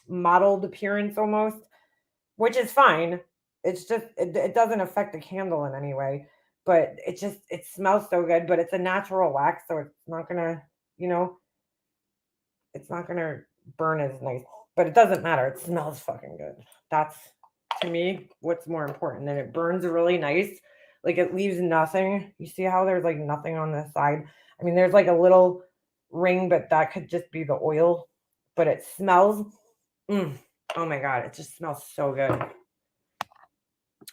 mottled appearance almost, which is fine. It's just it doesn't affect the candle in any way, but it smells so good. But it's a natural wax, so it's not gonna, it's not gonna burn as nice. But it doesn't matter. It smells fucking good. That's to me what's more important. And it burns really nice. Like it leaves nothing. You see how there's like nothing on this side? I mean, there's like a little ring, but that could just be the oil. But it smells. Oh my God, it just smells so good.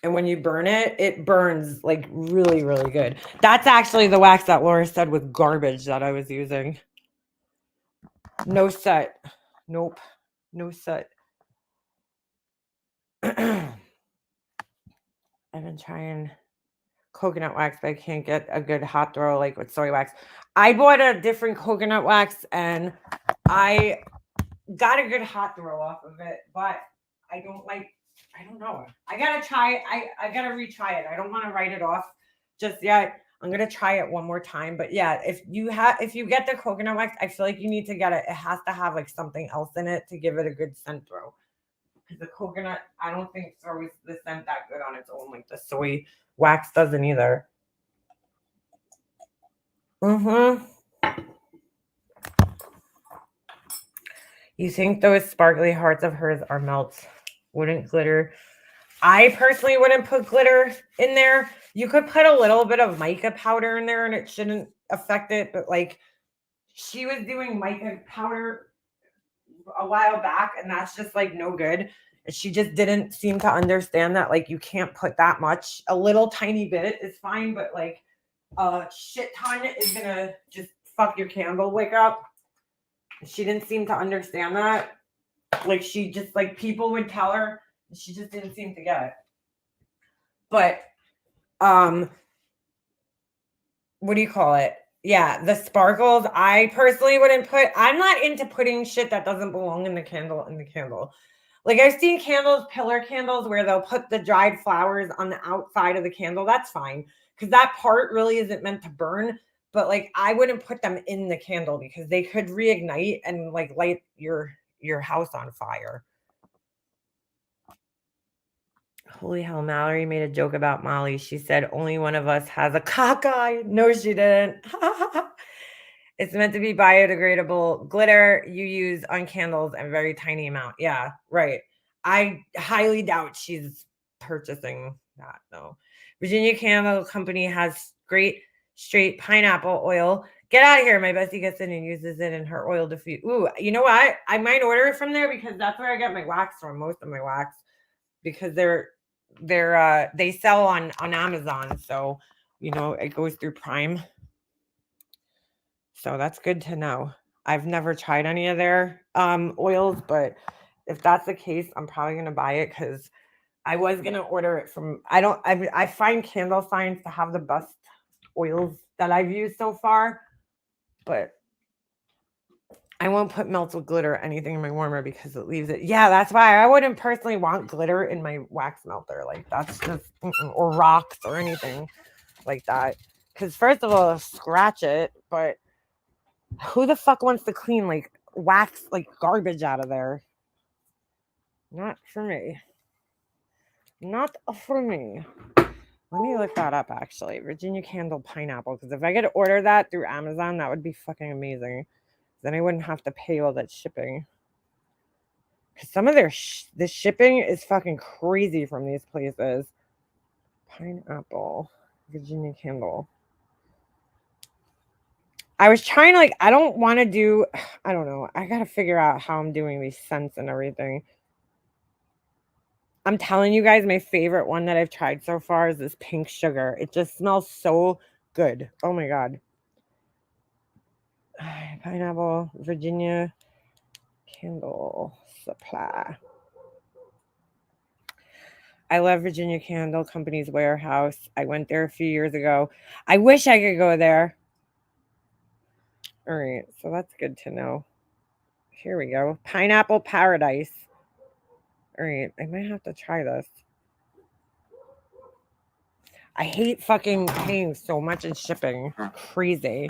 And when you burn it, it burns like really, really good. That's actually the wax that Laura said was garbage that I was using. No set. Nope. No set. I've been trying coconut wax, but I can't get a good hot throw like with soy wax. I bought a different coconut wax and I got a good hot throw off of it, but I don't know. I gotta try it. I gotta retry it. I don't want to write it off just yet. I'm gonna try it one more time. But yeah, if you get the coconut wax, I feel like you need to get it. It has to have like something else in it to give it a good scent throw. Because the coconut, I don't think throws the scent that good on its own. Like the soy wax doesn't either. You think those sparkly hearts of hers are melts? Wouldn't glitter? I personally wouldn't put glitter in there. You could put a little bit of mica powder in there and it shouldn't affect it. But like she was doing mica powder a while back and that's just like no good. She just didn't seem to understand that like you can't put that much. A little tiny bit is fine, but like a shit ton is gonna just fuck your candle wick up. She didn't seem to understand that. Like she just like people would tell her, she just didn't seem to get it. But what do you call it? Yeah, the sparkles. I personally wouldn't put. I'm not into putting shit that doesn't belong in the candle in the candle. Like I've seen candles, pillar candles, where they'll put the dried flowers on the outside of the candle. That's fine because that part really isn't meant to burn. But like I wouldn't put them in the candle because they could reignite and like light your house on fire. Holy hell, Mallory made a joke about Molly. She said only one of us has a cockeye. No, she didn't. It's meant to be biodegradable. Glitter you use on candles and very tiny amount. Yeah, right. I highly doubt she's purchasing that though. Virginia Candle Company has great straight pineapple oil. Get out of here. My bestie gets in and uses it in her oil diffuse. Ooh, you know what? I might order it from there because that's where I get my wax from, most of my wax. Because they sell on Amazon. So, it goes through Prime. So that's good to know. I've never tried any of their oils, but if that's the case, I'm probably gonna buy it because I was gonna order it from. I find Candle Science to have the best oils that I've used so far, but I won't put melted glitter or anything in my warmer because it leaves it. Yeah, that's why I wouldn't personally want glitter in my wax melter. Like that's just or rocks or anything like that. Because first of all, it'll scratch it, but who the fuck wants to clean like wax like garbage out of there? Not for me. Not for me. Let me look that up actually. Virginia Candle Pineapple. Because if I could order that through Amazon, that would be fucking amazing. Then I wouldn't have to pay all that shipping. Because some of the shipping is fucking crazy from these places. Pineapple. Virginia Candle. I was trying to I don't want to do, I don't know. I got to figure out how I'm doing these scents and everything. I'm telling you guys, my favorite one that I've tried so far is this pink sugar. It just smells so good. Oh my God. Pineapple, Virginia Candle Supply. I love Virginia Candle Company's warehouse. I went there a few years ago. I wish I could go there. All right, so that's good to know. Here we go. Pineapple Paradise. All right, I might have to try this. I hate fucking paying so much in shipping. Crazy.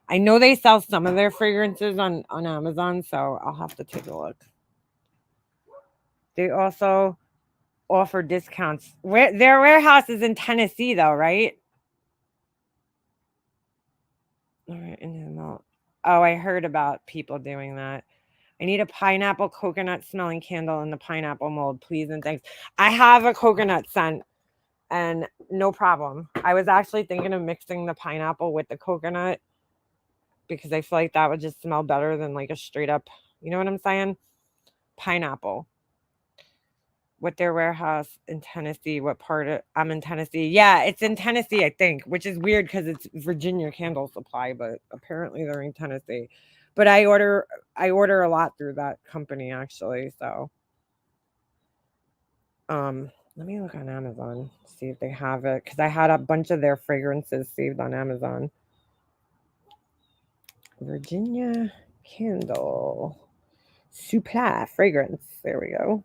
I know they sell some of their fragrances on Amazon, so I'll have to take a look. They also offer discounts. Their warehouse is in Tennessee, though, right? All right, oh, I heard about people doing that. I need a pineapple coconut smelling candle in the pineapple mold, please and thanks. I have a coconut scent, and no problem. I was actually thinking of mixing the pineapple with the coconut because I feel like that would just smell better than like a straight up, you know what I'm saying? Pineapple. With their warehouse in Tennessee. What part of I'm in Tennessee? Yeah, it's in Tennessee, I think, which is weird because it's Virginia Candle Supply, but apparently they're in Tennessee. But I order a lot through that company actually. So let me look on Amazon, see if they have it, because I had a bunch of their fragrances saved on Amazon. Virginia Candle Supply fragrance. There we go.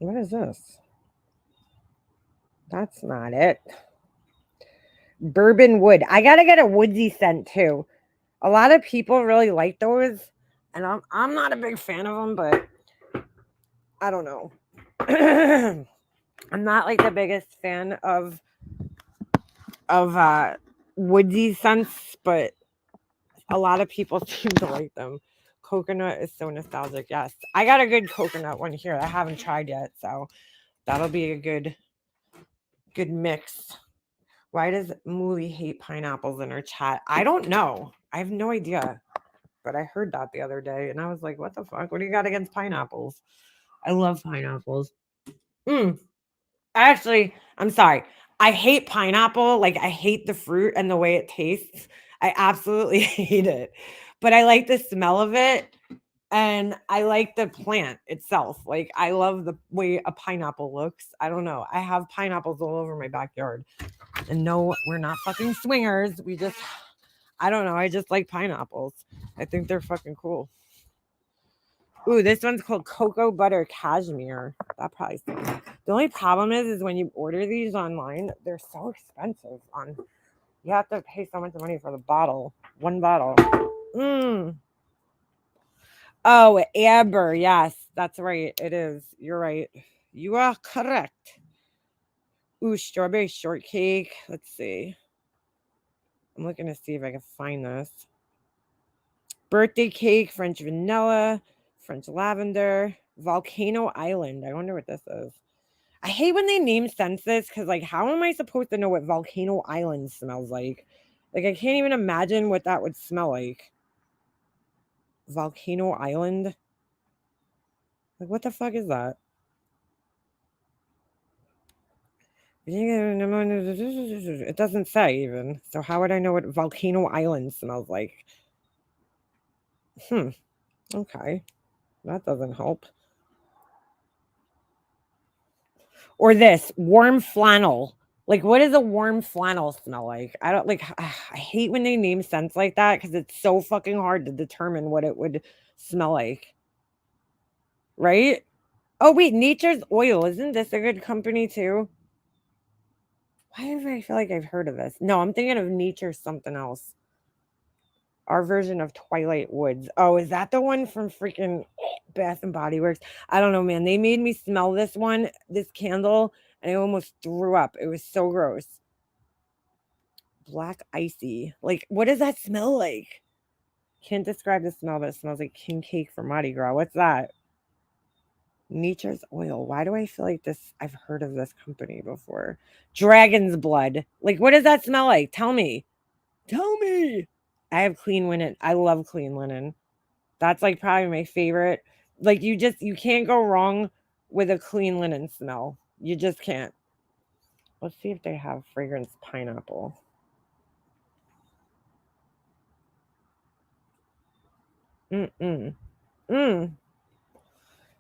What is this? That's not it. Bourbon wood. I gotta get a woodsy scent too. A lot of people really like those, and I'm not a big fan of them, but I don't know. I'm not like the biggest fan of woodsy scents, but a lot of people seem to like them. Coconut is so nostalgic. Yes, I got a good coconut one here. I haven't tried yet, so that'll be a good mix. Why does Mooly hate pineapples in her chat? I don't know. I have no idea. But I heard that the other day and I was like, what the fuck? What do you got against pineapples? I love pineapples. Actually, I'm sorry. I hate pineapple. Like, I hate the fruit and the way it tastes. I absolutely hate it. But I like the smell of it. And I like the plant itself. Like, I love the way a pineapple looks. I don't know. I have pineapples all over my backyard. And no, we're not fucking swingers. We just, I don't know. I just like pineapples. I think they're fucking cool. Ooh, this one's called Cocoa Butter Cashmere. That probably stinks. The only problem is when you order these online, they're so expensive. You have to pay so much money for the bottle. One bottle. Oh, amber. Yes, that's right. It is. You're right. You are correct. Ooh, strawberry shortcake. Let's see. I'm looking to see if I can find this. Birthday cake, French vanilla, French lavender, Volcano Island. I wonder what this is. I hate when they name scents this because, like, how am I supposed to know what Volcano Island smells like? Like, I can't even imagine what that would smell like. Volcano Island? Like, what the fuck is that? It doesn't say even. So how would I know what Volcano Island smells like? Okay. That doesn't help. Or this warm flannel. Like, what does a warm flannel smell like? I don't like. I hate when they name scents like that because it's so fucking hard to determine what it would smell like. Right? Oh, wait. Nature's Oil. Isn't this a good company too? Why do I feel like I've heard of this? No, I'm thinking of Nature's something else. Our version of Twilight Woods. Oh, is that the one from freaking Bath and Body Works? I don't know, man. They made me smell this candle, and I almost threw up. It was so gross. Black Icy. Like, what does that smell like? Can't describe the smell, but it smells like king cake for Mardi Gras. What's that? Nature's Oil. Why do I feel like this? I've heard of this company before. Dragon's Blood. Like, what does that smell like? Tell me. Tell me. I have clean linen. I love clean linen. That's like probably my favorite. Like, you can't go wrong with a clean linen smell. You just can't. Let's see if they have fragrance pineapple. They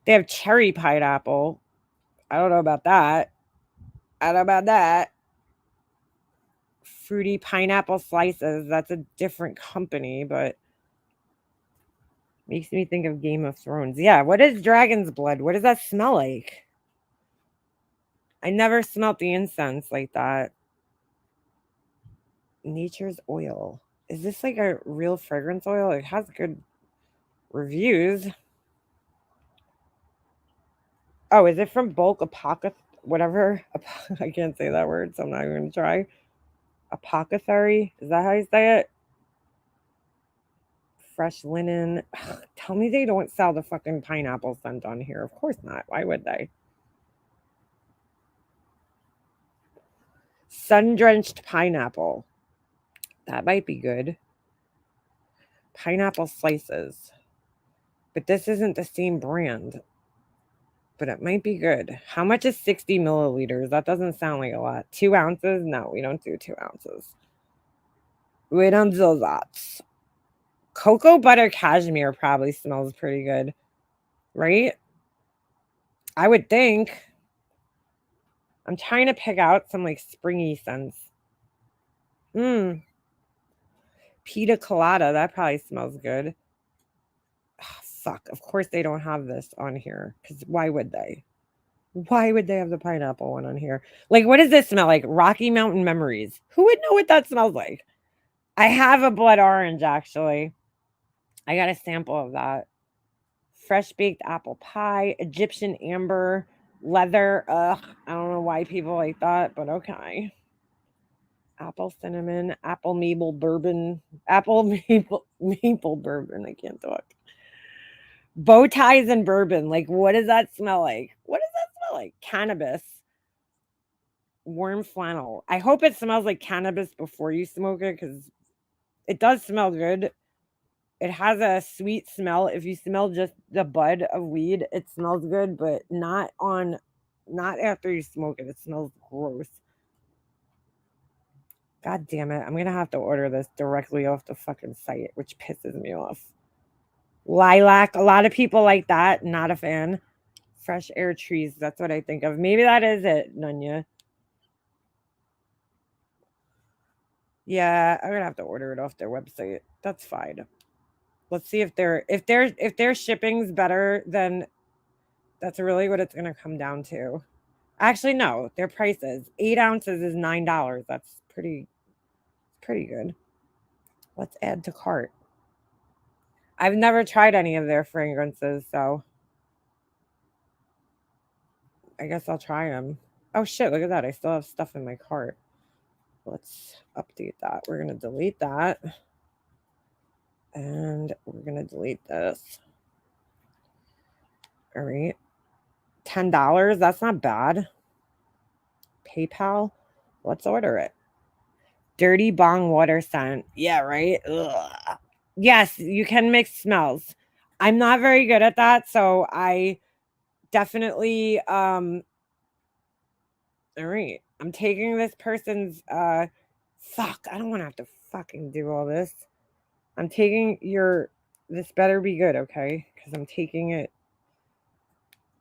have cherry pineapple. I don't know about that. Fruity pineapple slices. That's a different company, but makes me think of Game of Thrones. Yeah, what is Dragon's Blood? What does that smell like? I never smelled the incense like that. Nature's Oil. Is this like a real fragrance oil? It has good reviews. Oh, is it from Bulk whatever? I can't say that word, so I'm not even going to try. Apothecary? Is that how you say it? Fresh linen. Ugh, tell me they don't sell the fucking pineapple scent on here. Of course not. Why would they? Sun-drenched pineapple. That might be good. Pineapple slices. But this isn't the same brand. But it might be good. How much is 60 milliliters? That doesn't sound like a lot. 2 ounces? No, we don't do 2 ounces. We don't do that. Cocoa butter cashmere probably smells pretty good. Right? I would think. I'm trying to pick out some like springy scents. Pina colada. That probably smells good. Oh, fuck. Of course they don't have this on here. Because why would they? Why would they have the pineapple one on here? Like, what does this smell like? Rocky Mountain Memories. Who would know what that smells like? I have a blood orange, actually. I got a sample of that. Fresh baked apple pie, Egyptian amber, leather. Ugh, I don't know why people like that, but okay. Apple cinnamon, apple maple bourbon, maple bourbon. I can't talk. Bow ties and bourbon. Like, what does that smell like? What does that smell like? Cannabis. Warm flannel. I hope it smells like cannabis before you smoke it because it does smell good. It has a sweet smell. If you smell just the bud of weed, it smells good, but not after you smoke it. It smells gross. God damn it. I'm going to have to order this directly off the fucking site, which pisses me off. Lilac. A lot of people like that. Not a fan. Fresh air trees. That's what I think of. Maybe that is it, Nunya. Yeah, I'm going to have to order it off their website. That's fine. Let's see if their shipping's better, then that's really what it's going to come down to. Actually, no, their prices. 8 ounces is $9. That's pretty good. Let's add to cart. I've never tried any of their fragrances, so I guess I'll try them. Oh shit, look at that. I still have stuff in my cart. Let's update that. We're going to delete that. And we're going to delete this. All right. $10. That's not bad. PayPal. Let's order it. Dirty bong water scent. Yeah, right? Ugh. Yes, you can mix smells. I'm not very good at that, so I definitely all right. I'm taking this person's fuck. I don't want to have to fucking do all this. I'm taking this better be good, okay? Cuz I'm taking it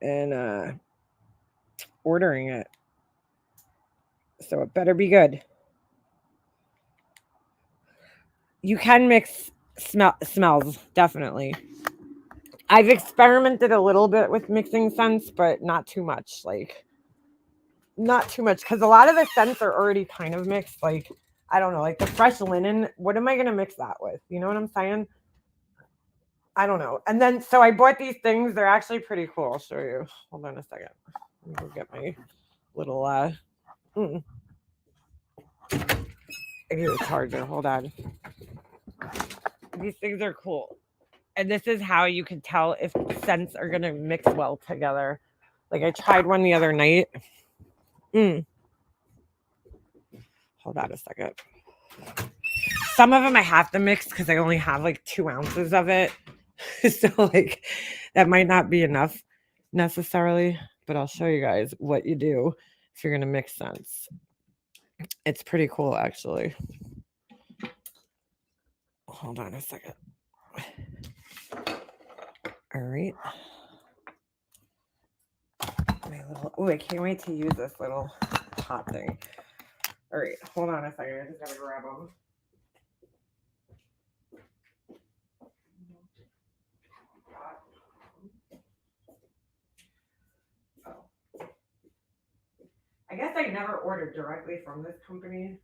and ordering it. So it better be good. You can mix smells, definitely. I've experimented a little bit with mixing scents, but not too much. Like, not too much, because a lot of the scents are already kind of mixed. Like, I don't know, like the fresh linen. What am I going to mix that with? You know what I'm saying? I don't know. And then, so I bought these things. They're actually pretty cool. I'll show you. Hold on a second. Let me go get my little, I need a charger. Hold on. These things are cool. And this is how you can tell if scents are going to mix well together. Like, I tried one the other night. Hold on a second. Some of them I have to mix because I only have like 2 ounces of it. So, like, that might not be enough necessarily. But I'll show you guys what you do if you're going to mix scents. It's pretty cool, actually. Hold on a second. All right. I can't wait to use this little pot thing. All right, hold on a second. I just gotta grab them. Oh. I guess I never ordered directly from this company.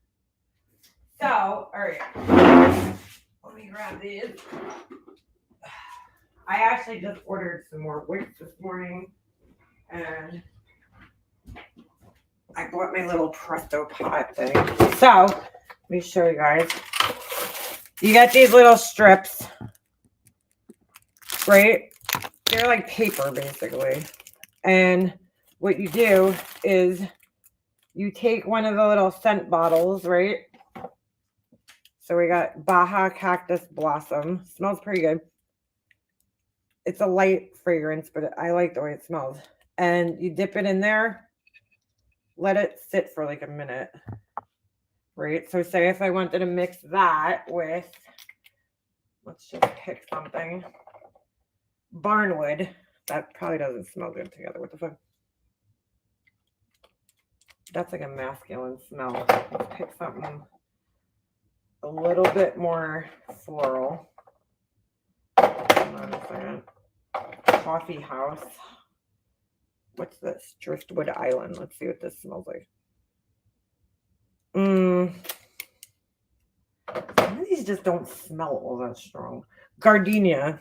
So, all right. Let me grab these. I actually just ordered some more wicks this morning. And I bought my little Presto pot thing. So, let me show you guys. You got these little strips, right? They're like paper, basically. And what you do is you take one of the little scent bottles, right? So we got Baja Cactus Blossom. Smells pretty good. It's a light fragrance, but I like the way it smells. And you dip it in there, let it sit for like a minute, right? So say if I wanted to mix that with, let's just pick something, Barnwood. That probably doesn't smell good together. What the fuck? That's like a masculine smell. Let's pick something a little bit more floral. Hold on a second. Coffee House. What's this? Driftwood Island. Let's see what this smells like. Some of these just don't smell all that strong. Gardenia.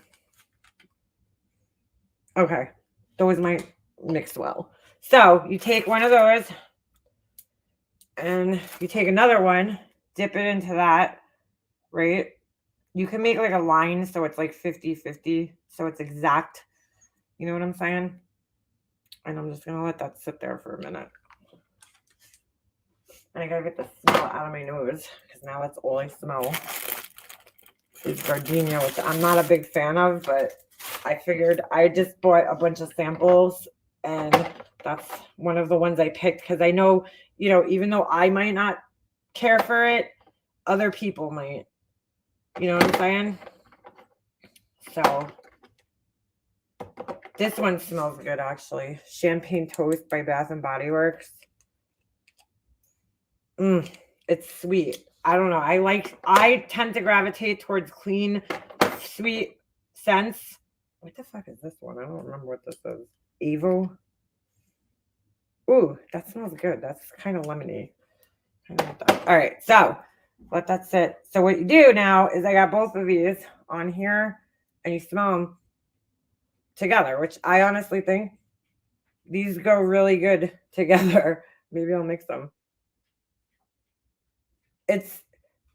Okay. Those might mix well. So you take one of those and you take another one, dip it into that, right? You can make like a line so it's like 50-50. So it's exact. You know what I'm saying? And I'm just going to let that sit there for a minute. And I got to get the smell out of my nose because now that's all I smell is gardenia, which I'm not a big fan of, but I figured I just bought a bunch of samples and that's one of the ones I picked because I know, you know, even though I might not care for it, other people might. You know what I'm saying? So this one smells good, actually. Champagne Toast by Bath and Body Works. It's sweet. I don't know. I tend to gravitate towards clean, sweet scents. What the fuck is this one? I don't remember what this is. Evo. Ooh, that smells good. That's kind of lemony. All right, so let that sit. So what you do now is I got both of these on here, and you smell them together, which I honestly think these go really good together. Maybe I'll mix them. It's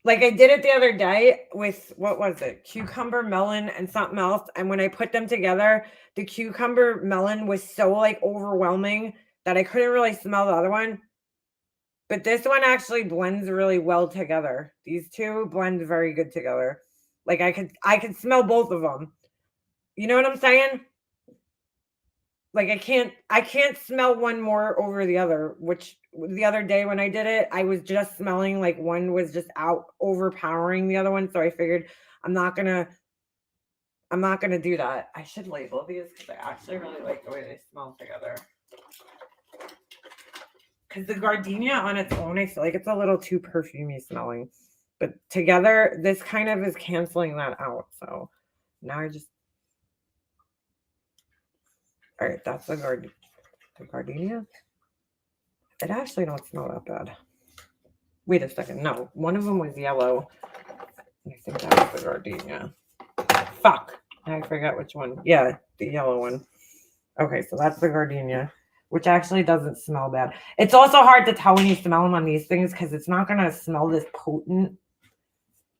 like I did it the other day with, what was it? Cucumber, melon, and something else. And when I put them together, the cucumber melon was so like overwhelming that I couldn't really smell the other one. But this one actually blends really well together. These two blend very good together. Like I could smell both of them. You know what I'm saying? Like I can't smell one more over the other, which the other day when I did it, I was just smelling like one was just out overpowering the other one. So I figured I'm not gonna do that. I should label these because I actually really like the way they smell together. Because the gardenia on its own, I feel like it's a little too perfumey smelling. But together, this kind of is canceling that out. So now I just... All right, that's the gardenia. It actually don't smell that bad. Wait a second. No, one of them was yellow. I think that was the gardenia. Fuck. I forgot which one. Yeah, the yellow one. Okay, so that's the gardenia, which actually doesn't smell bad. It's also hard to tell when you smell them on these things because it's not going to smell this potent.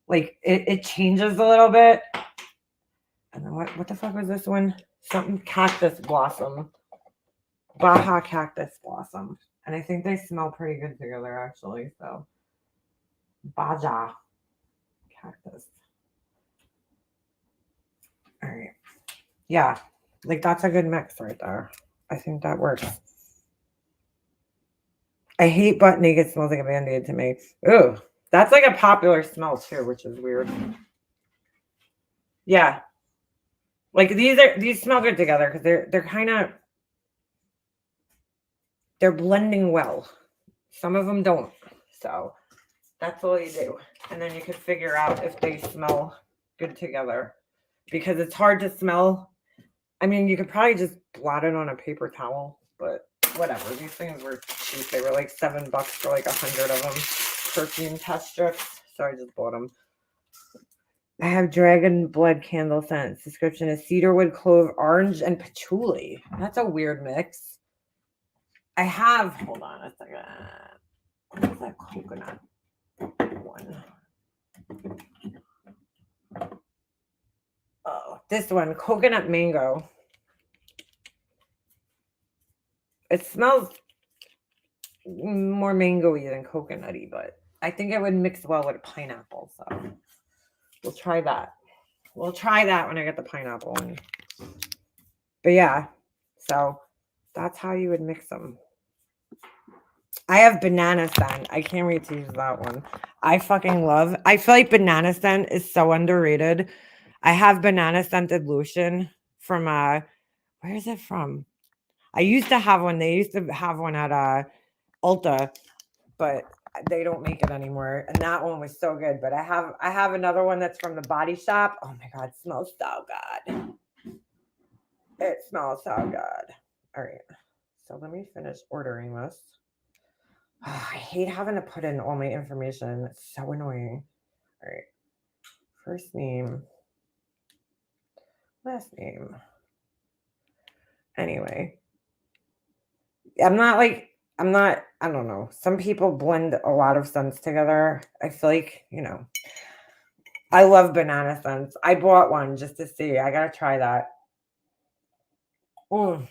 Like, it changes a little bit. And then what the fuck was this one? Something cactus blossom. Baja cactus blossom. And I think they smell pretty good together, actually. So, Baja cactus. All right. Yeah. Like, that's a good mix right there. I think that works. I hate butt naked smells like a Band-Aid to me. Ooh, that's like a popular smell too, which is weird. Yeah. Like these smell good together because they're kind of they're blending well. Some of them don't. So that's all you do. And then you can figure out if they smell good together. Because it's hard to smell. I mean, you could probably just blot it on a paper towel, but whatever. These things were cheap. They were like $7 for like 100 of them. Perfume test strips. So I just bought them. I have dragon blood candle scents. Description is cedarwood, clove, orange, and patchouli. That's a weird mix. I have, hold on a second. What is that coconut one? Oh, this one, coconut mango. It smells more mango-y than coconutty, but I think it would mix well with pineapple. So we'll try that. We'll try that when I get the pineapple one. But yeah, so that's how you would mix them. I have banana scent. I can't wait to use that one. I fucking love. I feel like banana scent is so underrated. I have banana scented lotion from where is it from? I used to have one. They used to have one at Ulta, but they don't make it anymore. And that one was so good. But I have another one that's from the Body Shop. Oh my god, it smells so good. It smells so good. All right. So let me finish ordering this. Oh, I hate having to put in all my information. It's so annoying. All right. First name. Last name. Anyway. I don't know. Some people blend a lot of scents together. I feel like, I love banana scents. I bought one just to see. I gotta try that. Oh,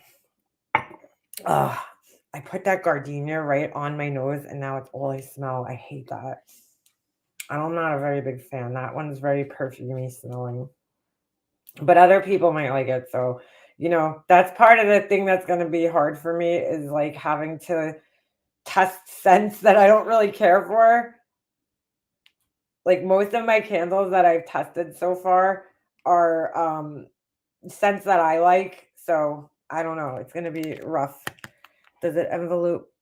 I put that gardenia right on my nose and now it's all I smell. I hate that. I'm not a very big fan. That one's very perfumey smelling. But other people might like it. So, that's part of the thing that's going to be hard for me is like having to test scents that I don't really care for. Like most of my candles that I've tested so far are scents that I like. So I don't know. It's going to be rough. Does it envelope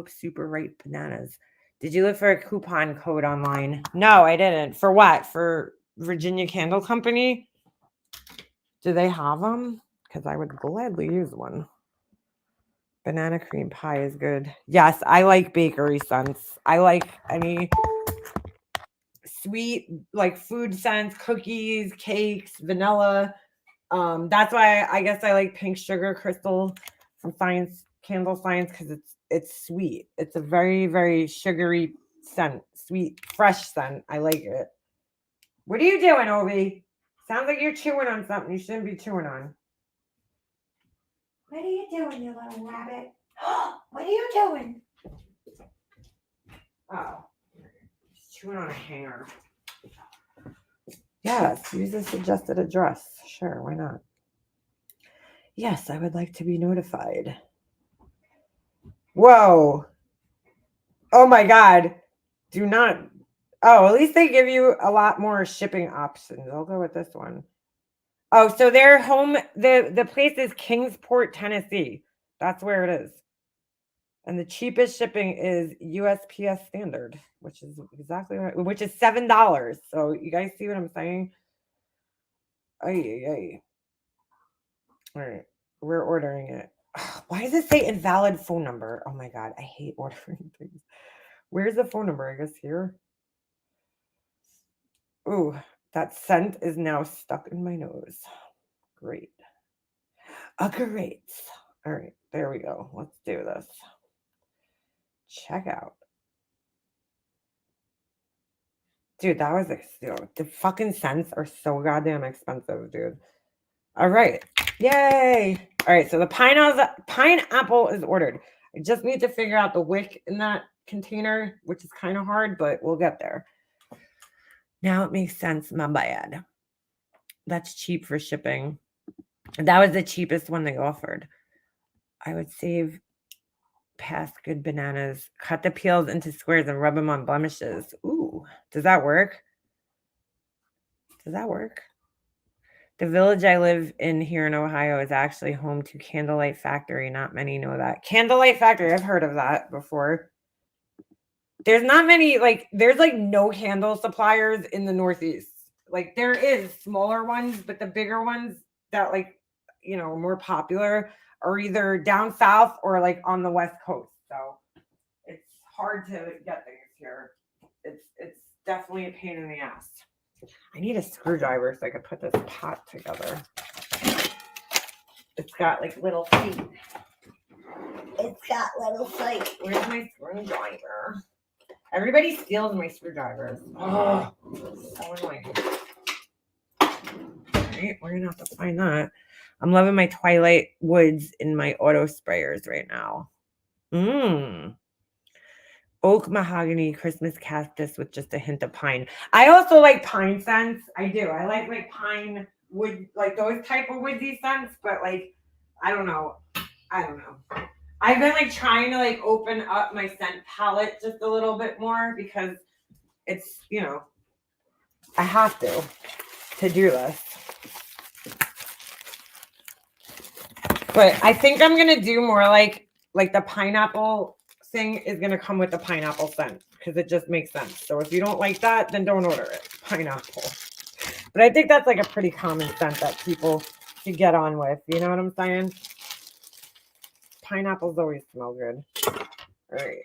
super ripe bananas? Did you look for a coupon code online? No, I didn't. For what? For Virginia Candle Company? Do they have them? Because I would gladly use one. Banana cream pie is good. Yes, I like bakery scents. I like any sweet, like food scents, cookies, cakes, vanilla. That's why I guess I like Pink Sugar Crystal from Candle Science because it's sweet. It's a very, very sugary scent, sweet, fresh scent. I like it. What are you doing, Ovi? Sounds like you're chewing on something you shouldn't be chewing on. What are you doing, you little rabbit? What are you doing? Oh. Just chewing on a hanger. Yes, use a suggested address. Sure, why not? Yes, I would like to be notified. Whoa. Oh my God. Do not. Oh, at least they give you a lot more shipping options. I'll go with this one. Oh, so their home, the place is Kingsport, Tennessee. That's where it is. And the cheapest shipping is USPS standard, which is exactly right, which is $7. So you guys see what I'm saying? Ay. All right, we're ordering it. Why does it say invalid phone number? Oh my God, I hate ordering things. Where's the phone number? I guess here. Ooh, that scent is now stuck in my nose. Great. Great. All right, there we go. Let's do this. Check out. Dude, that was the fucking scents are so goddamn expensive, dude. All right. Yay. All right, so the pineapple is ordered. I just need to figure out the wick in that container, which is kind of hard, but we'll get there. Now it makes sense. My bad. That's cheap for shipping. That was the cheapest one they offered. I would save past good bananas. Cut the peels into squares and rub them on blemishes. Ooh, does that work? Does that work? The village I live in here in Ohio is actually home to Candlelight Factory. Not many know that. Candlelight Factory, I've heard of that before. There's not many, there's no candle suppliers in the Northeast. Like there is smaller ones, but the bigger ones that more popular are either down south or on the West Coast. So it's hard to get things here. It's definitely a pain in the ass. I need a screwdriver so I could put this pot together. It's got little feet. It's got little feet. Where's my screwdriver? Everybody steals my screwdrivers. Oh, so annoying. Right, we're gonna have to find that. I'm loving my Twilight Woods in my auto sprayers right now. Oak mahogany Christmas cactus with just a hint of pine. I also like pine scents. I do. I like pine wood, those type of woodsy scents, but I don't know. I've been trying to open up my scent palette just a little bit more because it's, I have to do this. But I think I'm gonna do more like the pineapple thing is gonna come with the pineapple scent because it just makes sense. So if you don't like that, then don't order it. Pineapple. But I think that's a pretty common scent that people should get on with. You know what I'm saying? Pineapples always smell good. All right.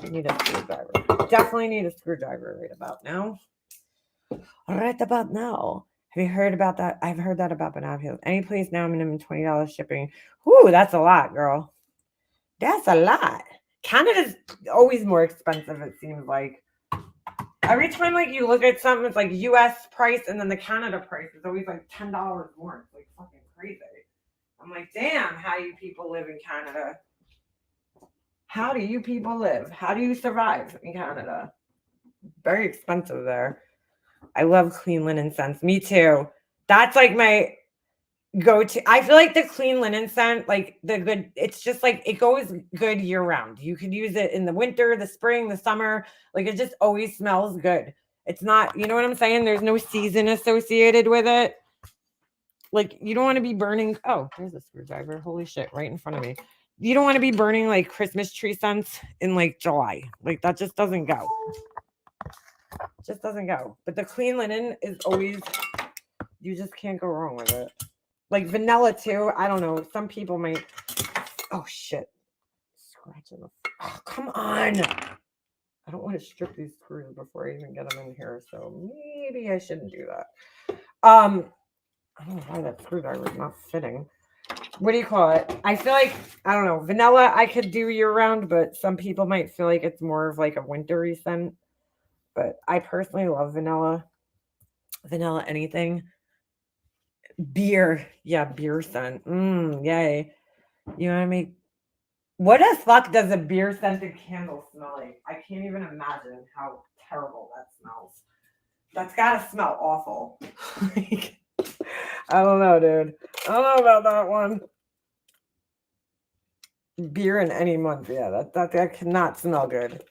I need a screwdriver. Definitely need a screwdriver right about now. Right about now. Have you heard about that? I've heard that about banana peels. Any place now, minimum $20 shipping. Whoo, that's a lot, girl. That's a lot. Canada's always more expensive, it seems like. Every time you look at something, it's US price and then the Canada price is always $10 more. It's fucking crazy. I'm damn, how do you people live in Canada? How do you people live? How do you survive in Canada? Very expensive there. I love clean linen scents. Me too. That's my go-to. I feel the clean linen scent, it's just it goes good year round. You can use it in the winter, the spring, the summer. It just always smells good. It's not, you know what I'm saying? There's no season associated with it. You don't want to be burning. Oh, there's a screwdriver. Holy shit, right in front of me. You don't want to be burning Christmas tree scents in July. That just doesn't go. Just doesn't go. But the clean linen is always, you just can't go wrong with it. Vanilla too. I don't know. Some people might. Oh shit. Scratching the. Oh, come on. I don't want to strip these screws before I even get them in here. So maybe I shouldn't do that. I don't know why that screwdriver is not fitting. What do you call it? I feel I don't know. Vanilla I could do year round, but some people might feel it's more of a wintry scent. But I personally love vanilla. Vanilla anything. Beer. Yeah, beer scent. Yay. You want to make What the fuck does a beer scented candle smell like? I can't even imagine how terrible that smells. That's gotta smell awful. Like, I don't know, dude. I don't know about that one. Beer in any month, yeah, that cannot smell good.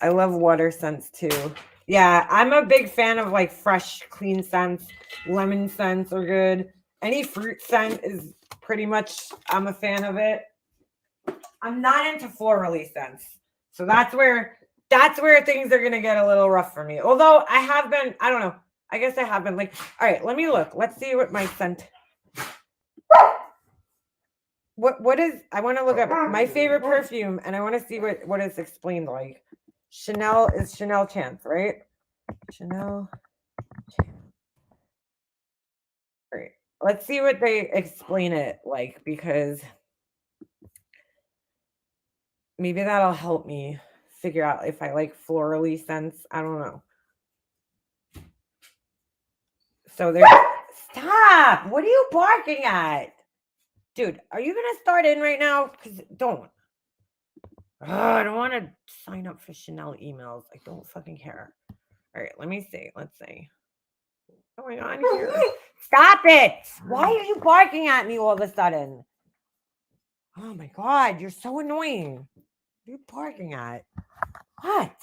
I love water scents too. Yeah, I'm a big fan of like fresh, clean scents. Lemon scents are good. Any fruit scent is pretty much, I'm a fan of it. I'm not into florally scents. So that's where things are gonna get a little rough for me. Although I have been, I don't know. I guess I have been like, all right, let me look. Let's see what my scent. What is, I want to look up my favorite perfume and I want to see what it's explained like. Chanel is Chanel Chance, right? Chanel. All right. Let's see what they explain it like, because maybe that'll help me figure out if I like florally scents. I don't know. So there's stop. What are you barking at? Dude, are you gonna start in right now? Because don't. I don't want to sign up for Chanel emails. I don't fucking care. All right, let me see. Let's see. What's going on here? Stop it! Why are you barking at me all of a sudden? Oh my god, you're so annoying. What are you barking at? What?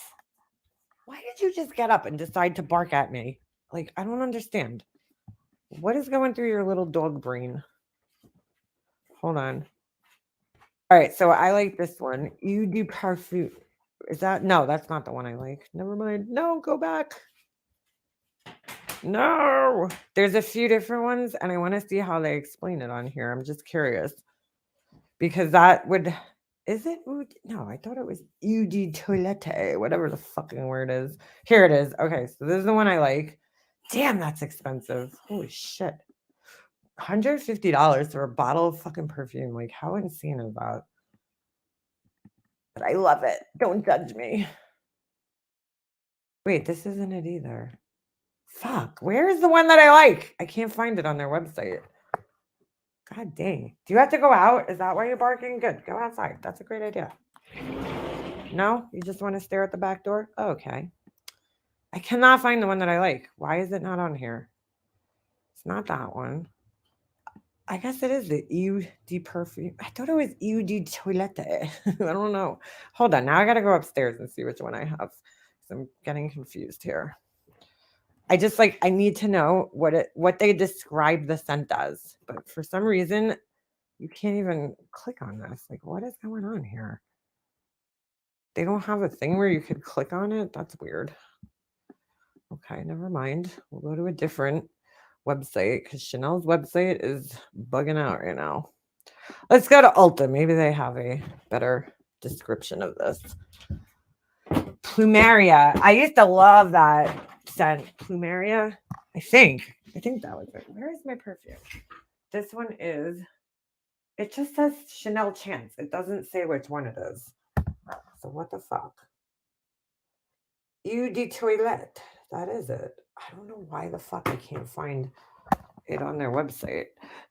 Why did you just get up and decide to bark at me? Like, I don't understand. What is going through your little dog brain? Hold on. All right, so I like this one. You do parfum. Is that? No, that's not the one I like. Never mind. No, go back. No. There's a few different ones, and I want to see how they explain it on here. I'm just curious. Because that would... Is it? No, I thought it was eau de toilette, whatever the fucking word is. Here it is. Okay, so this is the one I like. Damn, that's expensive. Holy shit. $150 for a bottle of fucking perfume. Like, how insane is that? But I love it. Don't judge me. Wait, this isn't it either. Fuck, where is the one that I like? I can't find it on their website. God dang. Do you have to go out? Is that why you're barking? Good, go outside. That's a great idea. No? You just want to stare at the back door? Oh, okay. I cannot find the one that I like. Why is it not on here? It's not that one. I guess it is the eau de perfume. I thought it was eau de toilette. I don't know. Hold on. Now I got to go upstairs and see which one I have. I'm getting confused here. I just like, I need to know what they describe the scent as. But for some reason, you can't even click on this. Like, what is going on here? They don't have a thing where you could click on it? That's weird. Okay, never mind. We'll go to a different website because Chanel's website is bugging out right now. Let's go to Ulta. Maybe they have a better description of this. Plumeria. I used to love that scent. Plumeria. I think that was it. Where is my perfume? This one is, it just says Chanel Chance. It doesn't say which one it is. So what the fuck? Eau de Toilette. That is it. I don't know why the fuck I can't find it on their website.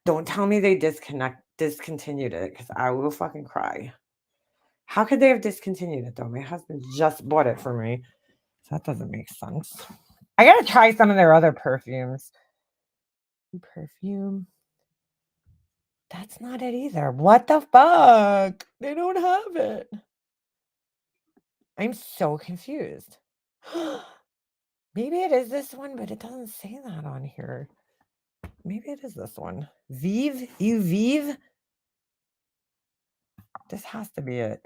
Don't tell me they discontinued it because I will fucking cry. How could they have discontinued it though? My husband just bought it for me. So that doesn't make sense. I gotta try some of their other perfumes. Perfume. That's not it either. What the fuck? They don't have it. I'm so confused. Maybe it is this one, but it doesn't say that on here. Maybe it is this one. Vive? You Vive? This has to be it.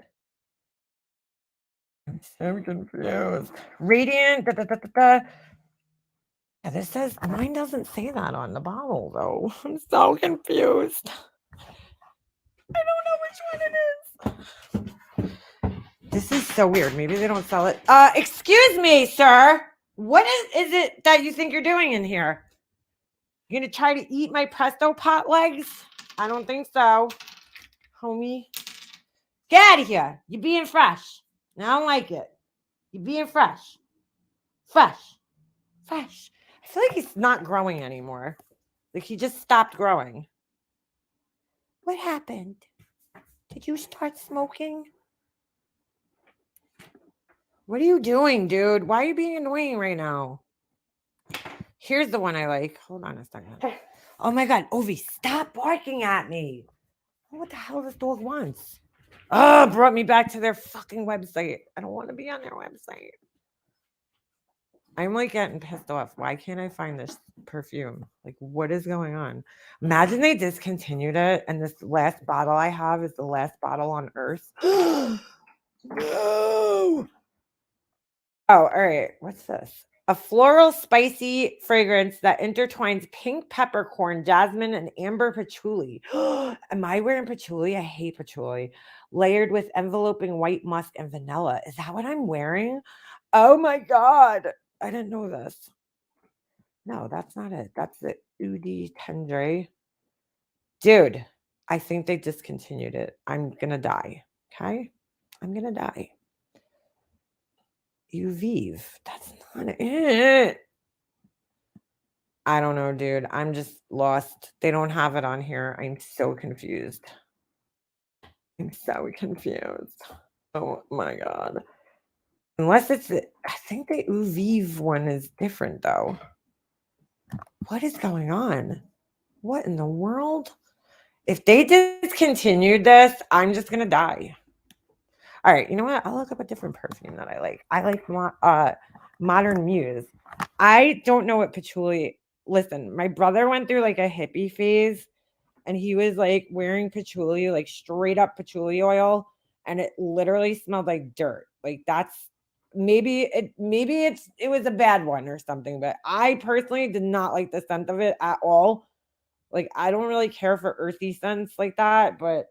I'm so confused. Radiant. Da, da, da, da, da. Yeah, this says, mine doesn't say that on the bottle, though. I'm so confused. I don't know which one it is. This is so weird. Maybe they don't sell it. Excuse me, sir. What is it that you think you're doing in here? You're going to try to eat my Presto pot legs? I don't think so, homie. Get out of here. You're being fresh. I don't like it. You're being fresh. Fresh. Fresh. I feel like he's not growing anymore. Like he just stopped growing. What happened? Did you start smoking? What are you doing, dude? Why are you being annoying right now? Here's the one I like. Hold on a second. Oh my God, Ovi, stop barking at me. What the hell this dog wants? Oh, brought me back to their fucking website. I don't want to be on their website. I'm like getting pissed off. Why can't I find this perfume? Like, what is going on? Imagine they discontinued it and this last bottle I have is the last bottle on earth. No. Oh, all right. What's this? A floral spicy fragrance that intertwines pink peppercorn, jasmine, and amber patchouli. Am I wearing patchouli? I hate patchouli. Layered with enveloping white musk and vanilla. Is that what I'm wearing? Oh my God. I didn't know this. No, that's not it. That's the Udi Tendre. Dude, I think they discontinued it. I'm going to die. Okay? I'm going to die. Uvive. That's not it. I don't know, dude. I'm just lost. They don't have it on here. I'm so confused. I'm so confused. Oh my God. Unless it's, I think the Uvive one is different though. What is going on? What in the world? If they discontinued this, I'm just going to die. All right, you know what? I'll look up a different perfume that I like. I like Modern Muse. I don't know what patchouli. Listen, my brother went through like a hippie phase and he was like wearing patchouli, like straight up patchouli oil, and it literally smelled like dirt. Like that's maybe it was a bad one or something, but I personally did not like the scent of it at all. Like I don't really care for earthy scents like that, but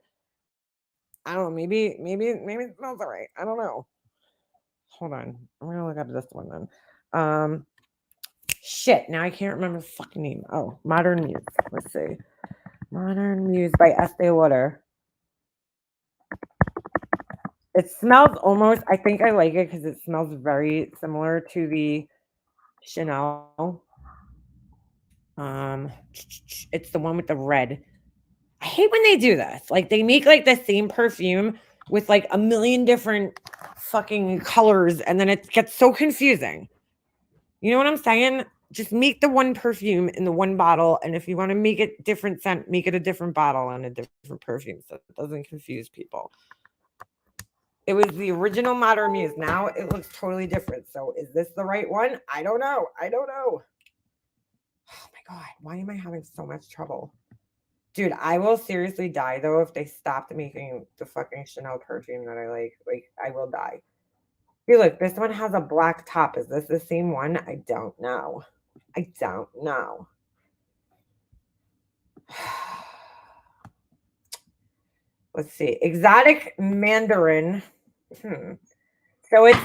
I don't know, maybe it smells all right. I don't know. Hold on. I'm gonna look up this one then. Shit, now I can't remember the fucking name. Oh, Modern Muse. Let's see. Modern Muse by Estee Lauder. It smells almost, I think I like it because it smells very similar to the Chanel. It's the one with the red. I hate when they do this. Like they make like the same perfume with like a million different fucking colors and then it gets so confusing. You know what I'm saying? Just make the one perfume in the one bottle, and if you want to make it different scent, make it a different bottle and a different perfume so it doesn't confuse people. It was the original Modern Muse. Now it looks totally different. So is this the right one? I don't know. Oh my God. Why am I having so much trouble? Dude, I will seriously die though if they stopped making the fucking Chanel perfume that I like. Like, I will die. Hey, look, this one has a black top. Is this the same one? I don't know. Let's see. Exotic Mandarin. So it's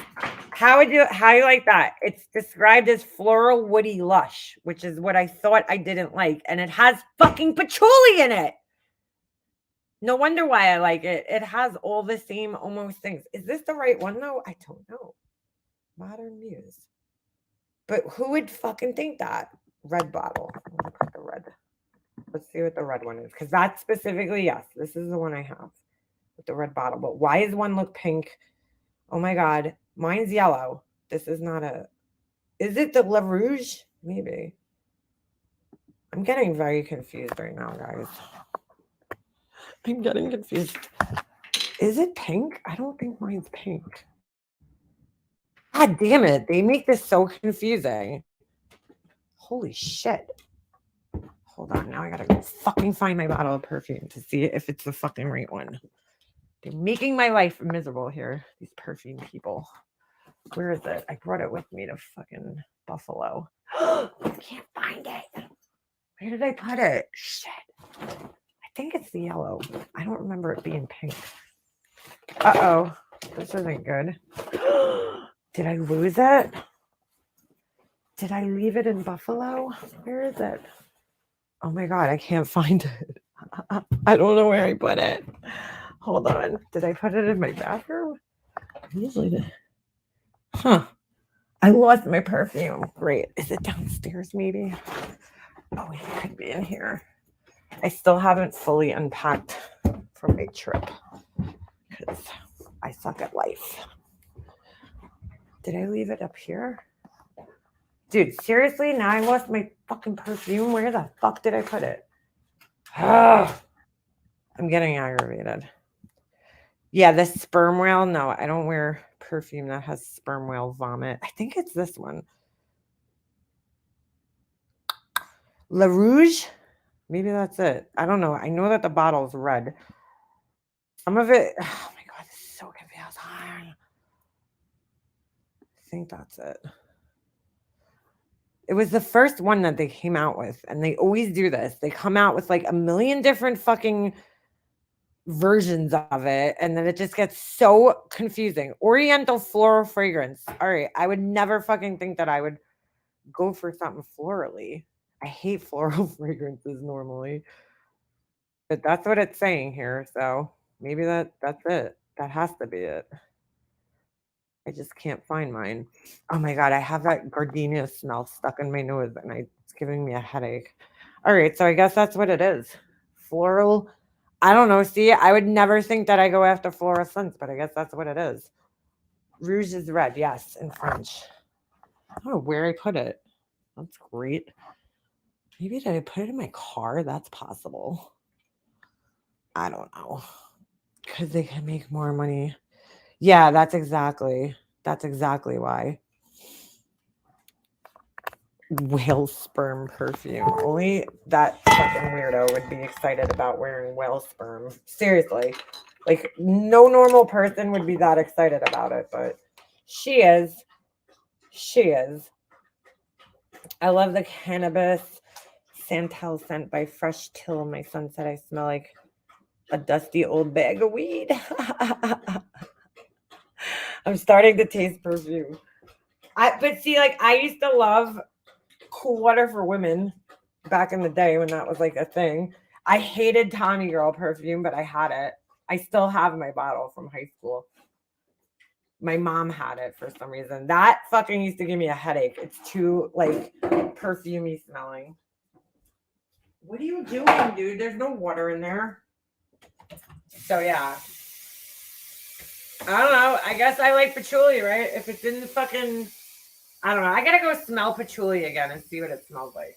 how you like that? It's described as floral woody lush, which is what I thought I didn't like, and it has fucking patchouli in it. No wonder why I like it. It has all the same almost things. Is this the right one though? I don't know. Modern Muse. But who would fucking think that? Red bottle. I'm gonna put the red. Let's see what the red one is. Because that's specifically, yes, this is the one I have with the red bottle. But why does one look pink? Oh my God. Mine's yellow. This is not a... Is it the La Rouge? Maybe. I'm getting very confused right now, guys. I'm getting confused. Is it pink? I don't think mine's pink. God damn it. They make this so confusing. Holy shit. Hold on. Now I gotta go fucking find my bottle of perfume to see if it's the fucking right one. They're making my life miserable here. These perfume people. Where is it? I brought it with me to fucking Buffalo. I can't find it. Where did I put it? Shit. I think it's the yellow. I don't remember it being pink. Uh-oh. This isn't good. Did I lose it? Did I leave it in Buffalo? Where is it? Oh my God, I can't find it. I don't know where I put it. Hold on. Did I put it in my bathroom? I usually did. Huh. I lost my perfume. Great. Is it downstairs maybe? Oh, it could be in here. I still haven't fully unpacked from my trip because I suck at life. Did I leave it up here? Dude, seriously? Now I lost my fucking perfume. Where the fuck did I put it? Ugh. I'm getting aggravated. Yeah, the sperm whale. No, I don't wear perfume that has sperm whale vomit. I think it's this one. La Rouge? Maybe that's it. I don't know. I know that the bottle's red. Some of it, oh my God, this is so confusing. I think that's it. It was the first one that they came out with, and they always do this. They come out with like a million different fucking versions of it, and then it just gets so confusing. Oriental floral fragrance. All right, I would never fucking think that I would go for something florally. I hate floral fragrances normally, but that's what it's saying here. So maybe that's it. That has to be it. I just can't find mine. Oh my God, I have that gardenia smell stuck in my nose and it's giving me a headache. All right, so I guess that's what it is. Floral. I don't know. See, I would never think that I go after floral scents, but I guess that's what it is. Rouge is red, yes, in French. I don't know where I put it. That's great. Maybe did I put it in my car? That's possible. I don't know. Because they can make more money. Yeah, that's exactly why. Whale sperm perfume. Only that fucking weirdo would be excited about wearing whale sperm. Seriously. Like, no normal person would be that excited about it, but she is. She is. I love the cannabis Santal scent by Fresh Till. My son said I smell like a dusty old bag of weed. I'm starting to taste perfume. But see, like, I used to love Cool Water for Women back in the day when that was like a thing. I hated Tommy Girl perfume, but I had it. I still have my bottle from high school. My mom had it for some reason. That fucking used to give me a headache. It's too like perfumey smelling. What are you doing, dude? There's no water in there. So yeah. I don't know. I guess I like patchouli, right? If it's in the fucking, I don't know. I gotta go smell patchouli again and see what it smells like.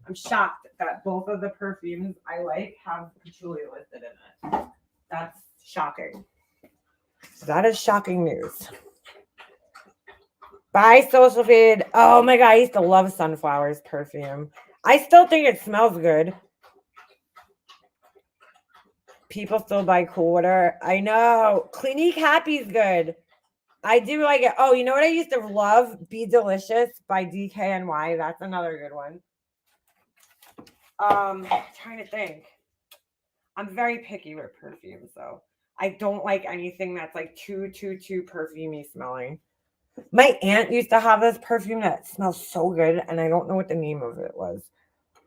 I'm shocked that both of the perfumes I like have patchouli listed in it. That's shocking. That is shocking news. Bye, social feed. Oh my God, I used to love Sunflowers perfume. I still think it smells good. People still buy Cool Water. I know. Clinique Happy's good. I do like it. Oh, you know what I used to love? Be Delicious by DKNY. That's another good one. Trying to think. I'm very picky with perfume, so I don't like anything that's like too perfumey smelling. My aunt used to have this perfume that smells so good, and I don't know what the name of it was,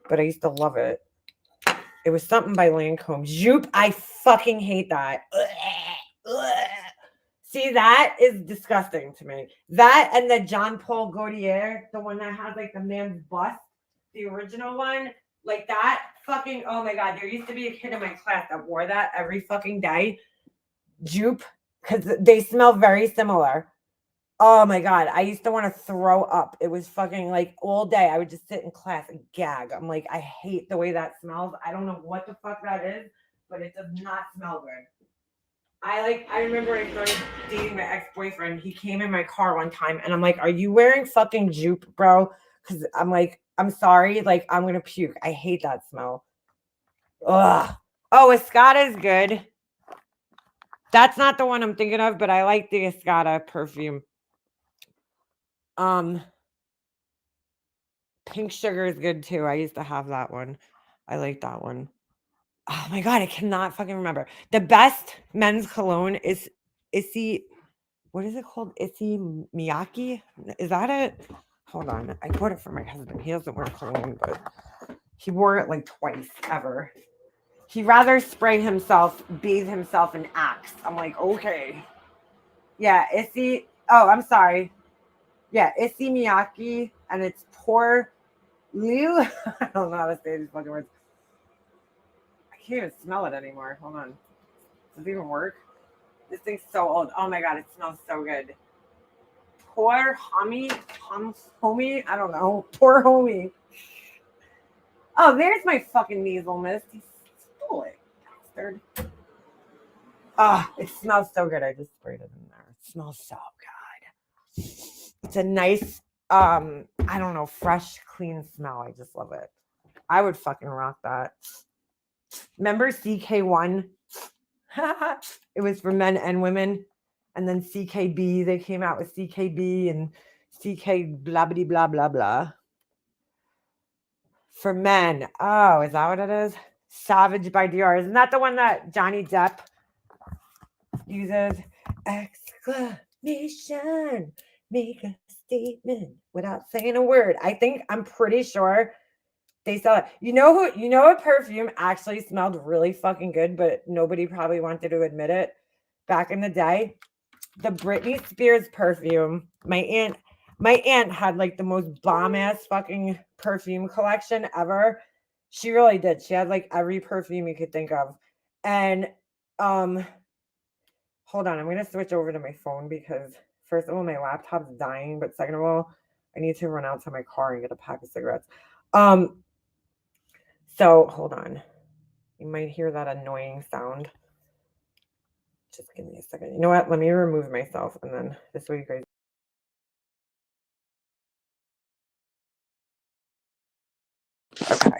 but I used to love it. It was something by Lancome. Joop, I fucking hate that. See, that is disgusting to me. That and the Jean Paul Gaultier, the one that has like the man's bust, the original one, like that fucking, oh my God, there used to be a kid in my class that wore that every fucking day. Joop, because they smell very similar. Oh my God, I used to want to throw up. It was fucking like all day. I would just sit in class and gag. I'm like, I hate the way that smells. I don't know what the fuck that is, but it does not smell good. I remember I started dating my ex-boyfriend. He came in my car one time and I'm like, are you wearing fucking Joop, bro? Because I'm like, I'm sorry. Like, I'm going to puke. I hate that smell. Ugh. Oh, Escada is good. That's not the one I'm thinking of, but I like the Escada perfume. Pink Sugar is good too. I used to have that one. I like that one. Oh my God, I cannot fucking remember. The best men's cologne is Issey. What is it called? Issey Miyake? Is that it? Hold on. I bought it for my husband. He doesn't wear cologne, but he wore it like twice ever. He'd rather spray himself, bathe himself in Axe. I'm like, okay. Yeah, Issey. Oh, I'm sorry. Yeah, Issey Miyake, and it's Pour Liu. I don't know how to say these fucking words. I can't even smell it anymore. Hold on. Does it even work? This thing's so old. Oh my god, it smells so good. Poor homie. Homie? I don't know. Poor homie. Oh, there's my fucking nasal mist. He stole it, bastard. It smells so good. I just sprayed it in there. It smells so good. It's a nice, I don't know, fresh, clean smell. I just love it. I would fucking rock that. Remember CK1? It was for men and women. And then CKB, they came out with CKB and CK blah blah blah blah blah. For men. Oh, is that what it is? Savage by Dior. Isn't that the one that Johnny Depp uses? Exclamation. Make a statement without saying a word. I'm pretty sure they sell it. You know what perfume actually smelled really fucking good, but nobody probably wanted to admit it back in the day? The Britney Spears perfume. My aunt had like the most bomb ass fucking perfume collection ever. She really did. She had like every perfume you could think of. And hold on, I'm gonna switch over to my phone because first of all, my laptop's dying, but second of all, I need to run out to my car and get a pack of cigarettes. So hold on. You might hear that annoying sound. Just give me a second. You know what? Let me remove myself and then this way you guys. Okay.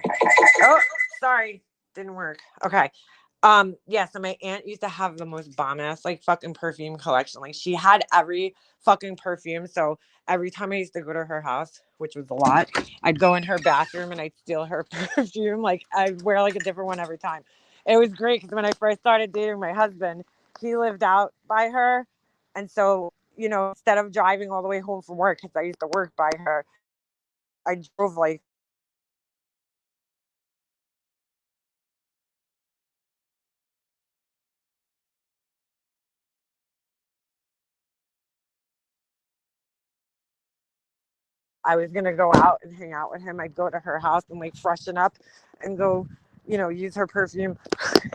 Oh, sorry. Didn't work. Okay. Yeah, so my aunt used to have the most bomb ass like fucking perfume collection. Like she had every fucking perfume. So every time I used to go to her house, which was a lot, I'd go in her bathroom and I'd steal her perfume. Like I'd wear like a different one every time. It was great because when I first started dating my husband, he lived out by her. And so, instead of driving all the way home from work, because I used to work by her, I drove like I was gonna go out and hang out with him. I'd go to her house and like freshen up and go, use her perfume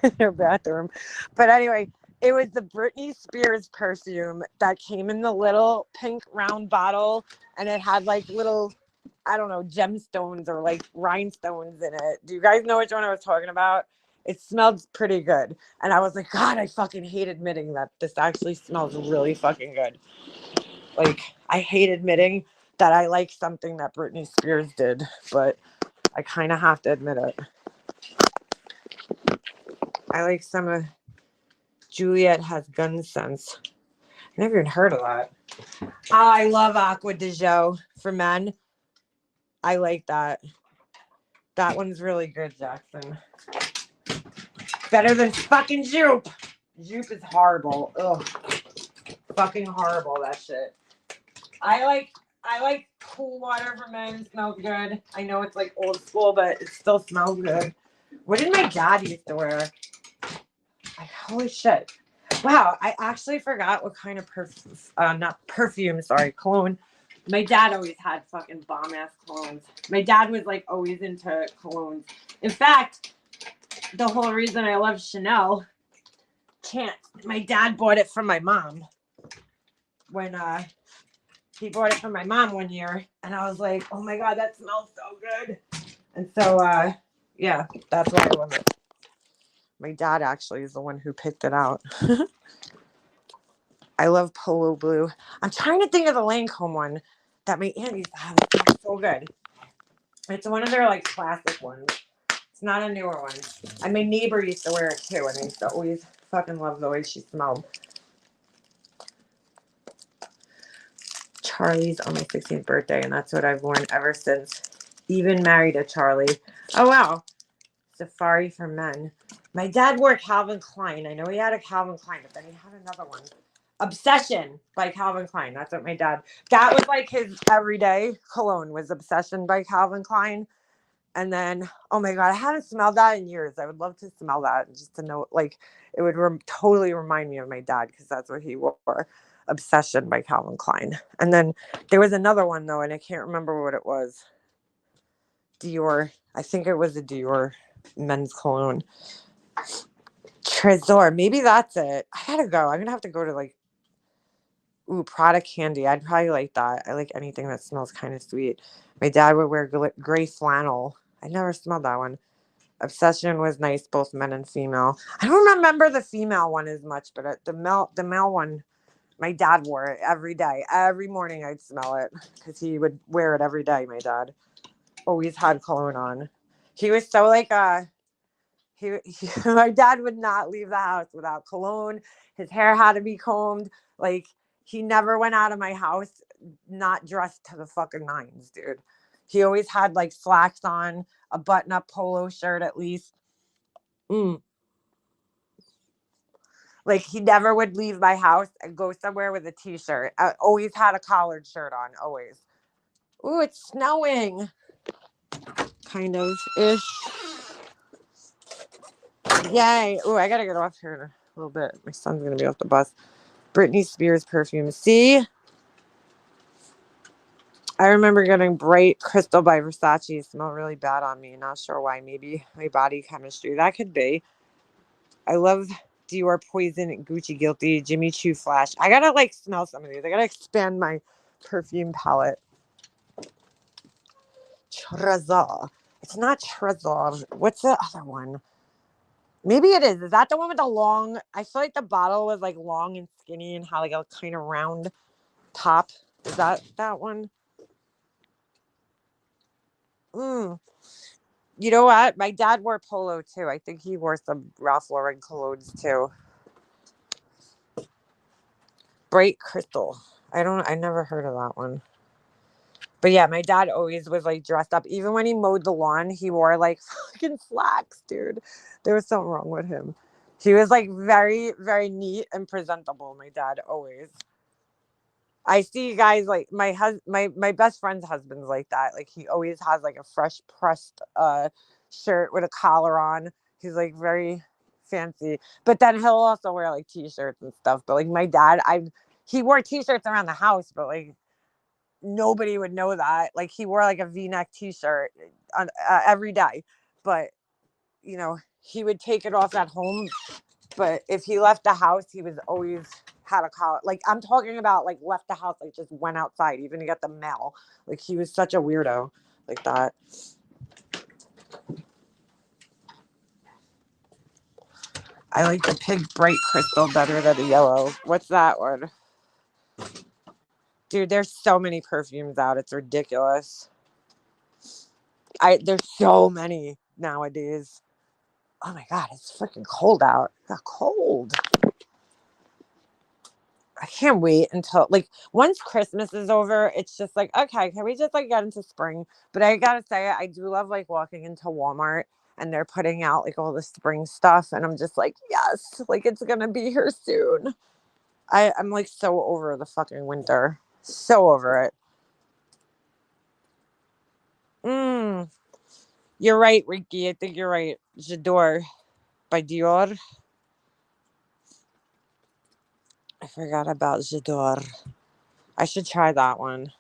in her bathroom. But anyway, it was the Britney Spears perfume that came in the little pink round bottle and it had like little, I don't know, gemstones or like rhinestones in it. Do you guys know which one I was talking about? It smelled pretty good. And I was like, God, I fucking hate admitting that this actually smells really fucking good. Like, I hate admitting that I like something that Britney Spears did, but I kind of have to admit it. I like some of Juliet Has Gun Sense. I never even heard of that. I love Aqua de Jo for men. I like that. That one's really good, Jackson. Better than fucking Jupe. Jupe is horrible. Ugh. Fucking horrible, that shit. I like cool water for men. It smells good. I know it's like old school, but it still smells good. What did my dad used to wear? Holy shit. Wow, I actually forgot what kind of cologne. My dad always had fucking bomb ass colognes. My dad was like always into colognes. In fact, the whole reason I love Chanel, my dad bought it from my mom when he bought it from my mom one year, and I was like, oh my God, that smells so good. And so, yeah, that's why I love it. My dad actually is the one who picked it out. I love Polo Blue. I'm trying to think of the Lancome one that my aunt used to have. It's so good. It's one of their like classic ones. It's not a newer one. And my neighbor used to wear it too, and I used to always fucking love the way she smelled. Charlie's on my 16th birthday, and that's what I've worn ever since. Even married a Charlie. Oh wow. Safari for men. My dad wore Calvin Klein. I know he had a Calvin Klein, but then he had another one. Obsession by Calvin Klein. That's what my dad. That was like his everyday cologne was Obsession by Calvin Klein. And then, oh my God, I haven't smelled that in years. I would love to smell that just to know, like, it would totally remind me of my dad because that's what he wore. Obsession by Calvin Klein. And then there was another one though, and I can't remember what it was. Dior. I think it was a Dior men's cologne. Trésor. Maybe that's it. I gotta go. I'm gonna have to go to like, ooh, Prada candy. I'd probably like that. I like anything that smells kind of sweet. My dad would wear gray flannel. I never smelled that one. Obsession was nice, both men and female. I don't remember the female one as much, but the male one, my dad wore it every day. Every morning I'd smell it because he would wear it every day. My dad always had cologne on. He was so like my dad would not leave the house without cologne. His hair had to be combed. Like he never went out of my house not dressed to the fucking nines, dude. He always had like slacks on, a button-up polo shirt at least. Like he never would leave my house and go somewhere with a t-shirt. I always had a collared shirt on, always. Ooh, it's snowing. Kind of ish. Yay. Ooh, I gotta get off here in a little bit. My son's gonna be off the bus. Britney Spears perfume. See? I remember getting Bright Crystal by Versace. It smelled really bad on me. Not sure why. Maybe my body chemistry. That could be. I love Dior Poison, Gucci Guilty, Jimmy Choo Flash. I gotta like smell some of these. I gotta expand my perfume palette. Trésor. It's not Trésor. What's the other one? Maybe it is. Is that the one with the long? I feel like the bottle was like long and skinny and had like a kind of round top. Is that one? You know what? My dad wore polo too. I think he wore some Ralph Lauren colognes too. Bright Crystal. I never heard of that one. But yeah, my dad always was like dressed up. Even when he mowed the lawn, he wore like fucking slacks, dude. There was something wrong with him. He was like very, very neat and presentable, my dad always. I see guys like my best friend's husband's like that. Like he always has like a fresh pressed shirt with a collar on. He's like very fancy. But then he'll also wear like t-shirts and stuff. But like my dad, he wore t-shirts around the house, but like nobody would know that. Like he wore like a V-neck t-shirt on, every day. But you know, he would take it off at home. But if he left the house, he was always had a collar. Like I'm talking about like left the house, like just went outside, even to get the mail. Like he was such a weirdo like that. I like the pink bright crystal better than the yellow. What's that one? Dude, there's so many perfumes out. It's ridiculous. There's so many nowadays. Oh my God, it's freaking cold out. It got cold. I can't wait until like once Christmas is over, it's just like, okay, can we just like get into spring? But I gotta say, I do love like walking into Walmart and they're putting out like all the spring stuff. And I'm just like, yes, like it's gonna be here soon. I'm like so over the fucking winter. So over it. You're right, Ricky. I think you're right. J'adore by Dior. I forgot about J'adore. I should try that one.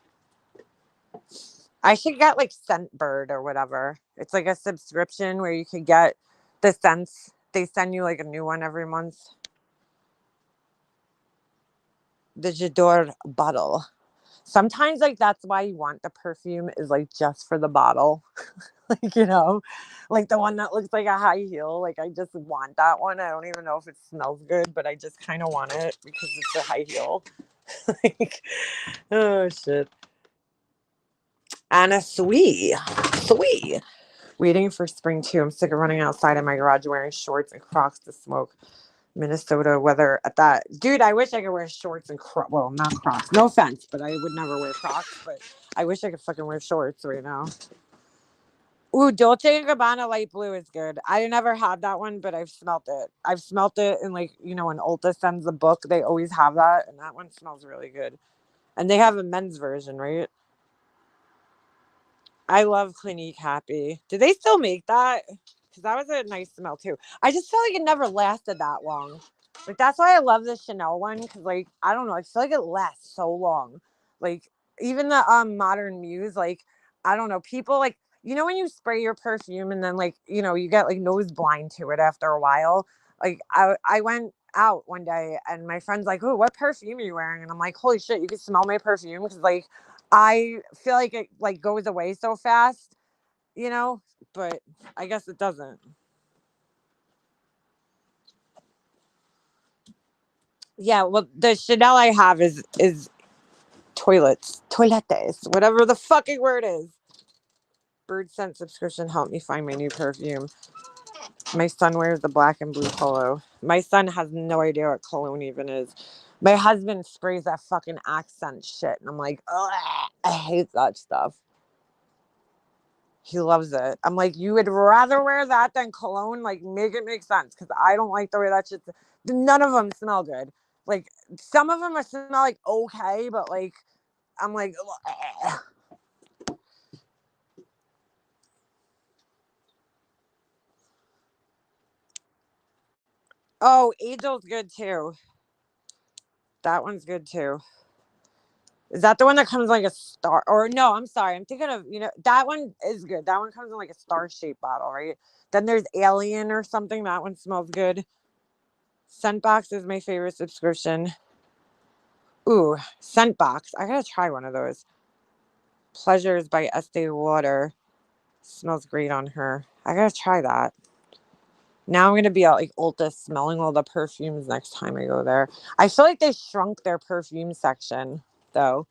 I should get like Scentbird or whatever. It's like a subscription where you could get the scents. They send you like a new one every month. The J'adore bottle. Sometimes like that's why you want the perfume is like just for the bottle. Like, you know, like the one that looks like a high heel. Like I just want that one. I don't even know if it smells good, but I just kind of want it because it's a high heel. Like, oh shit. Anna Sui. Waiting for spring too. I'm sick of running outside in my garage wearing shorts and Crocs to smoke. Minnesota weather at that. Dude, I wish I could wear shorts and Crocs. Well, not Crocs. No offense, but I would never wear Crocs. But I wish I could fucking wear shorts right now. Ooh, Dolce & Gabbana light blue is good. I never had that one, but I've smelt it. I've smelt it in like, you know, when Ulta sends a book, they always have that. And that one smells really good. And they have a men's version, right? I love Clinique Happy. Do they still make that? Because that was a nice smell too. I just feel like it never lasted that long. Like that's why I love the Chanel one. Because like I don't know, I feel like it lasts so long. Like even the Modern Muse, like I don't know, people like you know when you spray your perfume and then like you know you get like nose blind to it after a while. Like I went out one day and my friend's like, "Oh, what perfume are you wearing?" And I'm like, "Holy shit, you can smell my perfume," because like I feel like it like goes away so fast, you know, but I guess it doesn't. Yeah, well, the Chanel I have is toilettes, whatever the fucking word is. Bird scent subscription helped me find my new perfume. My son wears the black and blue polo. My son has no idea what cologne even is. My husband sprays that fucking accent shit, and I'm like, ugh, I hate that stuff. He loves it. I'm like, you would rather wear that than cologne? Like, make it make sense, because I don't like the way that shit. None of them smell good. Like, some of them smell like okay, but like, I'm like, ugh. Oh, Angel's good too. That one's good too. Is that the one that comes like a star? Or no, I'm sorry. I'm thinking of, that one is good. That one comes in like a star-shaped bottle, right? Then there's Alien or something. That one smells good. Scentbox is my favorite subscription. Ooh, Scentbox. I gotta try one of those. Pleasures by Estee Lauder. Smells great on her. I gotta try that. Now I'm gonna be at like Ulta smelling all the perfumes next time I go there. I feel like they shrunk their perfume section, though.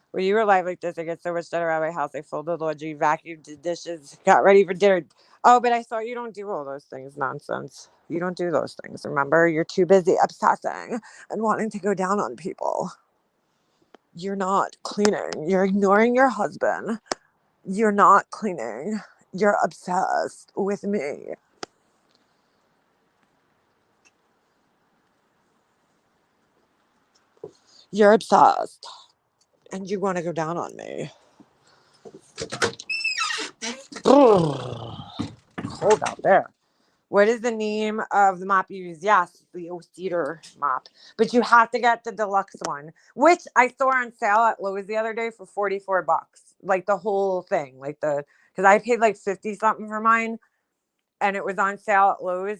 When you were live like this, I get so much done around my house. I folded laundry, vacuumed the dishes, got ready for dinner. Oh, but I thought you don't do all those things. Nonsense. You don't do those things. Remember, you're too busy obsessing and wanting to go down on people. You're not cleaning. You're ignoring your husband. You're not cleaning. You're obsessed with me. You're obsessed. And you want to go down on me. Cold out there. What is the name of the mop you use? Yes, the O-Cedar mop. But you have to get the deluxe one, which I saw on sale at Lowe's the other day for $44. Like the whole thing. Because I paid like 50 something for mine and it was on sale at Lowe's.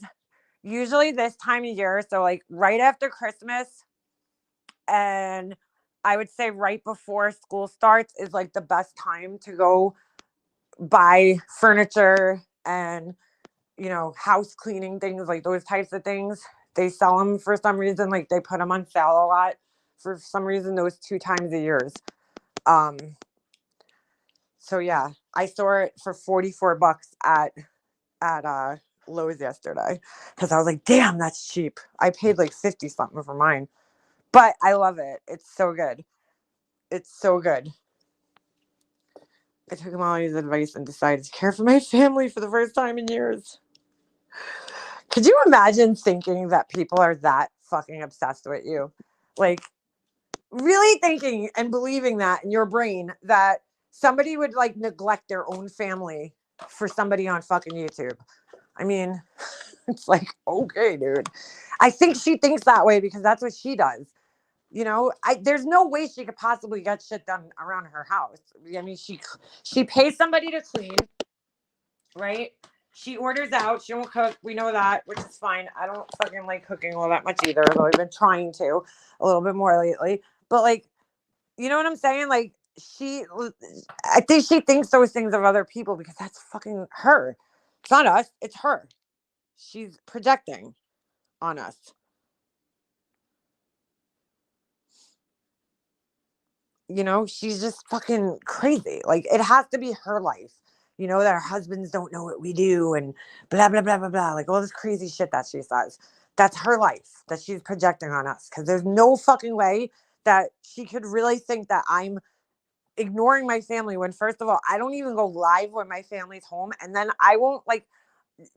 Usually this time of year, so like right after Christmas and I would say right before school starts is like the best time to go buy furniture and house cleaning things, like those types of things. They sell them for some reason, like they put them on sale a lot for some reason those 2 times a year. So yeah, I saw it for $44 at Lowe's yesterday because I was like, damn, that's cheap. I paid like 50 something for mine, but I love it. It's so good. It's so good. I took Molly's advice and decided to care for my family for the first time in years. Could you imagine thinking that people are that fucking obsessed with you? Like, really thinking and believing that in your brain that somebody would like neglect their own family for somebody on fucking YouTube. I mean, it's like, okay, dude. I think she thinks that way because that's what she does. There's no way she could possibly get shit done around her house. I mean, she pays somebody to clean, right? She orders out. She won't cook. We know that, which is fine. I don't fucking like cooking all that much either, though I've been trying to a little bit more lately. But like, you know what I'm saying? Like, I think she thinks those things of other people because that's fucking her. It's not us. It's her. She's projecting on us. She's just fucking crazy. Like, it has to be her life. That our husbands don't know what we do and blah, blah, blah, blah, blah. Like all this crazy shit that she says. That's her life that she's projecting on us. Because there's no fucking way that she could really think that I'm ignoring my family when, first of all, I don't even go live when my family's home. And then I won't, like,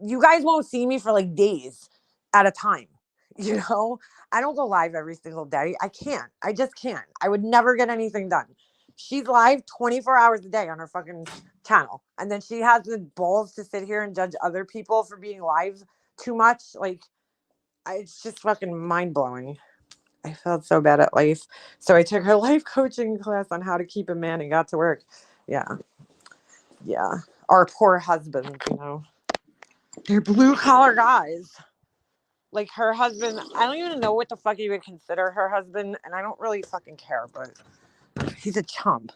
you guys won't see me for like days at a time. I don't go live every single day. I can't. I just can't. I would never get anything done. She's live 24 hours a day on her fucking channel. And then she has the balls to sit here and judge other people for being live too much. Like, it's just fucking mind blowing. I felt so bad at life. So I took her life coaching class on how to keep a man and got to work. Yeah. Yeah. Our poor husbands, They're blue collar guys. Like her husband, I don't even know what the fuck you would consider her husband, and I don't really fucking care, but he's a chump.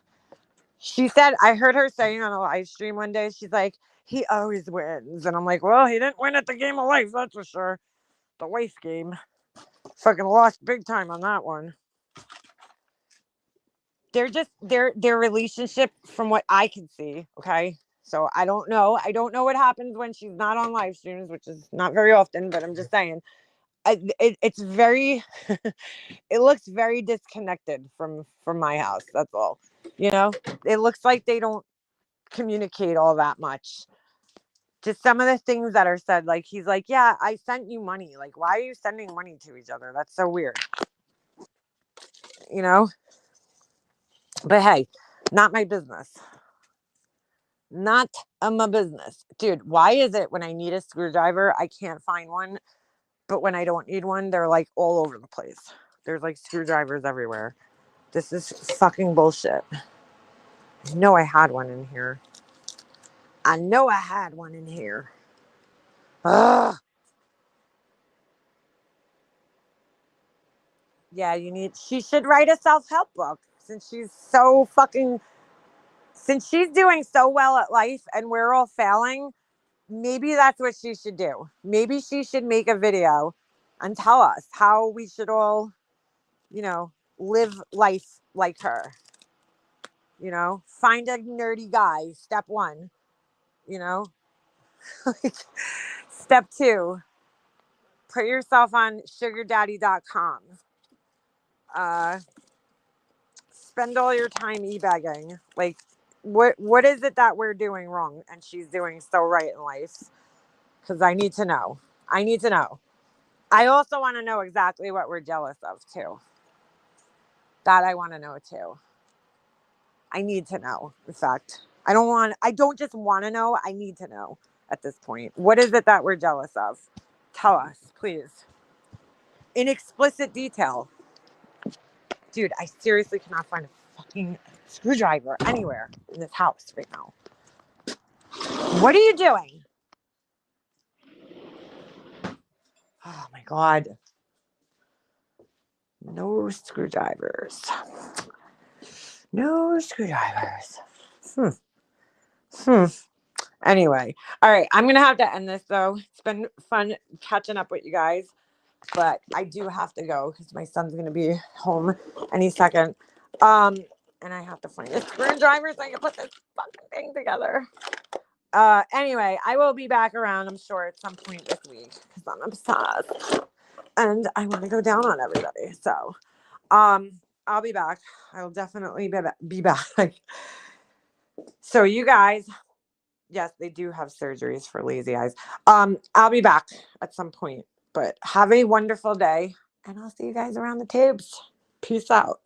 She said, I heard her saying on a live stream one day, she's like, he always wins. And I'm like, well, he didn't win at the game of life, that's for sure. The wife game. Fucking lost big time on that one. They're just their relationship from what I can see, okay? So I don't know. I don't know what happens when she's not on live streams, which is not very often, but I'm just saying. It's very it looks very disconnected from my house. That's all. You know, it looks like they don't communicate all that much. Just some of the things that are said, like he's like, yeah, I sent you money. Like, why are you sending money to each other? That's so weird. You know? But hey, not my business. Not my business. Dude, why is it when I need a screwdriver, I can't find one, but when I don't need one, they're like all over the place. There's like screwdrivers everywhere. This is fucking bullshit. I know I had one in here. Ugh. Yeah, she should write a self-help book since she's doing so well at life and we're all failing. Maybe that's what she should do. Maybe she should make a video and tell us how we should all, live life like her. Find a nerdy guy, step 1, Step 2, put yourself on sugardaddy.com. Spend all your time e-bagging. Like, what is it that we're doing wrong and she's doing so right in life? Because I need to know. I also want to know exactly what we're jealous of too. That I want to know too. I need to know. In fact, I don't just want to know. I need to know at this point. What is it that we're jealous of? Tell us, please. In explicit detail. Dude, I seriously cannot find a fucking screwdriver anywhere in this house right now. What are you doing? Oh my God. No screwdrivers. Anyway. All right. I'm going to have to end this though. It's been fun catching up with you guys. But I do have to go because my son's going to be home any second. And I have to find a screwdriver so I can put this fucking thing together. Anyway, I will be back around, I'm sure, at some point this week because I'm obsessed. And I want to go down on everybody. So, I'll be back. I'll definitely be back. So you guys, yes, they do have surgeries for lazy eyes. I'll be back at some point, but have a wonderful day and I'll see you guys around the tubes. Peace out.